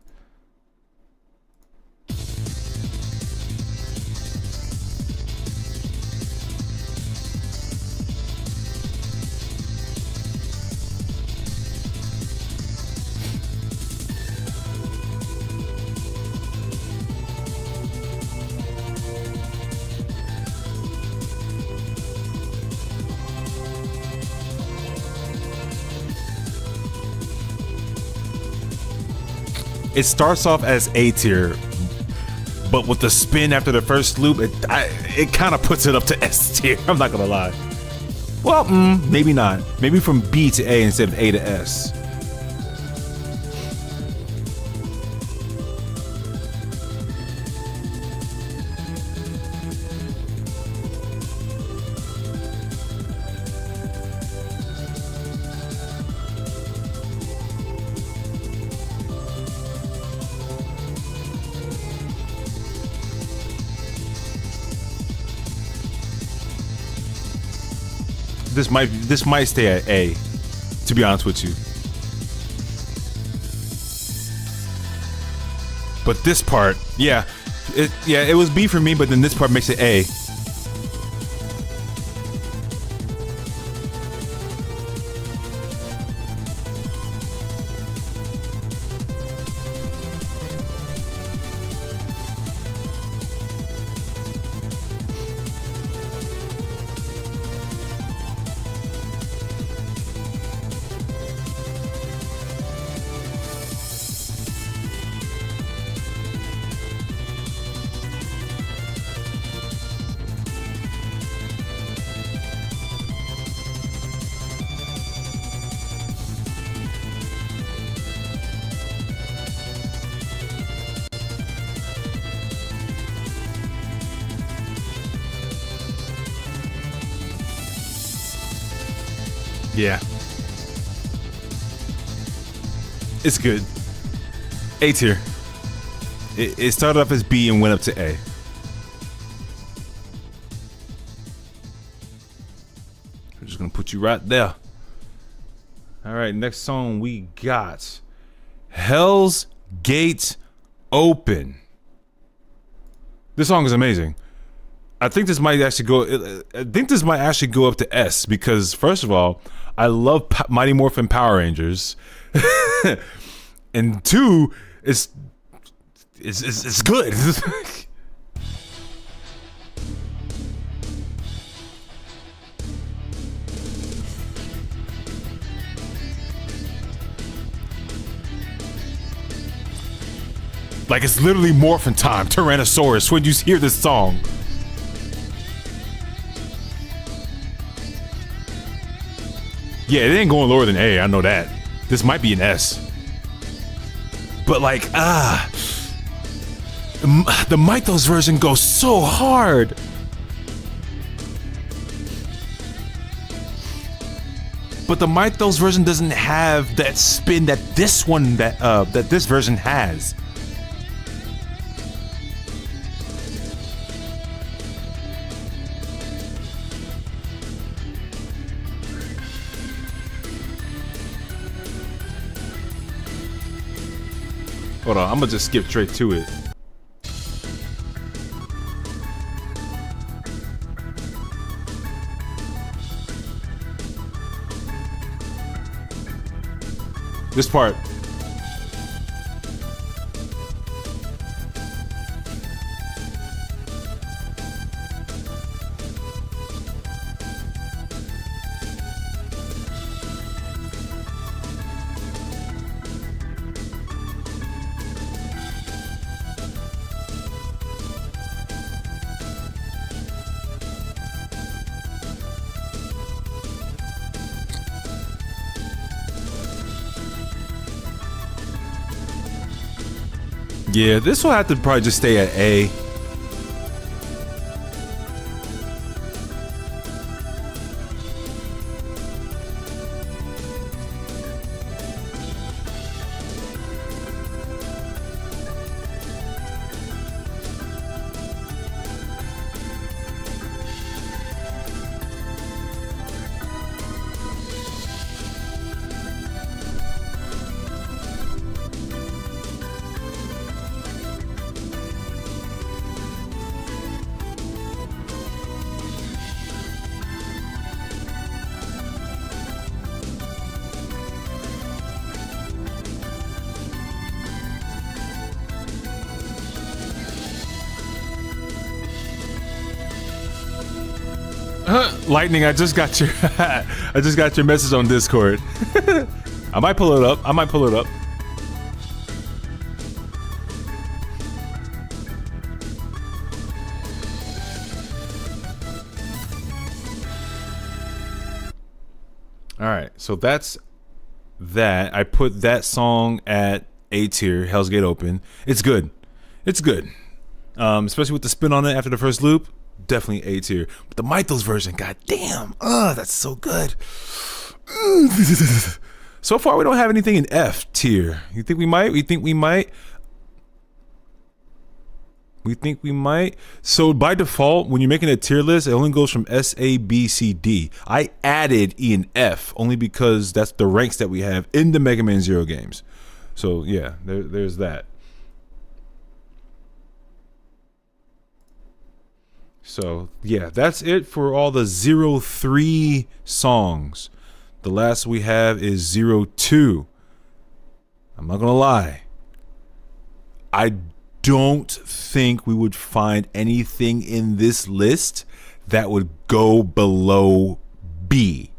It starts off as A tier, but with the spin after the first loop, it kind of puts it up to S tier. I'm not gonna lie. Well, maybe not. Maybe from B to A instead of A to S. This might stay at A, to be honest with you. But this part, it was B for me, but then this part makes it A. Yeah. It's good. A tier. It started off as B and went up to A. We're just gonna put you right there. Alright, next song we got Hell's Gate Open. This song is amazing. I think this might actually go up to S because first of all, I love Mighty Morphin Power Rangers, and two, it's good. Like it's literally morphin' time, Tyrannosaurus, when you hear this song. Yeah, it ain't going lower than A, I know that. This might be an S. But like, the Mythos version goes so hard. But the Mythos version doesn't have that spin that this one, that this version has. Hold on, I'm gonna just skip straight to it. This part. Yeah, this will have to probably just stay at A. Lightning, I just got your message on Discord. I might pull it up. All right, so that's that. I put that song at A tier. Hell's Gate Open. It's good. It's good. Especially with the spin on it after the first loop. Definitely A tier. But the Mythos version, god damn. That's so good. So far, we don't have anything in F tier. You think we might? We think we might. We think we might. So by default, when you're making a tier list, it only goes from S, A, B, C, D. I added E and F only because that's the ranks that we have in the Mega Man Zero games. So yeah, there's that. So yeah, that's it for all the 03 songs. The last we have is 02. I'm not gonna lie. I don't think we would find anything in this list that would go below B,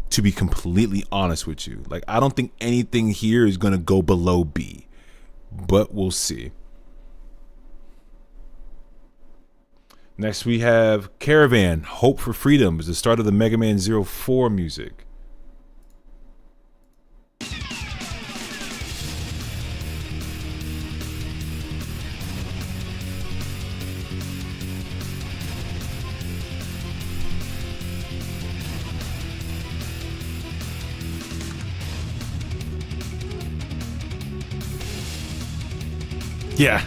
to be completely honest with you. Like, I don't think anything here is going to go below B, but we'll see. Next we have Caravan, Hope for Freedom, is the start of the Mega Man 04 music. Yeah.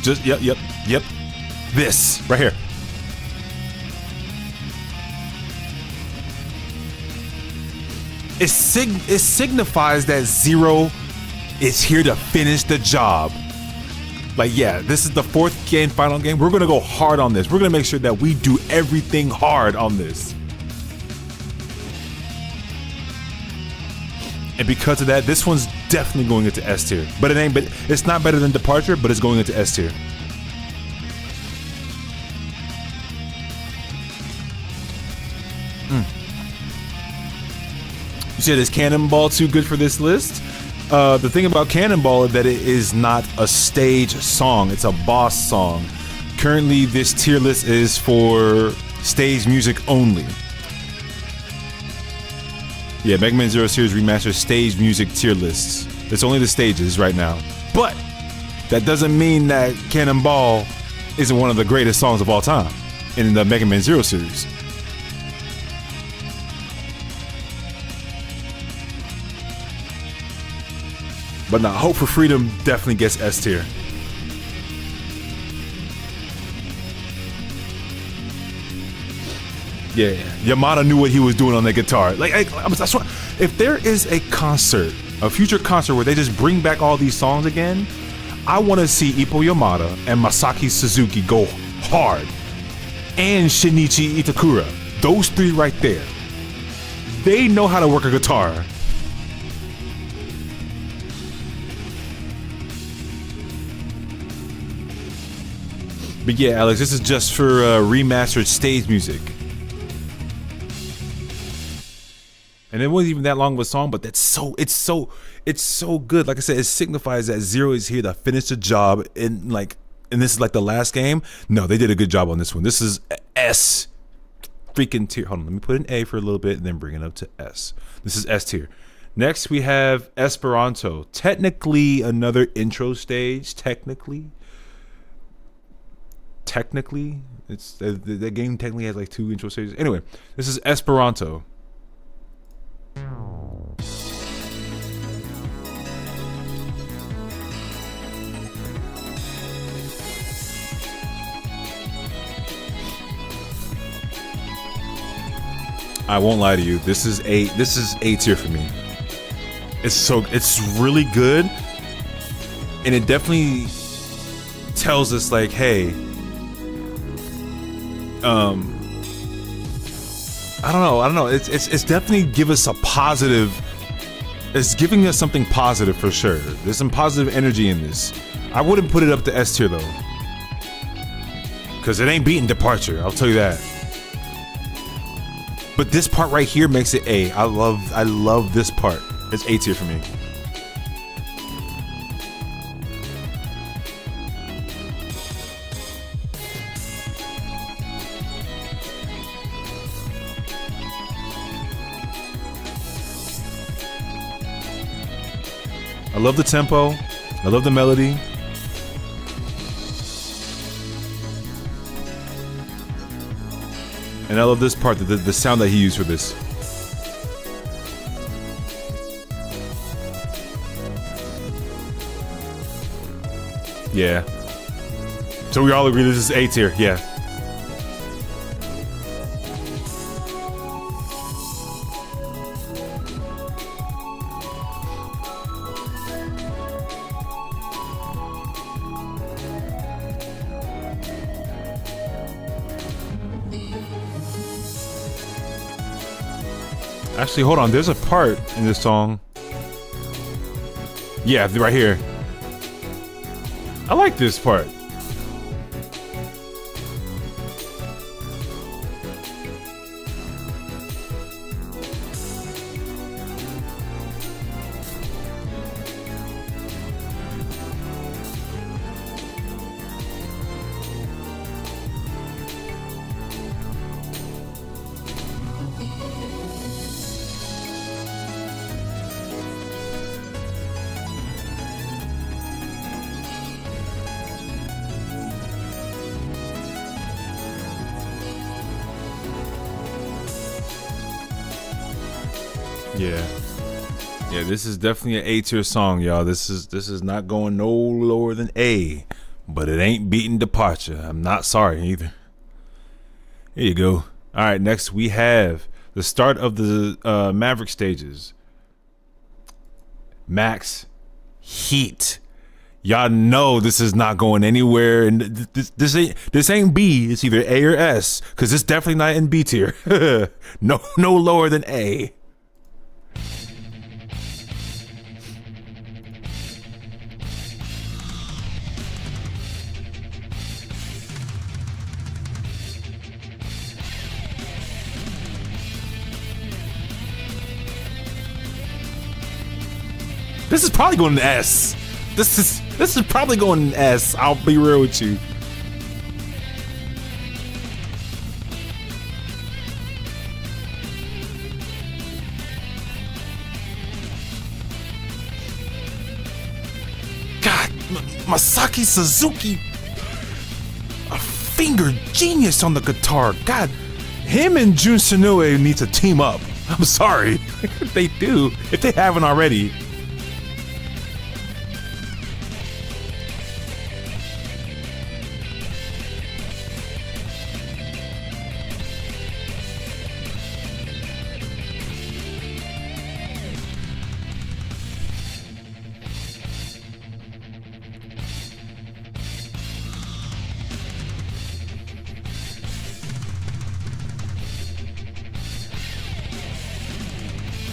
Just yep. This right here. It signifies that Zero is here to finish the job. Like, yeah, this is the fourth game, final game. We're gonna go hard on this. We're gonna make sure that we do everything hard on this. And because of that, this one's definitely going into S tier. But it's not better than Departure, but it's going into S tier. You said, is Cannonball too good for this list? The thing about Cannonball is that it is not a stage song. It's a boss song. Currently, this tier list is for stage music only. Yeah, Mega Man Zero Series Remastered stage music tier lists. It's only the stages right now. But that doesn't mean that Cannonball isn't one of the greatest songs of all time in the Mega Man Zero series. But now, Hope for Freedom definitely gets S tier. Yeah, Yamada knew what he was doing on the guitar. Like, I swear, if there is a concert, a future concert where they just bring back all these songs again, I want to see Ippo Yamada and Masaki Suzuki go hard. And Shinichi Itakura. Those three right there. They know how to work a guitar. But yeah, Alex, this is just for remastered stage music. And it wasn't even that long of a song, but it's so good. Like I said, it signifies that Zero is here to finish the job and this is like the last game. No, they did a good job on this one. This is S freaking tier. Hold on, let me put an A for a little bit and then bring it up to S. This is S tier. Next we have Esperanto. Technically another intro stage, technically, it's the game technically has like 2 intro stages. Anyway, this is Esperanto. I won't lie to you. This is A tier for me. It's really good, and it definitely tells us like, hey, I don't know. It's definitely give us a positive. It's giving us something positive for sure. There's some positive energy in this. I wouldn't put it up to S tier though, because it ain't beating Departure. I'll tell you that. But this part right here makes it A. I love this part. It's A tier for me. I love the tempo. I love the melody. And I love this part, the sound that he used for this. Yeah. So we all agree this is A tier, yeah. Actually, hold on. There's a part in this song. Yeah, right here. I like this part. Yeah, this is definitely an A tier song, y'all. This is not going no lower than A, but it ain't beating Departure. I'm not sorry either. Here you go. All right, next we have the start of the Maverick stages. Max Heat. Y'all know this is not going anywhere, and this ain't B. It's either A or S, because it's definitely not in B tier. No lower than A. This is probably going to S. This is probably going to S. I'll be real with you. God, Masaki Suzuki, a finger genius on the guitar. God, him and Jun Senoue need to team up. I'm sorry. They do, if they haven't already.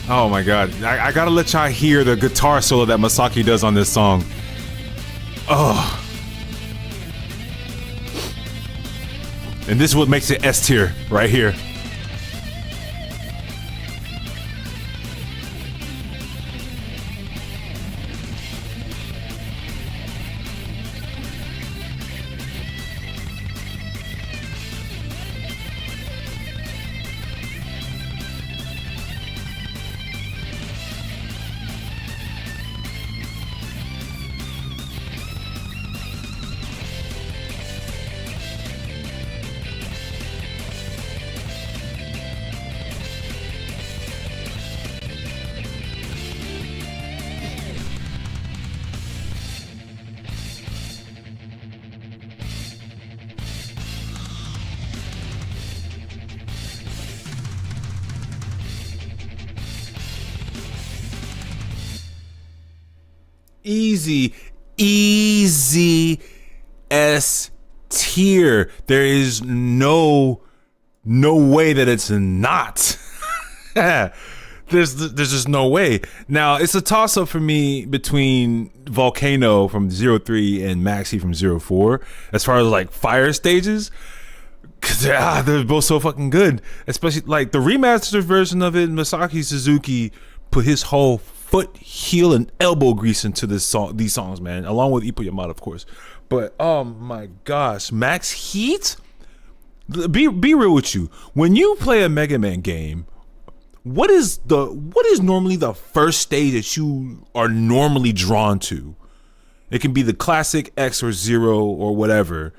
Oh my god, I gotta let y'all hear the guitar solo that Masaki does on this song. Oh. And this is what makes it S tier, right here. Easy S tier. There is no way that it's not. There's just no way. Now it's a toss up for me between Volcano from 03 and Maxi from 04 as far as like fire stages. Cause they're both so fucking good. Especially like the remastered version of it, Masaki Suzuki put his whole foot, heel, and elbow grease into these songs, man, along with Ippo Yamada, of course. But oh my gosh, Max Heat. Be real with you. When you play a Mega Man game, what is normally the first stage that you are normally drawn to? It can be the classic X or Zero or whatever.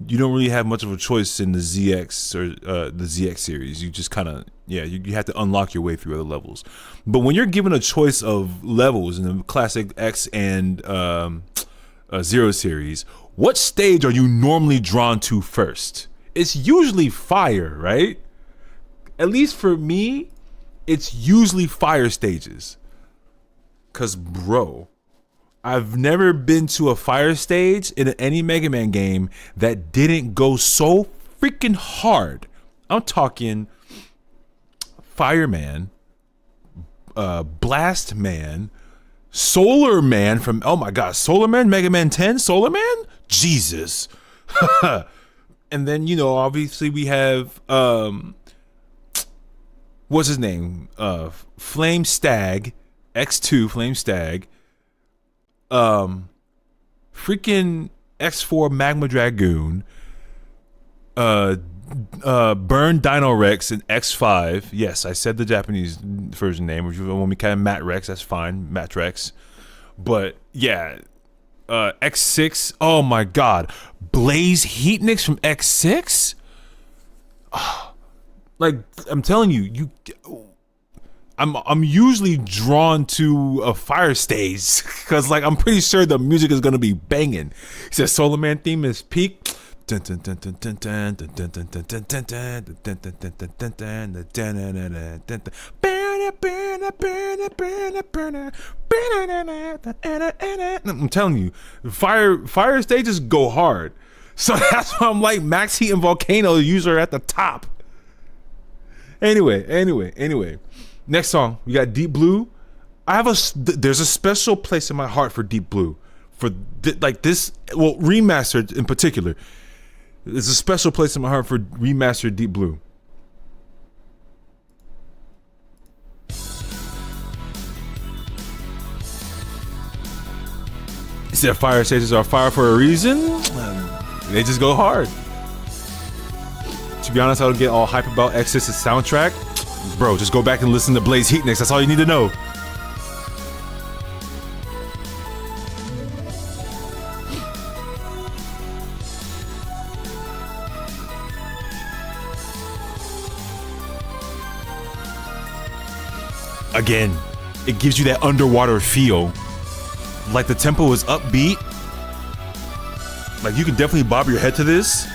You don't really have much of a choice in the ZX or the ZX series. You just kind of, you have to unlock your way through other levels. But when you're given a choice of levels in the classic X and Zero series, what stage are you normally drawn to first? It's usually fire, right? At least for me, it's usually fire stages. Cause bro, I've never been to a fire stage in any Mega Man game that didn't go so freaking hard. I'm talking Fireman, Blast Man, Solar Man from, oh my god, Solar Man, Mega Man 10, Solar Man? Jesus. And then, you know, obviously we have, what's his name? Flame Stag, X2, Flame Stag. Freaking X4 Magma Dragoon, Burn Dino Rex and X5. Yes, I said the Japanese version name, which when we kind of Matt Rex, that's fine, Matt Rex. But yeah, X6. Oh my God, Blaze Heatnix from X6. Like I'm telling you, I'm usually drawn to a fire stage because like I'm pretty sure the music is gonna be banging. He says Solar Man theme is peak. I'm telling you, fire stages go hard. So that's why I'm like Max Heat and Volcano user at the top. Anyway. Next song, we got Deep Blue. There's a special place in my heart for Deep Blue, like this. Well, remastered in particular. There's a special place in my heart for remastered Deep Blue. He said fire stages are fire for a reason. They just go hard. To be honest, I don't get all hype about Exodus' soundtrack. Bro, just go back and listen to Blaze Heatnix. That's all you need to know. Again, it gives you that underwater feel. Like the tempo is upbeat. Like you can definitely bob your head to this.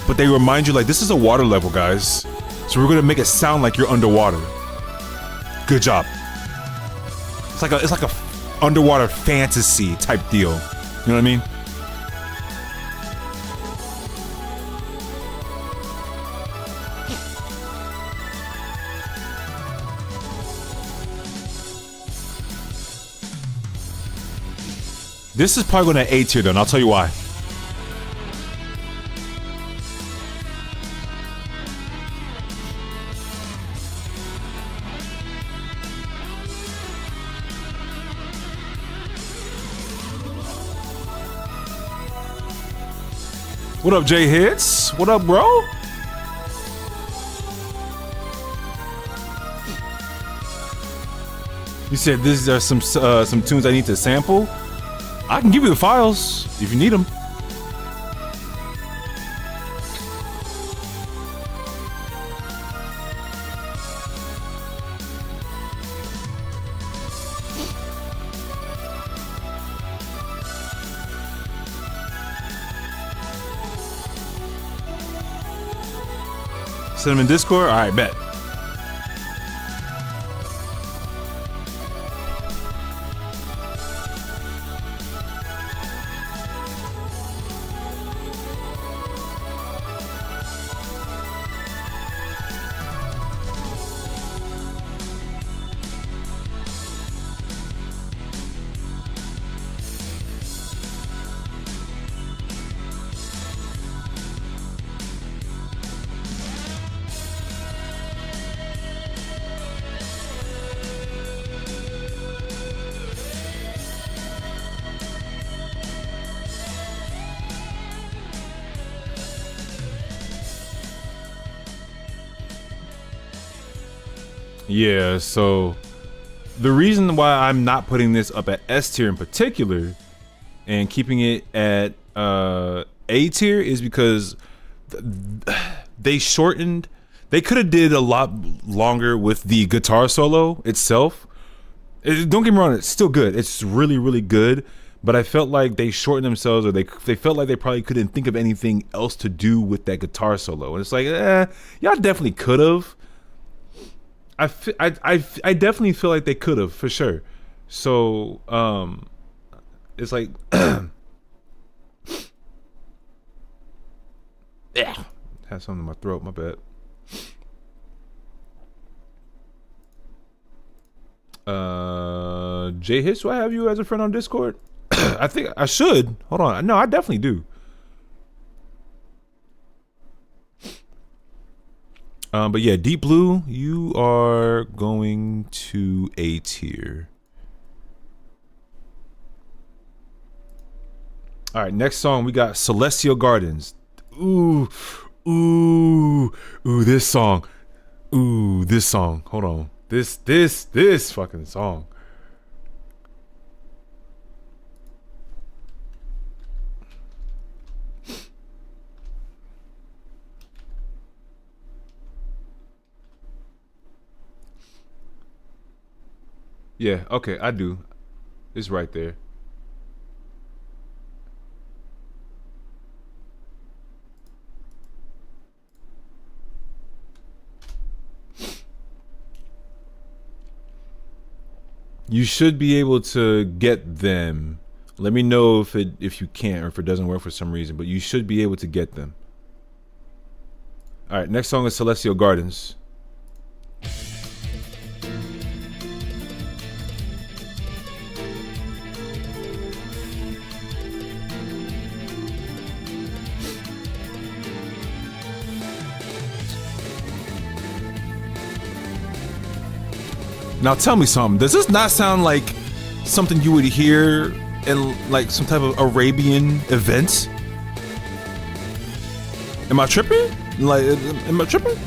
But they remind you like this is a water level, guys. So we're gonna make it sound like you're underwater. Good job. It's like a underwater fantasy type deal. You know what I mean? This is probably gonna A tier though, and I'll tell you why. What up, Jay Hits? What up, bro? You said these are some tunes I need to sample. I can give you the files if you need them. Send them in Discord? Alright, bet. Yeah, so the reason why I'm not putting this up at S tier in particular and keeping it at A tier is because they shortened. They could have did a lot longer with the guitar solo itself. Don't get me wrong, it's still good. It's really, really good. But I felt like they shortened themselves, or they felt like they probably couldn't think of anything else to do with that guitar solo. And it's like, y'all definitely could have. I definitely feel like they could have, for sure. So it's like yeah, had something in my throat, my bad. J Hits, do I have you as a friend on Discord? I think I should. Hold on. No, I definitely do. But yeah, Deep Blue, you are going to A tier. All right, next song we got Celestial Gardens. Ooh, this song. Ooh, this song. Hold on. This fucking song. Yeah, okay, I do. It's right there. You should be able to get them. Let me know if you can't or if it doesn't work for some reason, but you should be able to get them. All right, next song is Celestial Gardens. Now tell me something. Does this not sound like something you would hear in like some type of Arabian event? Am I tripping? Like, am I tripping?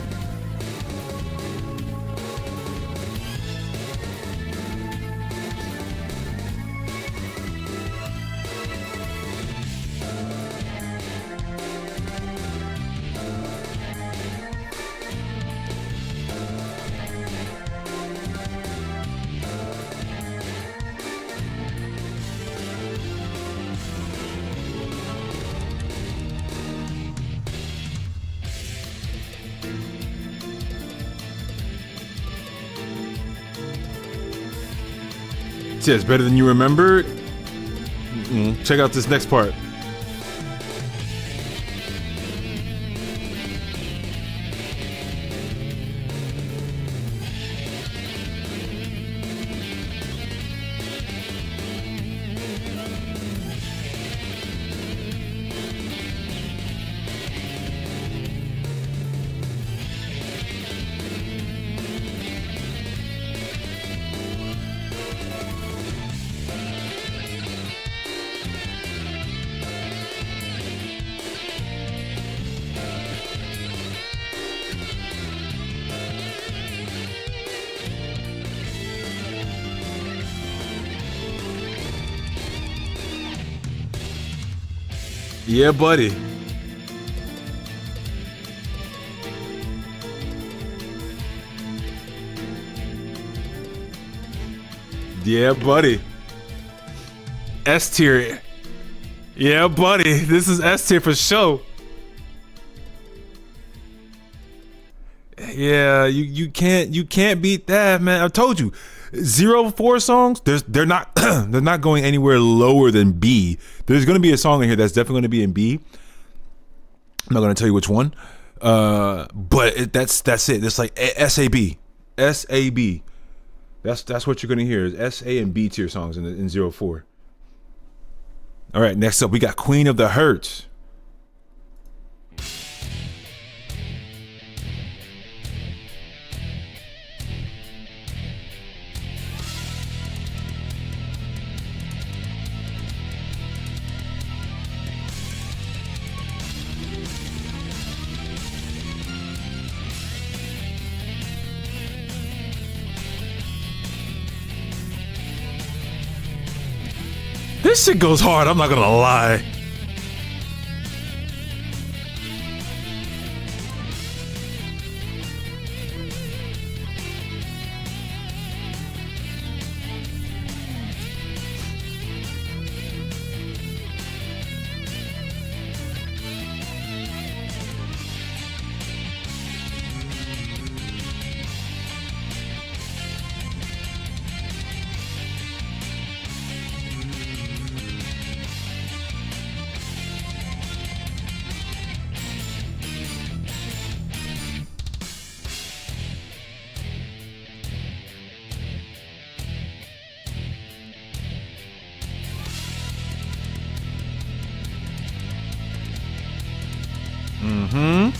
Yeah, it's better than you remember. Check out this next part. Yeah, buddy. Yeah, buddy. S tier. Yeah, buddy. This is S tier for sure. Yeah, you can't beat that, man. I told you. 04 songs, they're not they're not going anywhere lower than B. There's gonna be a song in here that's definitely gonna be in B. I'm not gonna tell you which one. But that's it. It's like SAB. SAB. That's what you're gonna hear is SA and B tier songs in 04. All right, next up we got Queen of the Hurt. This shit goes hard, I'm not gonna lie. Mm-hmm.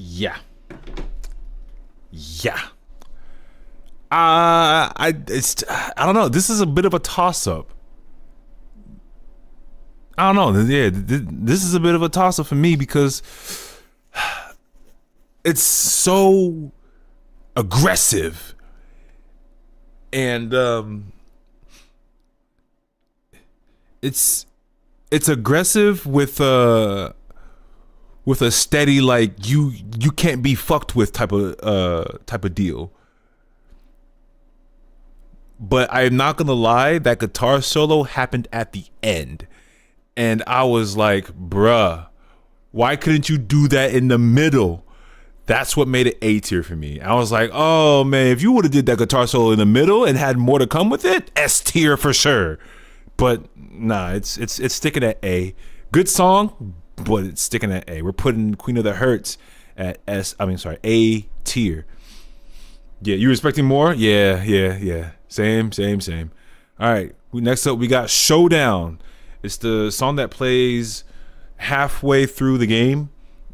Yeah. Yeah. I don't know. This is a bit of a toss-up. I don't know. Yeah, this is a bit of a toss-up for me because it's so aggressive. And it's aggressive with a steady, like, you can't be fucked with type of deal. But I'm not gonna lie, that guitar solo happened at the end, and I was like, bruh, why couldn't you do that in the middle? That's what made it A tier for me. I was like, oh man, if you would have did that guitar solo in the middle and had more to come with it, S tier for sure. But nah, it's sticking at A. Good song, but it's sticking at A. We're putting Queen of the Hurts at A tier. Yeah, you expecting more? Yeah. Same. All right, next up we got Showdown. It's the song that plays halfway through the game,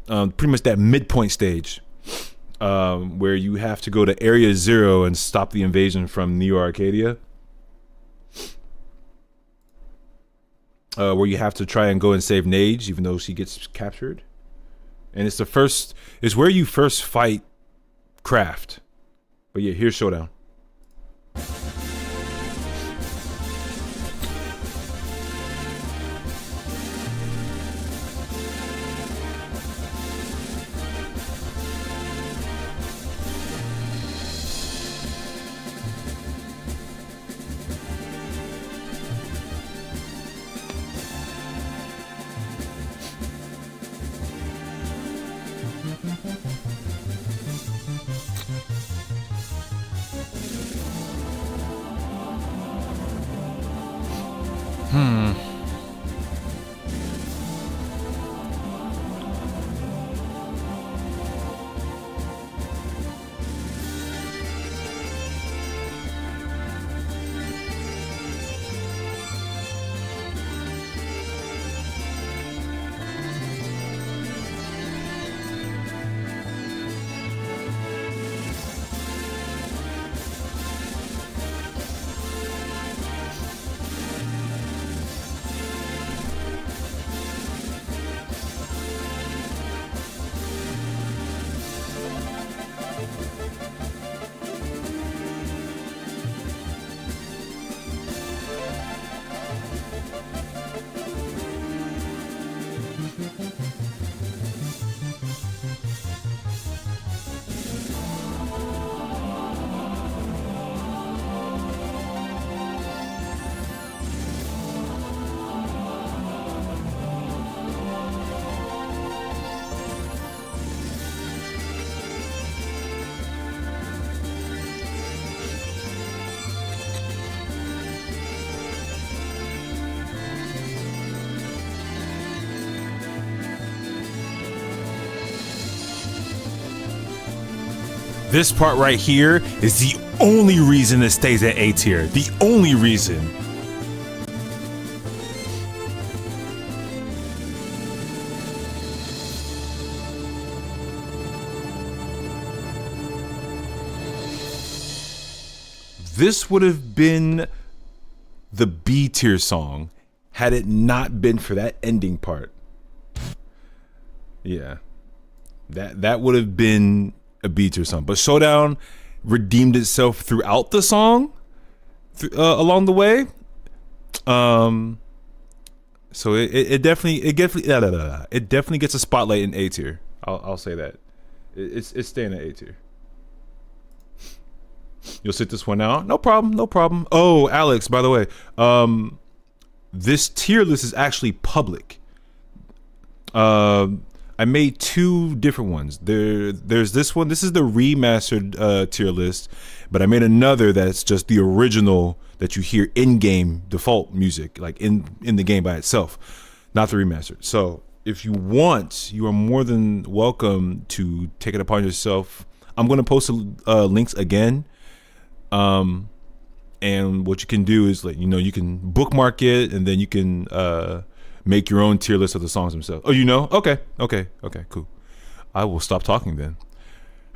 pretty much that midpoint stage, where you have to go to Area 0 and stop the invasion from Neo Arcadia. Where you have to try and go and save Nage, even though she gets captured. And it's where you first fight Kraft. But yeah, here's Showdown. This part right here is the only reason it stays at A tier. The only reason. This would have been the B tier song had it not been for that ending part. Yeah. That would have been a B tier song. But Showdown redeemed itself throughout the song along the way. So it definitely gets a spotlight in A tier. I'll say that. It's staying at A tier. You'll sit this one out. No problem. No problem. Oh, Alex, by the way, this tier list is actually public. I made two different ones. There's this one. This is the remastered tier list, but I made another that's just the original that you hear in-game default music, like in the game by itself, not the remastered. So if you want, you are more than welcome to take it upon yourself. I'm going to post links again. And what you can do is, like, you can bookmark it, and then you can make your own tier list of the songs themselves. Oh, okay, cool. I will stop talking then.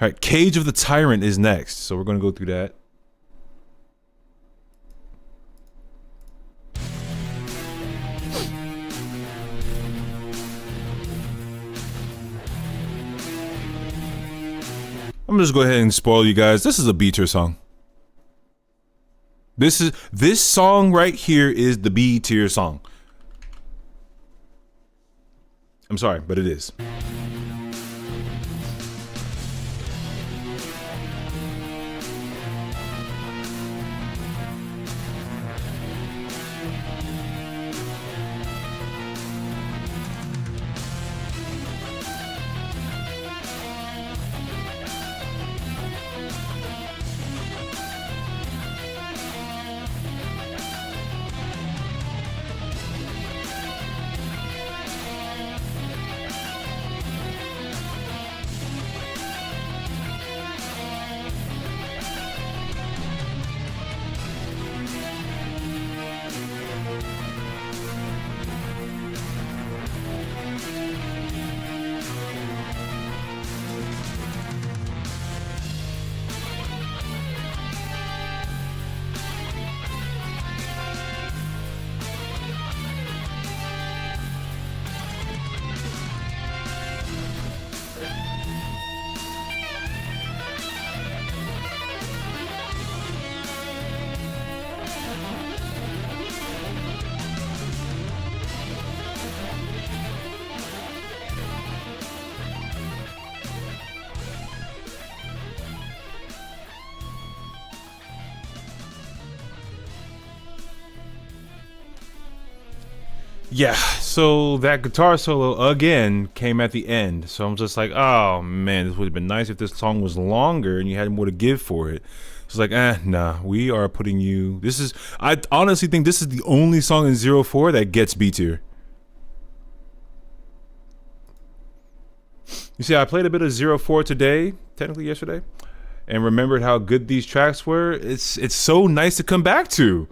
All right, Cage of the Tyrant is next, so we're gonna go through that. I'm gonna just go ahead and spoil you guys. This is a B tier song. This song right here is the B tier song. I'm sorry, but it is. Yeah, so that guitar solo again came at the end. So I'm just like, oh man, this would have been nice if this song was longer and you had more to give for it. It's like, nah, we are putting you. I honestly think this is the only song in 04 that gets B tier. You see, I played a bit of 04 today, technically yesterday, and remembered how good these tracks were. It's so nice to come back to.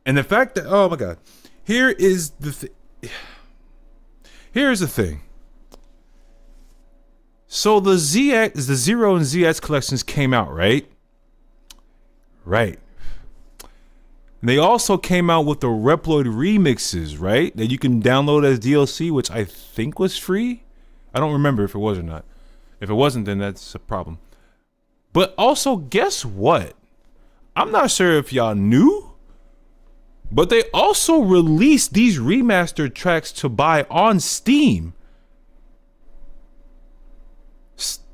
And the fact that, oh my God. Here's the thing. So the Zero and ZX collections came out, right? Right. And they also came out with the Reploid remixes, right? That you can download as DLC, which I think was free. I don't remember if it was or not. If it wasn't, then that's a problem. But also, guess what? I'm not sure if y'all knew, but they also released these remastered tracks to buy on Steam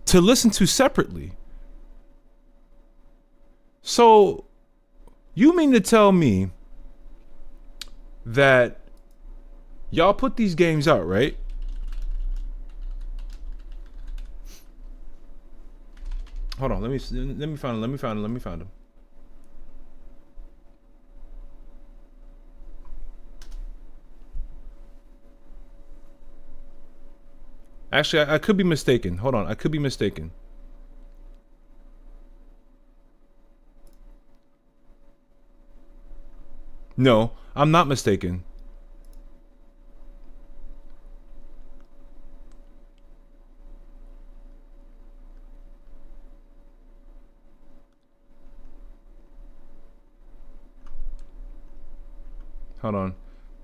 to listen to separately. So, you mean to tell me that y'all put these games out, right? Hold on, let me find them. Actually, I could be mistaken. Hold on, I could be mistaken. No, I'm not mistaken. Hold on.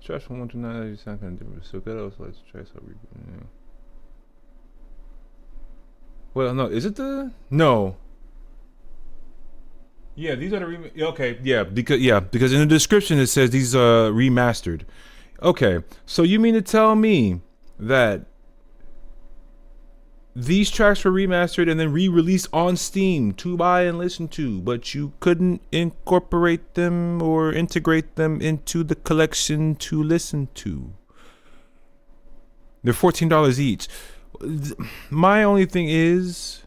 Trash from 129 sound kind of different. So good. I also like to try some reboot. Well, no, is it the no? Yeah, these are the okay, because in the description it says these are remastered. Okay, so you mean to tell me that these tracks were remastered and then re-released on Steam to buy and listen to, but you couldn't incorporate them or integrate them into the collection to listen to? They're $14 each. My only thing is,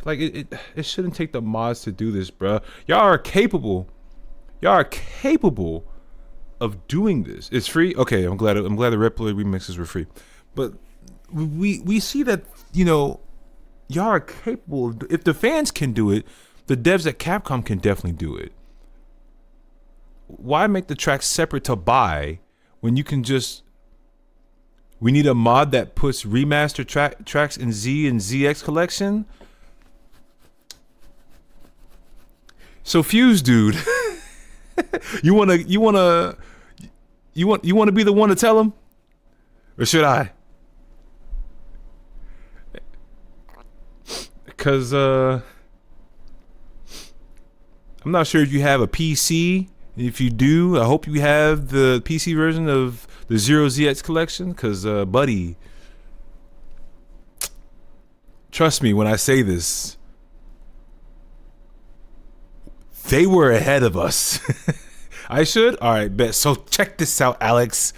like, it shouldn't take the mods to do this, bruh. Y'all are capable of doing this. It's free. Okay, I'm glad the replay remixes were free, but we see that, you know, y'all are capable of, if the fans can do it, the devs at Capcom can definitely do it. Why make the tracks separate to buy when you can just, we need a mod that puts remastered tracks in Z and ZX collection? So Fuse dude, you wanna be the one to tell him, or should I? Because I'm not sure if you have a PC. If you do, I hope you have the PC version of the Zero ZX collection. Because buddy, trust me when I say this, they were ahead of us. I should? Alright, bet. So check this out, Alex.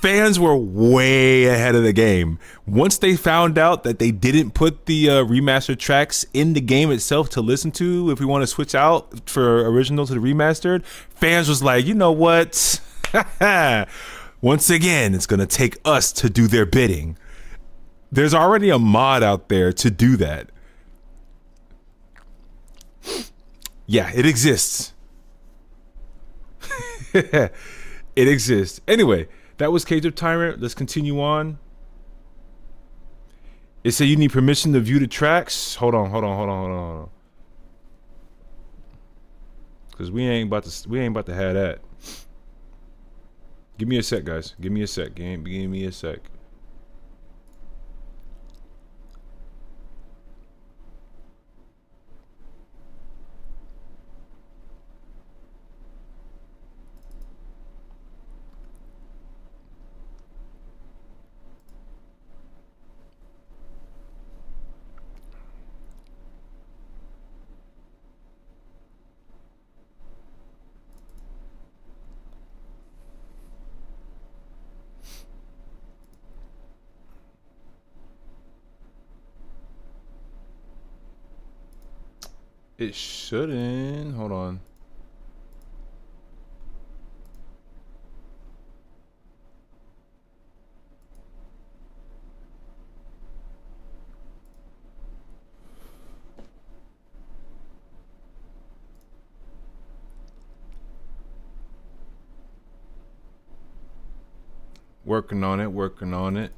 Fans were way ahead of the game. Once they found out that they didn't put the remastered tracks in the game itself to listen to, if we want to switch out for original to the remastered, fans was like, you know what? Once again, it's going to take us to do their bidding. There's already a mod out there to do that. Yeah, it exists. It exists. Anyway, that was Cage of Tyrant. Let's continue on. It said you need permission to view the tracks. Hold on. Cause we ain't about to have that. Give me a sec, guys. Give me a sec. Give me a sec. It shouldn't. Hold on. Working on it.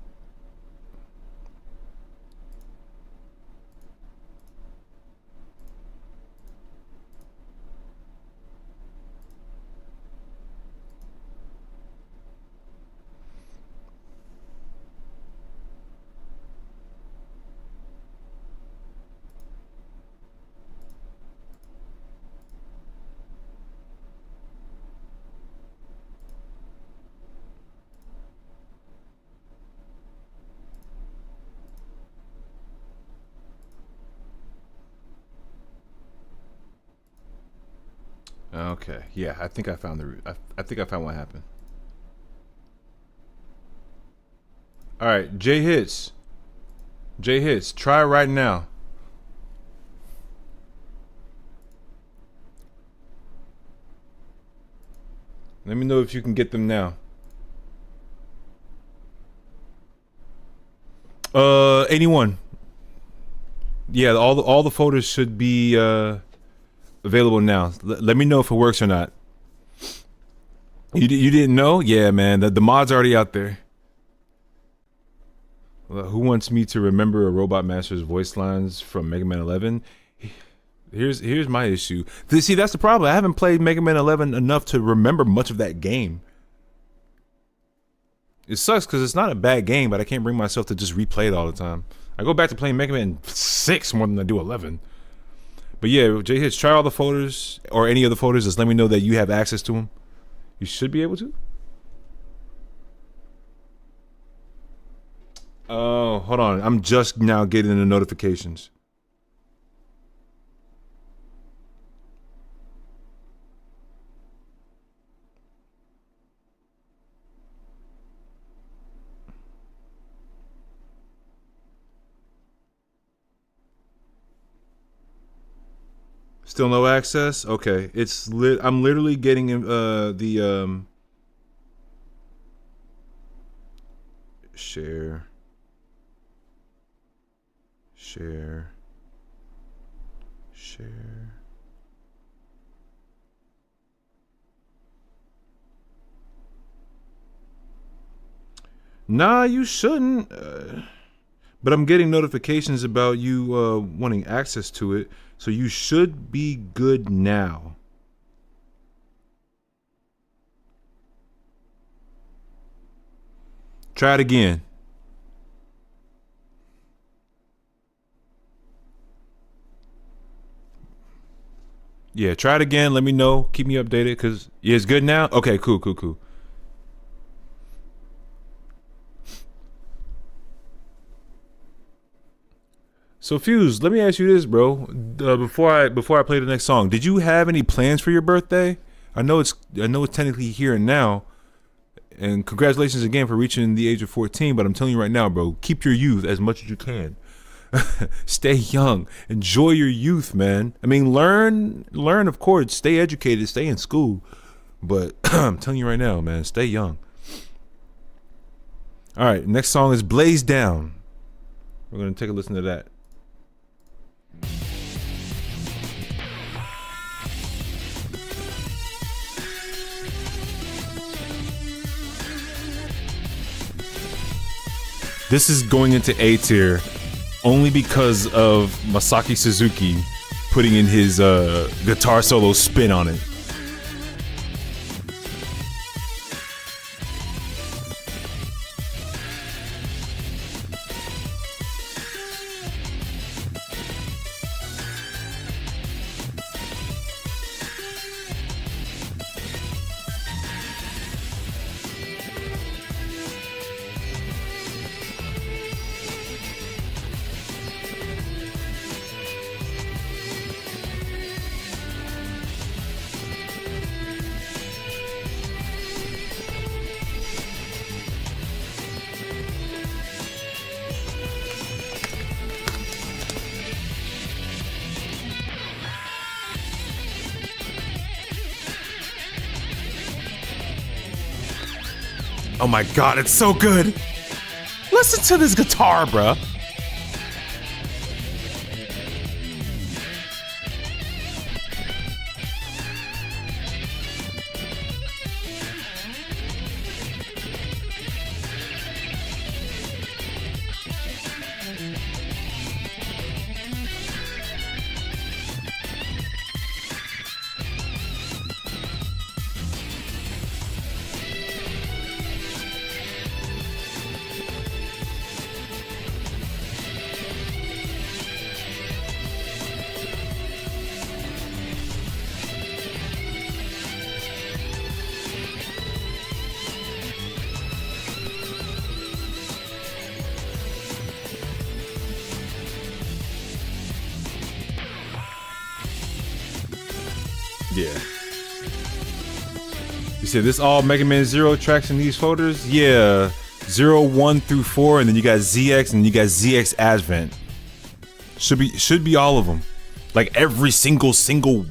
Okay, yeah, I think I found I think I found what happened. All right, J Hits, try it right now. Let me know if you can get them now. 81. Yeah, all the photos should be available now. Let me know if it works or not. You didn't know? Yeah, man. The mod's already out there. Who wants me to remember a Robot Master's voice lines from Mega Man 11? Here's my issue. See, that's the problem. I haven't played Mega Man 11 enough to remember much of that game. It sucks because it's not a bad game, but I can't bring myself to just replay it all the time. I go back to playing Mega Man 6 more than I do 11. But yeah, J Hits, try all the folders or any of the folders. Just let me know that you have access to them. You should be able to. Oh, hold on. I'm just now getting the notifications. Still no access? Okay. It's I'm literally getting the share. Nah, you shouldn't. But I'm getting notifications about you wanting access to it, so you should be good now. Try it again. Yeah, try it again. Let me know. Keep me updated, because yeah, it's good now. Okay, cool. So Fuse, let me ask you this, bro. Before I play the next song, did you have any plans for your birthday? I know it's technically here and now, and congratulations again for reaching the age of 14. But I'm telling you right now, bro, keep your youth as much as you can. Stay young, enjoy your youth, man. I mean, learn, of course. Stay educated, stay in school. But I'm telling you right now, man, stay young. All right, next song is "Blaze Down." We're gonna take a listen to that. This is going into A tier only because of Masaki Suzuki putting in his guitar solo spin on it. Oh my god, it's so good. Listen to this guitar, bruh. Yeah. You said this all Mega Man Zero tracks in these folders? Yeah. 0, 1 through 4, and then you got ZX and you got ZX Advent. Should be all of them. Like every single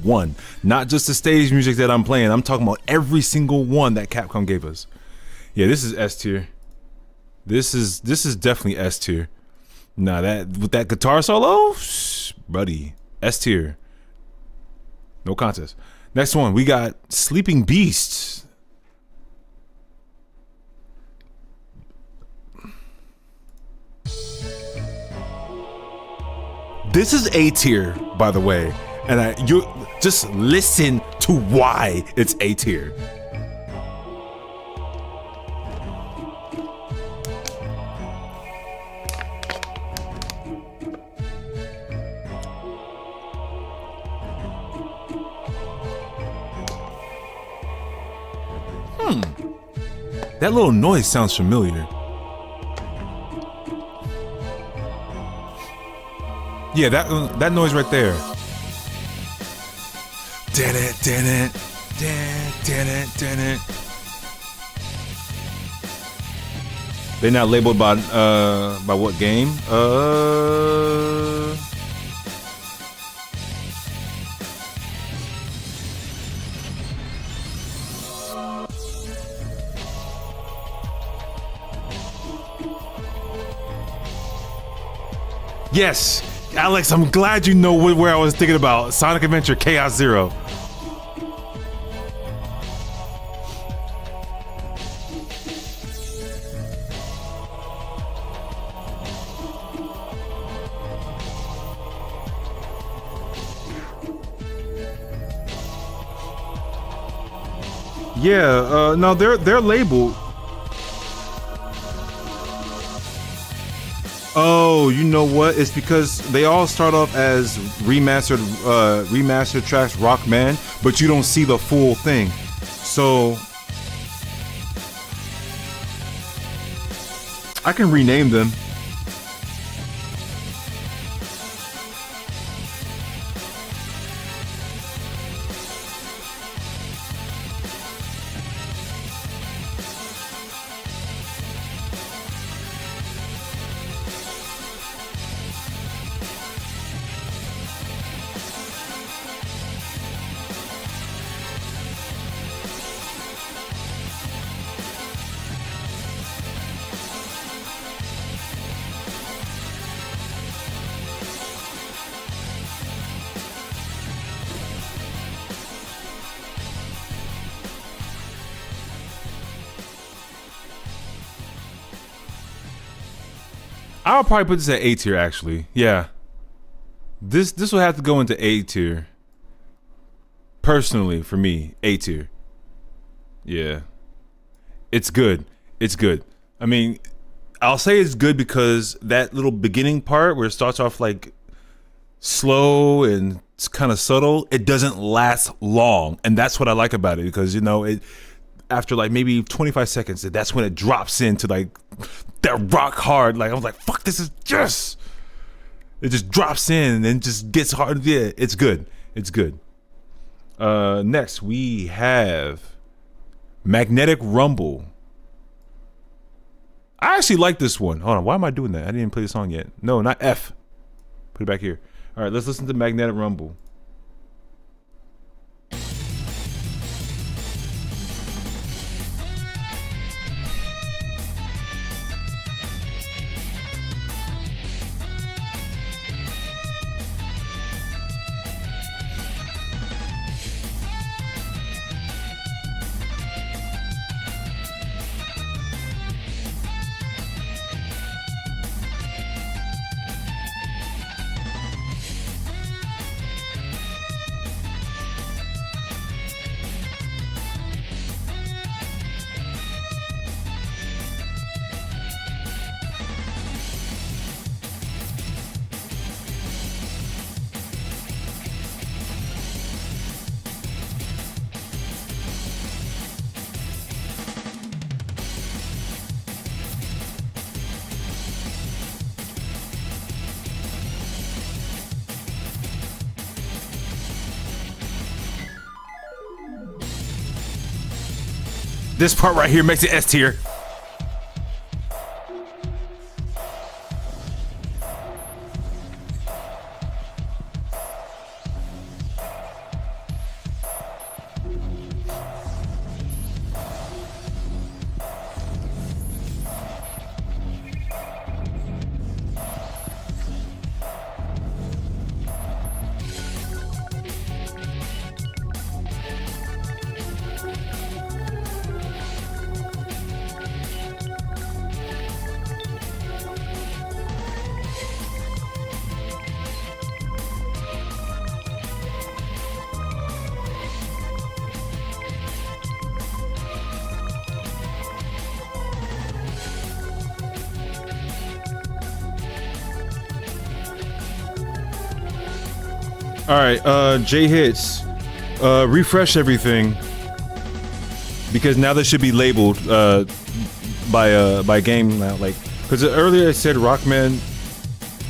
one. Not just the stage music that I'm playing. I'm talking about every single one that Capcom gave us. Yeah, this is S tier. This is definitely S tier. Nah, that with that guitar solo, buddy, S tier. No contest. Next one, we got Sleeping Beasts. This is A tier, by the way, and you just listen to why it's A tier. That little noise sounds familiar. Yeah, that noise right there. Dun it, dun it, dun it, dun it. They're not labeled by what game? Yes, Alex, I'm glad you know where I was thinking about. Sonic Adventure Chaos Zero. Yeah, no, they're labeled. Oh, you know what? It's because they all start off as remastered tracks, Rockman, but you don't see the full thing. So I can rename them. I'll probably put this at A tier, actually. Yeah. This will have to go into A tier. Personally, for me, A tier. Yeah. It's good. It's good. I mean, I'll say it's good because that little beginning part where it starts off like slow and it's kind of subtle, it doesn't last long. And that's what I like about it, because, you know, it after like maybe 25 seconds, that's when it drops into like that rock hard. Like I was like, fuck, this is just, it just drops in and then just gets hard. Yeah, it's good. It's good. Next we have Magnetic Rumble. I actually like this one. Hold on, why am I doing that? I didn't even play the song yet. No, not F. Put it back here. All right, let's listen to Magnetic Rumble. This part right here makes it S tier. All right, J Hits, refresh everything because now they should be labeled by game now. Like, because earlier it said Rockman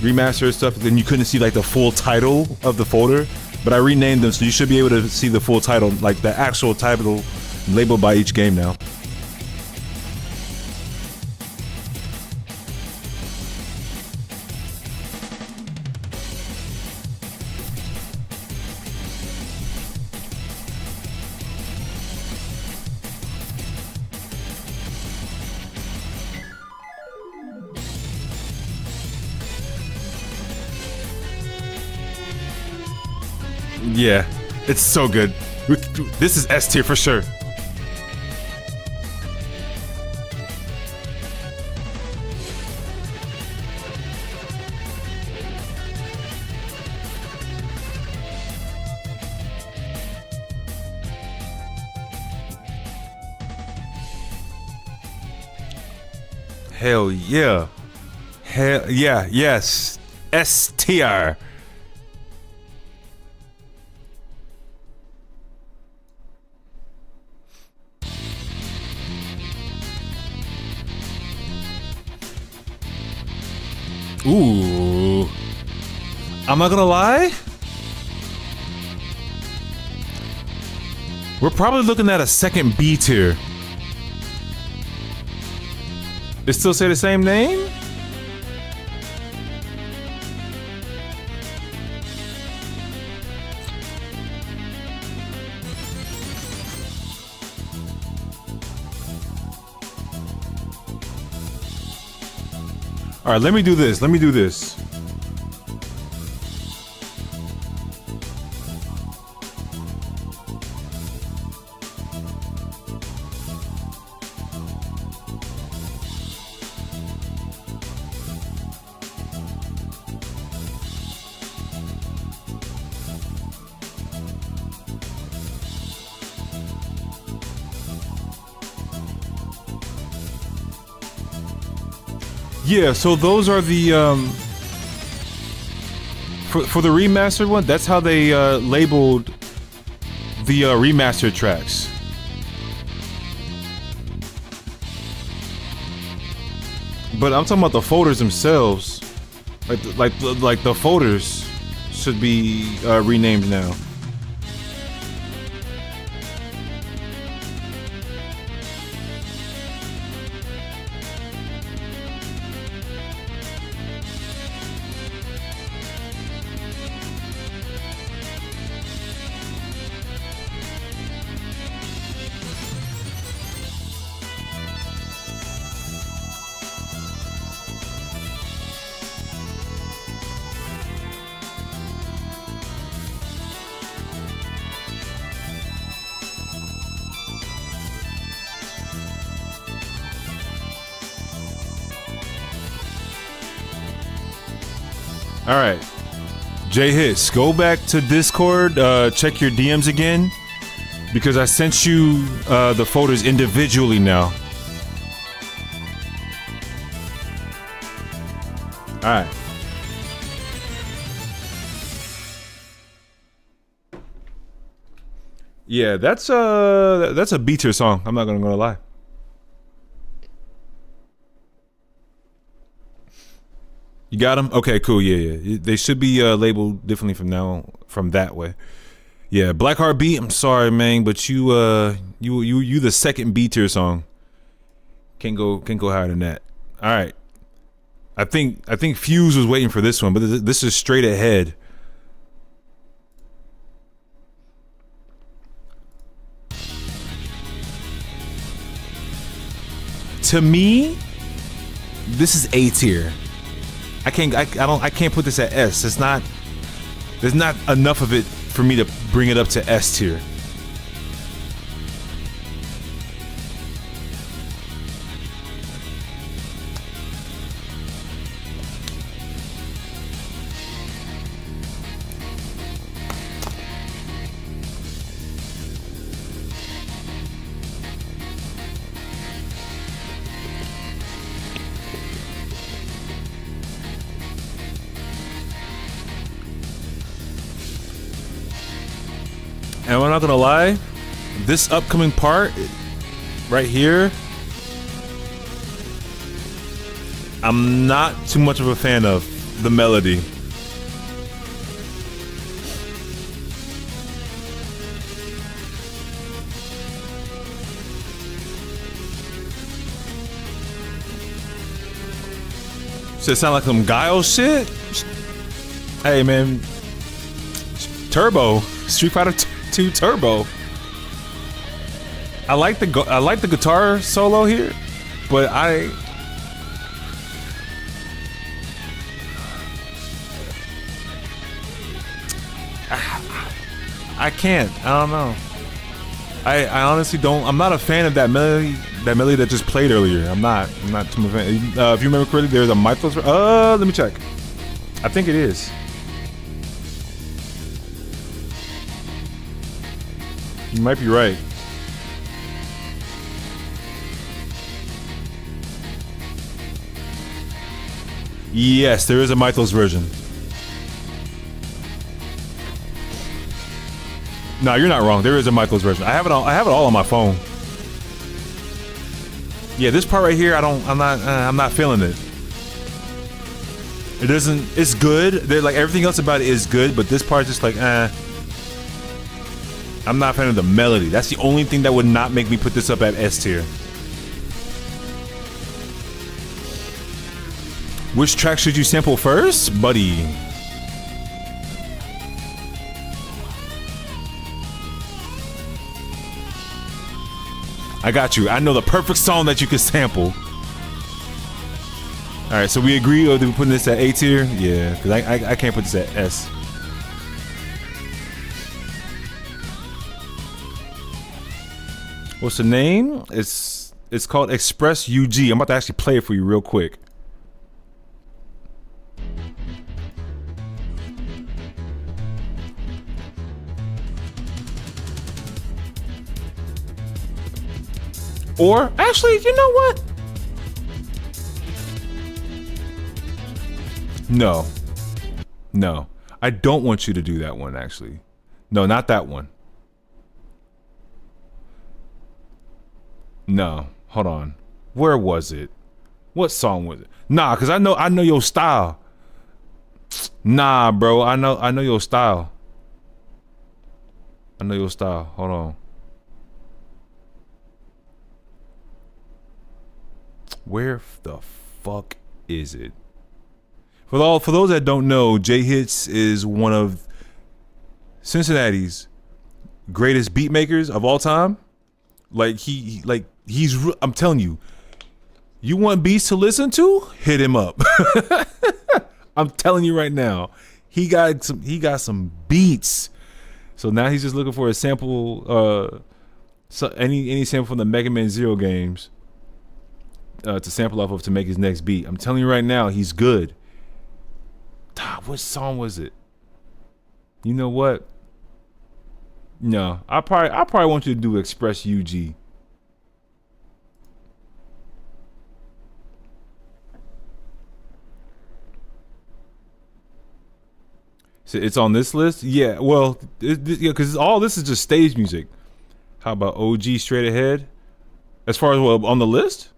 Remastered stuff, then you couldn't see like the full title of the folder. But I renamed them, so you should be able to see the full title, like the actual title labeled by each game now. Yeah, it's so good. This is S tier for sure. Hell yeah. Hell yeah, yes. S tier. Ooh. I'm not gonna lie. We're probably looking at a second B tier. It still say the same name? All right, let me do this. Yeah, so those are the for the remastered one, that's how they labeled the remastered tracks. But I'm talking about the folders themselves. Like the folders should be renamed now. All right, J Hits, go back to Discord, check your DMs again, because I sent you the folders individually now. All right. Yeah, that's a B tier song. I'm not gonna lie. You got them? Okay, cool. Yeah. They should be labeled differently from that way. Yeah, Blackheart Beat. I'm sorry, man, but you the second B tier song. Can't go higher than that. All right. I think Fuse was waiting for this one, but this is straight ahead. To me, this is A tier. I can't put this at S. There's not enough of it for me to bring it up to S tier. And I'm not gonna lie, this upcoming part right here, I'm not too much of a fan of the melody. Does it sound like some Guile shit? Hey man, Turbo, Street Fighter 2 Turbo. I like the guitar solo here, but I can't. I don't know. I honestly don't. I'm not a fan of that melody. That melody that just played earlier. I'm not too much of a fan. If you remember correctly, there's a Mythos. Let me check. I think it is. You might be right. Yes, there is a Mythos version. No, you're not wrong. There is a Mythos version. I have it all on my phone. Yeah, this part right here, I'm not feeling it. It doesn't. It's good. They're like everything else about it is good, but this part just like, I'm not a fan of the melody. That's the only thing that would not make me put this up at S tier. Which track should you sample first, buddy? I got you. I know the perfect song that you could sample. All right, so we agree, or are we putting this at A tier? Yeah, because I can't put this at S. What's the name? It's called Express UG. I'm about to actually play it for you real quick. Or, actually, you know what? No. No. I don't want you to do that one, actually. No, not that one. No. Hold on. Where was it? What song was it? Nah, because I know your style. Nah, bro. I know your style. I know your style. Hold on. Where the fuck is it? For those that don't know, J Hits is one of Cincinnati's greatest beat makers of all time. I'm telling you, you want beats to listen to? Hit him up. I'm telling you right now, he got some beats. So now he's just looking for a sample, any sample from the Mega Man Zero games. To sample off of to make his next beat. I'm telling you right now, he's good. What song was it? You know what? No, I probably want you to do Express UG. So it's on this list? Yeah, well, because all this is just stage music. How about OG Straight Ahead? As far as on the list?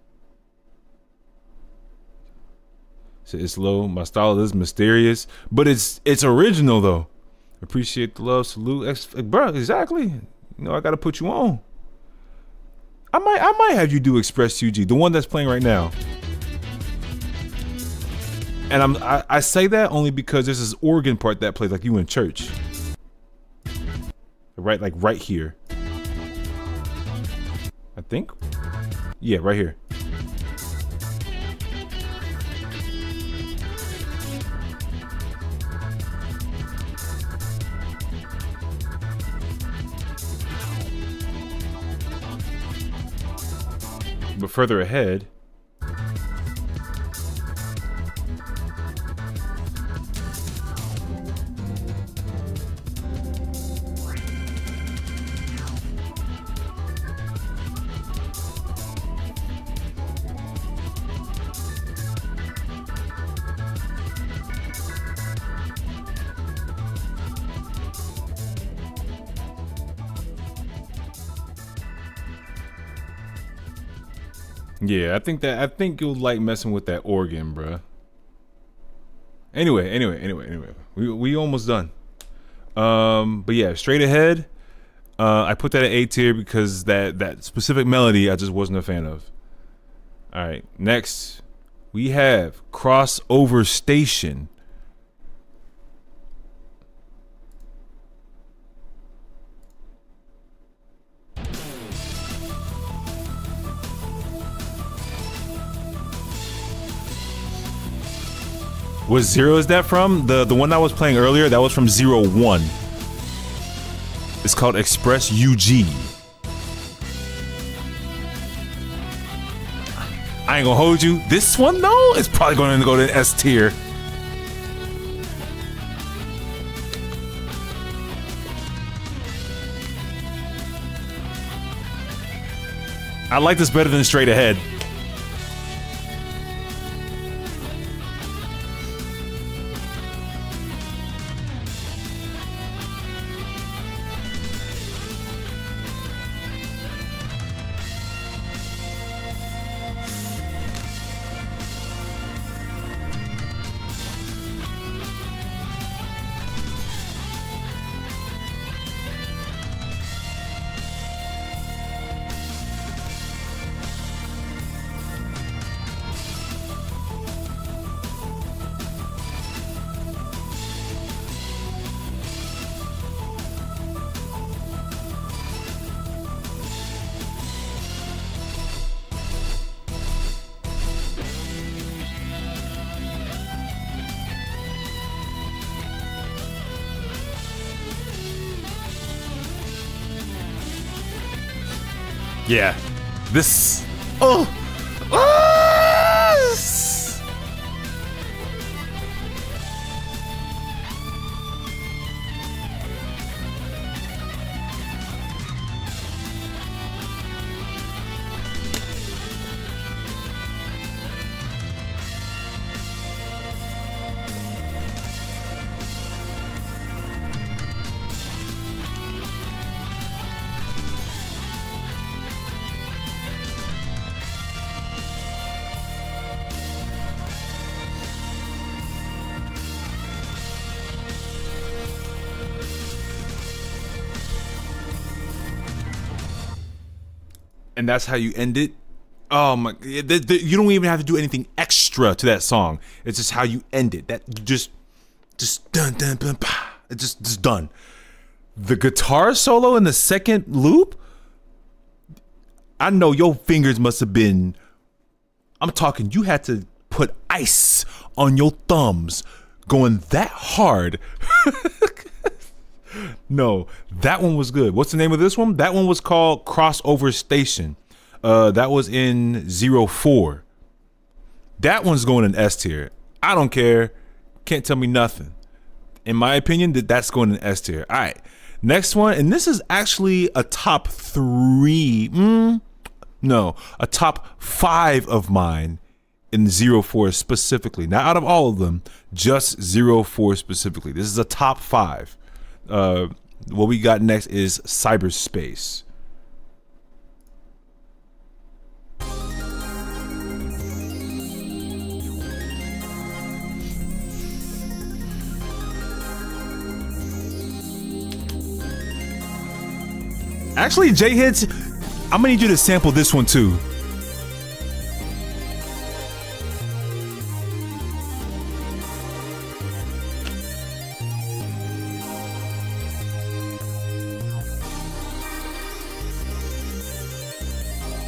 So it's low. My style is mysterious, but it's original though. Appreciate the love, salute, bro. Exactly. You know I gotta put you on. I might have you do Express UG, the one that's playing right now. And I say that only because there's this organ part that plays like you in church, right? Like right here. I think. Yeah, right here. But further ahead, Yeah, I think you'll like messing with that organ, bruh. Anyway. We almost done. But yeah, straight ahead. I put that at A tier because that specific melody I just wasn't a fan of. All right, next we have Crossover Station. What Zero is that from? The one I was playing earlier, that was from 01. It's called Express UG. I ain't gonna hold you. This one though, is probably going to go to S tier. I like this better than Straight Ahead. Yeah, this. Oh, and that's how you end it. Oh my! You don't even have to do anything extra to that song. It's just how you end it. That you just dun dun dun. It's just done. The guitar solo in the second loop. I know your fingers must have been. I'm talking. You had to put ice on your thumbs, going that hard. No, that one was good. What's the name of this one? That one was called Crossover Station. That was in 04. That one's going in S tier. I don't care. Can't tell me nothing. In my opinion, that's going in S tier. All right. Next one, and this is actually a top 3. No, a top 5 of mine in 04 specifically. Not out of all of them, just 04 specifically. This is a top 5. What we got next is Cyberspace. Actually, J-Hits, I'm gonna need you to sample this one too.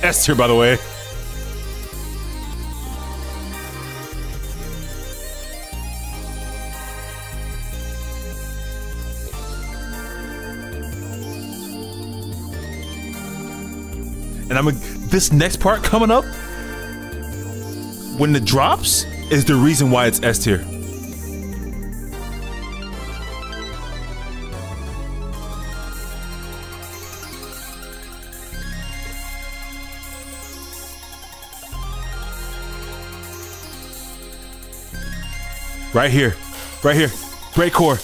S tier, by the way. And this next part coming up, when it drops, is the reason why it's S tier. Right here, breakcore.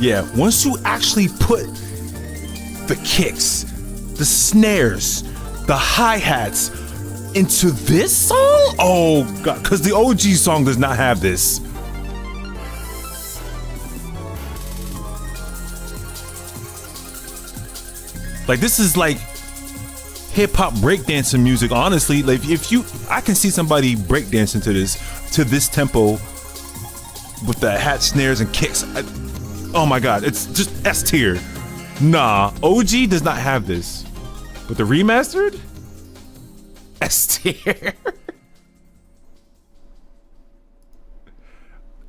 Yeah, once you actually put the kicks, the snares, the hi-hats into this song, oh god, because the OG song does not have this. Like, this is like hip-hop breakdancing music, honestly. Like, I can see somebody breakdancing to this tempo with the hat, snares, and kicks. Oh my god, it's just S tier. Nah, OG does not have this. But the remastered? S tier.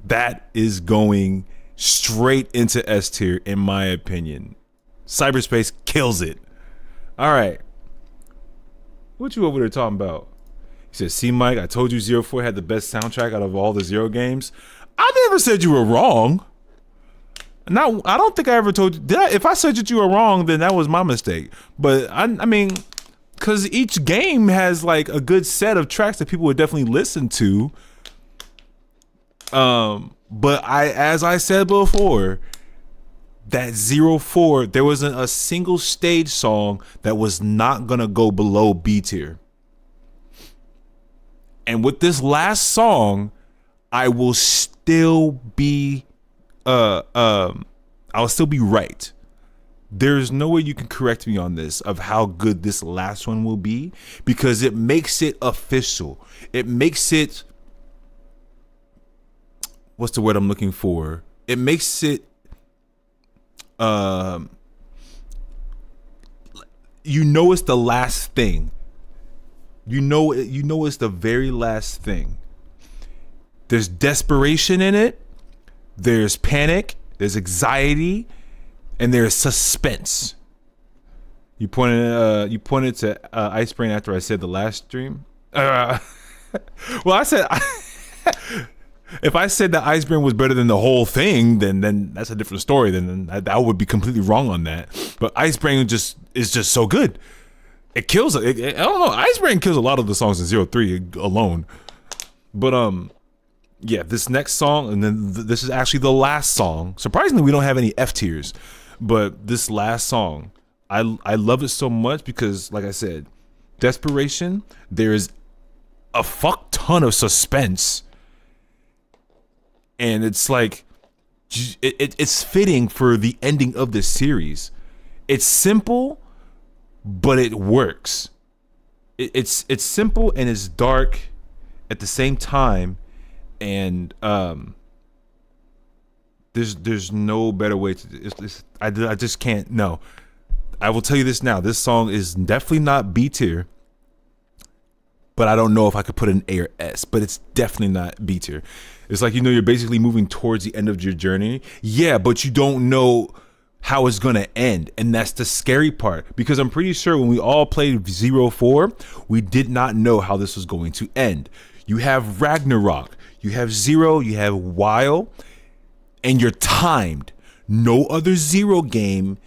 That is going straight into S tier, in my opinion. Cyberspace kills it. All right. What you over there talking about? He said, see, Mike, I told you 04 had the best soundtrack out of all the Zero games. I never said you were wrong. Now, I don't think I ever told you. Did I? If I said that you were wrong, then that was my mistake. But I mean, because each game has like a good set of tracks that people would definitely listen to. But as I said before, that 04, there wasn't a single stage song that was not gonna go below B tier. And with this last song, I will still be I'll still be right. There's no way you can correct me on this of how good this last one will be, because it makes it official. It makes it, what's the word I'm looking for? It makes it you know it's the last thing. You know it's the very last thing. There's desperation in it. There's panic. There's anxiety, and there's suspense. You pointed to Ice Brain after I said the last stream. Well, I said if I said that Ice Brain was better than the whole thing, then that's a different story. Then I would be completely wrong on that. But Ice Brain is just so good. It kills it. I don't know. Ice Brain kills a lot of the songs in 03 alone. But yeah, this next song, and then this is actually the last song. Surprisingly, we don't have any F tiers, but this last song, I love it so much because, like I said, desperation. There is a fuck ton of suspense, and it's like it's fitting for the ending of this series. It's simple, but it works. It's simple and it's dark at the same time. And there's no better way to. I just can't. No, I will tell you this now. This song is definitely not B tier, but I don't know if I could put an A or S. But it's definitely not B tier. It's like, you're basically moving towards the end of your journey. Yeah, but you don't know how it's gonna end, and that's the scary part. Because I'm pretty sure when we all played 04, we did not know how this was going to end. You have Ragnarok. You have Zero, you have While, and you're timed. No other Zero game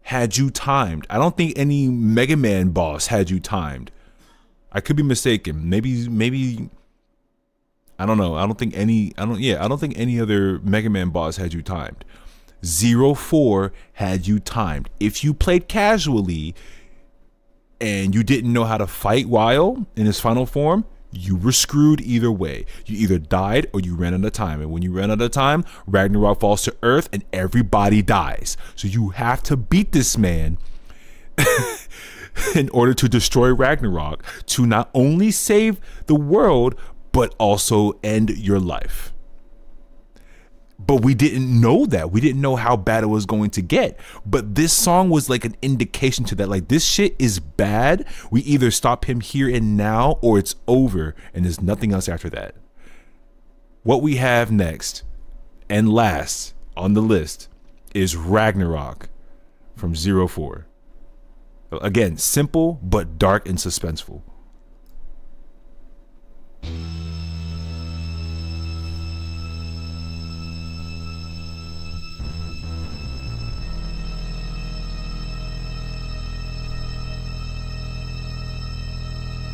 had you timed. I don't think any Mega Man boss had you timed. I could be mistaken. Maybe I don't know. I don't think any other Mega Man boss had you timed. 04 had you timed. If you played casually and you didn't know how to fight While in his final form, you were screwed either way. You either died or you ran out of time. And when you ran out of time, Ragnarok falls to Earth and everybody dies. So you have to beat this man in order to destroy Ragnarok, to not only save the world, but also end your life. But we didn't know that. We didn't know how bad it was going to get. But this song was like an indication to that. Like, this shit is bad. We either stop him here and now, or it's over and there's nothing else after that. What we have next and last on the list is Ragnarok from 04. Again, simple but dark and suspenseful.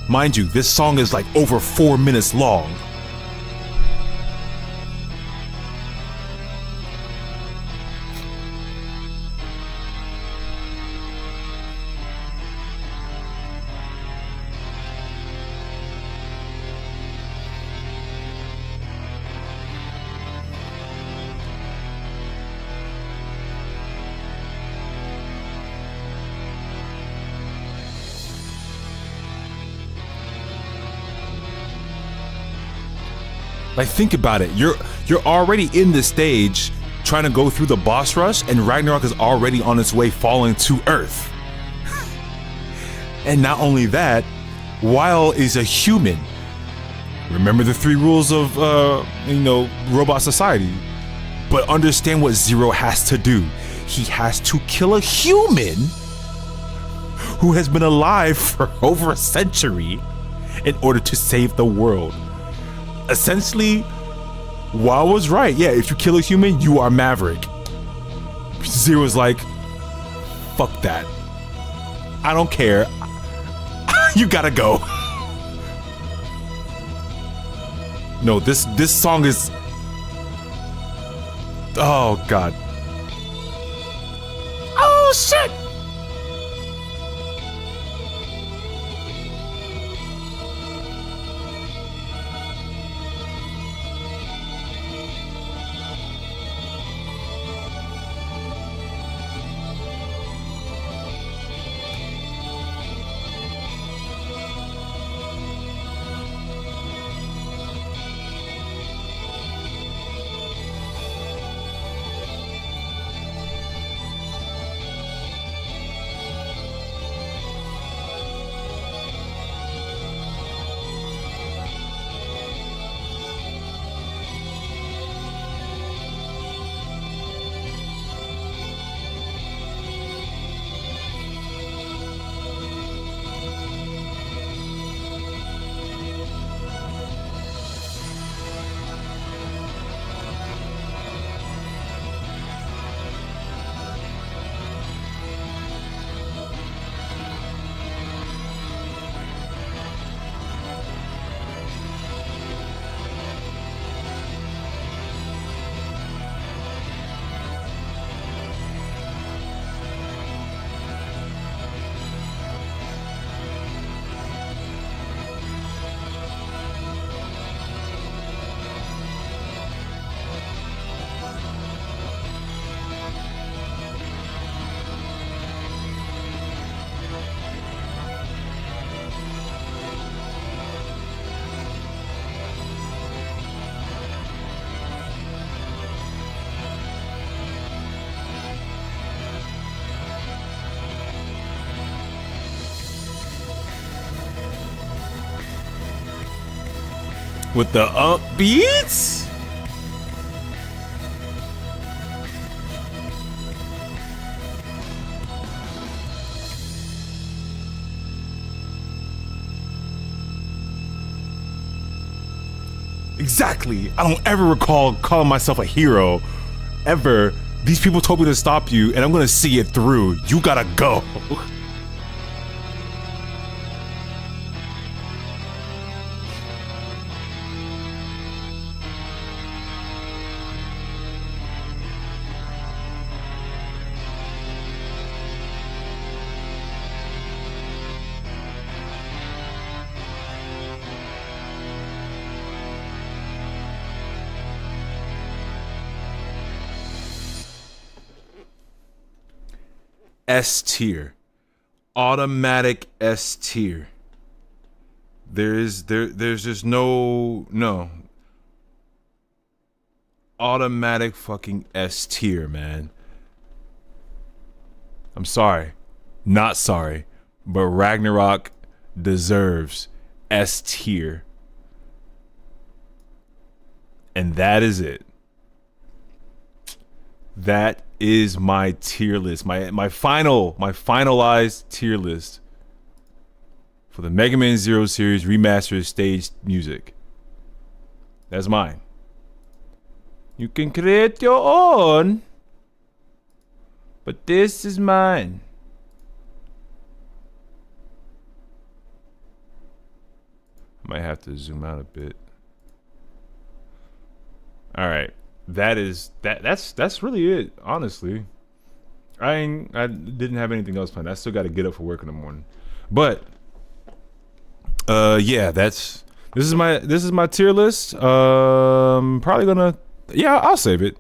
Mind you, this song is like over 4 minutes long. Like, think about it. You're already in the stage trying to go through the boss rush, and Ragnarok is already on its way falling to Earth. And not only that, Weil is a human. Remember the 3 rules of robot society. But understand what Zero has to do. He has to kill a human who has been alive for over a century in order to save the world. Essentially, Wow was right. Yeah, if you kill a human, you are Maverick. Zero's like, fuck that. I don't care. You gotta go. No, this song is... Oh, God. Oh, shit! With the upbeats? Exactly. I don't ever recall calling myself a hero. Ever. These people told me to stop you, and I'm gonna see it through. You gotta go. S tier, automatic S tier. There's just no automatic fucking S tier, man. I'm sorry, not sorry, but Ragnarok deserves S tier, and that is it. That is my tier list, my finalized tier list for the Mega Man Zero series remastered stage music. That's mine. You can create your own, but this is mine. I might have to zoom out a bit. All right. That's really it, honestly. I didn't have anything else planned. I still got to get up for work in the morning. But yeah, this is my tier list. Probably gonna, yeah, I'll save it.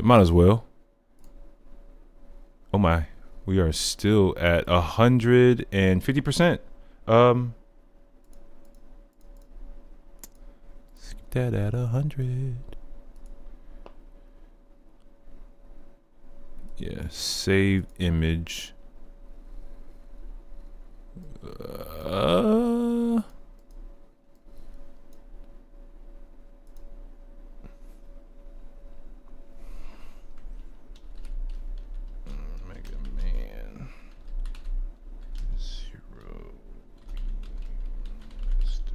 Might as well. Oh my, we are still at 150%. that at 100. Yeah, save image. Mega Man 0 Remastered.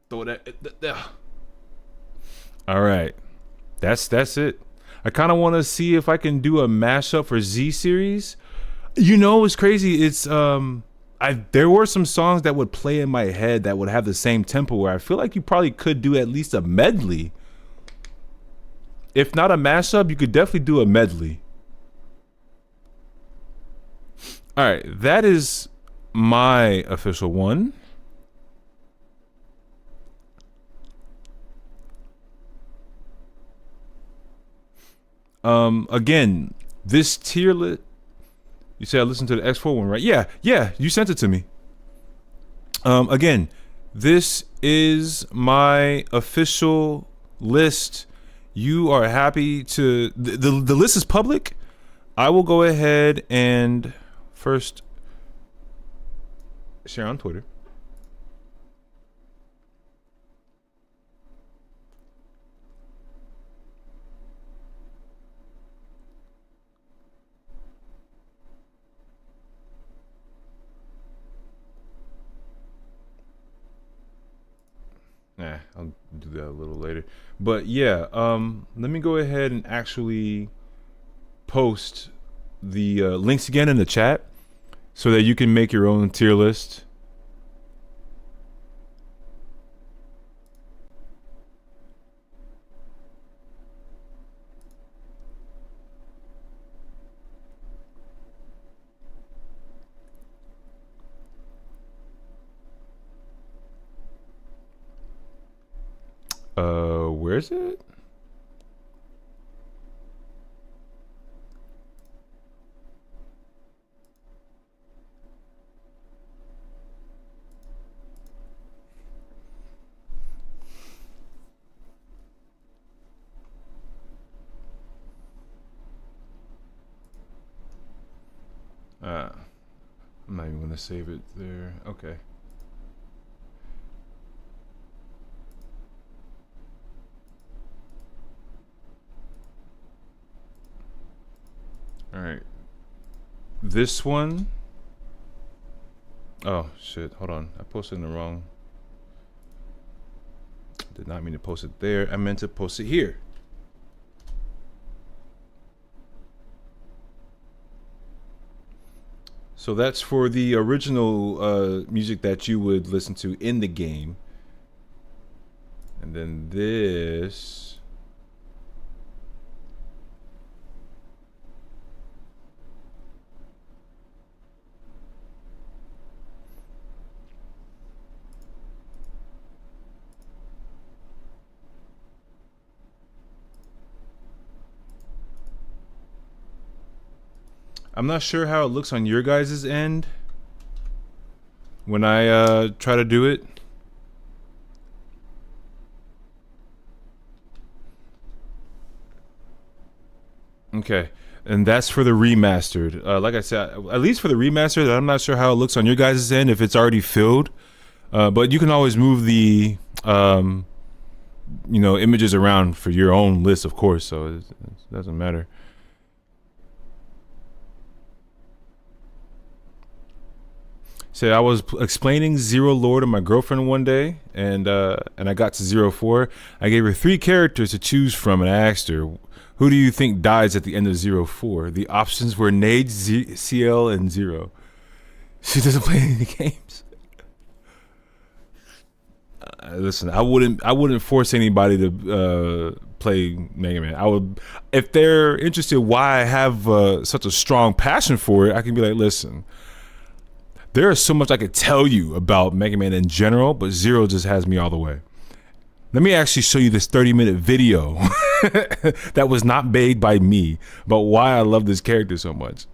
Throw that there. All right, that's it. I kind of want to see if I can do a mashup for Z series. You know, it's crazy. It's there were some songs that would play in my head that would have the same tempo where I feel like you probably could do at least a medley. If not a mashup, you could definitely do a medley. All right, that is my official one. Again, this tier list. You said I listened to the X4 one, right? Yeah, you sent it to me. Again, this is my official list. You are happy to the list is public. I will go ahead and first share on Twitter. Nah, I'll do that a little later. But yeah, let me go ahead and actually post the links again in the chat so that you can make your own tier list. Where is it? I'm not even gonna save it there. Okay. All right. This one. Oh shit! Hold on. I posted in the wrong. Did not mean to post it there. I meant to post it here. So that's for the original music that you would listen to in the game. And then this. I'm not sure how it looks on your guys' end when I try to do it. Okay, and that's for the remastered. Like I said, at least for the remastered, I'm not sure how it looks on your guys' end if it's already filled. But you can always move the images around for your own list, of course. So it doesn't matter. So I was explaining Zero Lore to my girlfriend one day, and I got to 04. I gave her 3 characters to choose from, and I asked her, "Who do you think dies at the end of 04?" The options were Nade, CL, and Zero. She doesn't play any games. Listen, I wouldn't force anybody to play Mega Man. I would, if they're interested, why I have such a strong passion for it. I can be like, listen. There is so much I could tell you about Mega Man in general, but Zero just has me all the way. Let me actually show you this 30-minute video that was not made by me about why I love this character so much.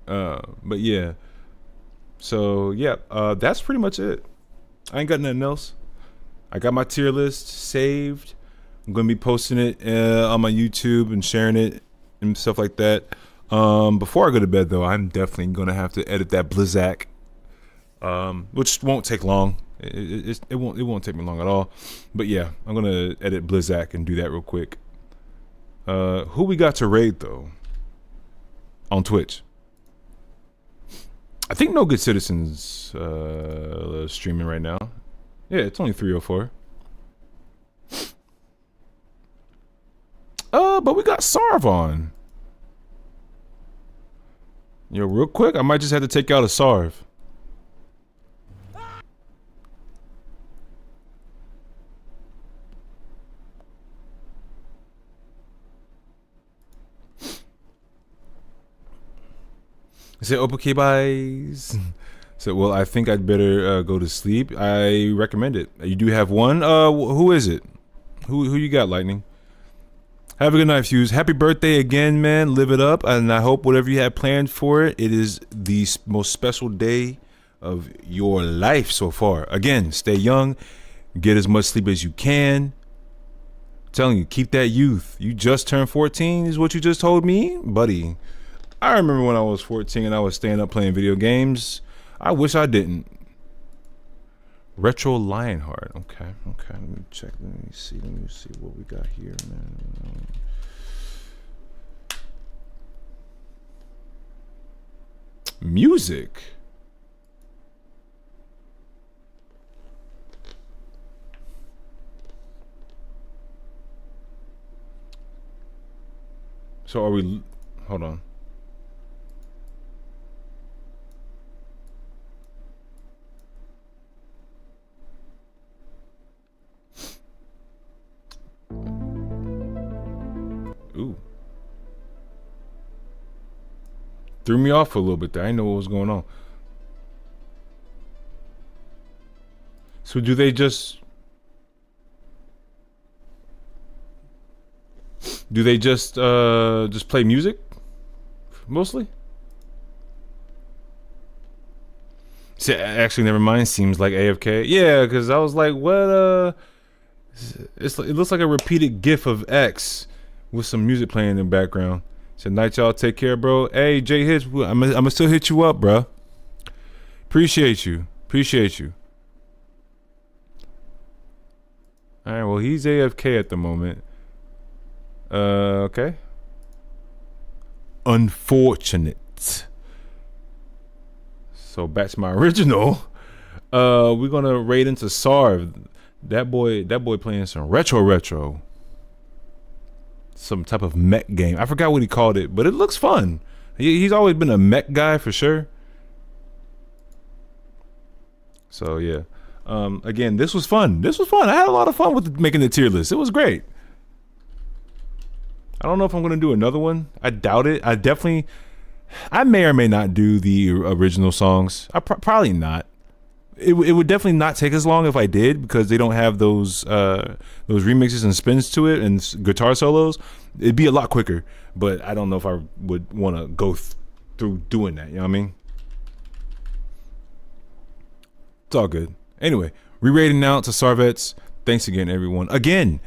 But yeah. So yeah, that's pretty much it. I ain't got nothing else. I got my tier list saved. I'm gonna be posting it on my YouTube and sharing it and stuff like that. Before I go to bed though, I'm definitely gonna have to edit that Blizzak, which won't take long. It won't take me long at all. But yeah, I'm gonna edit Blizzak and do that real quick. Who we got to raid though on Twitch? I think No Good Citizens streaming right now. Yeah, it's only 3:04. But we got Sarv on. Yo, real quick, I might just have to take out a Sarv. I said, okay, guys. So, well, I think I'd better go to sleep. I recommend it. You do have one. Who is it? Who you got, Lightning? Have a good night, Fuse. Happy birthday again, man. Live it up, and I hope whatever you have planned for it, it is the most special day of your life so far. Again, stay young, get as much sleep as you can. I'm telling you, keep that youth. You just turned 14 is what you just told me, buddy. I remember when I was 14 and I was staying up playing video games. I wish I didn't. Retro Lionheart. Okay. Let me check. Let me see what we got here, man. Music. So are we? Hold on. Ooh. Threw me off a little bit there. I didn't know what was going on. So do they just play music mostly? See, actually, never mind. Seems like AFK. Yeah, because I was like, what? It looks like a repeated GIF of X with some music playing in the background. Said, night, y'all. Take care, bro. Hey, Jay Hits, I'm gonna still hit you up, bro. Appreciate you. All right, well, he's AFK at the moment. Okay. Unfortunate. So back to my original. We're gonna raid into Sarv. That boy playing some retro. Some type of mech game. I forgot what he called it, but it looks fun. He's always been a mech guy for sure. So yeah. Again, this was fun. I had a lot of fun with making the tier list. It was great. I don't know if I'm gonna do another one. I doubt it. I may or may not do the original songs. Probably not. It would definitely not take as long if I did, because they don't have those remixes and spins to it and guitar solos. It'd be a lot quicker, but I don't know if I would want to go through doing that. You know what I mean? It's all good. Anyway, re-rating now to Sarvets. Thanks again, everyone. Again,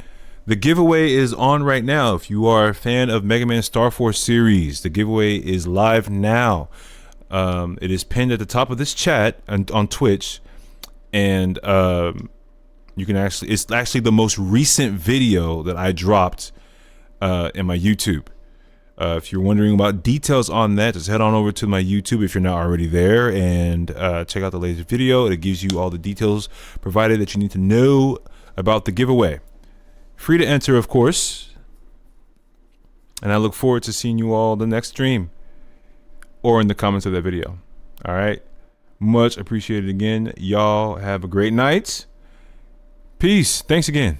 the giveaway is on right now. If you are a fan of Mega Man Star Force series, the giveaway is live now. It is pinned at the top of this chat on Twitch, and you can it's actually the most recent video that I dropped in my YouTube. If you're wondering about details on that, just head on over to my YouTube if you're not already there, and check out the latest video. It gives you all the details provided that you need to know about the giveaway. Free to enter, of course, and I look forward to seeing you all the next stream or in the comments of that video. All right, much appreciated again. Y'all have a great night. Peace. Thanks again.